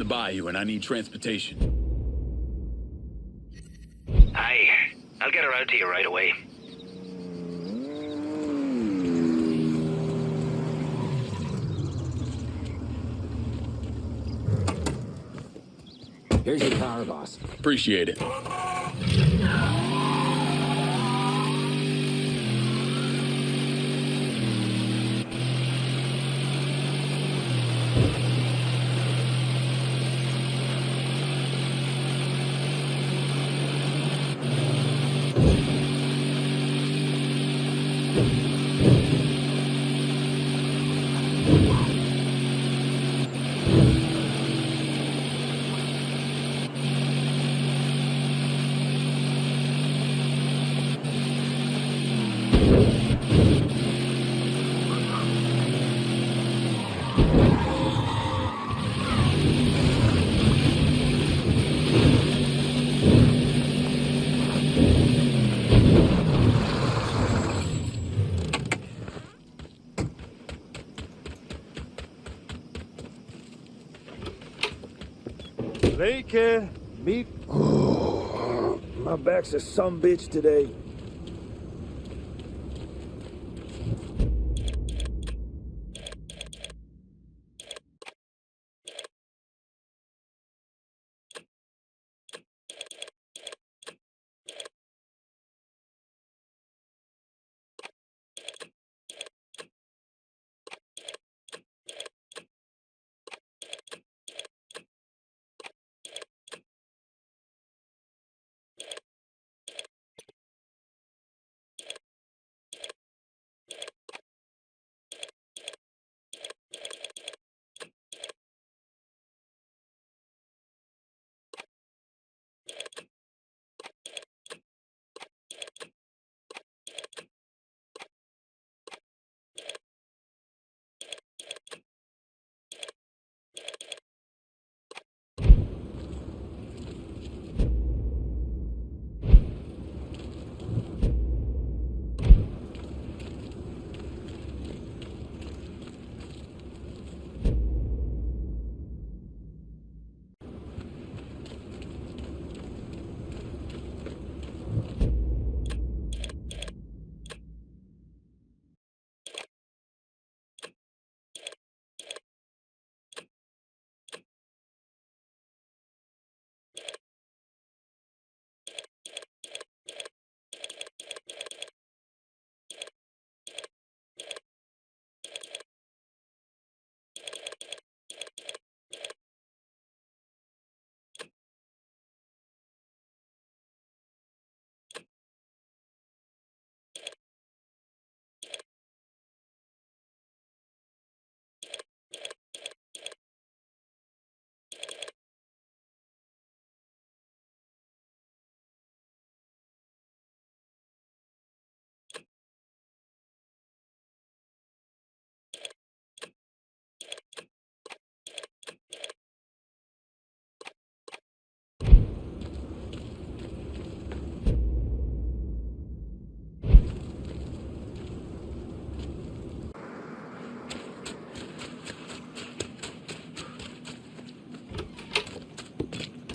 the bayou and I need transportation. Aye. I'll get her out to you right away. Here's your car, boss. Appreciate it. Lincoln, meet. My back's a sumbitch today.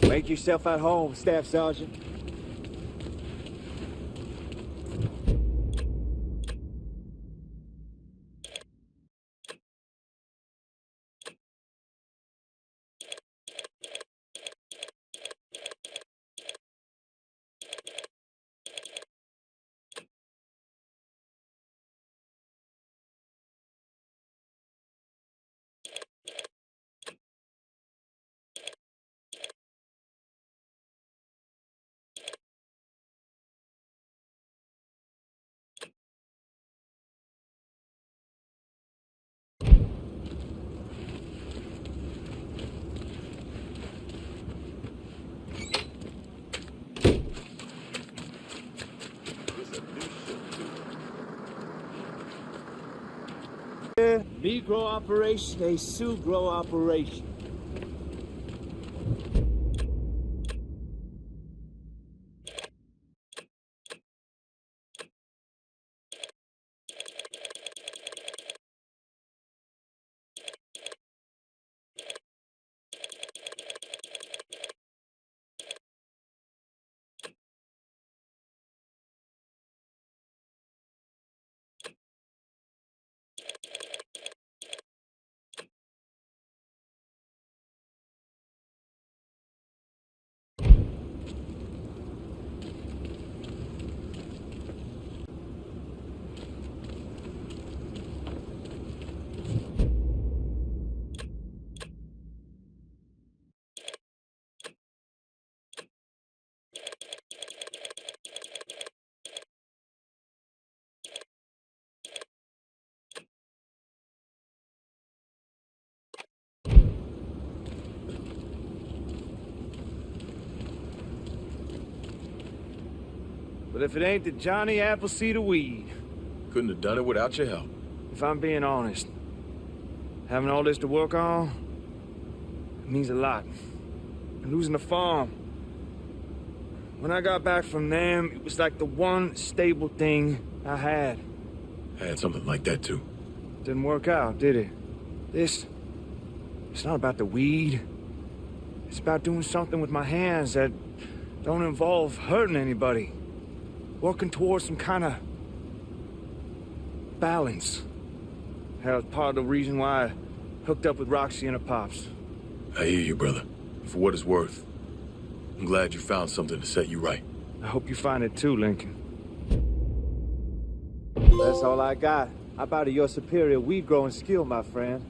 Make yourself at home, Staff Sergeant. Negro operation, a Sugro operation. But if it ain't the Johnny Appleseed of weed... Couldn't have done it without your help. If I'm being honest, having all this to work on, it means a lot. And losing the farm. When I got back from them, it was like the one stable thing I had. I had something like that too. Didn't work out, did it? It's not about the weed. It's about doing something with my hands that don't involve hurting anybody. Working towards some kind of balance. That was part of the reason why I hooked up with Roxy and her pops. I hear you, brother. For what it's worth, I'm glad you found something to set you right. I hope you find it too, Lincoln. That's all I got. I bow to your superior weed-growing skill, my friend.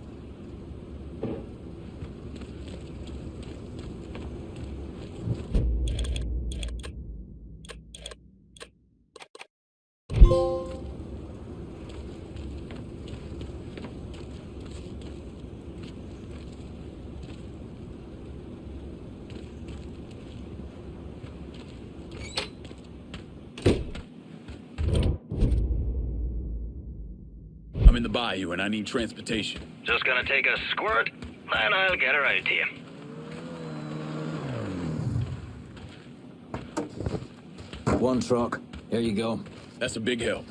I'm in the bayou and I need transportation. Just gonna take a squirt, and I'll get her out to you. One truck. Here you go. That's a big help.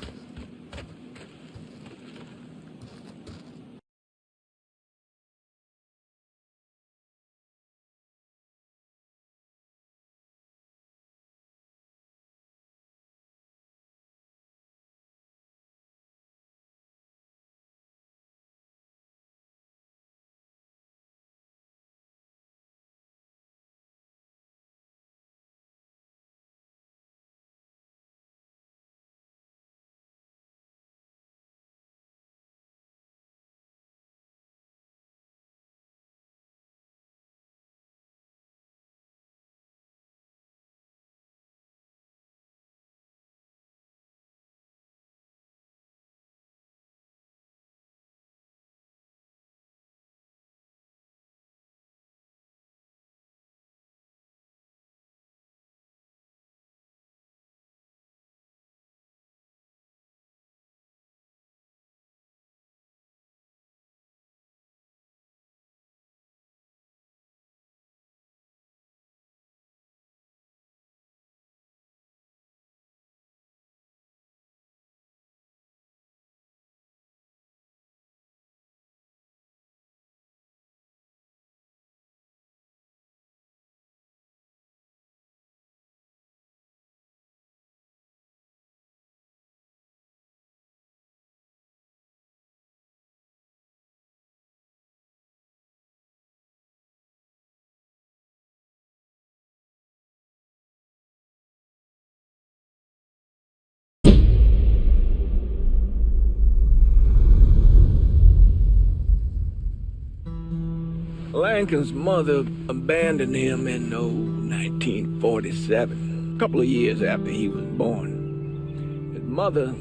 Lincoln's mother abandoned him in 1947, a couple of years after he was born. His mother,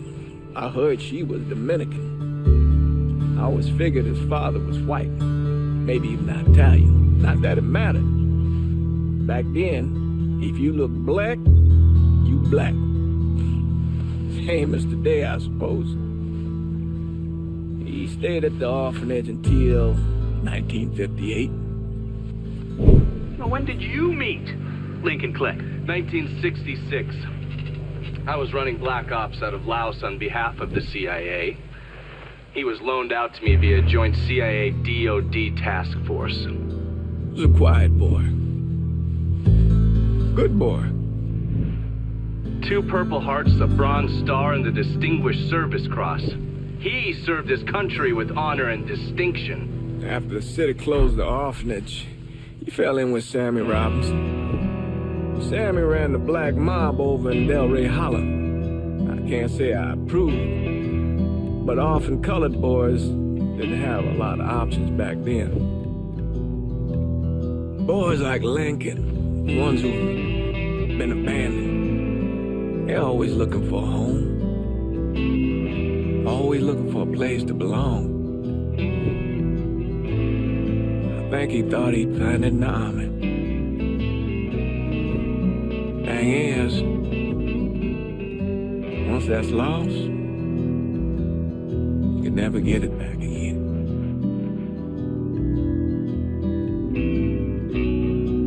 I heard she was Dominican. I always figured his father was white, maybe even Italian. Not that it mattered. Back then, if you looked black, you black. Same as today, I suppose. He stayed at the orphanage until 1958. Now, when did you meet Lincoln Click? 1966. I was running Black Ops out of Laos on behalf of the CIA. He was loaned out to me via joint CIA-DOD task force. He was a quiet boy. Good boy. 2 Purple Hearts, a Bronze Star, and the Distinguished Service Cross. He served his country with honor and distinction. After the city closed the orphanage, he fell in with Sammy Robinson. Sammy ran the black mob over in Delray Hollow. I can't say I approve, but orphan colored boys didn't have a lot of options back then. Boys like Lincoln, the ones who've been abandoned, they're always looking for a home. Always looking for a place to belong. I think he thought he'd find it in the army. Thing is, house that's lost, you can never get it back again.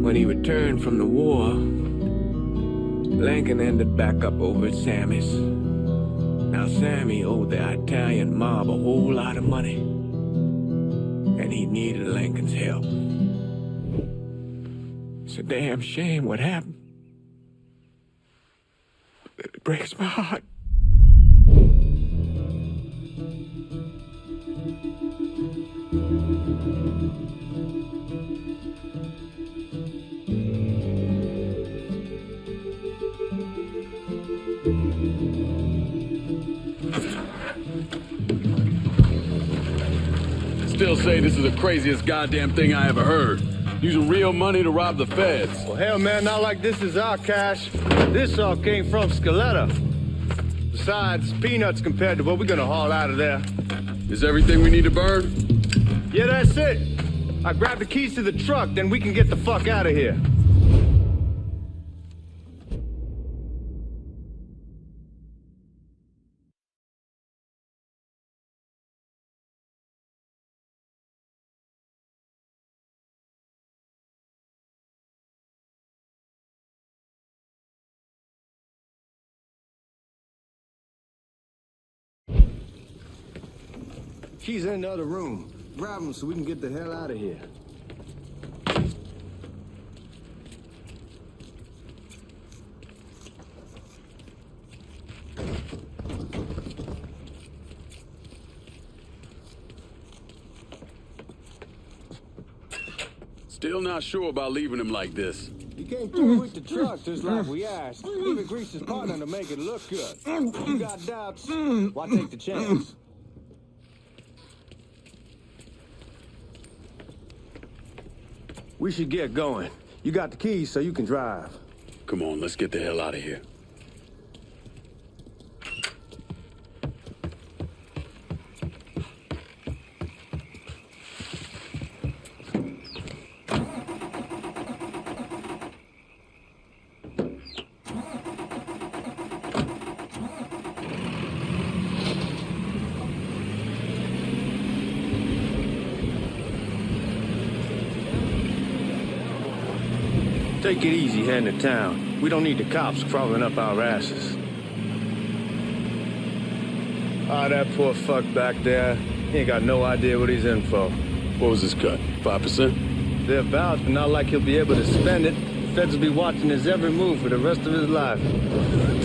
When he returned from the war, Lincoln ended back up over at Sammy's. Now, Sammy owed the Italian mob a whole lot of money, and he needed Lincoln's help. It's a damn shame what happened. It breaks my heart. Still say this is the craziest goddamn thing I ever heard. Using real money to rob the feds. Well, hell, man, not like this is our cash. This all came from Scaletta. Besides, peanuts compared to what we're gonna haul out of there. Is everything we need to burn? Yeah, that's it. I grab the keys to the truck, then we can get the fuck out of here. She's in the other room. Grab them so we can get the hell out of here. Still not sure about leaving him like this. He came through with the truck just like we asked. Even greased his partner to make it look good. You got doubts? Why take the chance? We should get going. You got the keys so you can drive. Come on, let's get the hell out of here. Take it easy heading to town. We don't need the cops crawling up our asses. Ah, that poor fuck back there. He ain't got no idea what he's in for. What was his cut? 5%? Thereabouts, but not like he'll be able to spend it. The feds will be watching his every move for the rest of his life.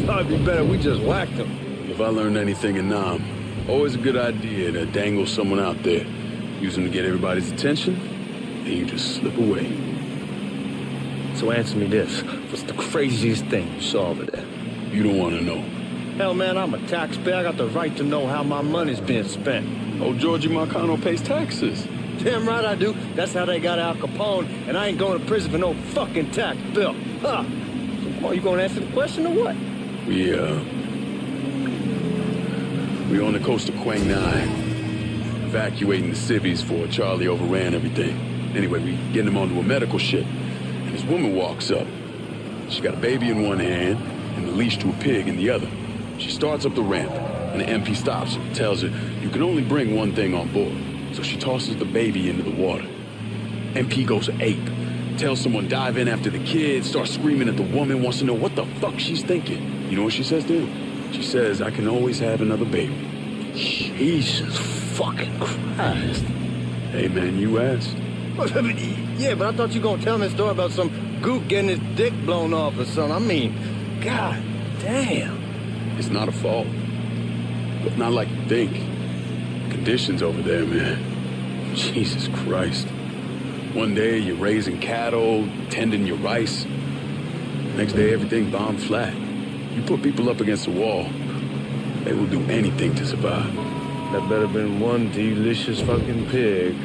Probably be better we just whacked him. If I learned anything in Nam, always a good idea to dangle someone out there. Use them to get everybody's attention, and you just slip away. So answer me this. What's the craziest thing you saw over there? You don't want to know. Hell, man, I'm a taxpayer. I got the right to know how my money's being spent. Oh, Georgie Marcano pays taxes. Damn right I do. That's how they got Al Capone, and I ain't going to prison for no fucking tax bill. Huh? Come on, you gonna answer the question or what? We on the coast of Quang Nai, evacuating the civvies for Charlie overran everything. Anyway, we getting him onto a medical ship. This woman walks up. She got a baby in one hand and the leash to a pig in the other. She starts up the ramp, and the MP stops her, tells her, you can only bring one thing on board. So she tosses the baby into the water. MP goes ape, tells someone dive in after the kid, starts screaming at the woman, wants to know what the fuck she's thinking. You know what she says to him? She says, I can always have another baby. Jesus fucking Christ. Hey man, you asked. Yeah, but I thought you were gonna tell me a story about some gook getting his dick blown off or something. I mean, god damn. It's not a fault. But not like you think. Conditions over there, man. Jesus Christ. One day you're raising cattle, tending your rice. Next day everything bombed flat. You put people up against the wall, they will do anything to survive. That better been one delicious fucking pig.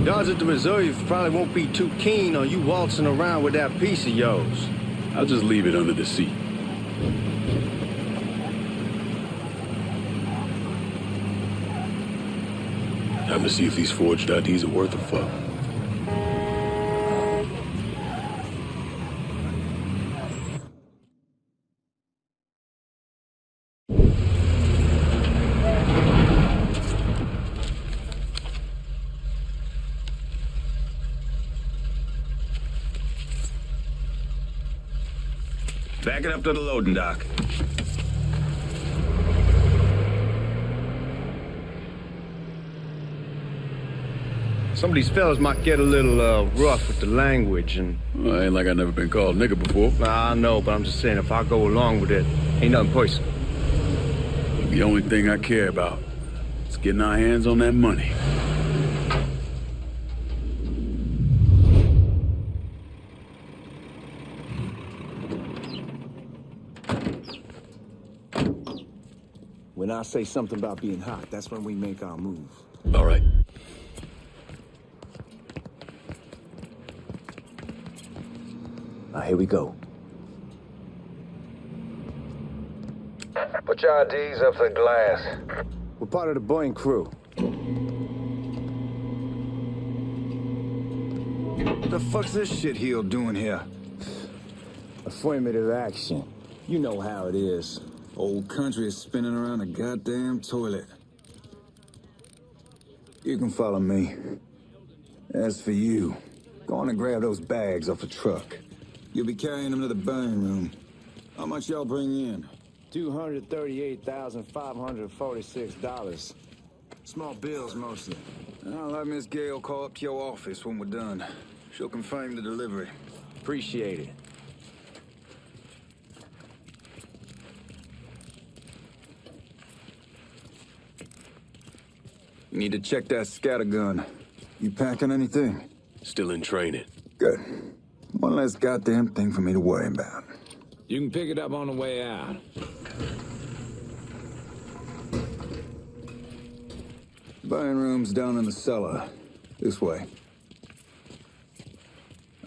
Guards at the Reserve probably won't be too keen on you waltzing around with that piece of yours. I'll just leave it under the seat. to see if these forged IDs are worth a fuck. Back it up to the loading dock. Some of these fellas might get a little rough with the language, and... Well, ain't like I never been called nigga before. Nah, I know, but I'm just saying, if I go along with it, ain't nothing personal. The only thing I care about is getting our hands on that money. When I say something about being hot, that's when we make our move. All right. Here we go. Put your IDs up to the glass. We're part of the Boeing crew. What the fuck's this shitheel doing here? Affirmative action. You know how it is. Old country is spinning around a goddamn toilet. You can follow me. As for you, go on and grab those bags off the truck. You'll be carrying them to the burn room. How much y'all bring in? $238,546. Small bills, mostly. I'll let Miss Gale call up to your office when we're done. She'll confirm the delivery. Appreciate it. You need to check that scattergun. You packing anything? Still in training. Good. One less goddamn thing for me to worry about. You can pick it up on the way out. Burn room's down in the cellar. This way.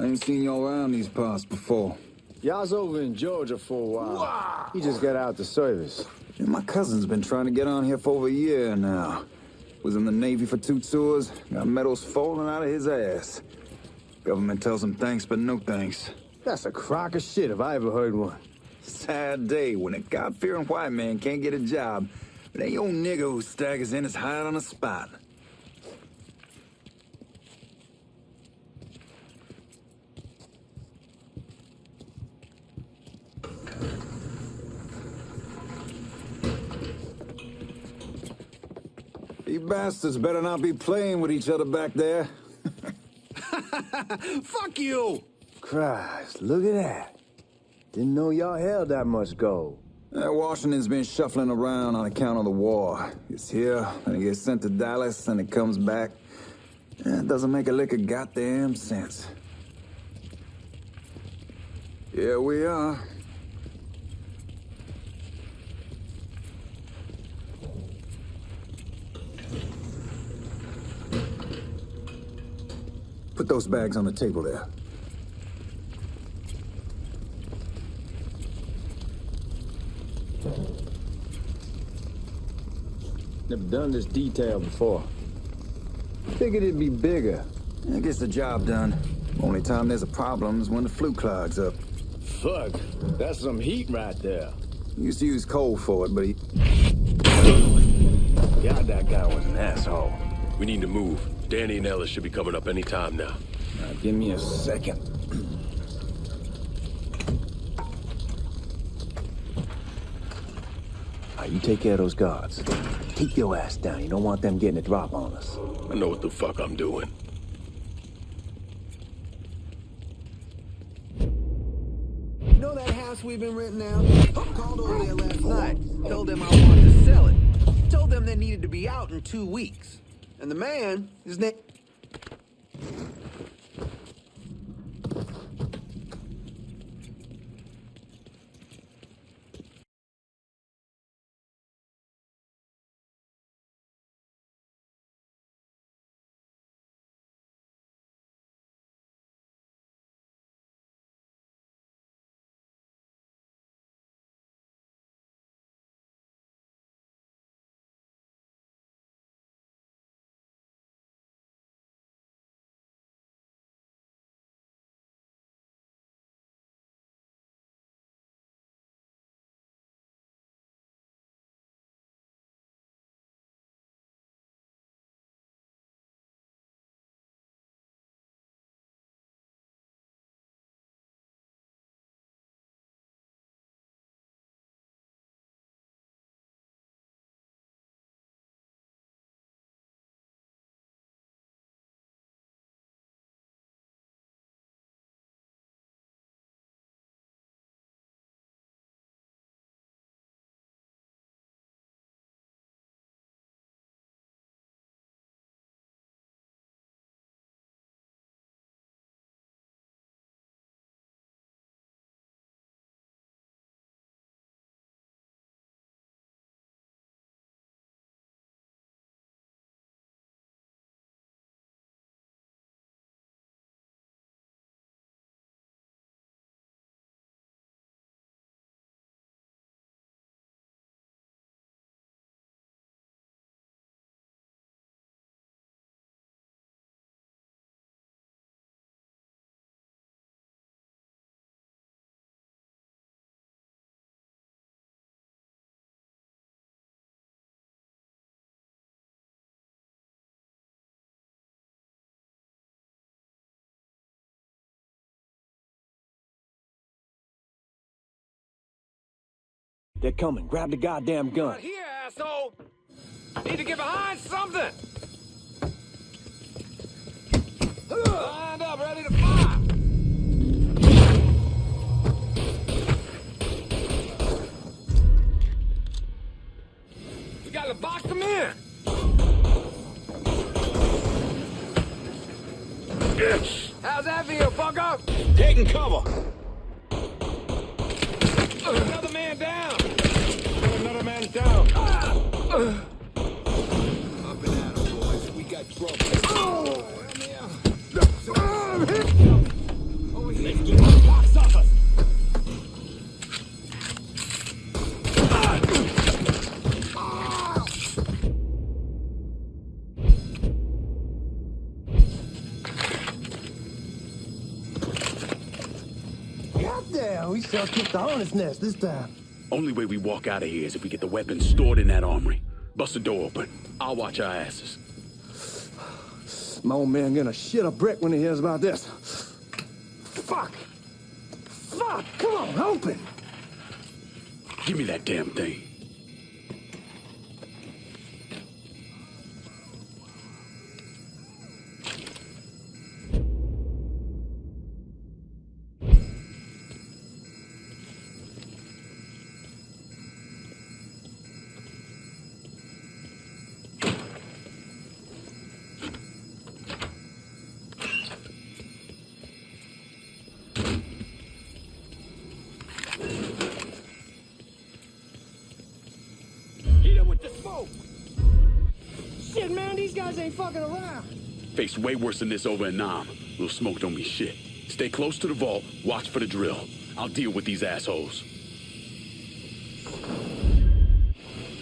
I ain't seen y'all around these parts before. Y'all's over in Georgia for a while. Wow. He just got out the service. And my cousin's been trying to get on here for over a year now. Was in the Navy for 2 tours, got medals falling out of his ass. Government tells him thanks, but no thanks. That's a crock of shit if I ever heard one. Sad day when a God-fearing white man can't get a job, but ain't old nigga who staggers in is hired on the spot. You bastards better not be playing with each other back there. Fuck you! Christ, look at that. Didn't know y'all held that much gold. Washington's been shuffling around on account of the war. It's here, and it gets sent to Dallas, and it comes back. It doesn't make a lick of goddamn sense. Here we are. Put those bags on the table there. Never done this detail before. Figured it'd be bigger. It gets the job done. Only time there's a problem is when the flue clogs up. Fuck, that's some heat right there. Used to use coal for it, but he... God, that guy was an asshole. We need to move. Danny and Ellis should be coming up any time now. Give me a second. You take care of those guards. Keep your ass down. You don't want them getting a drop on us. I know what the fuck I'm doing. You know that house we've been renting out? Called over there last night. Told them I wanted to sell it. Told them they needed to be out in 2 weeks. And the man, his name... They're coming. Grab the goddamn gun. Not here, asshole! Need to get behind something! Lined up, ready to fire! We gotta box them in! How's that feel, Bunko? Taking cover. Another man down! Another man down. Up and at 'em, boys. We got trouble. Over here. Let's get one box off us. Goddamn, we shall kick the hornet's nest this time. Only way we walk out of here is if we get the weapons stored in that armory. Bust the door open. I'll watch our asses. My old man gonna shit a brick when he hears about this. Fuck! Fuck! Come on, open! Give me that damn thing. Shit, man, these guys ain't fucking around. Faced way worse than this over in Nam. Little smoke don't mean shit. Stay close to the vault, watch for the drill. I'll deal with these assholes.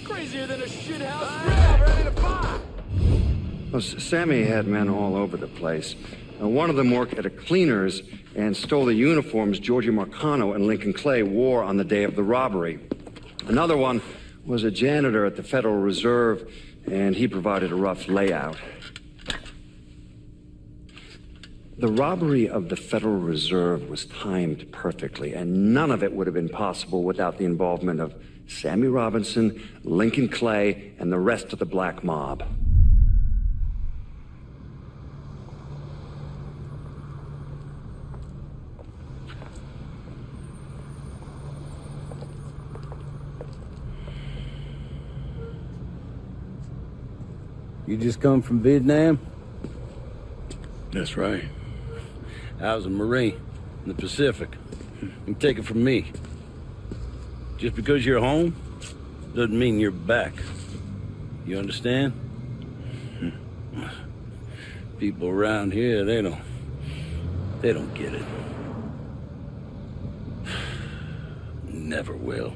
Crazier than a shithouse. Ready to fire. Well, Sammy had men all over the place. One of them worked at a cleaner's and stole the uniforms Georgie Marcano and Lincoln Clay wore on the day of the robbery. Another one was a janitor at the Federal Reserve, and he provided a rough layout. The robbery of the Federal Reserve was timed perfectly, and none of it would have been possible without the involvement of Sammy Robinson, Lincoln Clay, and the rest of the black mob. You just come from Vietnam? That's right. I was a Marine in the Pacific. You can take it from me. Just because you're home doesn't mean you're back. You understand? People around here, they don't get it. Never will.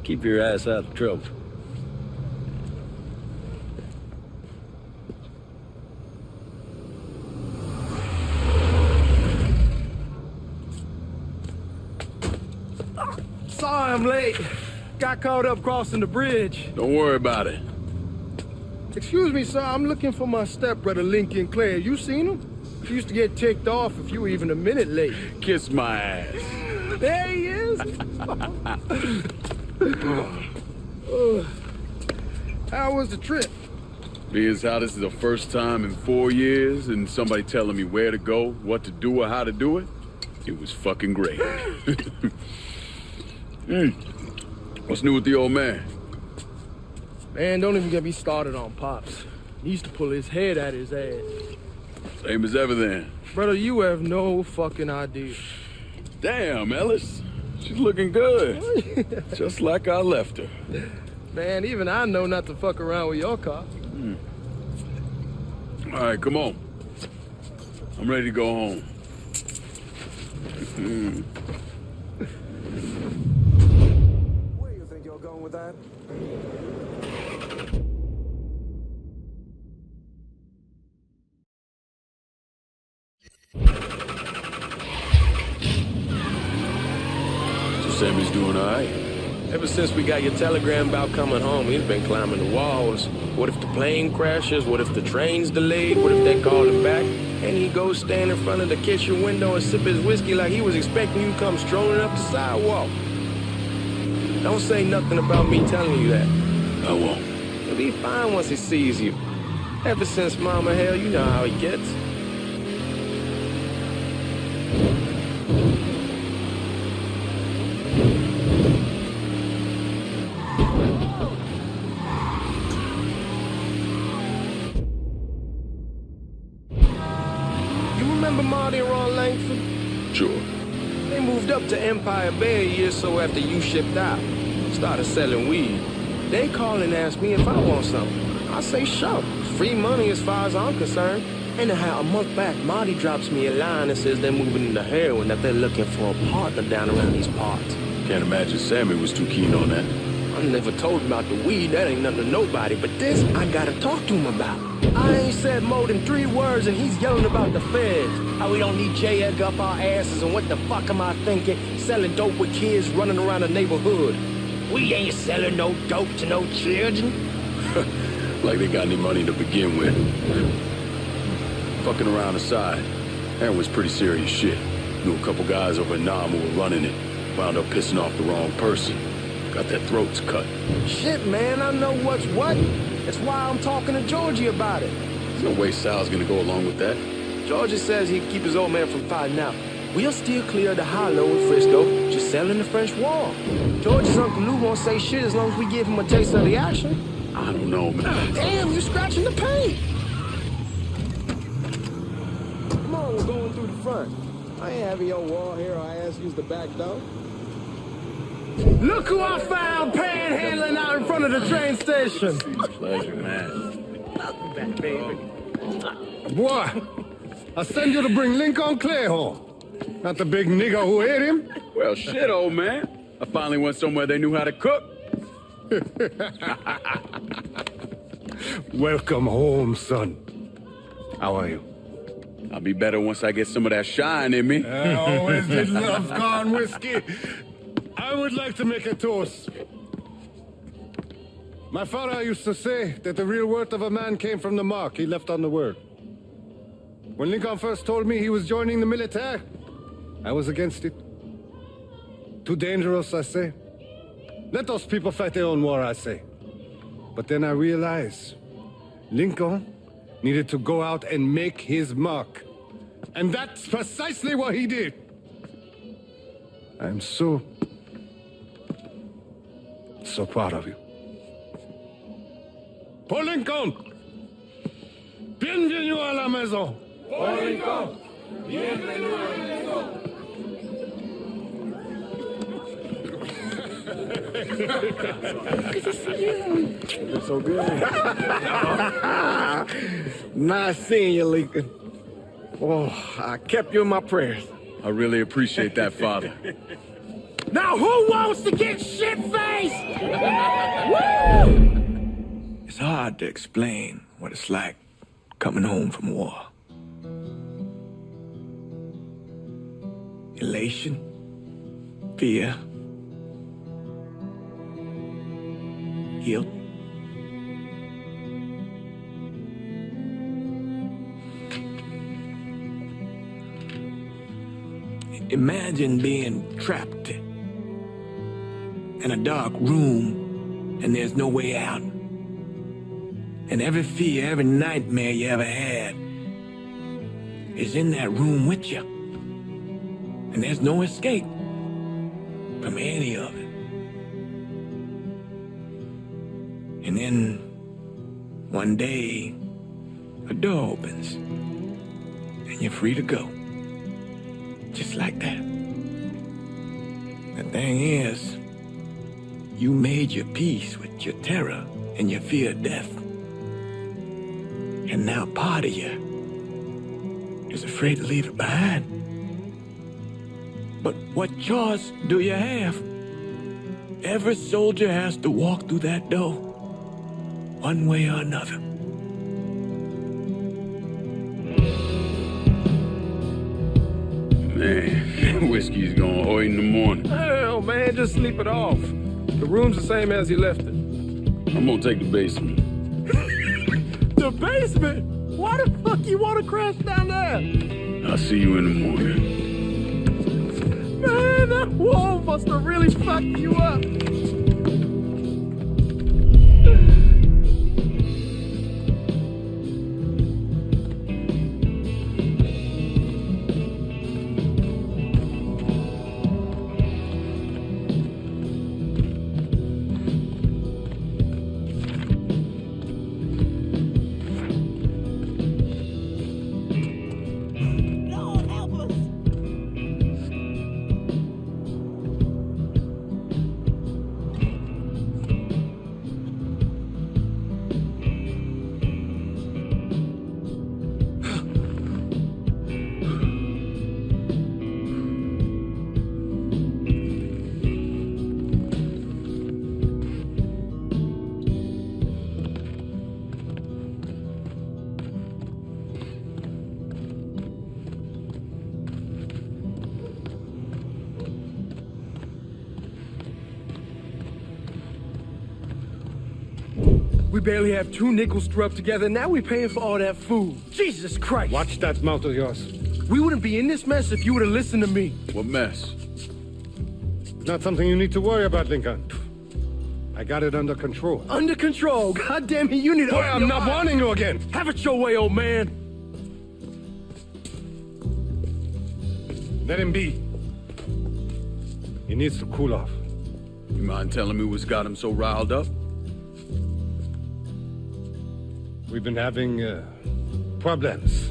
Keep your ass out of trouble. Sorry I'm late. Got caught up crossing the bridge. Don't worry about it. Excuse me, sir. I'm looking for my stepbrother, Lincoln Clay. You seen him? He used to get ticked off if you were even a minute late. Kiss my ass. There he is. How was the trip? Being as how this is the first time in 4 years and somebody telling me where to go, what to do, or how to do it, it was fucking great. What's new with the old man? Man, don't even get me started on Pops. He used to pull his head out his ass. Same as ever then. Brother, you have no fucking idea. Damn, Ellis. She's looking good. Just like I left her. Man, even I know not to fuck around with your car. All right, come on. I'm ready to go home. Where do you think you're going with that? So Sammy's doing all right? Ever since we got your telegram about coming home, he's been climbing the walls. What if the plane crashes? What if the train's delayed? What if they call him back? And he goes stand in front of the kitchen window and sip his whiskey like he was expecting you to come strolling up the sidewalk. Don't say nothing about me telling you that. I won't. He'll be fine once he sees you. Ever since Mama Hell, you know how he gets. Sure. They moved up to Empire Bay a year or so after you shipped out. Started selling weed. They call and ask me if I want something. I say sure. It's free money as far as I'm concerned. Anyhow, a month back, Marty drops me a line that says they're moving into heroin, that they're looking for a partner down around these parts. Can't imagine Sammy was too keen on that. I never told him about the weed. That ain't nothing to nobody. But this, I gotta talk to him about. I ain't said more than 3 words and he's yelling about the feds. How we don't need J. Edgar up our asses and what the fuck am I thinking? Selling dope with kids running around the neighborhood. We ain't selling no dope to no children. Like they got any money to begin with. Fucking around aside, that was pretty serious shit. Knew a couple guys over in Nam who were running it. Wound up pissing off the wrong person. Got their throats cut. Shit, man, I know what's what. That's why I'm talking to Georgie about it. There's no way Sal's gonna go along with that. Georgie says he'd keep his old man from fighting out. We'll still clear the hollow in Frisco, just selling the French wall. George's Uncle Lou won't say shit as long as we give him a taste of the action. I don't know, man. Damn, you scratching the paint. Come on, we're going through the front. I ain't having your wall here, I ask use the back door. Look who I found panhandling out in front of the train station. Pleasure, man. Welcome back, baby. Boy, I send you to bring Lincoln Clay home. Not the big nigger who ate him. Well, shit, old man. I finally went somewhere they knew how to cook. Welcome home, son. How are you? I'll be better once I get some of that shine in me. I always did love corn whiskey. I would like to make a toast. My father used to say that the real worth of a man came from the mark he left on the world. When Lincoln first told me he was joining the military, I was against it. Too dangerous, I say. Let those people fight their own war, I say. But then I realized Lincoln needed to go out and make his mark. And that's precisely what he did. I'm so proud of you. Paul Lincoln! Bienvenue à la maison! Paul Lincoln! Bienvenue à la maison! Good to see you. You're so good. Nice seeing you, Lincoln. Oh, I kept you in my prayers. I really appreciate that, Father. Now who wants to get shit-faced? It's hard to explain what it's like coming home from war. Elation, fear, guilt. Imagine being trapped in a dark room and there's no way out. And every fear, every nightmare you ever had is in that room with you. And there's no escape from any of it. And then one day, a door opens and you're free to go. Just like that. The thing is, you made your peace with your terror and your fear of death. And now part of you is afraid to leave it behind. But what choice do you have? Every soldier has to walk through that door, one way or another. Man, whiskey's gonna hoy in the morning. Hell, man, just sleep it off. The room's the same as you left it. I'm gonna take the basement. The basement? Why the fuck you want to crash down there? I'll see you in the morning. Man, that wall must have really fucked you up. We barely have 2 nickels to rub together, now we're paying for all that food. Jesus Christ! Watch that mouth of yours. We wouldn't be in this mess if you would have listened to me. What mess? It's not something you need to worry about, Lincoln. I got it under control. Under control? God damn it, you need to... Boy, I'm not warning you again! Have it your way, old man! Let him be. He needs to cool off. You mind telling me what's got him so riled up? We've been having problems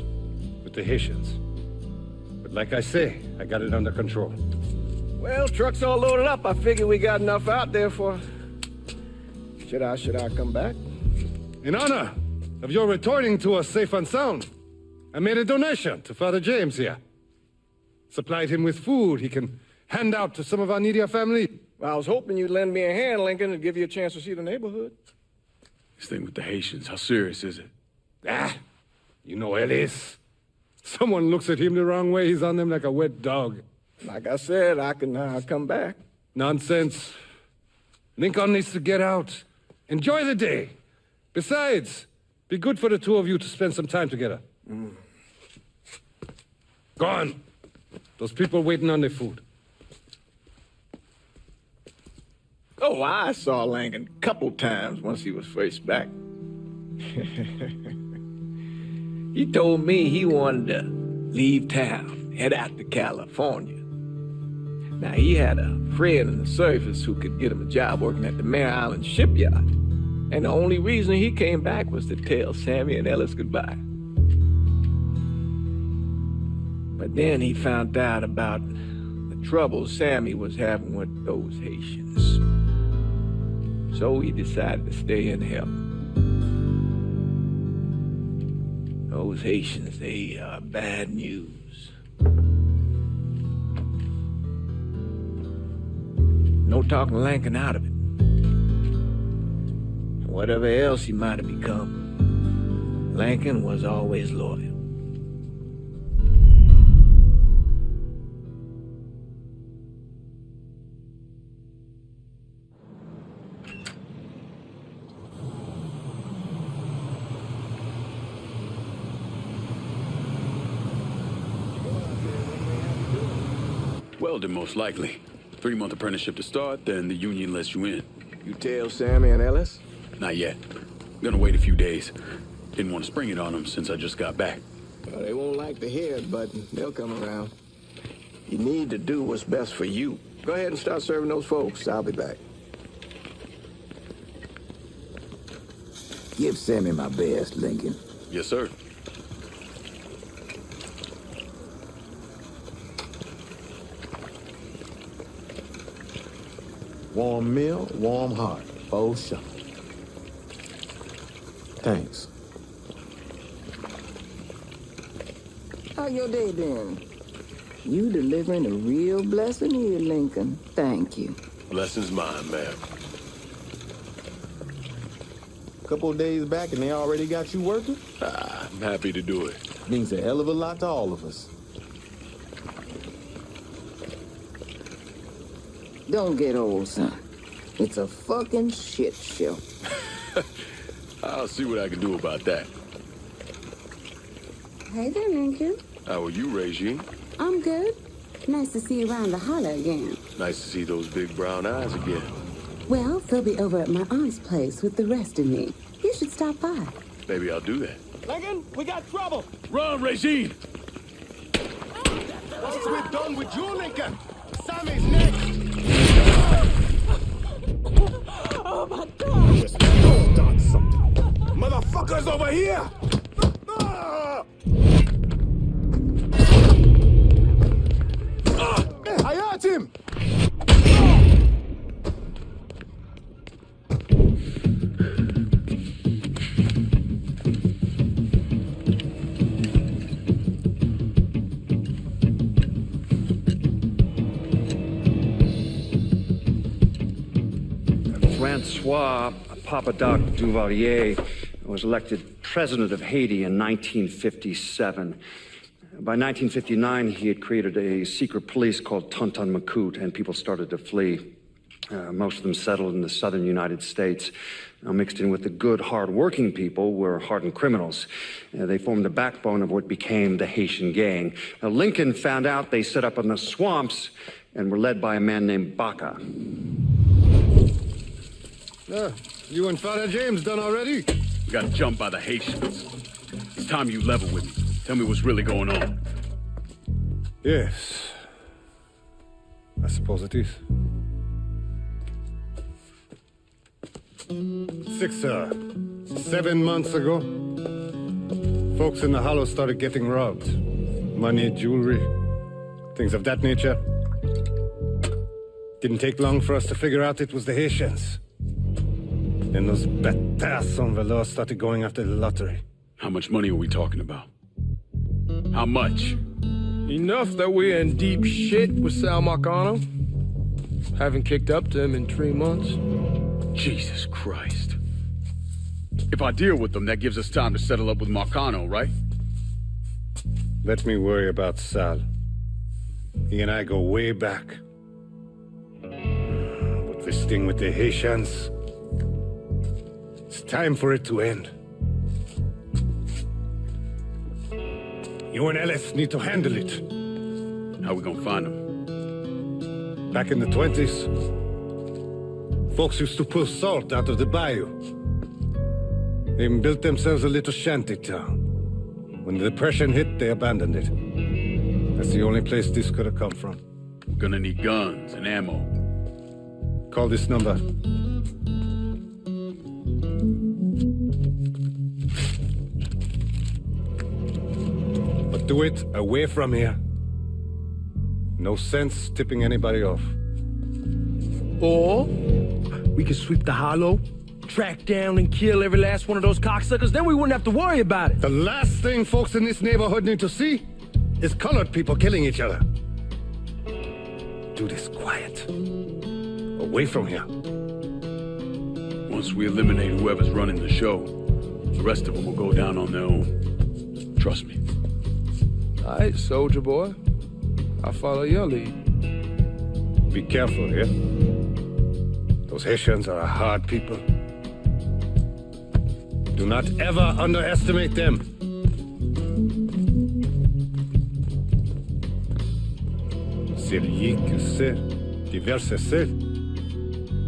with the Haitians. But like I say, I got it under control. Well, truck's all loaded up. I figure we got enough out there for... Should I come back? In honor of your returning to us safe and sound, I made a donation to Father James here. Supplied him with food he can hand out to some of our needier family. Well, I was hoping you'd lend me a hand, Lincoln, and give you a chance to see the neighborhood. This thing with the Haitians, how serious is it? You know Ellis. Someone looks at him the wrong way, he's on them like a wet dog. Like I said, I can come back. Nonsense. Lincoln needs to get out. Enjoy the day. Besides, be good for the two of you to spend some time together. Go on. Those people waiting on their food. Oh, I saw Lincoln a couple times once he was first back. He told me he wanted to leave town, head out to California. Now, he had a friend in the service who could get him a job working at the Mare Island shipyard. And the only reason he came back was to tell Sammy and Ellis goodbye. But then he found out about the trouble Sammy was having with those Haitians. So he decided to stay and help. Those Haitians, they are bad news. No talking Lincoln out of it. Whatever else he might have become, Lincoln was always loyal. Welding, most likely. 3-month apprenticeship to start, then the union lets you in. You tell Sammy and Ellis? Not yet. Gonna wait a few days. Didn't want to spring it on them since I just got back. Well, they won't like to hear it, but they'll come around. You need to do what's best for you. Go ahead and start serving those folks. I'll be back. Give Sammy my best, Lincoln. Yes, sir. Warm meal, warm heart. Oh, sure. Thanks. How your day been? You delivering a real blessing here, Lincoln. Thank you. Blessing's mine, ma'am. Couple of days back and they already got you working? I'm happy to do it. Means a hell of a lot to all of us. Don't get old, son. It's a fucking shit show. I'll see what I can do about that. Hey there, Lincoln. How are you, Regine? I'm good. Nice to see you around the holler again. Nice to see those big brown eyes again. Well, they'll be over at my aunt's place with the rest of me. You should stop by. Maybe I'll do that. Lincoln, we got trouble. Run, Regine! Once we're done with you, Lincoln, Sammy's next. Oh my God! Start something. Motherfuckers over here! I hurt him! Francois Papadoc Duvalier was elected president of Haiti in 1957. By 1959, he had created a secret police called Tonton Macoute, and people started to flee. Most of them settled in the southern United States. Now, mixed in with the good, hard-working people were hardened criminals. They formed the backbone of what became the Haitian gang. Now, Lincoln found out they set up in the swamps and were led by a man named Baca. You and Father James done already? We got jumped by the Haitians. It's time you level with me. Tell me what's really going on. Yes. I suppose it is. 7 months ago, folks in the Hollow started getting robbed. Money, jewelry, things of that nature. Didn't take long for us to figure out it was the Haitians. Then those bâtards on velours started going after the lottery. How much money are we talking about? How much? Enough that we're in deep shit with Sal Marcano. Haven't kicked up to him in 3 months. Jesus Christ. If I deal with them, that gives us time to settle up with Marcano, right? Let me worry about Sal. He and I go way back. But this thing with the Haitians, it's time for it to end. You and Ellis need to handle it. How we gonna find them? Back in the 20s, folks used to pull salt out of the bayou. They even built themselves a little shanty town. When the Depression hit, they abandoned it. That's the only place this could have come from. We're gonna need guns and ammo. Call this number. But do it away from here. No sense tipping anybody off. Or we could sweep the Hollow, track down and kill every last one of those cocksuckers, then we wouldn't have to worry about it. The last thing folks in this neighborhood need to see is colored people killing each other. Do this quiet. Away from here. Once we eliminate whoever's running the show, the rest of them will go down on their own. Trust me. All right, soldier boy. I'll follow your lead. Be careful here. Those Haitians are a hard people. Do not ever underestimate them. Celui qui sait diverser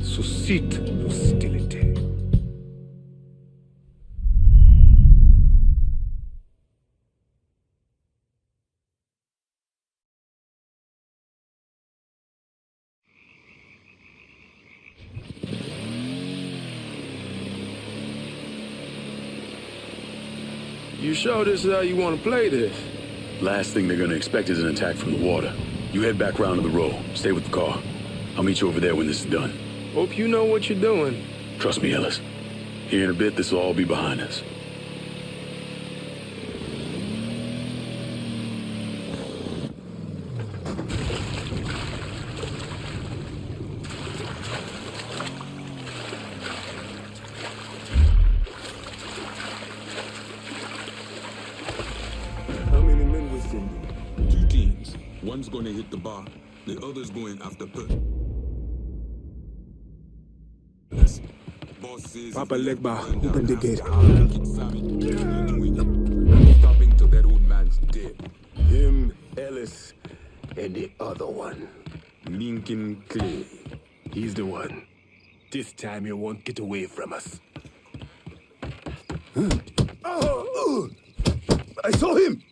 suscite l'hostilité. You sure this is how you want to play this? Last thing they're gonna expect is an attack from the water. You head back round to the row. Stay with the car. I'll meet you over there when this is done. Hope you know what you're doing. Trust me, Ellis. Here in a bit, this will all be behind us. One's gonna hit the bar, the other's going after Put. Papa Legba, open the gate. Stopping till that old man's dead. Him, Ellis, and the other one. Lincoln Clay. He's the one. This time he won't get away from us. I saw him!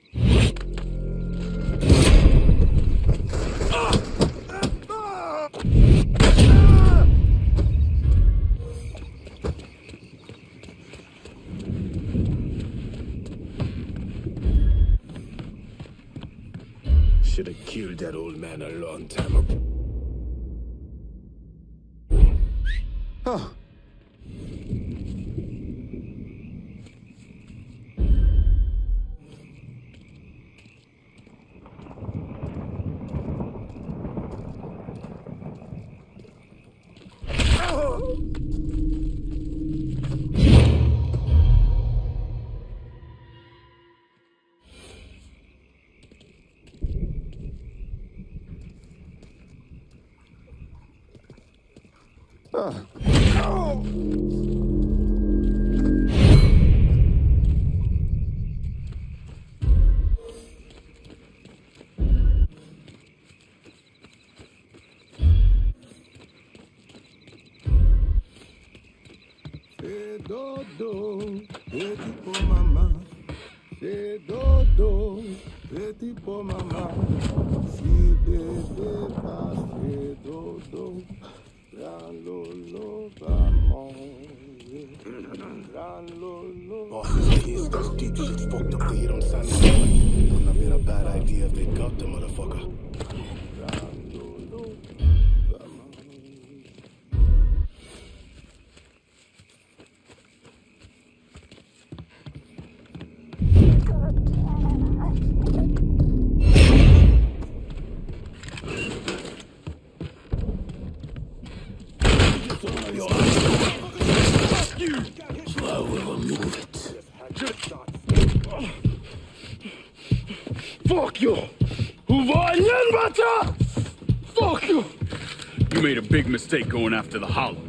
Should have killed that old man a long time ago. Oh. Fais dodo, petit pour maman. Fais dodo, petit pour maman. Si bébé pas fait dodo, la lolo va manger. La lolo. Oh, here's this deep shit fucked up here on San Antonio. Wouldn't have been a bad idea if they got the motherfucker. I will remove it. Fuck you! Fuck you! You made a big mistake going after the Hollow.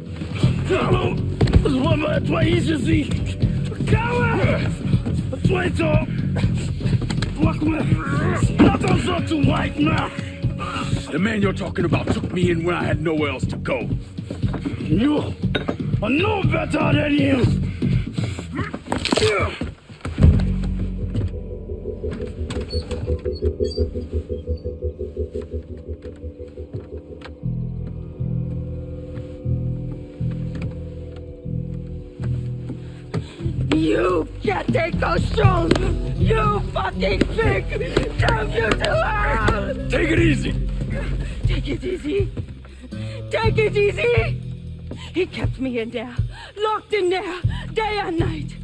The man you're talking about took me in when I had nowhere else to go. You are no better than him! You can't take those stones! You fucking pig! Damn you to hell! Take it easy! Take it easy! Take it easy! He kept me in there, locked in there, day and night.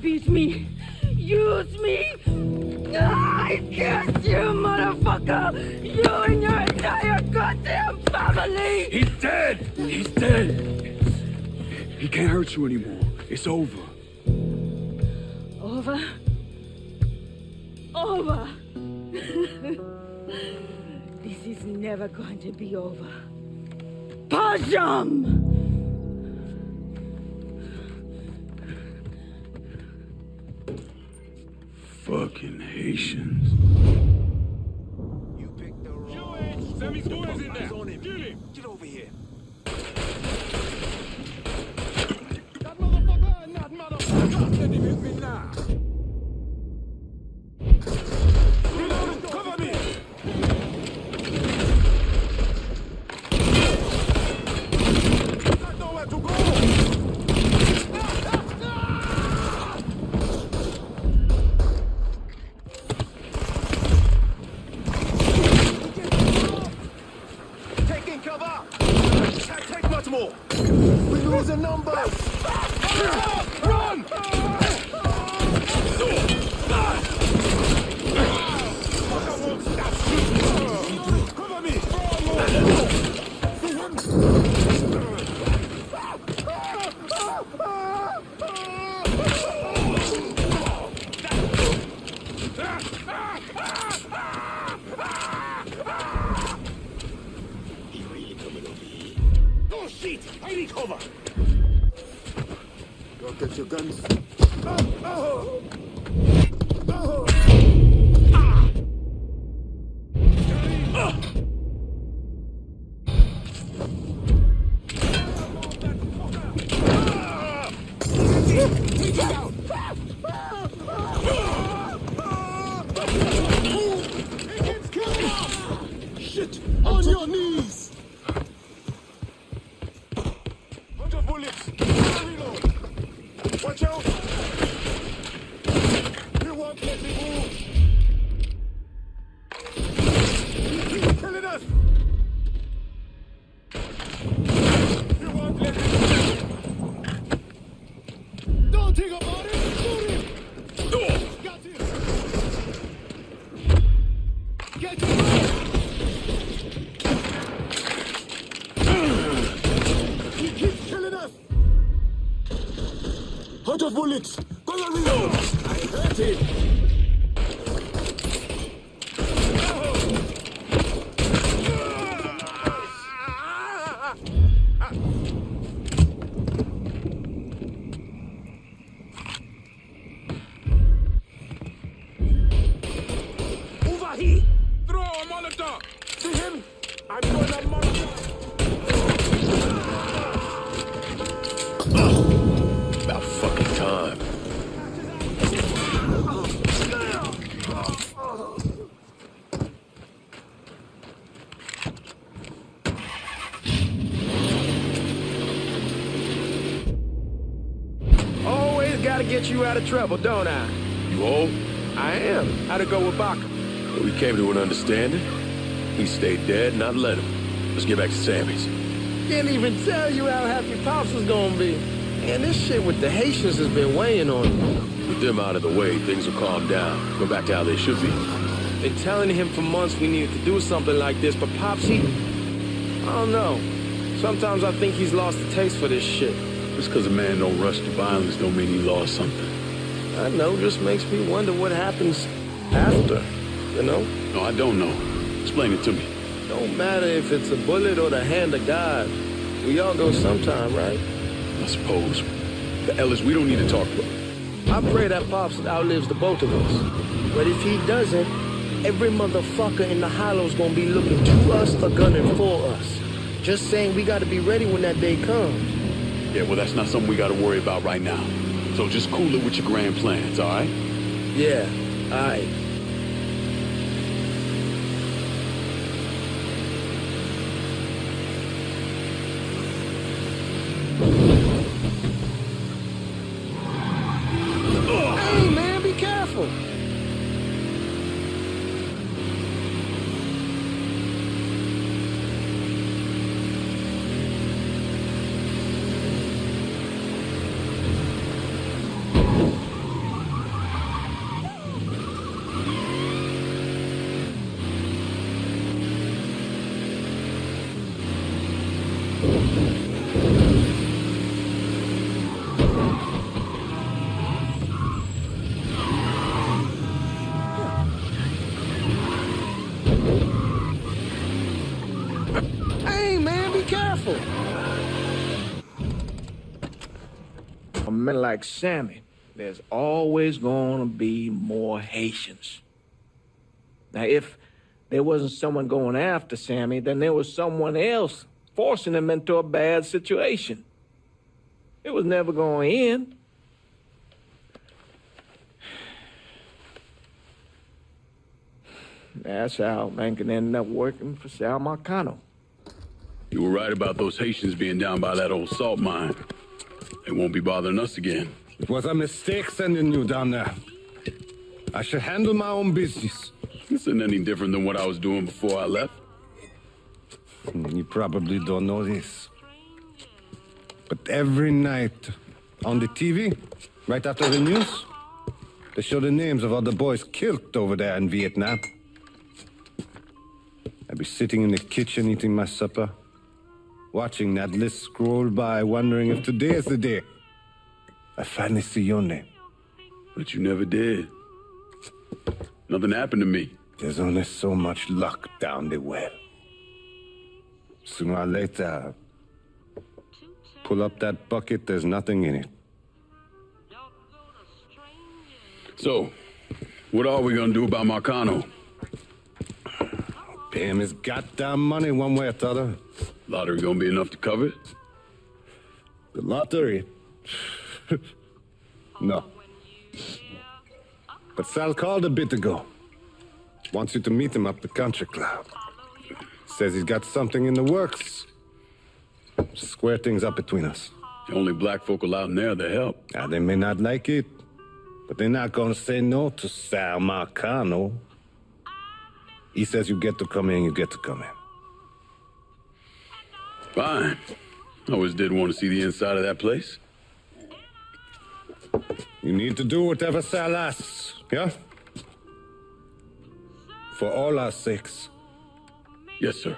Beat me, use me. I curse you, motherfucker! You and your entire goddamn family! He's dead! He's dead! He can't hurt you anymore. It's over. Over? Over! This is never going to be over. Pajam! Fucking Haitians. You picked the wrong. Sammy's boys in there. On him. Get him. Get over here. That motherfucker, not motherfucker. Let him hit me now. Cover me. Got nowhere to go. Take much more. We're losing numbers. Run! Cover me. Oh shit! I need cover. Get your guns. Take it out! Shit! On your knees! Bunch of bullets! Reload! Watch out! You won't let me move! He's killing us! You won't let me move! Don't think about it! Shoot him! Got him! Get him! He keeps killing us! Out of bullets! Gonna reload! I hurt him! Over here! Throw a Molotov! See him? I'm gonna Molotov! About fucking time. Always gotta get you out of trouble, don't I? You old? I am. How'd it go with Baca? We came to an understanding. He stayed dead, and I let him. Let's get back to Sammy's. Can't even tell you how happy Pops was gonna be. Man, this shit with the Haitians has been weighing on him. With them out of the way, things will calm down. Go back to how they should be. Been telling him for months we needed to do something like this, but Pops, I don't know. Sometimes I think he's lost the taste for this shit. Just because a man don't rush to violence don't mean he lost something. I know, just makes me wonder what happens after, you know? No, I don't know. Explain it to me. Don't matter if it's a bullet or the hand of God. We all go sometime, right? I suppose. But Ellis, we don't need to talk about it. I pray that Pops outlives the both of us. But if he doesn't, every motherfucker in the hollow's gonna be looking to us or gunning for us. Just saying we gotta be ready when that day comes. Yeah, well, that's not something we gotta worry about right now. So just cool it with your grand plans, all right? Yeah, all right. Hey, man, be careful. Hey, man, be careful. A man like Sammy, there's always gonna be more Haitians. Now, if there wasn't someone going after Sammy, then there was someone else forcing him into a bad situation. It was never going to end. That's how Lincoln ended up working for Sal Marcano. You were right about those Haitians being down by that old salt mine. They won't be bothering us again. It was a mistake sending you down there. I should handle my own business. This isn't any different than what I was doing before I left. You probably don't know this. But every night on the TV, right after the news, they show the names of all the boys killed over there in Vietnam. I'd be sitting in the kitchen eating my supper, watching that list scroll by, wondering if today is the day I finally see your name. But you never did. Nothing happened to me. There's only so much luck down the well. Sooner or later, pull up that bucket, there's nothing in it. So, what are we gonna do about Marcano? Pay him his goddamn money one way or the other. Lottery gonna be enough to cover it? The lottery? No. But Sal called a bit ago. Wants you to meet him up the country club. Says he's got something in the works. Square things up between us. The only black folk allowed in there to help. They may not like it, but they're not gonna say no to Sal Marcano. He says you get to come in, you get to come in. Fine. I always did want to see the inside of that place. You need to do whatever Sal asks, yeah? For all our sakes. Yes, sir.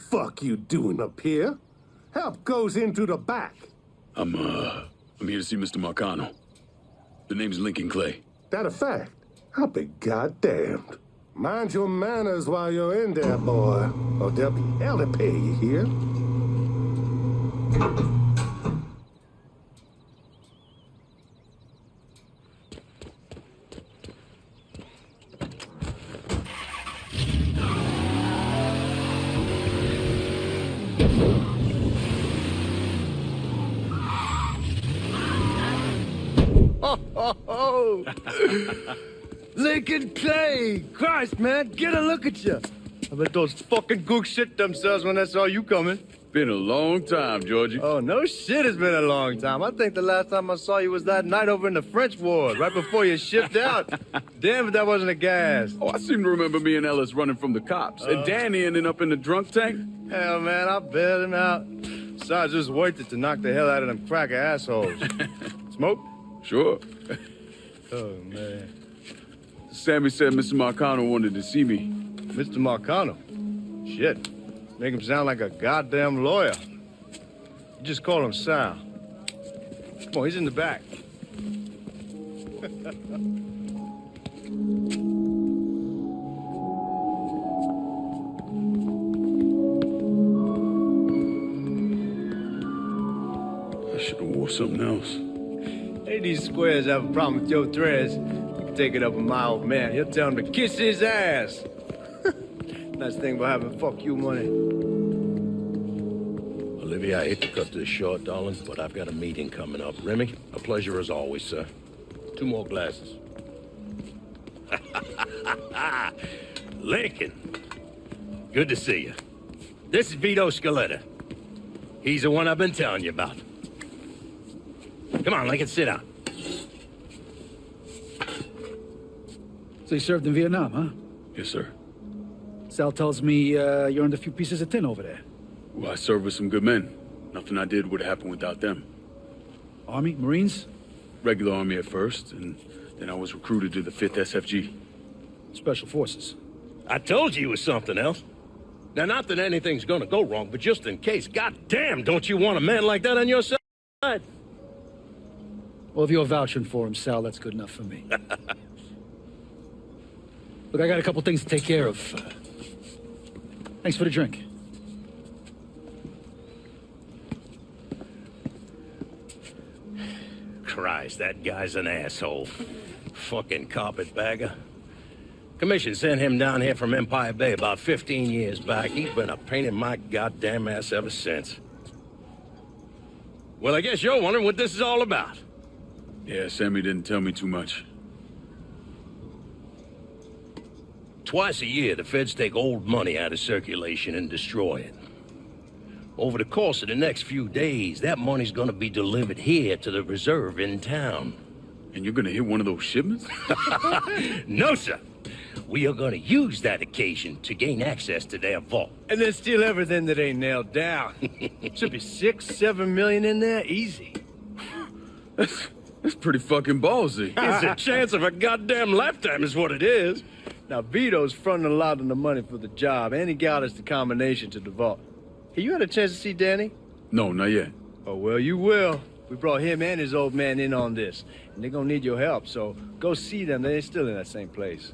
Fuck you doing up here? Help goes into the back. I'm here to see Mr. Marcano. The name's Lincoln Clay. That a fact? I'll be goddamned. Mind your manners while you're in there, boy, or there'll be hell to pay, you hear? Oh, Lincoln Clay! Christ, man, get a look at you. I bet those fucking gooks shit themselves when they saw you coming. Been a long time, Georgie. Oh, no shit, it's been a long time. I think the last time I saw you was that night over in the French ward, right before you shipped out. Damn if that wasn't a gas. Oh, I seem to remember me and Ellis running from the cops. And Danny ending up in the drunk tank. Hell, man, I bailed him out. Besides, just worth it to knock the hell out of them cracker assholes. Smoke? Sure. Oh, man. Sammy said Mr. Marcano wanted to see me. Mr. Marcano? Shit. Make him sound like a goddamn lawyer. You just call him Sal. Come on, he's in the back. I should have wore something else. Hey, these squares have a problem with your threads. You can take it up with my old man. He'll tell him to kiss his ass. Nice thing about having fuck you money. Olivia, I hate to cut this short, darling, but I've got a meeting coming up. Remy, a pleasure as always, sir. 2 more glasses. Lincoln, good to see you. This is Vito Scaletta. He's the one I've been telling you about. Come on, Lincoln, sit down. So you served in Vietnam, huh? Yes, sir. Sal tells me you earned a few pieces of tin over there. Well, I served with some good men. Nothing I did would have happened without them. Army? Marines? Regular Army at first, and then I was recruited to the 5th SFG. Special Forces. I told you it was something else. Now, not that anything's gonna go wrong, but just in case, goddamn, don't you want a man like that on your side? Well, if you're vouching for him, Sal, that's good enough for me. Look, I got a couple things to take care of. Thanks for the drink. Christ, that guy's an asshole. Fucking carpetbagger. Commission sent him down here from Empire Bay about 15 years back. He's been a pain in my goddamn ass ever since. Well, I guess you're wondering what this is all about. Yeah, Sammy didn't tell me too much. Twice a year, the feds take old money out of circulation and destroy it. Over the course of the next few days, that money's gonna be delivered here to the reserve in town. And you're gonna hit one of those shipments? No, sir. We are gonna use that occasion to gain access to their vault. And then steal everything that ain't nailed down. Should be 6, 7 million in there, easy. That's pretty fucking ballsy. It's a chance of a goddamn lifetime is what it is. Now, Vito's fronting a lot of the money for the job, and he got us the combination to the vault. Hey, you had a chance to see Danny? No, not yet. Oh, well, you will. We brought him and his old man in on this, and they're gonna need your help, so go see them. They're still in that same place.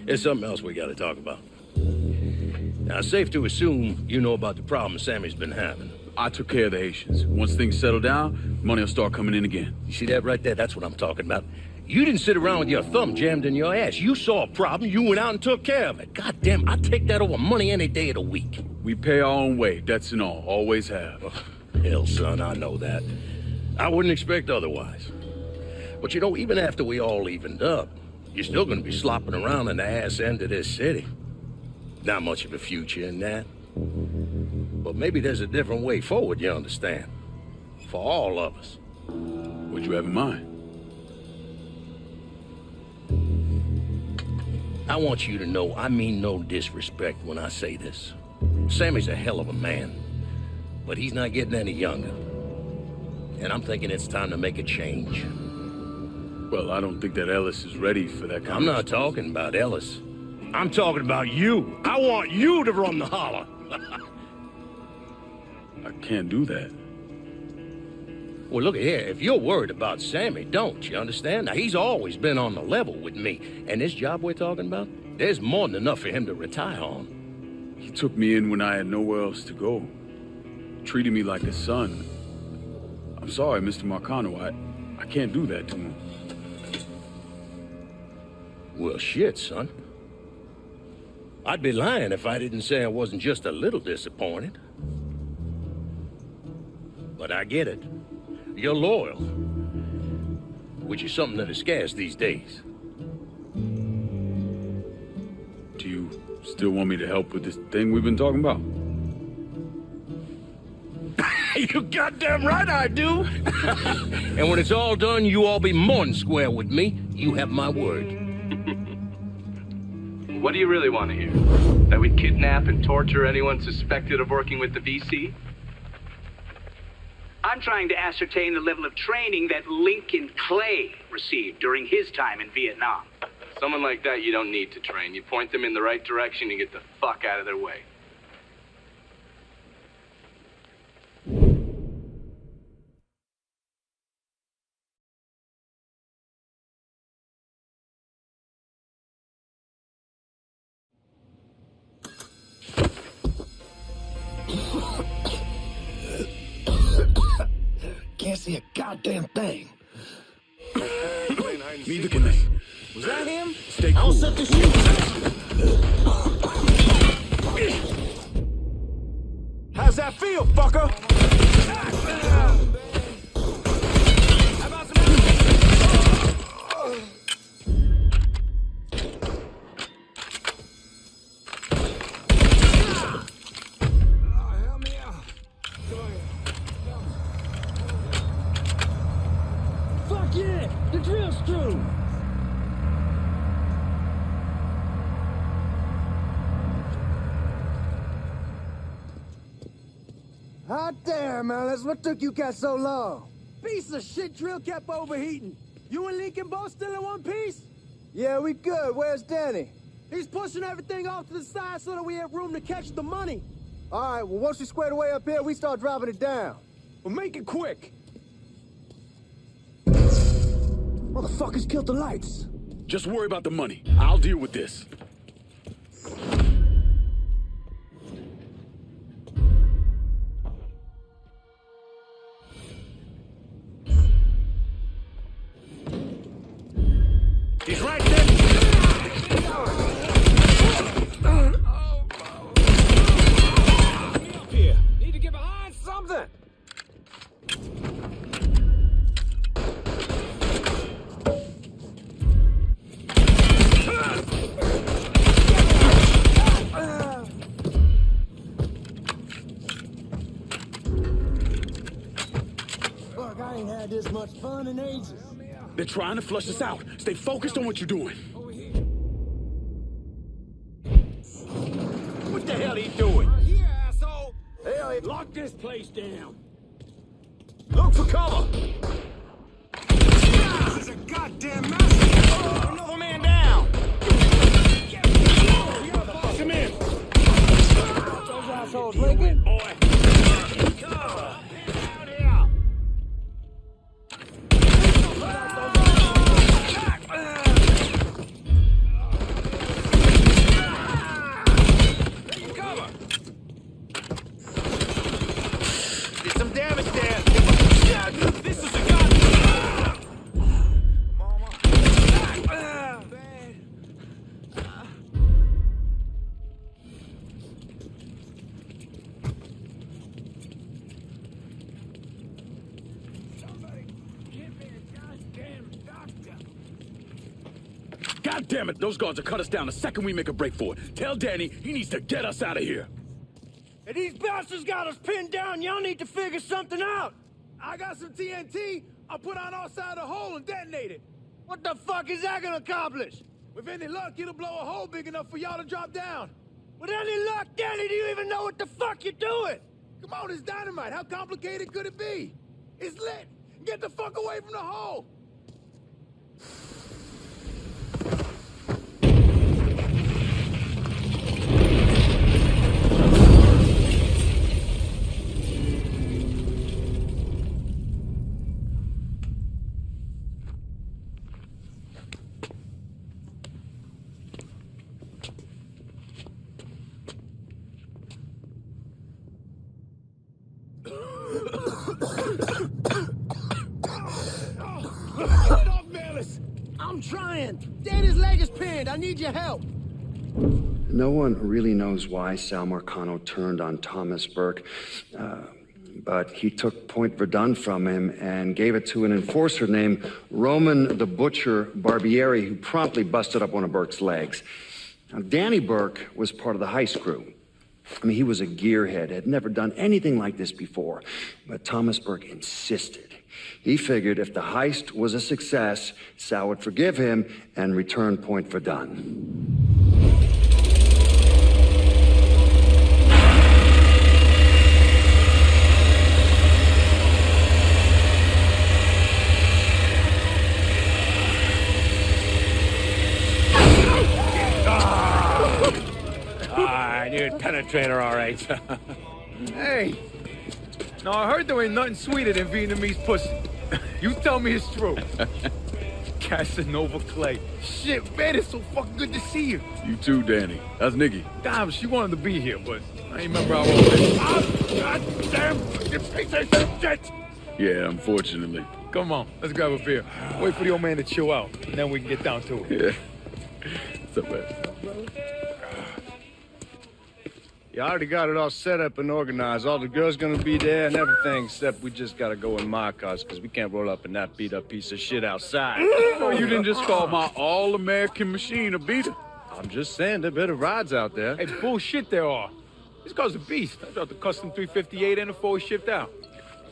There's something else we gotta talk about. Now, it's safe to assume you know about the problem Sammy's been having. I took care of the Haitians. Once things settle down, money will start coming in again. You see that right there? That's what I'm talking about. You didn't sit around with your thumb jammed in your ass. You saw a problem, you went out and took care of it. God damn, I'd take that over money any day of the week. We pay our own way, debts and all. Always have. Oh, hell, son, I know that. I wouldn't expect otherwise. But you know, even after we all evened up, you're still gonna be slopping around in the ass end of this city. Not much of a future in that. But maybe there's a different way forward, you understand? For all of us. What'd you have in mind? I want you to know I mean no disrespect when I say this. Sammy's a hell of a man, but he's not getting any younger. And I'm thinking it's time to make a change. Well, I don't think that Ellis is ready for that kind I'm not talking about Ellis. I'm talking about you. I want you to run the holler. I can't do that. Well, look here, if you're worried about Sammy, don't, you understand? Now, he's always been on the level with me, and this job we're talking about, there's more than enough for him to retire on. He took me in when I had nowhere else to go. Treated me like a son. I'm sorry, Mr. Marcano, I can't do that to him. Well, shit, son. I'd be lying if I didn't say I wasn't just a little disappointed. But I get it. You're loyal, which is something that is scarce these days. Do you still want me to help with this thing we've been talking about? You goddamn right I do. And when it's all done, you all be more than square with me. You have my word. What do you really want to hear? That we'd kidnap and torture anyone suspected of working with the VC? I'm trying to ascertain the level of training that Lincoln Clay received during his time in Vietnam. Someone like that you don't need to train. You point them in the right direction and get the fuck out of their way. Can't see a goddamn thing. Neither can they. Was that him? Stay cool. I'll set the shit. How's that feel, fucker? Fuck yeah! The drill screw! Hot damn, Alice. What took you guys so long? Piece of shit drill kept overheating. You and Lincoln both still in one piece? Yeah, we good. Where's Danny? He's pushing everything off to the side so that we have room to catch the money. All right, well, once we square away up here, we start driving it down. Well, make it quick. Motherfuckers killed the lights. Just worry about the money. I'll deal with this. He's right there. Here, need to get behind something! Fuck, I ain't had this much fun in ages. They're trying to flush us out. Stay focused on what you're doing. What the hell are you doing? Here, asshole! Hell, lock this place down. Look for cover! This is a goddamn massacre! Another man down! Come in. Those assholes, Lincoln. Boy. Did some damage there. This is a goddamn... Mama. Somebody give me a goddamn doctor. God damn it, those guards will cut us down the second we make a break for it. Tell Danny he needs to get us out of here. Hey, these bastards got us pinned down. Y'all need to figure something out. I got some TNT. I'll put on our side of the hole and detonate it. What the fuck is that gonna accomplish? With any luck, it'll blow a hole big enough for y'all to drop down. With any luck, Danny, do you even know what the fuck you're doing? Come on, it's dynamite. How complicated could it be? It's lit. Get the fuck away from the hole. Get off, Melis! I'm trying. Danny's leg is pinned. I need your help. No one really knows why Sal Marcano turned on Thomas Burke, but he took Point Verdun from him and gave it to an enforcer named Roman the Butcher Barbieri, who promptly busted up one of Burke's legs. Now, Danny Burke was part of the heist crew. I mean, he was a gearhead, had never done anything like this before. But Thomas Burke insisted. He figured if the heist was a success, Sal would forgive him and return point for Dunn. Dude, penetrator, all right. Hey! No, I heard there ain't nothing sweeter than Vietnamese pussy. You tell me it's true. Casanova Clay. Shit, man, it's so fucking good to see you. You too, Danny. That's Nikki. Damn, she wanted to be here, but I ain't remember how old it is. Oh, God damn fucking piece of shit! Yeah, unfortunately. Come on, let's grab a beer. Wait for the old man to chill out, and then we can get down to it. Yeah. What's up, man? You already got it all set up and organized. All the girls gonna be there and everything, except we just gotta go in my cars, because we can't roll up in that beat-up piece of shit outside. Oh, you didn't just call my all-American machine a beater. I'm just saying, there are better rides out there. Hey, bullshit there are. This car's a beast. I dropped the custom 358 and before we shipped out.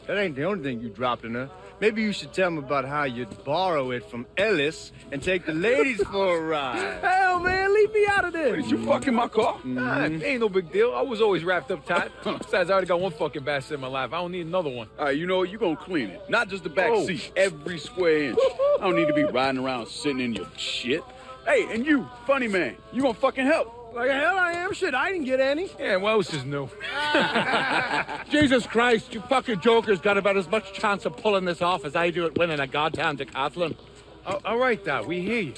That ain't the only thing you dropped in her. Maybe you should tell them about how you'd borrow it from Ellis and take the ladies for a ride. Hell, man, leave me out of this. Did you fuck in my car? Nah, ain't no big deal. I was always wrapped up tight. Besides, I already got one fucking bastard in my life. I don't need another one. All right, you know what? You gonna clean it. Not just the back seat, every square inch. I don't need to be riding around sitting in your shit. Hey, and you, funny man, you gonna fucking help. Like hell I am. Shit, I didn't get any. Yeah, what else is new? Jesus Christ, you fucking jokers got about as much chance of pulling this off as I do at winning a goddamn decathlon. All right, Doc, we hear you.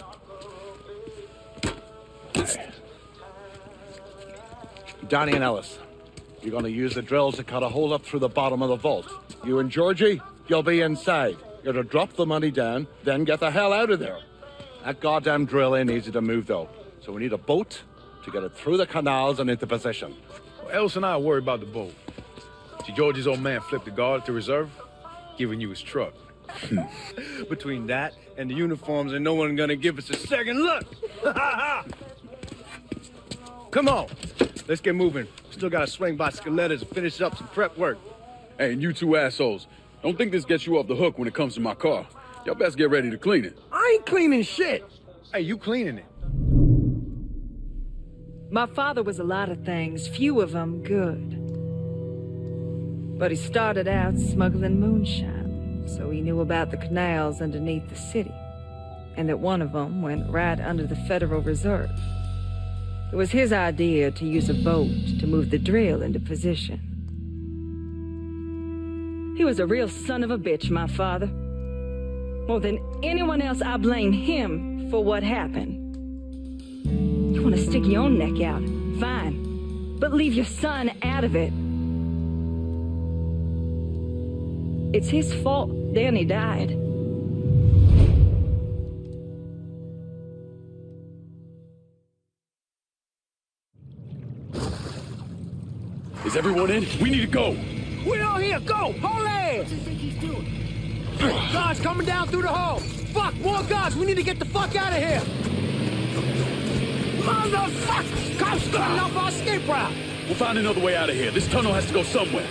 Donnie and Ellis, you're gonna use the drills to cut a hole up through the bottom of the vault. You and Georgie, you'll be inside. You're to drop the money down, then get the hell out of there. That goddamn drill in needs you to move, though. So we need a boat to get it through the canals and into position. Well, Ellis and I are worried about the boat. See, George's old man flipped the guard to reserve, giving you his truck. Between that and the uniforms, and no one gonna give us a second look. Come on, let's get moving. Still gotta swing by Skelettas and finish up some prep work. Hey, and you two assholes, don't think this gets you off the hook when it comes to my car. Y'all best get ready to clean it. I ain't cleaning shit. Hey, you cleaning it. My father was a lot of things, few of them good. But he started out smuggling moonshine, so he knew about the canals underneath the city, and that one of them went right under the Federal Reserve. It was his idea to use a boat to move the drill into position. He was a real son of a bitch, my father. More than anyone else, I blame him for what happened. You want to stick your own neck out? Fine. But leave your son out of it. It's his fault Danny died. Is everyone in? We need to go. We all here. Go. Hold ass. What do you think he's doing? Guards coming down through the hall. Fuck, more guards. We need to get the fuck out of here. Motherfucker! Cops cutting off our escape route. We'll find another way out of here. This tunnel has to go somewhere.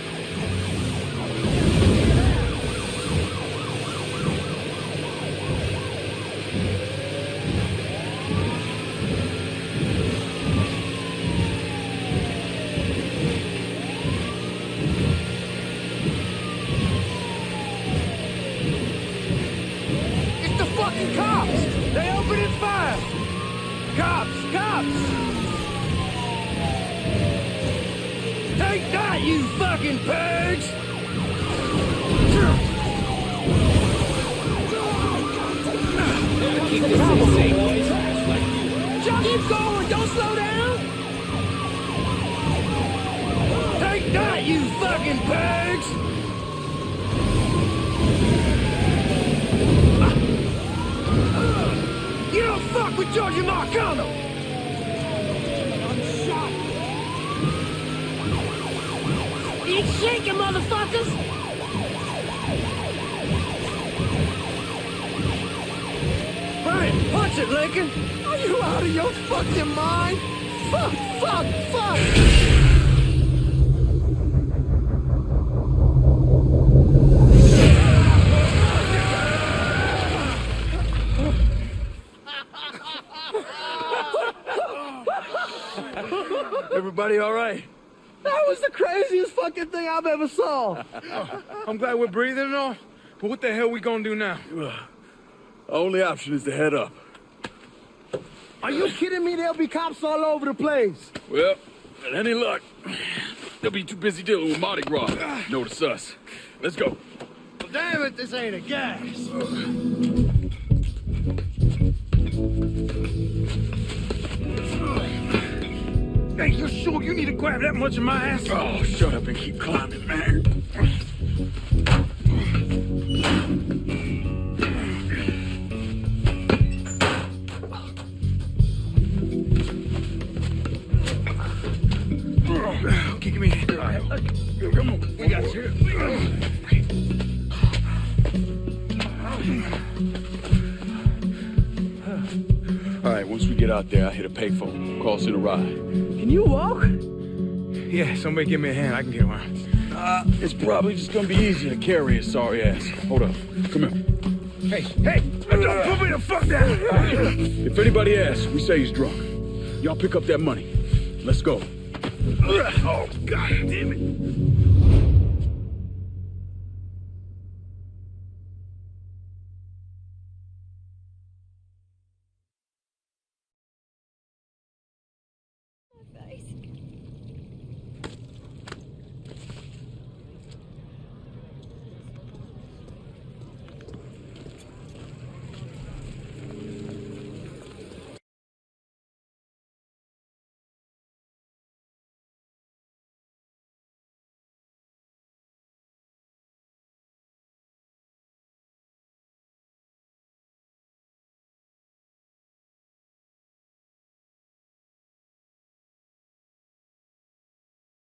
It's the fucking cops. They opening fire. Cops! Cops! Take that, you fucking pigs! Keep this in safe, boys. Just keep going, don't slow down! Take that, you fucking pigs! You don't fuck with Georgie Marcano! I'm shot! Eat shaking, motherfuckers! Brian, punch it, Lincoln! Are you out of your fucking mind? Fuck, fuck, fuck! Everybody all right? That was the craziest fucking thing I've ever saw. I'm glad we're breathing and all, but what the hell we gonna do now? Only option is to head up. Are you kidding me? There'll be cops all over the place. Well, with any luck, they'll be too busy dealing with Mardi Gras. Notice us. Let's go. Well, damn it, this ain't a gas. Hey, you sure you need to grab that much of my ass? Oh, shut up and keep climbing, man. Okay, give me a hand. Come on, we got you. All right, once we get out there, I'll hit a payphone. Cost it a ride. Can you walk? Yeah, somebody give me a hand. I can get around. It's probably just gonna be easier to carry his sorry ass. Hold up. Come here. Hey, don't put me the fuck down. If anybody asks, we say he's drunk. Y'all pick up that money. Let's go. Oh, God damn it.